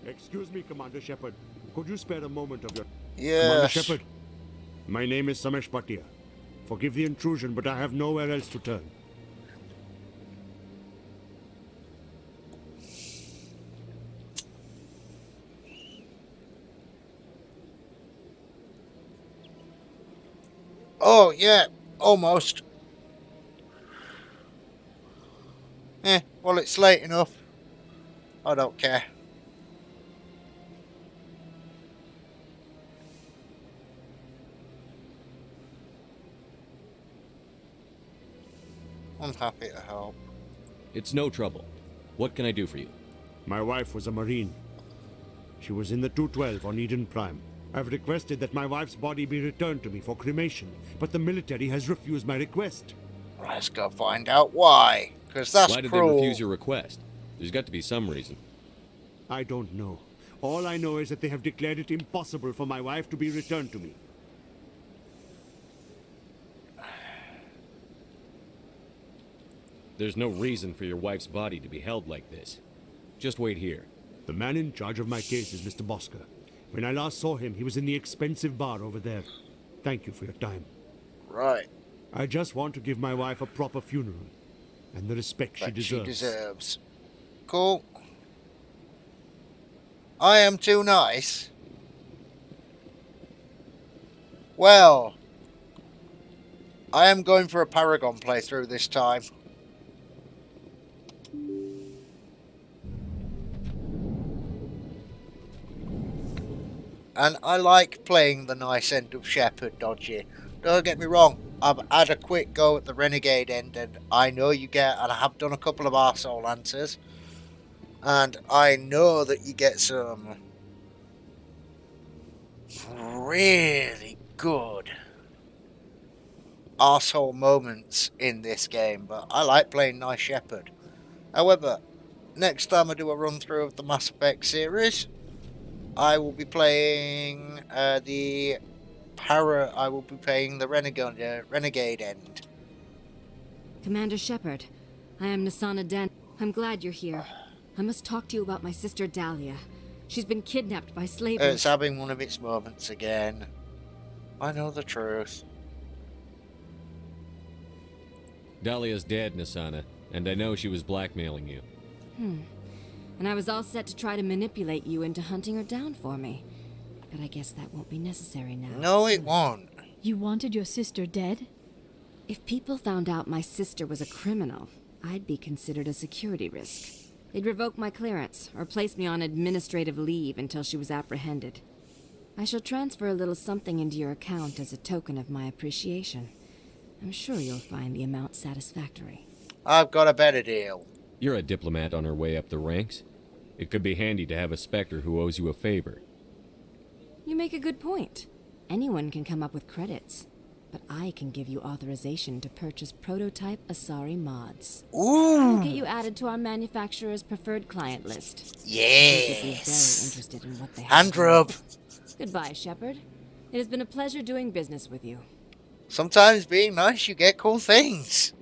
Excuse me, Commander Shepard. Could you spare a moment of your... Yes. Commander Shepard, my name is Samesh Bhatia. Forgive the intrusion, but I have nowhere else to turn. Oh, yeah, almost. Well, it's late enough. I don't care. I'm happy to help. It's no trouble. What can I do for you? My wife was a Marine. She was in the 212 on Eden Prime. I've requested that my wife's body be returned to me for cremation, but the military has refused my request. Let's go find out why, because that's Why did cruel. they refuse your request? There's got to be some reason. I don't know. All I know is that they have declared it impossible for my wife to be returned to me. There's no reason for your wife's body to be held like this. Just wait here. The man in charge of my case is Mr. Bosker. When I last saw him, he was in the expensive bar over there. Thank you for your time. Right. I just want to give my wife a proper funeral, and the respect she deserves. Cool. I am too nice. Well, I am going for a Paragon playthrough this time. And I like playing the nice end of Shepard, Dodgy. Don't get me wrong, I've had a quick go at the Renegade end, and I know you get, and I have done a couple of arsehole answers, and I know that you get some really good arsehole moments in this game, but I like playing nice Shepard. However, next time I do a run through of the Mass Effect series, I will be playing the I will be playing the renegade end. Commander Shepard, I am Nasana Den. I'm glad you're here. I must talk to you about my sister Dahlia. She's been kidnapped by slavers. It's having one of its moments again. I know the truth. Dahlia's dead, Nasana, and I know she was blackmailing you. And I was all set to try to manipulate you into hunting her down for me. But I guess that won't be necessary now. No, it won't. You wanted your sister dead? If people found out my sister was a criminal, I'd be considered a security risk. They'd revoke my clearance, or place me on administrative leave until she was apprehended. I shall transfer a little something into your account as a token of my appreciation. I'm sure you'll find the amount satisfactory. I've got a better deal. You're a diplomat on her way up the ranks. It could be handy to have a Spectre who owes you a favor. You make a good point. Anyone can come up with credits. But I can give you authorization to purchase prototype Asari mods. Ooh! I'll get you added to our manufacturer's preferred client list. Yes! You'll be very interested in what they have. Hand rub! Goodbye, Shepard. It has been a pleasure doing business with you. Sometimes being nice, you get cool things.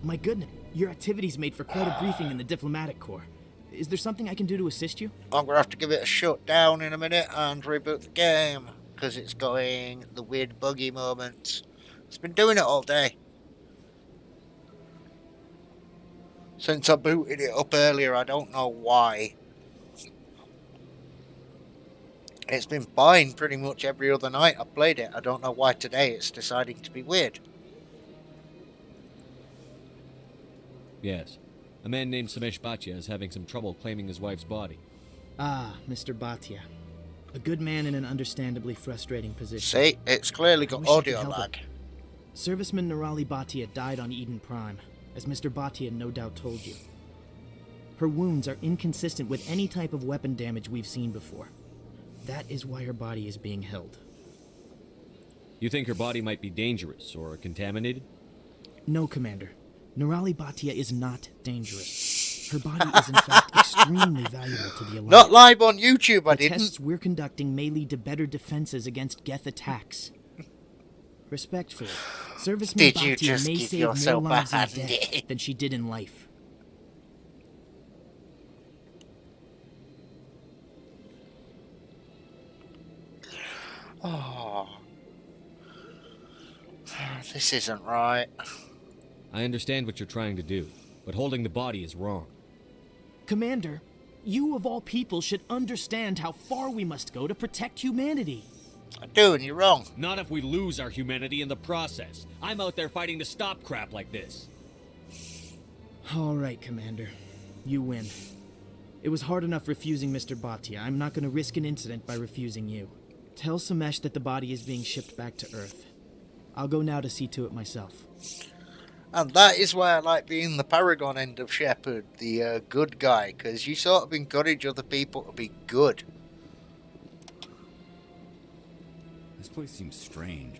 My goodness, your activities made for quite a briefing in the diplomatic corps. Is there something I can do to assist you? I'm going to have to give it a shutdown in a minute and reboot the game, because it's going the weird buggy moments. It's been doing it all day. Since I booted it up earlier, I don't know why. It's been fine pretty much every other night I've played it. I don't know why today it's deciding to be weird. Yes. A man named Samesh Bhatia is having some trouble claiming his wife's body. Ah, Mr. Bhatia. A good man in an understandably frustrating position. See, it's clearly got audio lag. Serviceman Nirali Bhatia died on Eden Prime, as Mr. Bhatia no doubt told you. Her wounds are inconsistent with any type of weapon damage we've seen before. That is why her body is being held. You think her body might be dangerous or contaminated? No, Commander. Nirali Bhatia is not dangerous. Her body is in fact extremely valuable to the Alliance. Not live on YouTube, I didn't. The tests we're conducting may lead to better defenses against Geth attacks. Respectfully, Serviceman Bhatia may save more lives in death than she did in life. Oh. This isn't right. I understand what you're trying to do, but holding the body is wrong. Commander, you of all people should understand how far we must go to protect humanity. I do, and you're wrong. Not if we lose our humanity in the process. I'm out there fighting to stop crap like this. All right, Commander. You win. It was hard enough refusing Mr. Bhatia. I'm not going to risk an incident by refusing you. Tell Samesh that the body is being shipped back to Earth. I'll go now to see to it myself. And that is why I like being the Paragon end of Shepard, the good guy, because you sort of encourage other people to be good. This place seems strange.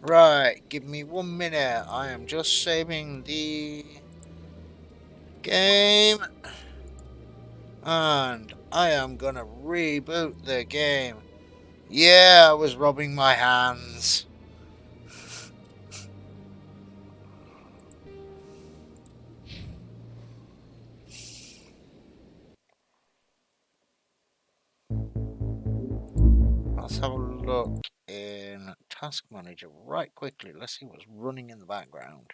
Right, give me 1 minute. I am just saving the game. And I am gonna reboot the game. Yeah, I was rubbing my hands. Let's have a look in Task Manager right quickly. Let's see what's running in the background.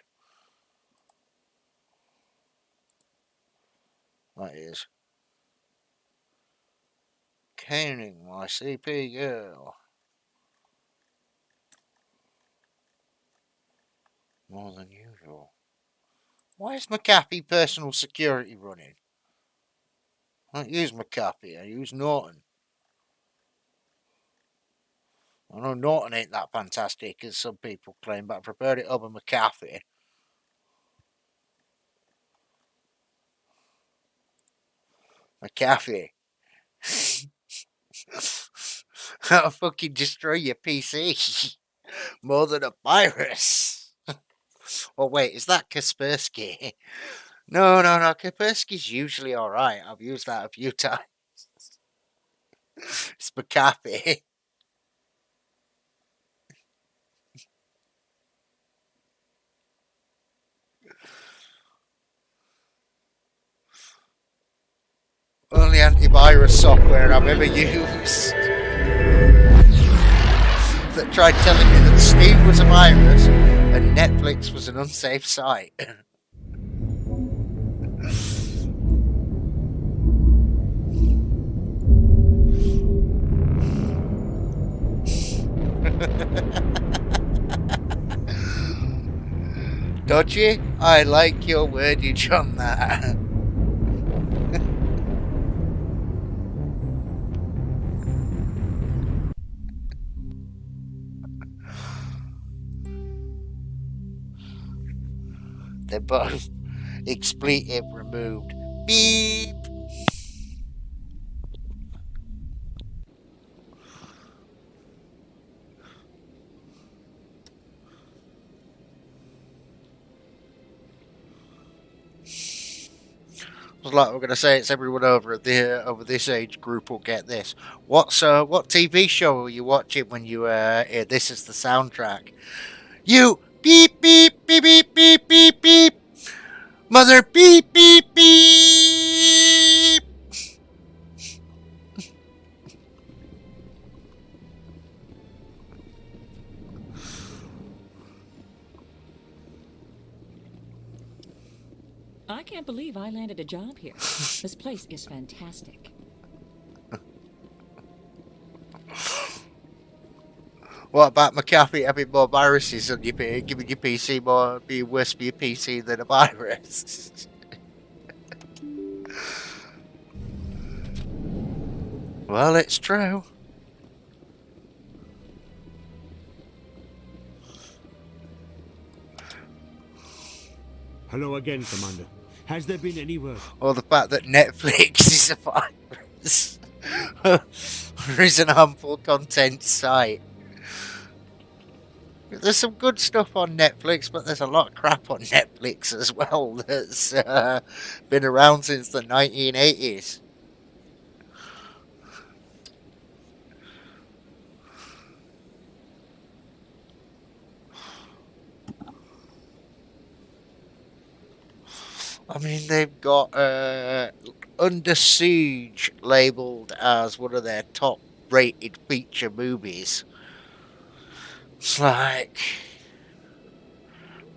That is caning my CP girl. More than usual. Why is McAfee personal security running? I don't use McAfee, I use Norton. I know Norton ain't that fantastic as some people claim, but I preferred it over McAfee. McAfee. That'll fucking destroy your PC. More than a virus. Oh, wait, is that Kaspersky? No. Kaspersky's usually alright. I've used that a few times. It's McAfee. Only antivirus software I've ever used that tried telling me that Steam was a virus and Netflix was an unsafe site. Dodgy, I like your wordage on that. They're both expletive removed. Beep. Like we're going to say, it's everyone over this age group will get this. What TV show are you watching when you hear this is the soundtrack? You beep beep beep beep beep beep beep. Mother beep beep beep. I can't believe I landed a job here. This place is fantastic. What about McAfee having more viruses on your giving your PC more, being worse for your PC than a virus? Well, it's true. Hello again, Commander. Has there been any word? Or the fact that Netflix is a virus. Or is an harmful content site. There's some good stuff on Netflix, but there's a lot of crap on Netflix as well that's been around since the 1980s. I mean, they've got Under Siege labelled as one of their top-rated feature movies. It's like,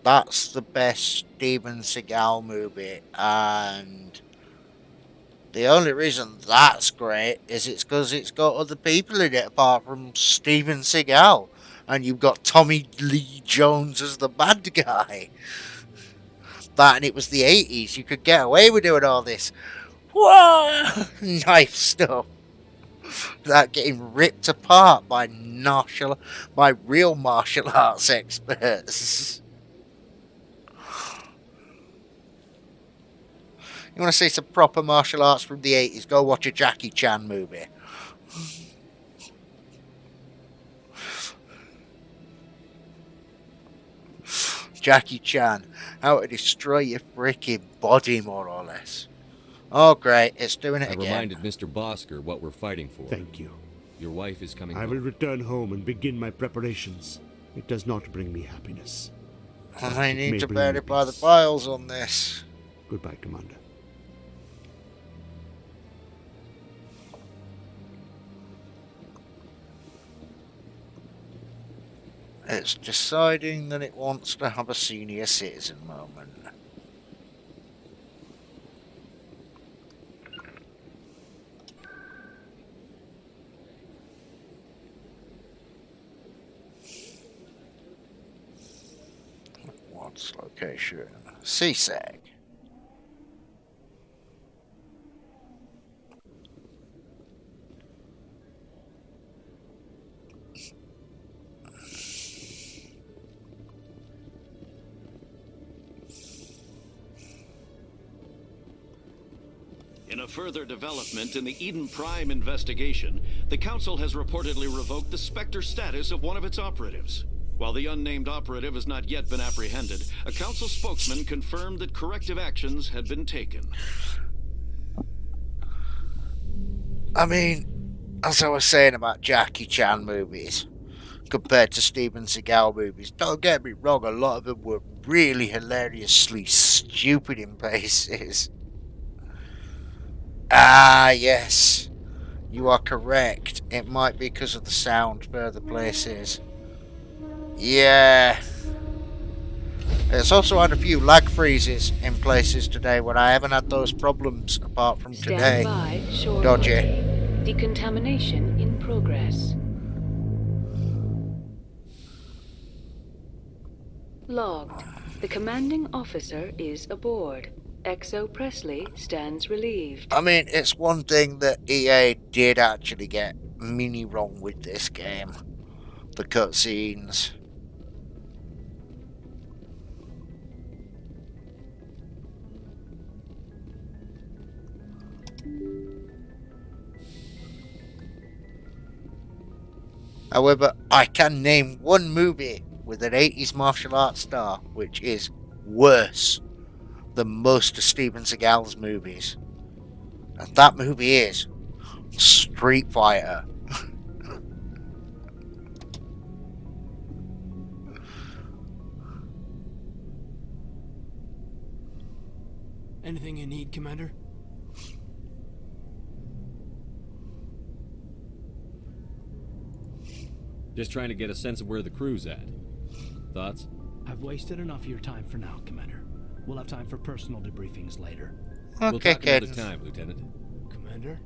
that's the best Steven Seagal movie, and the only reason that's great is it's because it's got other people in it apart from Steven Seagal, and you've got Tommy Lee Jones as the bad guy. That, and it was the 80s. You could get away with doing all this knife stuff without getting ripped apart by real martial arts experts. You want to see some proper martial arts from the 80s? Go watch a Jackie Chan movie. Jackie Chan, how to destroy your freaking body, more or less. Oh, great, it's doing it again. I reminded Mr. Bosker what we're fighting for. Thank you. Your wife is coming I will return home and begin my preparations. It does not bring me happiness. I need to verify the files on this. Goodbye, Commander. It's deciding that it wants to have a senior citizen moment. What's location? CSEC. In a further development in the Eden Prime investigation, the Council has reportedly revoked the Spectre status of one of its operatives. While the unnamed operative has not yet been apprehended, a council spokesman confirmed that corrective actions had been taken. I mean, as I was saying about Jackie Chan movies compared to Steven Seagal movies, don't get me wrong, a lot of them were really hilariously stupid in places. Ah, yes. You are correct. It might be because of the sound further places. Yeah. It's also had a few lag freezes in places today when I haven't had those problems apart from today. Stand by, shore Dodgy. party. Decontamination in progress. Logged. The commanding officer is aboard. XO Presley stands relieved. I mean, it's one thing that EA did actually get mini wrong with this game. The cutscenes. However, I can name one movie with an 80s martial arts star which is worse than most of Steven Seagal's movies. And that movie is Street Fighter. Anything you need, Commander? Just trying to get a sense of where the crew's at. Thoughts? I've wasted enough of your time for now, Commander. We'll have time for personal debriefings later. We'll Okay, talk another kid. time, Lieutenant. Commander?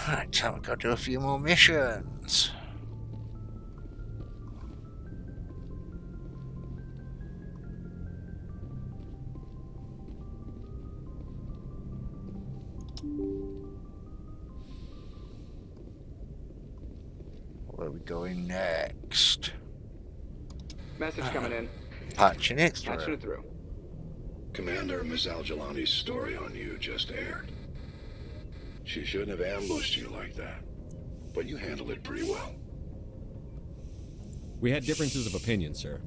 Right, time to go do a few more missions. Where are we going next? Message coming in. Patching it Patching through. it through. Commander, Miss Al-Jalani's story on you just aired. She shouldn't have ambushed you like that, but you handled it pretty well. We had differences of opinion, sir.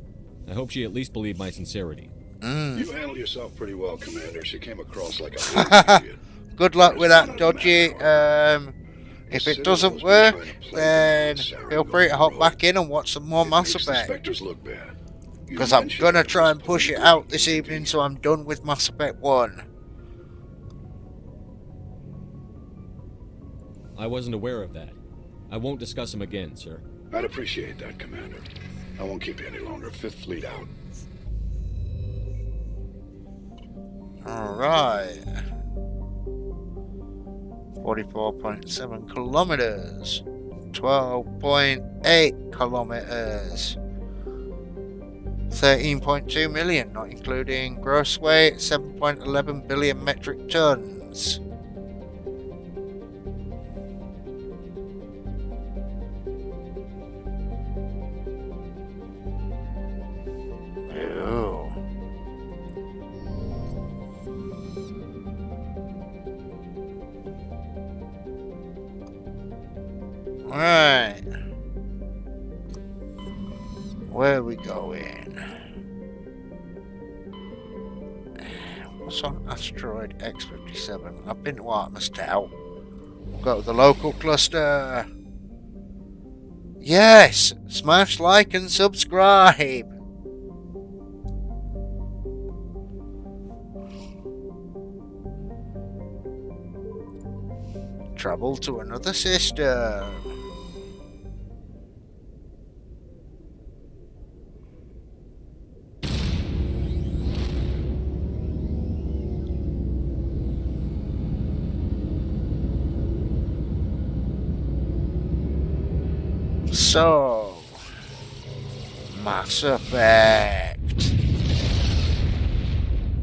I hope she at least believed my sincerity. You handled yourself pretty well, Commander. She came across like a idiot. Good luck with that, Dodgy. If it doesn't work, then feel free to hop back in and watch some more Mass Effect. Spectres look bad. Because I'm gonna try and push it out this evening so I'm done with Mass Effect 1. I wasn't aware of that. I won't discuss him again, sir. I'd appreciate that, Commander. I won't keep you any longer. Fifth Fleet out. Alright. 44.7 kilometers. 12.8 kilometers. 13.2 million, not including gross weight. 7.11 billion metric tons. Ew. Alright. Where are we going? What's on asteroid X-57? I've been to Artemis Tau. We'll go to the local cluster. Yes! Smash like and subscribe! Travel to another system. So, Mass Effect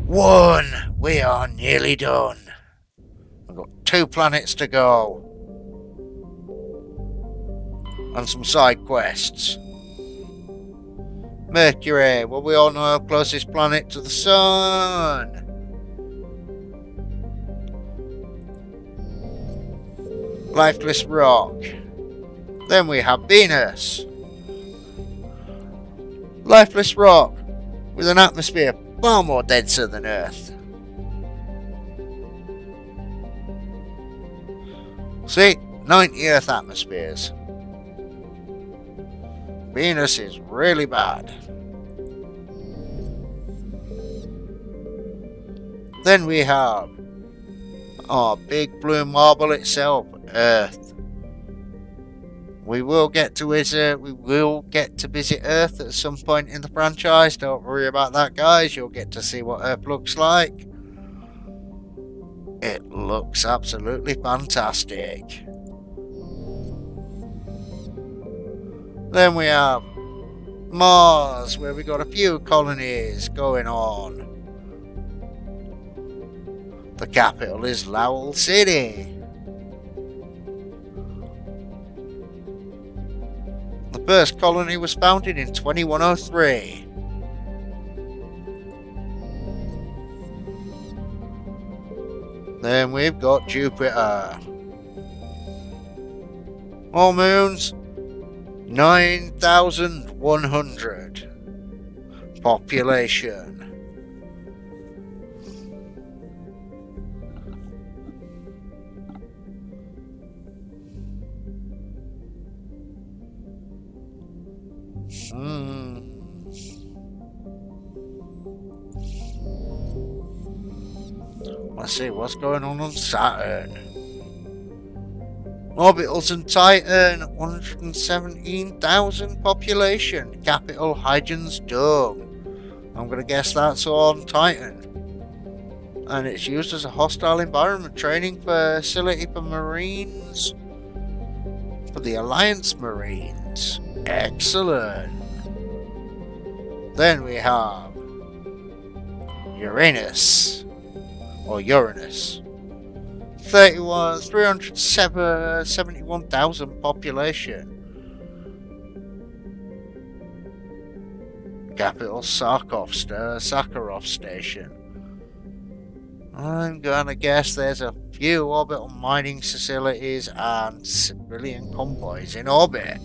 1. We are nearly done. We've got 2 planets to go. And some side quests. Mercury. Well, we all know our closest planet to the Sun. Lifeless rock. Then we have Venus. Lifeless rock with an atmosphere far more denser than Earth. See, 90 Earth atmospheres. Venus is really bad. Then we have our big blue marble itself, Earth. We will get to visit Earth at some point in the franchise. Don't worry about that, guys. You'll get to see what Earth looks like. It looks absolutely fantastic. Then we have Mars, where we got a few colonies going on. The capital is Lowell City. The first colony was founded in 2103. Then we've got Jupiter. All moons, 9,100. Population. Let's see what's going on Saturn. Orbitals and Titan, 117,000 population. Capital Hygien's Dome. I'm going to guess that's on Titan. And it's used as a hostile environment training facility for Marines. For the Alliance Marines. Excellent. Then we have Uranus. Or Uranus. 371,000 population. Capital Sakharov Station. I'm gonna guess there's a few orbital mining facilities and civilian convoys in orbit.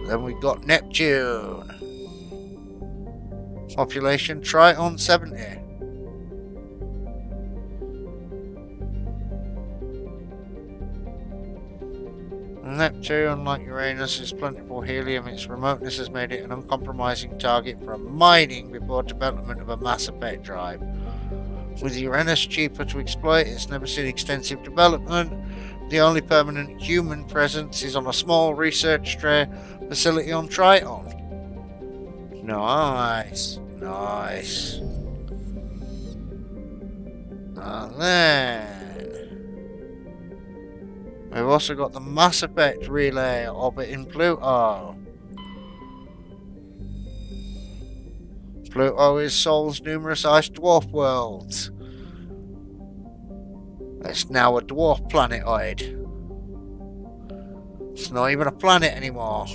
Then we got Neptune. Population Triton 70. Neptune, like Uranus, is plentiful helium. Its remoteness has made it an uncompromising target for mining before development of a Mass Effect drive. With Uranus cheaper to exploit, it's never seen extensive development. The only permanent human presence is on a small research facility on Triton. Nice. And then we've also got the Mass Effect relay orbiting Pluto. Pluto is Sol's numerous ice dwarf worlds. It's now a dwarf planetoid. It's not even a planet anymore.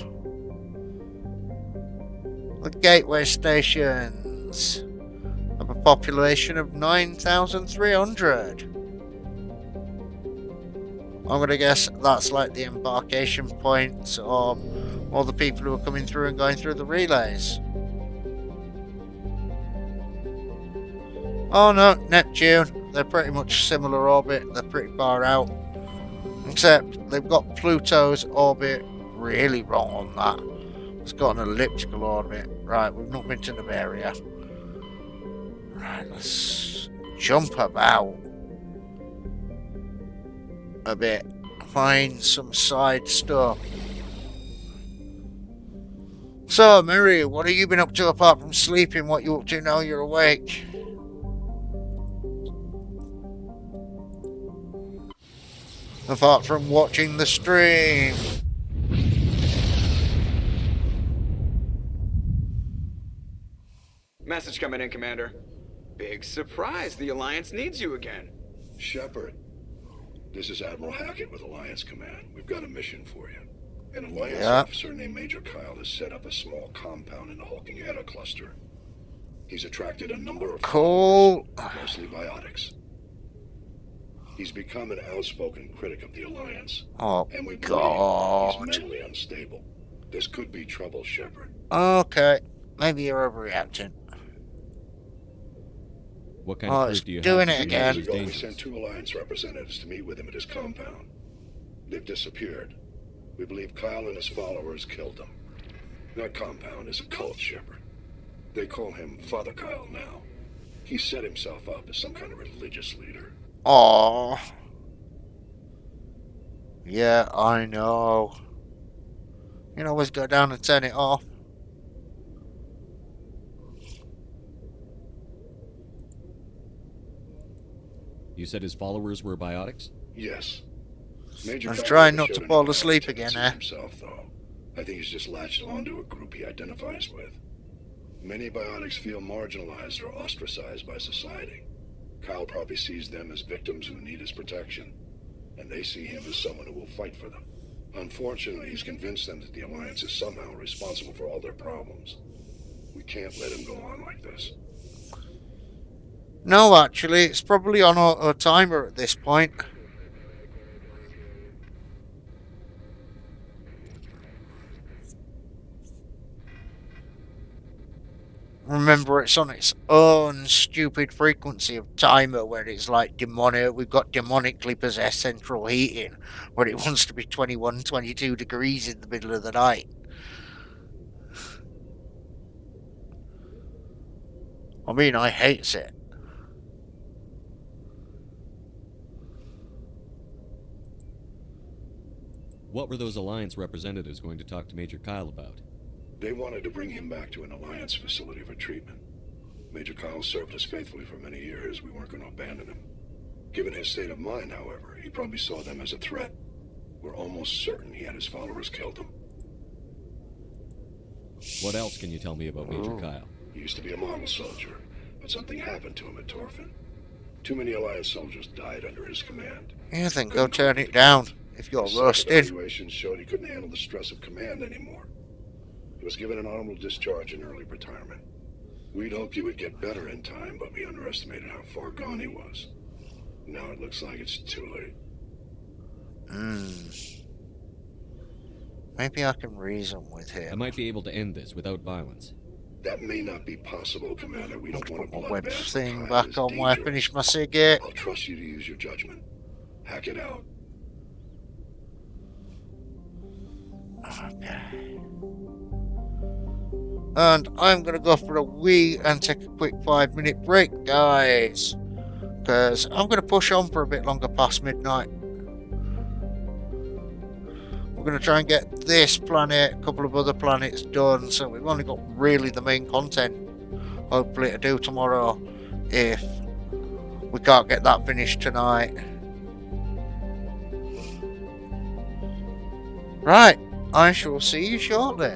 The gateway stations have a population of 9,300. I'm going to guess that's like the embarkation points of all the people who are coming through and going through the relays. Oh no, Neptune. They're pretty much similar orbit. They're pretty far out. Except they've got Pluto's orbit really wrong on that. It's got an elliptical orbit. Right, we've not been to Noveria. Right, let's jump about a bit. Find some side stuff. So, Mary, what have you been up to apart from sleeping? What you up to now you're awake? Apart from watching the stream. Message coming in, Commander. Big surprise, the Alliance needs you again. Shepard, this is Admiral Hackett with Alliance Command. We've got a mission for you. An Alliance officer named Major Kyle has set up a small compound in the Hulking Eta cluster. He's attracted a number of followers, mostly biotics. He's become an outspoken critic of the Alliance. Oh, and we believe God. he's mentally unstable. This could be trouble, Shepard. Okay. Maybe you're overreacting. What kind Oh, of it's proof do you doing have it that he knows again. he's Years ago, we dangerous? sent 2 Alliance representatives to meet with him at his compound. They've disappeared. We believe Kyle and his followers killed them. That compound is a cult, Shepard. They call him Father Kyle now. He set himself up as some kind of religious leader. Aww. Yeah, I know. You can always go down and turn it off. You said his followers were biotics? Yes. Major I was Kyle trying never not to showed any fall violent asleep again, tendencies himself, though. I think he's just latched onto a group he identifies with. Many biotics feel marginalized or ostracized by society. Kyle probably sees them as victims who need his protection, and they see him as someone who will fight for them. Unfortunately, he's convinced them that the Alliance is somehow responsible for all their problems. We can't let him go on like this. No, actually, it's probably on auto timer at this point. Remember, it's on its own stupid frequency of timer where it's like demonic. We've got demonically possessed central heating where it wants to be 21, 22 degrees in the middle of the night. I mean, I hates it. What were those Alliance representatives going to talk to Major Kyle about? They wanted to bring him back to an Alliance facility for treatment. Major Kyle served us faithfully for many years. We weren't going to abandon him. Given his state of mind, however, he probably saw them as a threat. We're almost certain he had his followers killed him. What else can you tell me about Major Kyle? He used to be a model soldier, but something happened to him at Torfin. Too many Alliance soldiers died under his command. Yeah, then go turn it down if you're rusted. Evaluations showed he couldn't handle the stress of command anymore. He was given an honorable discharge and early retirement. We'd hoped he would get better in time, but we underestimated how far gone he was. Now it looks like it's too late. Maybe I can reason with him. I might be able to end this without violence. That may not be possible, Commander. We don't want to My web bloodbath. thing back on when I finish my cigarette. I'll trust you to use your judgment. Hack it out. Okay. And I'm going to go for a wee and take a quick 5-minute break, guys. Because I'm going to push on for a bit longer past midnight. We're going to try and get this planet, a couple of other planets done. So we've only got really the main content, hopefully, to do tomorrow. If we can't get that finished tonight. Right. I shall see you shortly.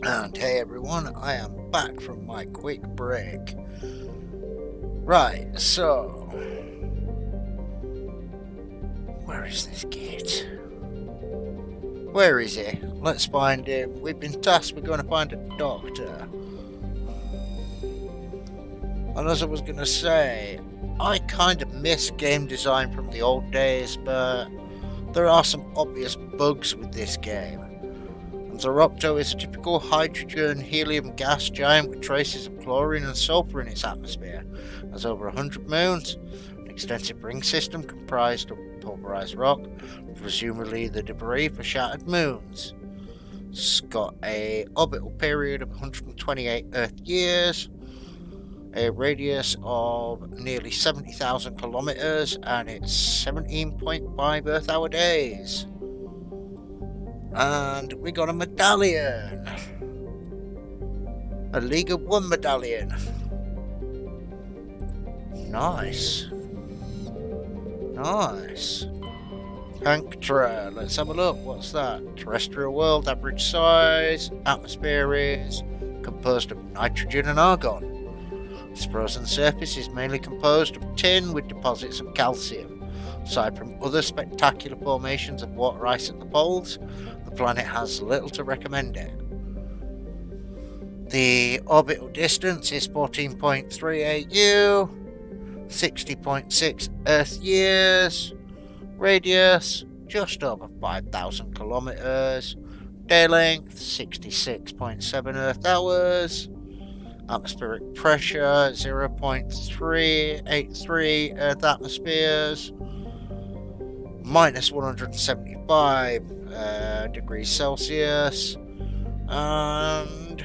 And hey everyone, I am back from my quick break. Right, so... where is this gate? Where is he? Let's find him. We've been tasked with going to find a doctor. And as I was going to say, I kind of miss game design from the old days, but there are some obvious bugs with this game. And Zoropto is a typical hydrogen helium gas giant with traces of chlorine and sulfur in its atmosphere. It has over 100 moons, an extensive ring system comprised of pulverized rock, presumably the debris for shattered moons. It's got a orbital period of 128 Earth years, a radius of nearly 70,000 kilometers, and it's 17.5 Earth-hour days. And we got a medallion. A League of One medallion. Nice. Nice. Panctra, let's have a look. What's that? Terrestrial world, average size. Atmosphere is composed of nitrogen and argon. Its frozen surface is mainly composed of tin with deposits of calcium. Aside from other spectacular formations of water ice at the poles, the planet has little to recommend it. The orbital distance is 14.38 U, 60.6 Earth years, radius just over 5,000 kilometers, day length 66.7 Earth hours, atmospheric pressure 0.383 Earth atmospheres, minus 175 degrees Celsius, and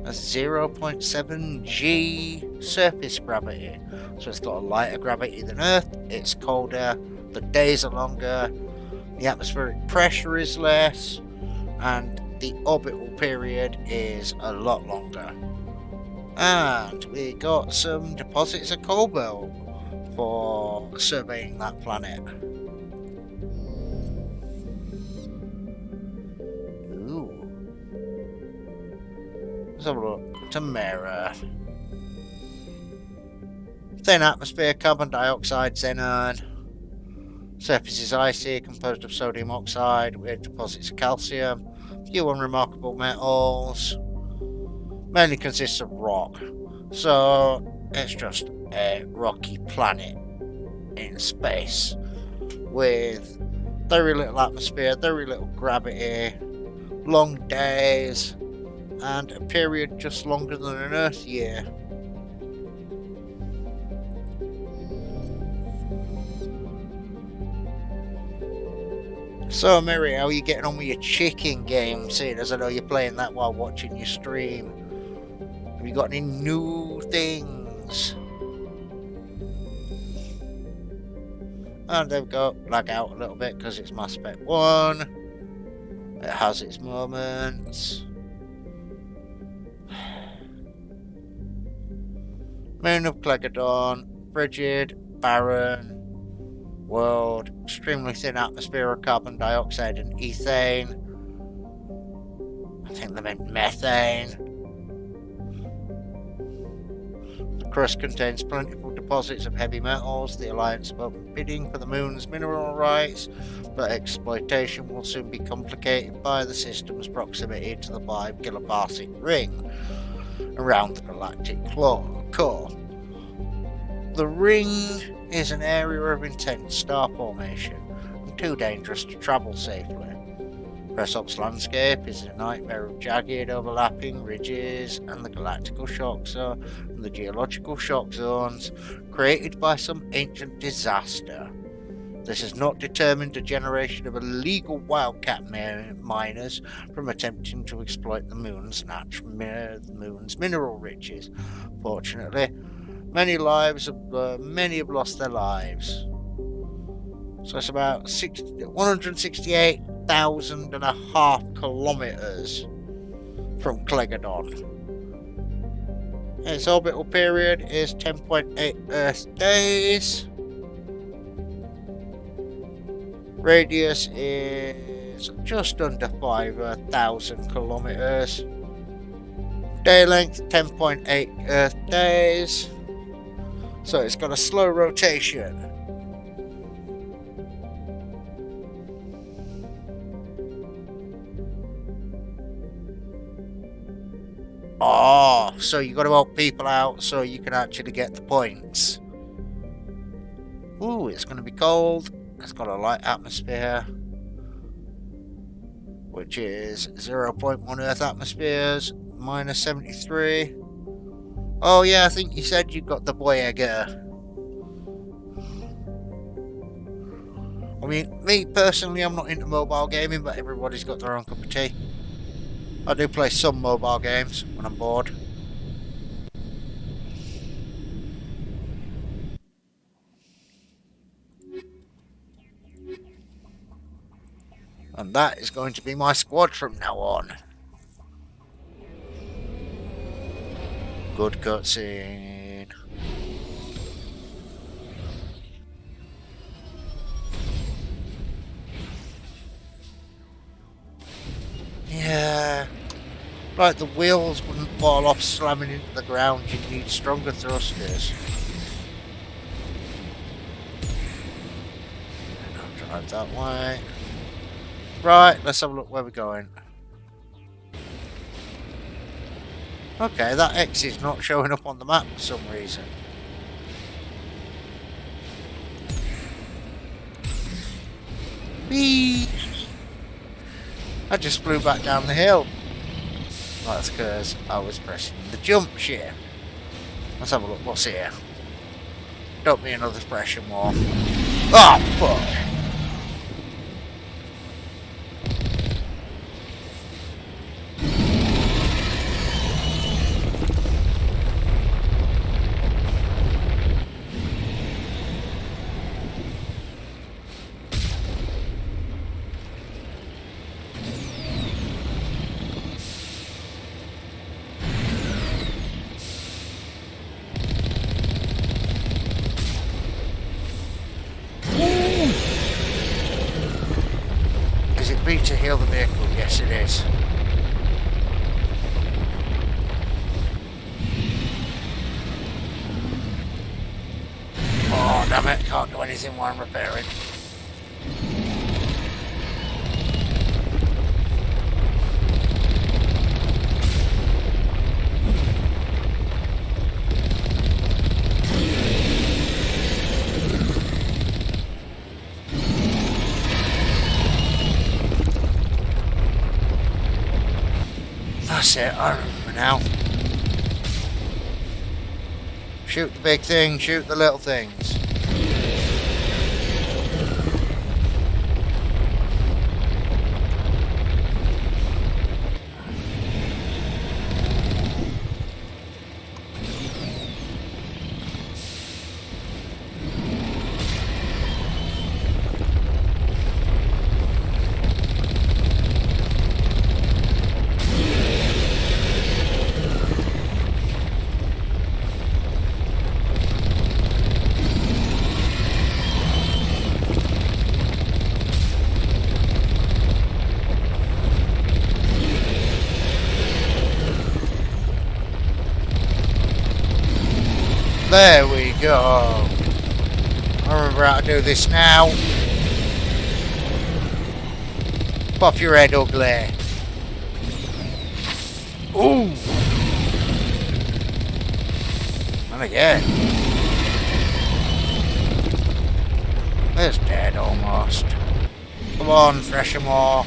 a 0.7 G surface gravity. So it's got a lighter gravity than Earth, it's colder, the days are longer, the atmospheric pressure is less, and the orbital period is a lot longer. And we got some deposits of cobalt for surveying that planet. Ooh. Let's have a look. Tamara. Thin atmosphere, carbon dioxide, xenon. Surface is icy, composed of sodium oxide with deposits of calcium. Few unremarkable metals. Mainly consists of rock. So it's just a rocky planet in space with very little atmosphere, very little gravity, long days, and a period just longer than an Earth year. So Mary, how are you getting on with your chicken game, seeing as I know you're playing that while watching your stream? Have you got any new things? And they've got lag out a little bit because it's Mass Spec 1. It has its moments. Moon of Clegadon, frigid, barren, world, extremely thin atmosphere of carbon dioxide and ethane. I think they meant methane. The crust contains plentiful deposits of heavy metals. The Alliance have opened bidding for the moon's mineral rights, but exploitation will soon be complicated by the system's proximity to the 5 kiloparsec ring around the galactic core. The ring is an area of intense star formation and too dangerous to travel safely. Presop's landscape is a nightmare of jagged, overlapping ridges and the galactical shock zone and the geological shock zones created by some ancient disaster. This has not determined a generation of illegal wildcat miners from attempting to exploit the moon's mineral riches. Fortunately, many have lost their lives. So it's about 168,500 kilometers from Clegadon. Its orbital period is 10.8 Earth days. Radius is is just under 5,000 kilometers. Day length 10.8 Earth days. So it's got a slow rotation. Oh, so you got to help people out so you can actually get the points. Ooh, it's going to be cold. It's got a light atmosphere, which is 0.1 Earth atmospheres, minus 73. Oh yeah, I think you said you got the Voyager. I mean, me personally, I'm not into mobile gaming, but everybody's got their own cup of tea. I do play some mobile games when I'm bored. And that is going to be my squad from now on. Good cutscene. Yeah. Like the wheels wouldn't fall off slamming into the ground. You need stronger thrusters. And I'll drive that way. Right, let's have a look where we're going. Okay, that X is not showing up on the map for some reason. Whee! I just flew back down the hill. That's because I was pressing the jump shift. Let's have a look, what's here? Don't be another pressure more. Oh, fuck! To heal the vehicle, yes it is. Oh damn it, can't do anything while I'm repairing. That's it, I remember now. Shoot the big thing, shoot the little things. There we go. I remember how to do this now. Pop your head ugly. Ooh. And again. There's dead almost. Come on, fresh 'em all.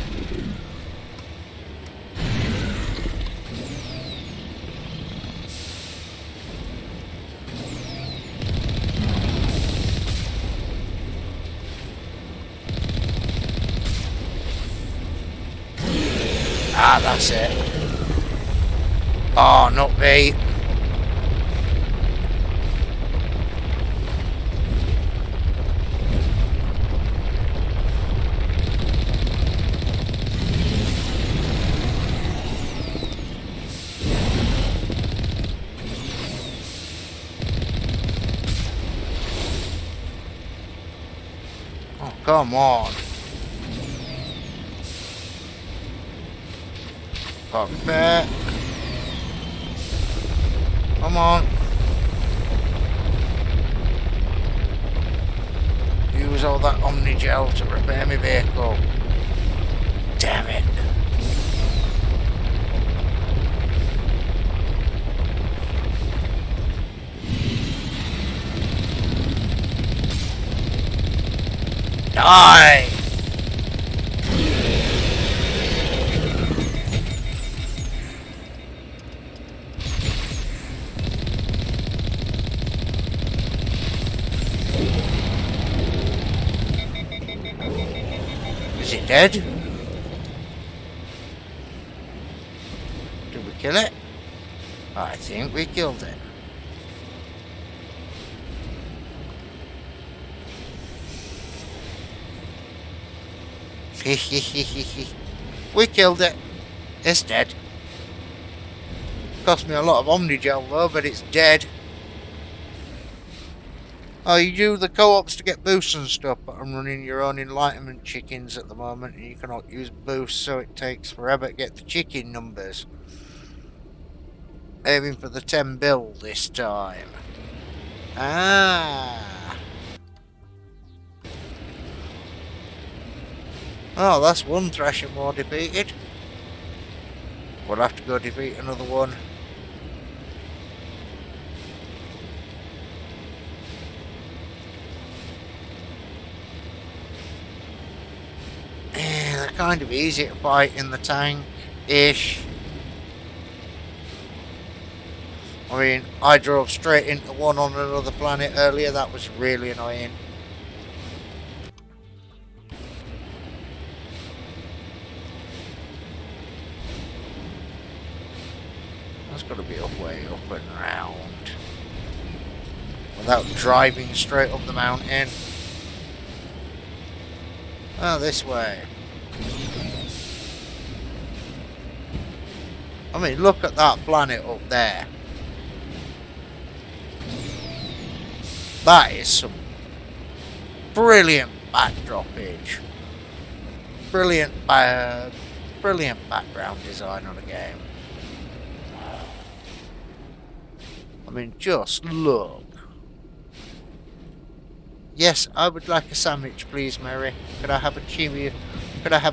Ah, that's it. Oh, not me. Oh, come on. Cockpit. Come on. Use all that Omnigel to repair my vehicle. Damn it. Die! Is it dead? Did we kill it? I think we killed it. We killed it. It's dead. Cost me a lot of Omnigel though, but it's dead. Oh, you do the co-ops to get boosts and stuff, but I'm running your own enlightenment chickens at the moment, and you cannot use boosts, so it takes forever to get the chicken numbers. Aiming for the 10 bill this time. Ah. Oh, that's one Thrasher more defeated. We'll have to go defeat another one. They're kind of easy to fight in the tank-ish. I mean, I drove straight into one on another planet earlier. That was really annoying. That's got to be a way up and round. Without driving straight up the mountain. Oh, this way. I mean, look at that planet up there. That is some brilliant backdropage. Brilliant background design on a game. I mean, just look. Yes, I would like a sandwich, please, Mary. Could I have a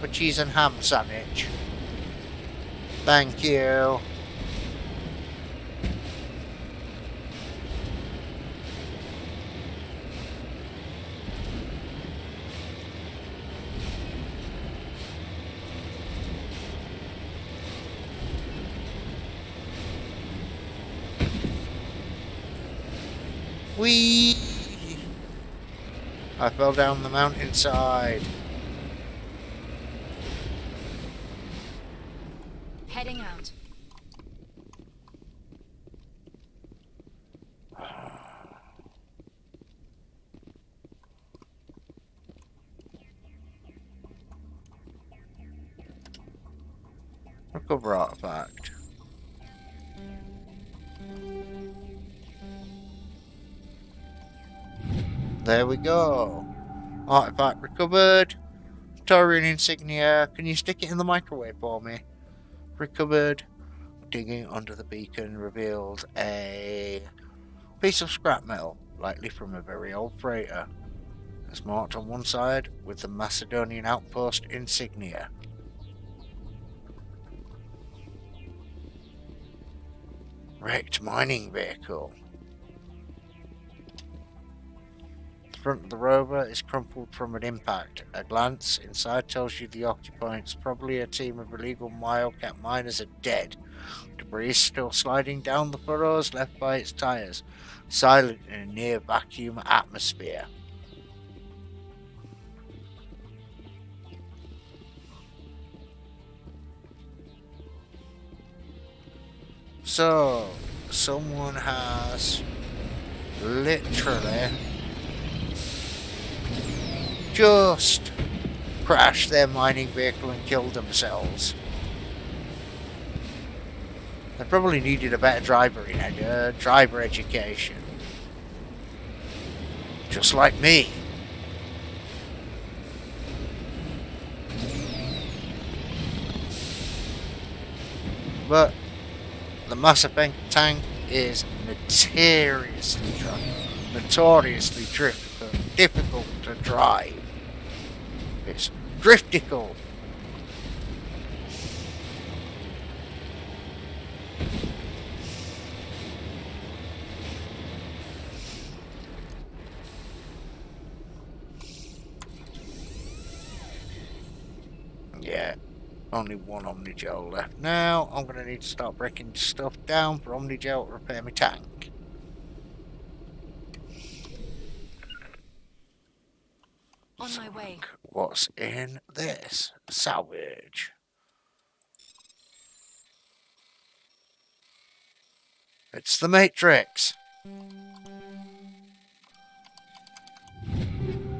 cheese and ham sandwich? Thank you. Whee! I fell down the mountainside. Heading out. Recover artifact. There we go. Artifact recovered. Taurian insignia. Can you stick it in the microwave for me? Recovered. Digging under the beacon revealed a piece of scrap metal, likely from a very old freighter. It's marked on one side with the Macedonian outpost insignia. Wrecked mining vehicle. The front of the rover is crumpled from an impact. A glance inside tells you the occupants, probably a team of illegal wildcat miners, are dead. Debris is still sliding down the furrows left by its tires, silent in a near vacuum atmosphere. So, someone has literally just crashed their mining vehicle and killed themselves. They probably needed a better driver driver education. Just like me. But the Mass Effect tank is notoriously difficult to drive. It's driftical. Yeah, only one Omnigel left now. I'm going to need to start breaking stuff down for Omnigel to repair my tank. On my way. What's in this? Salvage. It's the Matrix.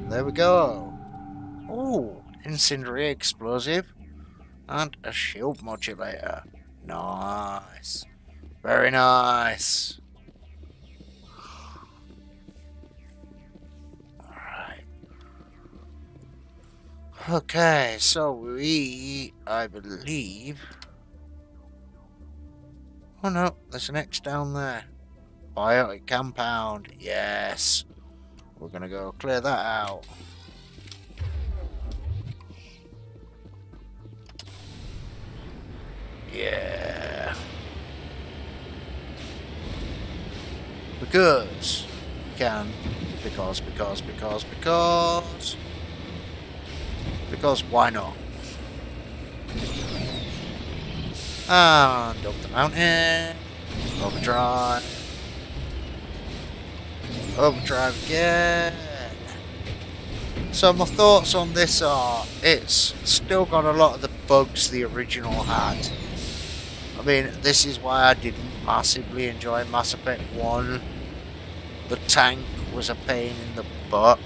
There we go. Ooh, incendiary explosive. And a shield modulator. Nice. Very nice. Alright. Okay, so I believe... Oh no, there's an X down there. Biotic compound. Yes. We're gonna go clear that out. Yeah. Because we can. Because why not? And up the mountain. Overdrive. Overdrive again. So my thoughts on this are, it's still got a lot of the bugs the original had. I mean, this is why I didn't massively enjoy Mass Effect 1. The tank was a pain in the butt.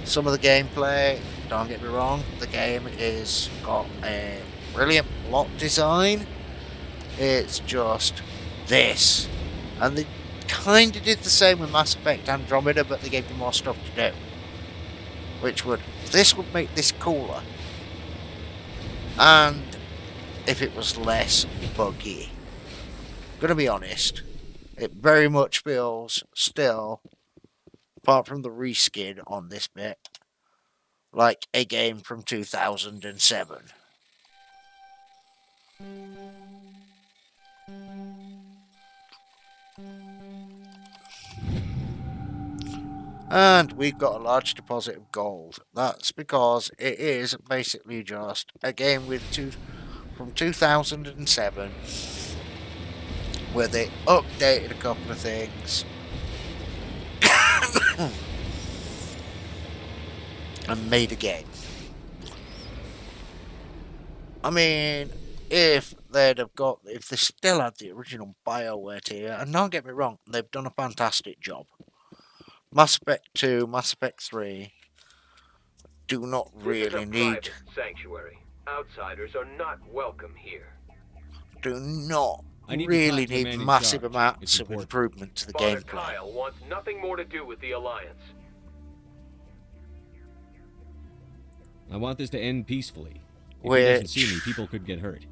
Some of the gameplay, don't get me wrong, the game is got a brilliant plot design. It's just this. And they kind of did the same with Mass Effect Andromeda, but they gave you more stuff to do. This would make this cooler. And if it was less buggy. Gonna be honest, it very much feels still, apart from the reskin on this bit, like a game from 2007. And we've got a large deposit of gold. That's because it is basically just a game from 2007 where they updated a couple of things and made a game. I mean, if they still had the original BioWare tier, and don't get me wrong, they've done a fantastic job. Mass Effect 2, Mass Effect 3 do not really need... sanctuary. Outsiders are not welcome here. Do not really need massive amounts of improvement to the gameplay. Kyle wants nothing more to do with the Alliance. I want this to end peacefully. If he doesn't see me, people could get hurt.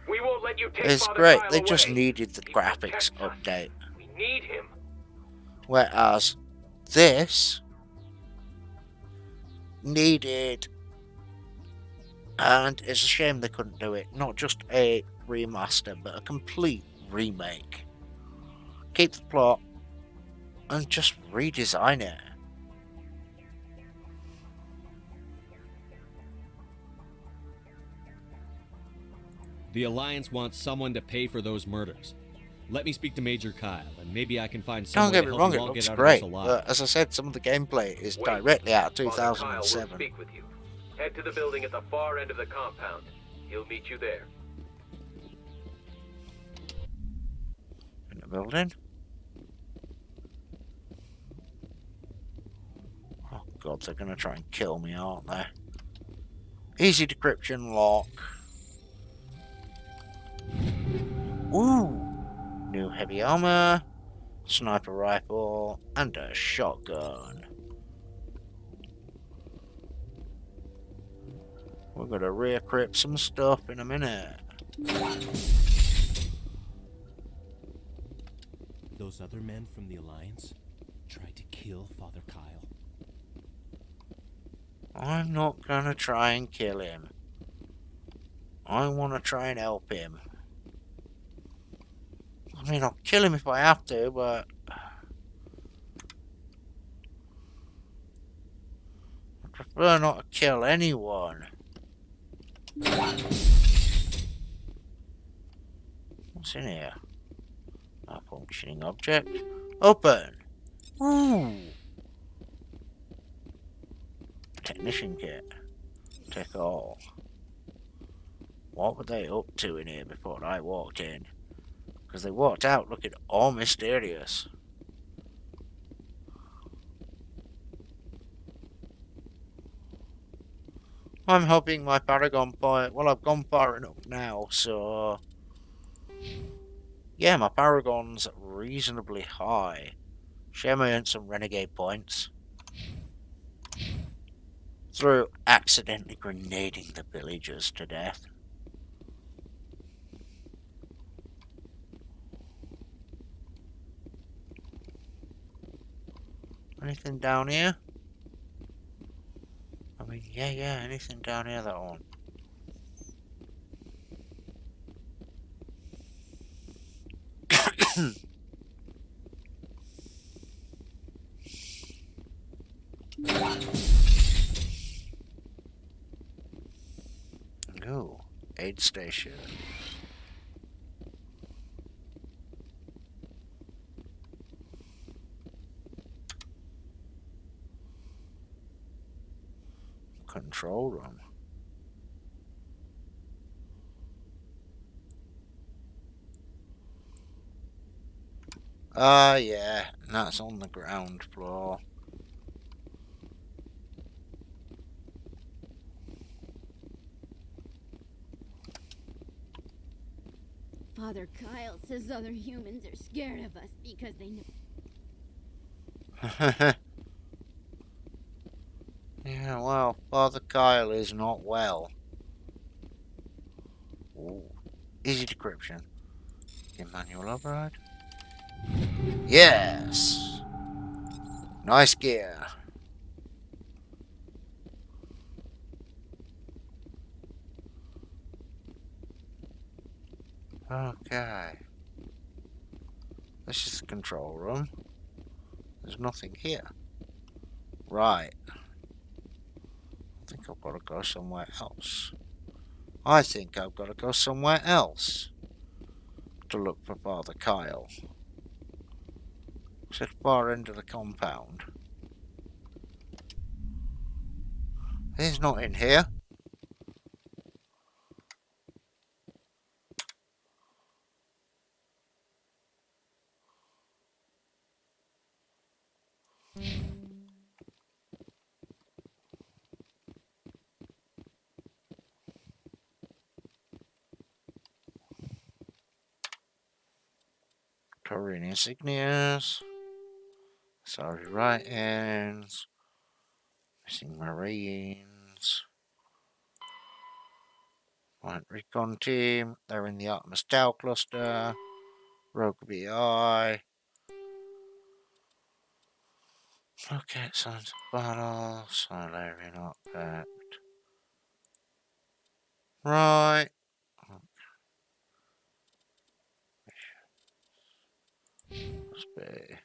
We won't let you take it's Father great. Kyle They just away. needed the graphics update. We need him. Whereas this needed, and it's a shame they couldn't do it, not just a remaster, but a complete remake. Keep the plot and just redesign it. The Alliance wants someone to pay for those murders. Let me speak to Major Kyle, and maybe I can find someone Don't get to me help wrong, you it all looks get out great, of this alive. but as I said, some of the gameplay is directly out of Father Kyle will 2007. speak with you. Head to the building at the far end of the compound. He'll meet you there. In the building? Oh god, they're gonna try and kill me, aren't they? Easy decryption lock. Ooh! New heavy armor, sniper rifle, and a shotgun. We're gonna re-equip some stuff in a minute. those other men from the Alliance tried to kill Father Kyle? I'm not gonna try and kill him. I want to try and help him. I mean, I'll kill him if I have to, but I prefer not to kill anyone. What's in here? A functioning object. Open! Ooh! Technician kit. Take all. What were they up to in here before I walked in? Because they walked out looking all mysterious. I'm hoping my Paragon fire. Well, I've gone far enough now, so yeah, my Paragon's reasonably high. Shame I earned some renegade points through accidentally grenading the villagers to death. Anything down here? I mean, yeah, anything down here that one. Oh, aid station. Control room. Yeah, and that's on the ground floor. Father Kyle says other humans are scared of us because they know. Yeah, well, Father Kyle is not well. Ooh. Easy decryption. Manual override. Yes! Nice gear. Okay. This is the control room. There's nothing here. Right. I think I've got to go somewhere else. I think I've got to go somewhere else to look for Father Kyle. It's at the far end of the compound. He's not in here. Taurian insignias. Sorry, write-ins. Missing Marines. Right, recon team. They're in the Artemis Tau cluster. Rogue BI. Locate signs of battle. Silarian artifact. Right. Must be.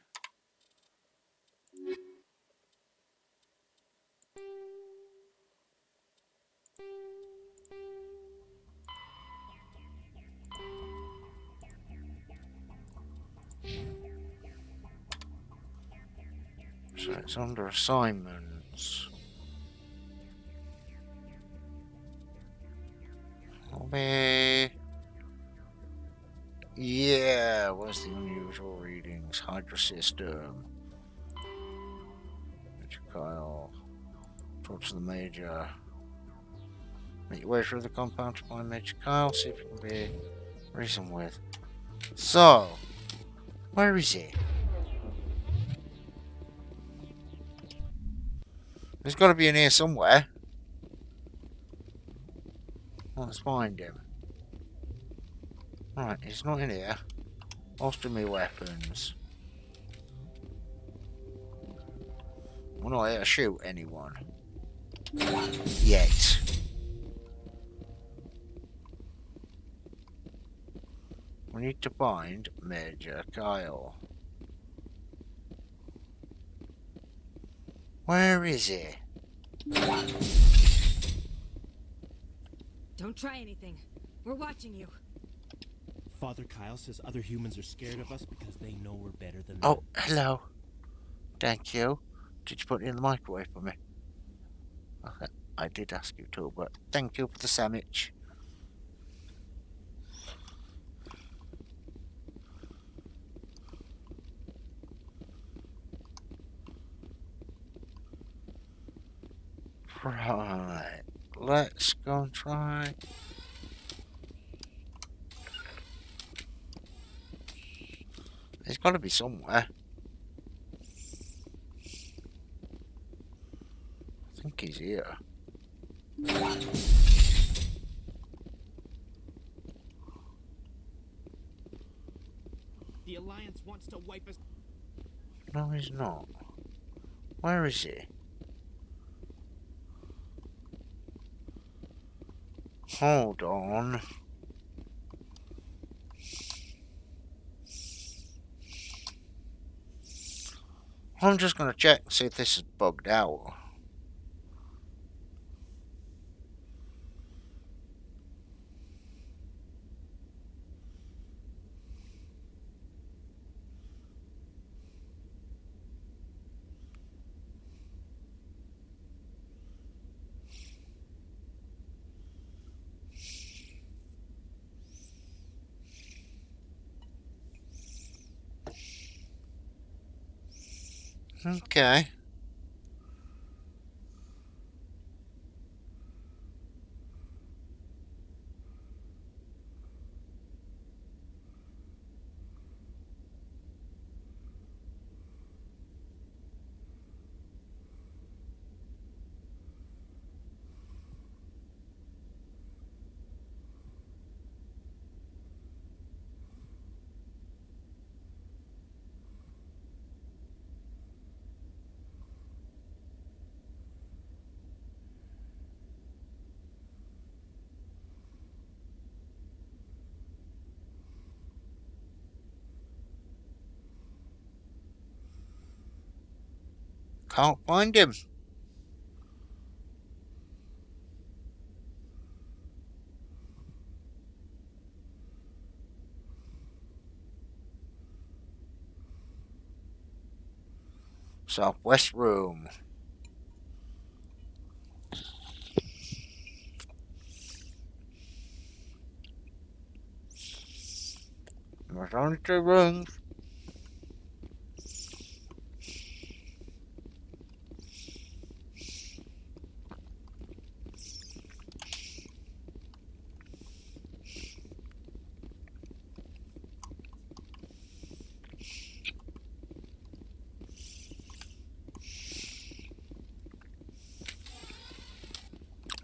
So it's under assignments. Maybe. Yeah, where's the unusual readings? Hydra system. Major Kyle. Talk to the Major. Make your way through the compound to find Major Kyle. See if you can be reasoned with. So, where is he? He's got to be in here somewhere. Let's find him. Right, he's not in here. Holster me weapons. We're not here to shoot anyone. Yet. We need to find Major Kyle. Where is he? Don't try anything. We're watching you. Father Kyle says other humans are scared of us because they know we're better than them. Oh, hello. Thank you. Did you put it in the microwave for me? Okay, I did ask you to, but thank you for the sandwich. Right, let's go and try. There's got to be somewhere. I think he's here. The Alliance wants to wipe us. No, he's not. Where is he? Hold on. I'm just going to check and see if this is bugged out. Okay. Can't find him. Southwest room. There's only 2 rooms.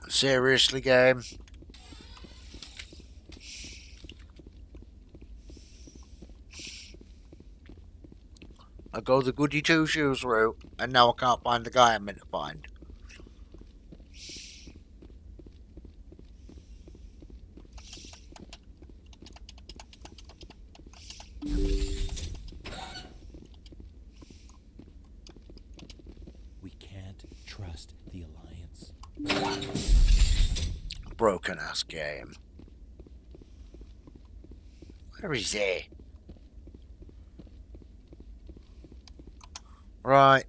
Seriously, game? I go the goody two shoes route, and now I can't find the guy I'm meant to find. We can't trust the Alliance. Broken ass game. Where is he? Right.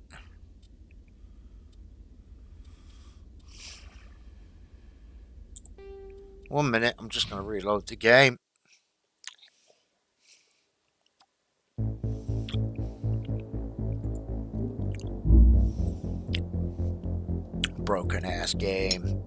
One minute, I'm just going to reload the game. Broken ass game.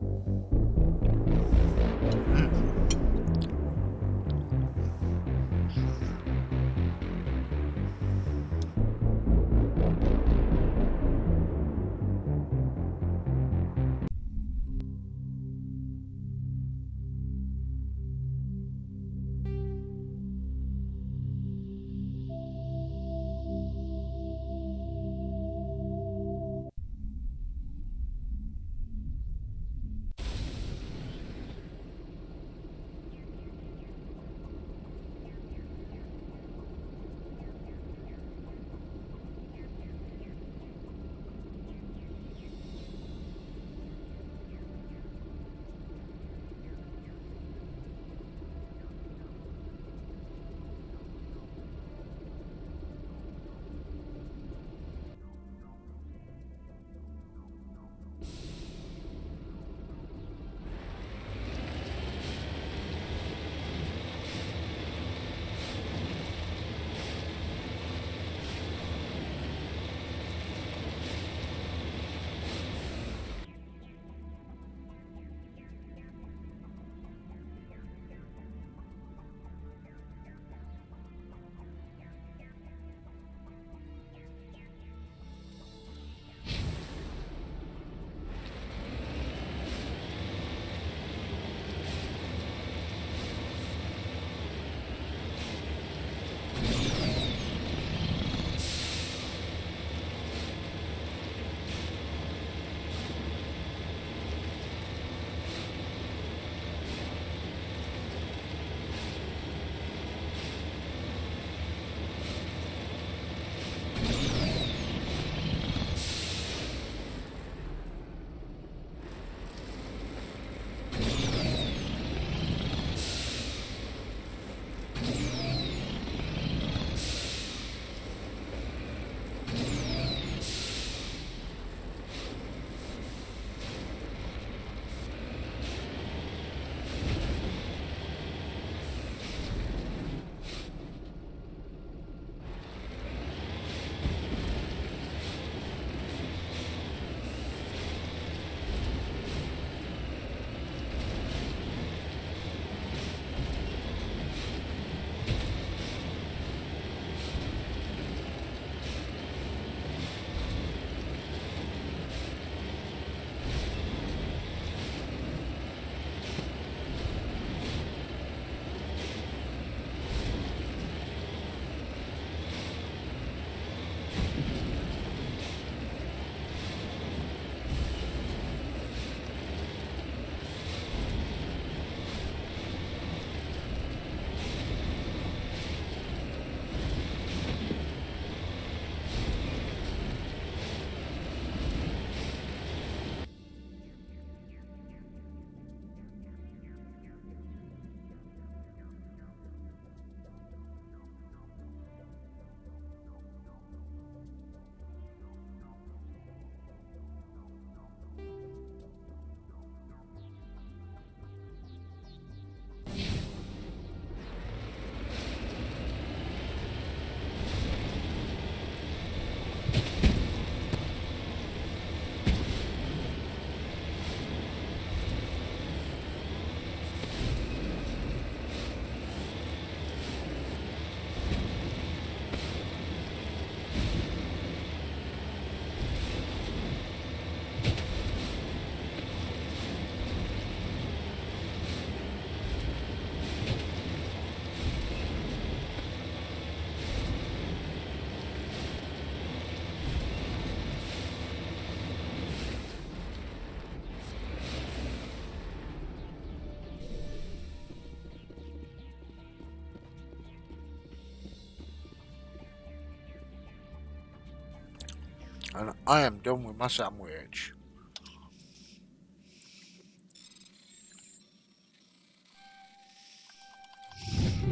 And I am done with my sandwich.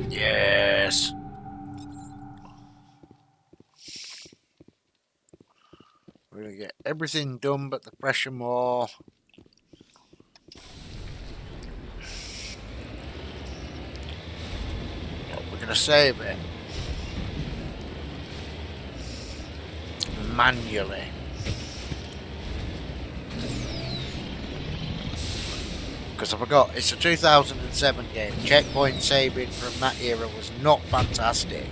Yes. We're gonna get everything done but the pressure maw. We're gonna save it manually. Because I forgot, it's a 2007 game. Checkpoint saving from that era was not fantastic.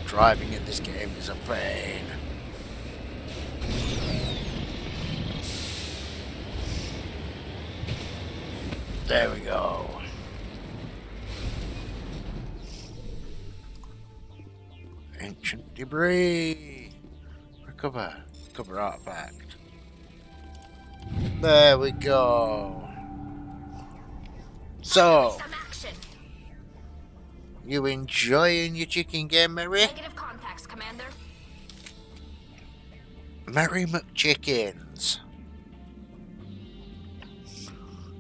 Driving in this game is a pain. There we go. Ancient debris. Recover artifact. There we go. So, you enjoying your chicken game, Mary? Negative contacts, Commander. Mary McChickens.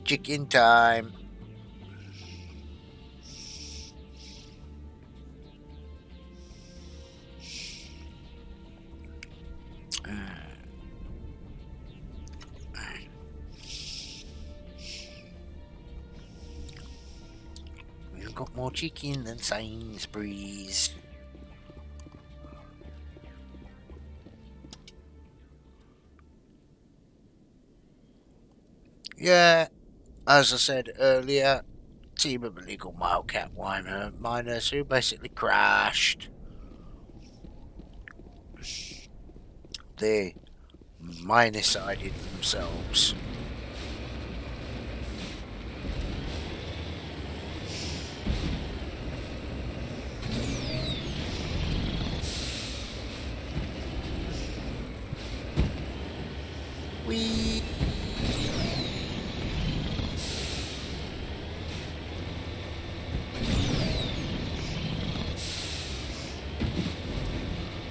Chicken time. We've got more chicken than Sainsbury's. Yeah, as I said earlier, team of illegal wildcat miners who basically crashed. They miner-sided themselves. Whee!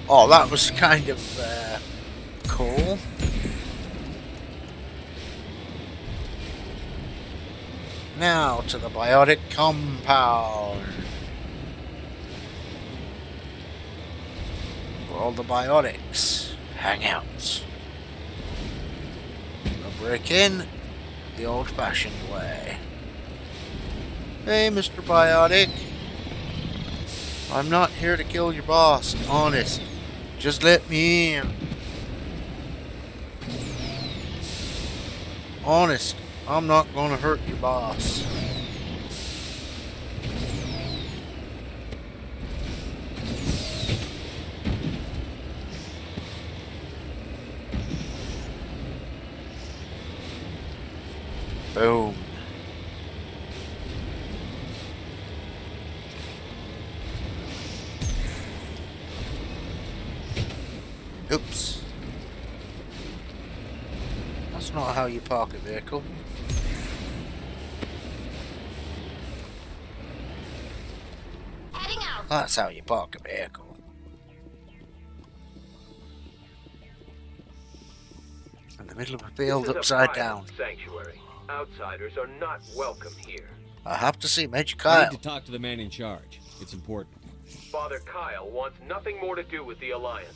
Oh, that was kind of cool. Now to the biotic compound. Where all the biotics hang out. We'll break in the old-fashioned way. Hey, Mr. Biotic. I'm not here to kill your boss, honest. Just let me in. Honest, I'm not gonna hurt your boss. Boom. Oops. That's not how you park a vehicle. Heading out. That's how you park a vehicle. In the middle of a field This is upside a down. Sanctuary. Outsiders are not welcome here. I have to see Major I Kyle. need to talk to the man in charge. It's important. Father Kyle wants nothing more to do with the Alliance.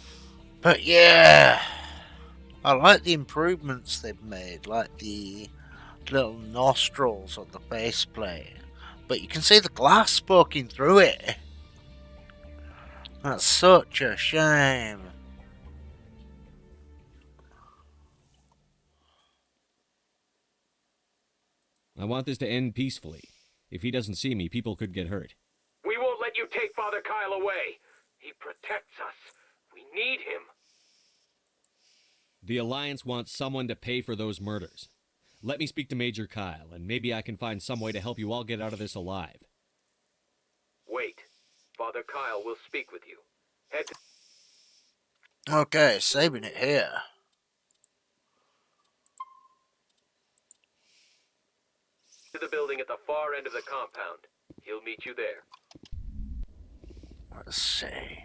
But yeah, I like the improvements they've made, like the little nostrils on the faceplate. But you can see the glass poking through it. That's such a shame. I want this to end peacefully. If he doesn't see me, people could get hurt. We won't let you take Father Kyle away. He protects us. We need him. The Alliance wants someone to pay for those murders. Let me speak to Major Kyle, and maybe I can find some way to help you all get out of this alive. Wait. Father Kyle will speak with you. Head to... Okay, saving it here. to the building at the far end of the compound. He'll meet you there. Let's see.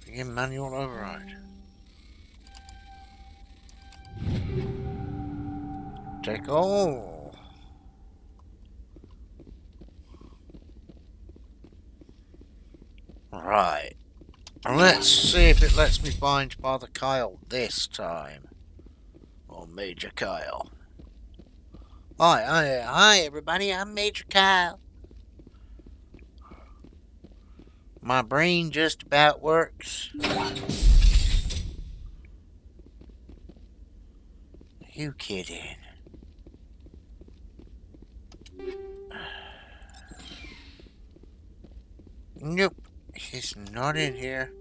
Begin manual override. Take all. Right. Let's see if it lets me find Father Kyle this time. Or Major Kyle. Hi everybody, I'm Major Kyle. My brain just about works. You kidding? Nope, he's not in here.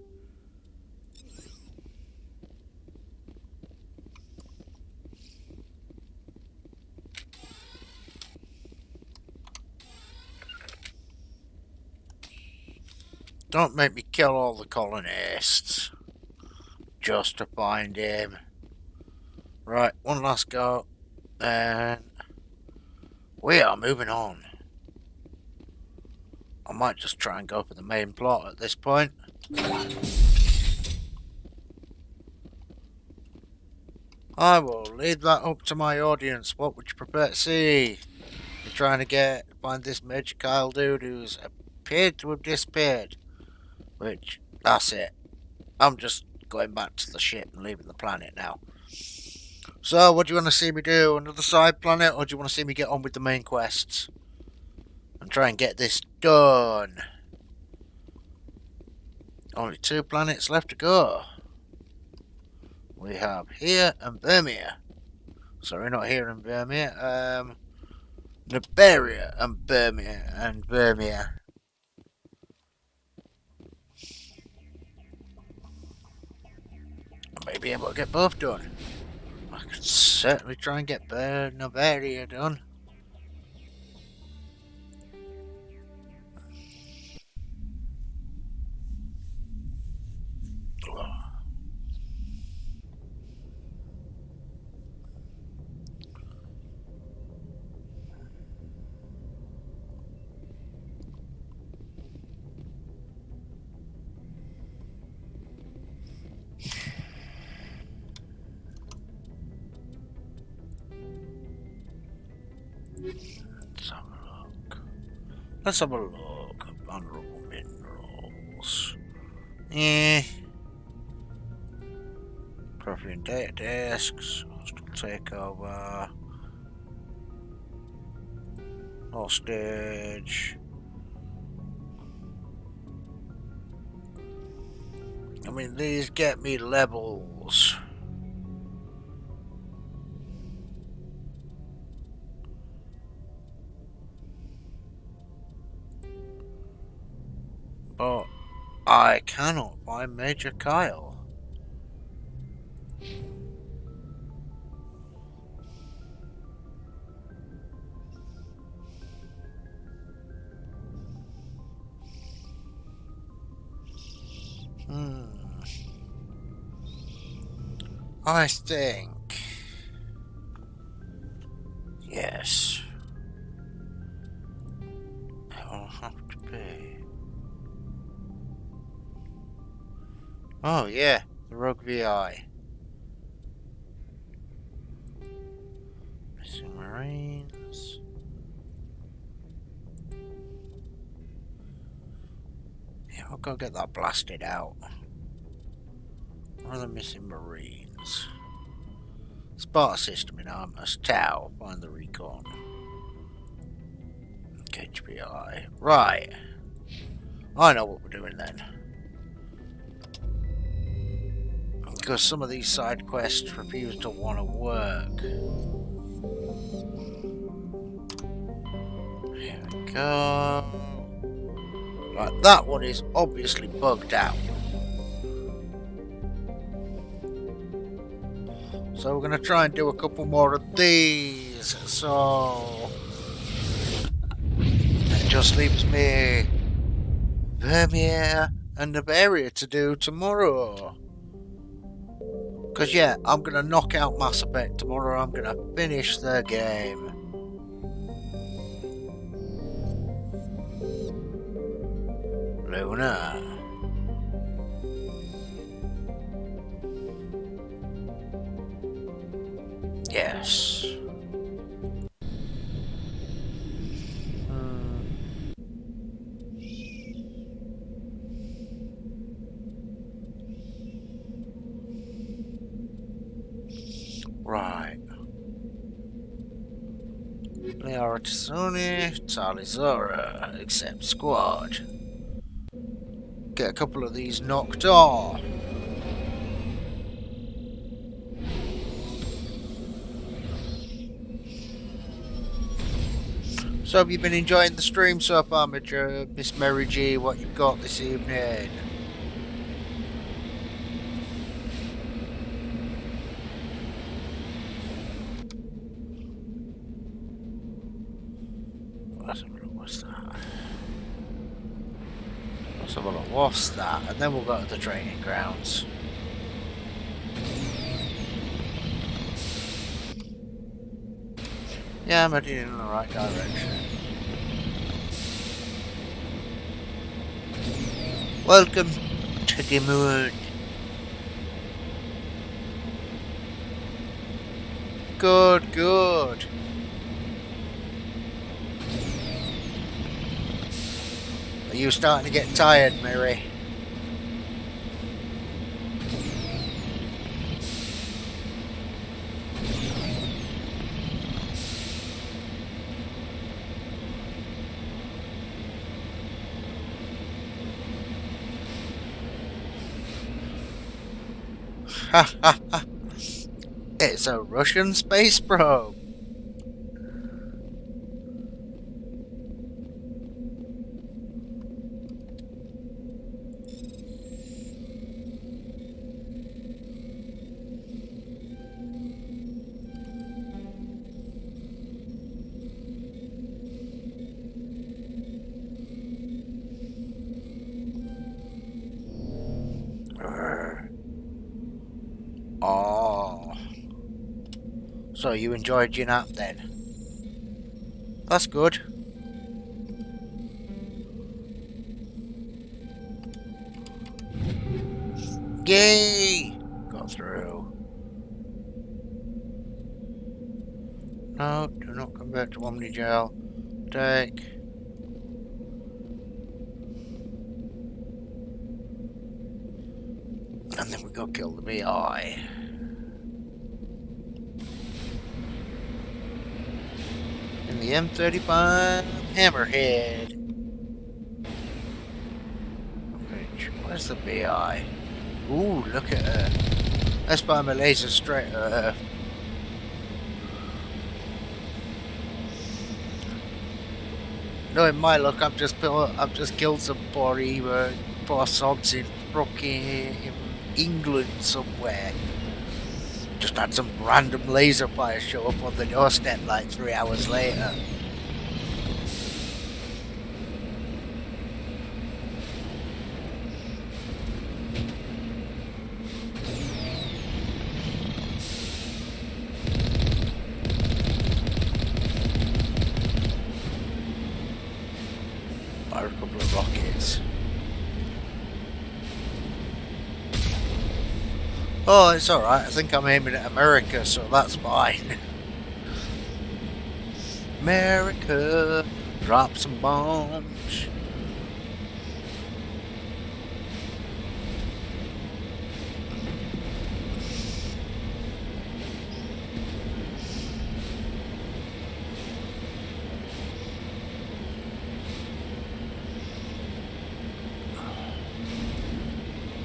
Don't make me kill all the colonists just to find him. Right, one last go, and we are moving on. I might just try and go for the main plot at this point. I will leave that up to my audience. What would you prefer to see? You're trying to find this Major Kyle dude who's appeared to have disappeared. Which, that's it. I'm just going back to the ship and leaving the planet now. So, what do you want to see me do? Another side planet, or do you want to see me get on with the main quests? And try and get this done. Only 2 planets left to go. We have here and Vermeer. Sorry, not here and Vermeer. Noveria and Vermeer. I may be able to get both done. I could certainly try and get Noveria done. Let's have a look. Vulnerable minerals. Property data disks. Hostile takeover. Hostage. I mean, these get me levels. But I cannot find Major Kyle. I think. Yes. I'll have to pay. Oh yeah, the Rogue VI. Missing Marines. Yeah, I'll go get that blasted out. What are the missing Marines? Spot system in Armors. Tau. Find the recon. HBI. Right. I know what we're doing then. because some of these side quests refuse to want to work. Here we go. Right, that one is obviously bugged out. So we're going to try and do a couple more of these. So it just leaves me Vermeer and Noveria to do tomorrow. Because yeah, I'm going to knock out Mass Effect tomorrow. I'm going to finish the game. Luna. Yes. Right. Liara Tsuni, Talizora, accept squad. Get a couple of these knocked off. So have you been enjoying the stream so far, Miss Mary G? What you've got this evening? What's that? Let's have a look. What's that? And then we'll go to the training grounds. Yeah, I'm heading in the right direction. Welcome to the moon. Good, good. Are you starting to get tired, Mary? It's a Russian space probe. Oh. So you enjoyed your nap then? That's good. Yay! Got through. No, do not come back to Omni Gel. Take. And then we go kill the BI. In the M35 Hammerhead. Where's the BI? Ooh, look at her. Let's fire my laser straight at her. Knowing my luck, I've just killed some poor sods in fucking England somewhere. Just had some random laser fire show up on the doorstep like 3 hours later. Fire a couple of rockets. Oh, it's alright. I think I'm aiming at America, so that's fine. America, drop some bombs.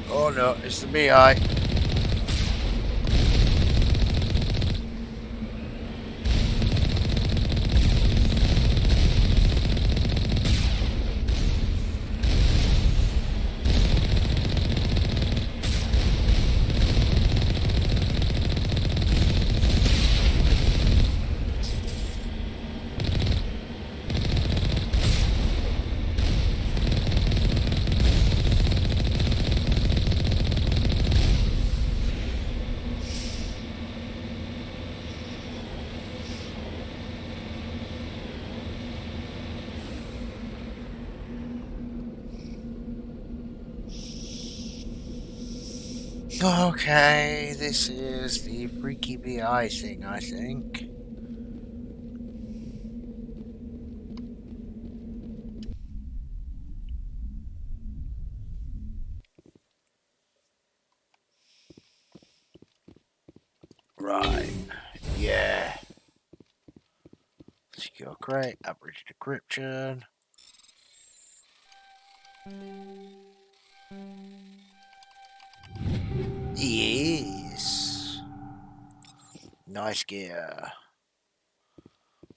Oh no, it's the BI. Okay, this is the freaky BI thing, I think. Right. Yeah. Secure crate, average decryption. Yes. Nice gear.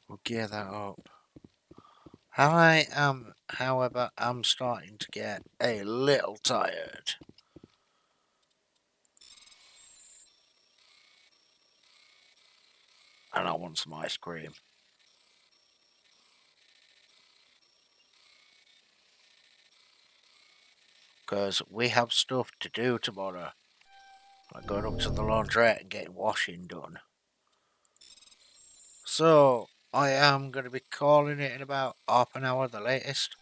We'll gear that up. I am, however, I'm starting to get a little tired. And I want some ice cream. Because we have stuff to do tomorrow. Like going up to the laundrette and getting washing done. So, I am going to be calling it in about half an hour the latest.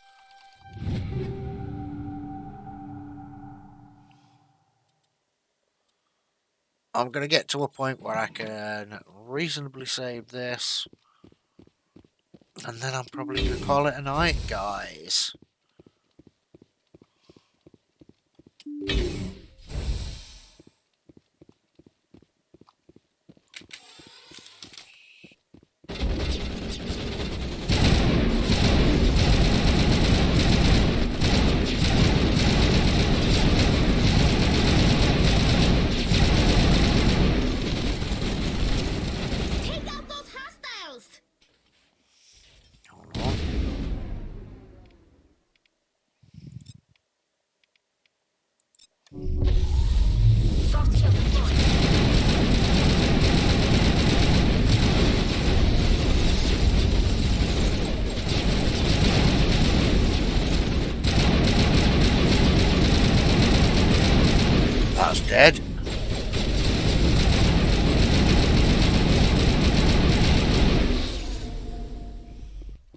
I'm going to get to a point where I can reasonably save this. And then I'm probably going to call it a night, guys. Take out those hostiles! Soft shield deployed. That's dead.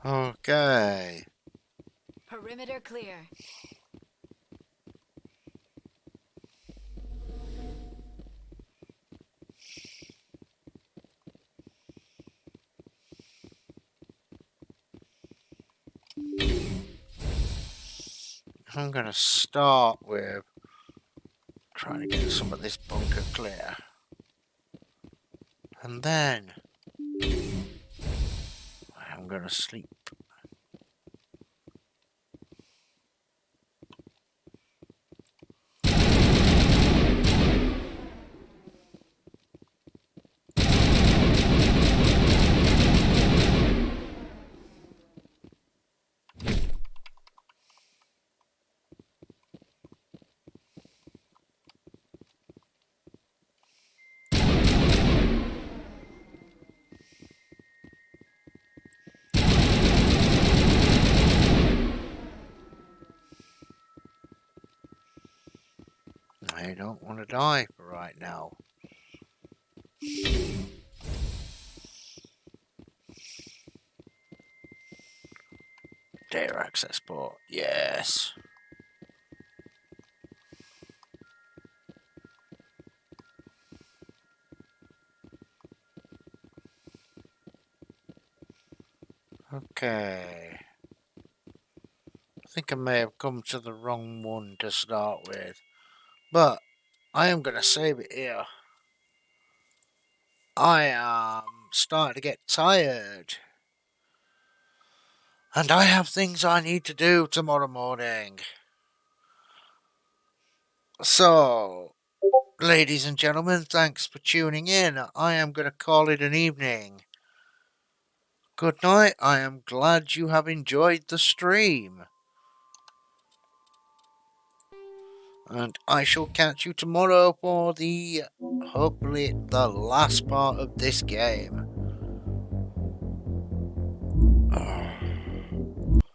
Okay. Perimeter clear. I'm going to start with trying to get some of this bunker clear. And then I'm going to sleep. I don't want to die for right now. Data access port, yes. Okay. I think I may have come to the wrong one to start with. But I am going to save it here. I am starting to get tired. And I have things I need to do tomorrow morning. So, ladies and gentlemen, thanks for tuning in. I am going to call it an evening. Good night. I am glad you have enjoyed the stream. And I shall catch you tomorrow for hopefully the last part of this game.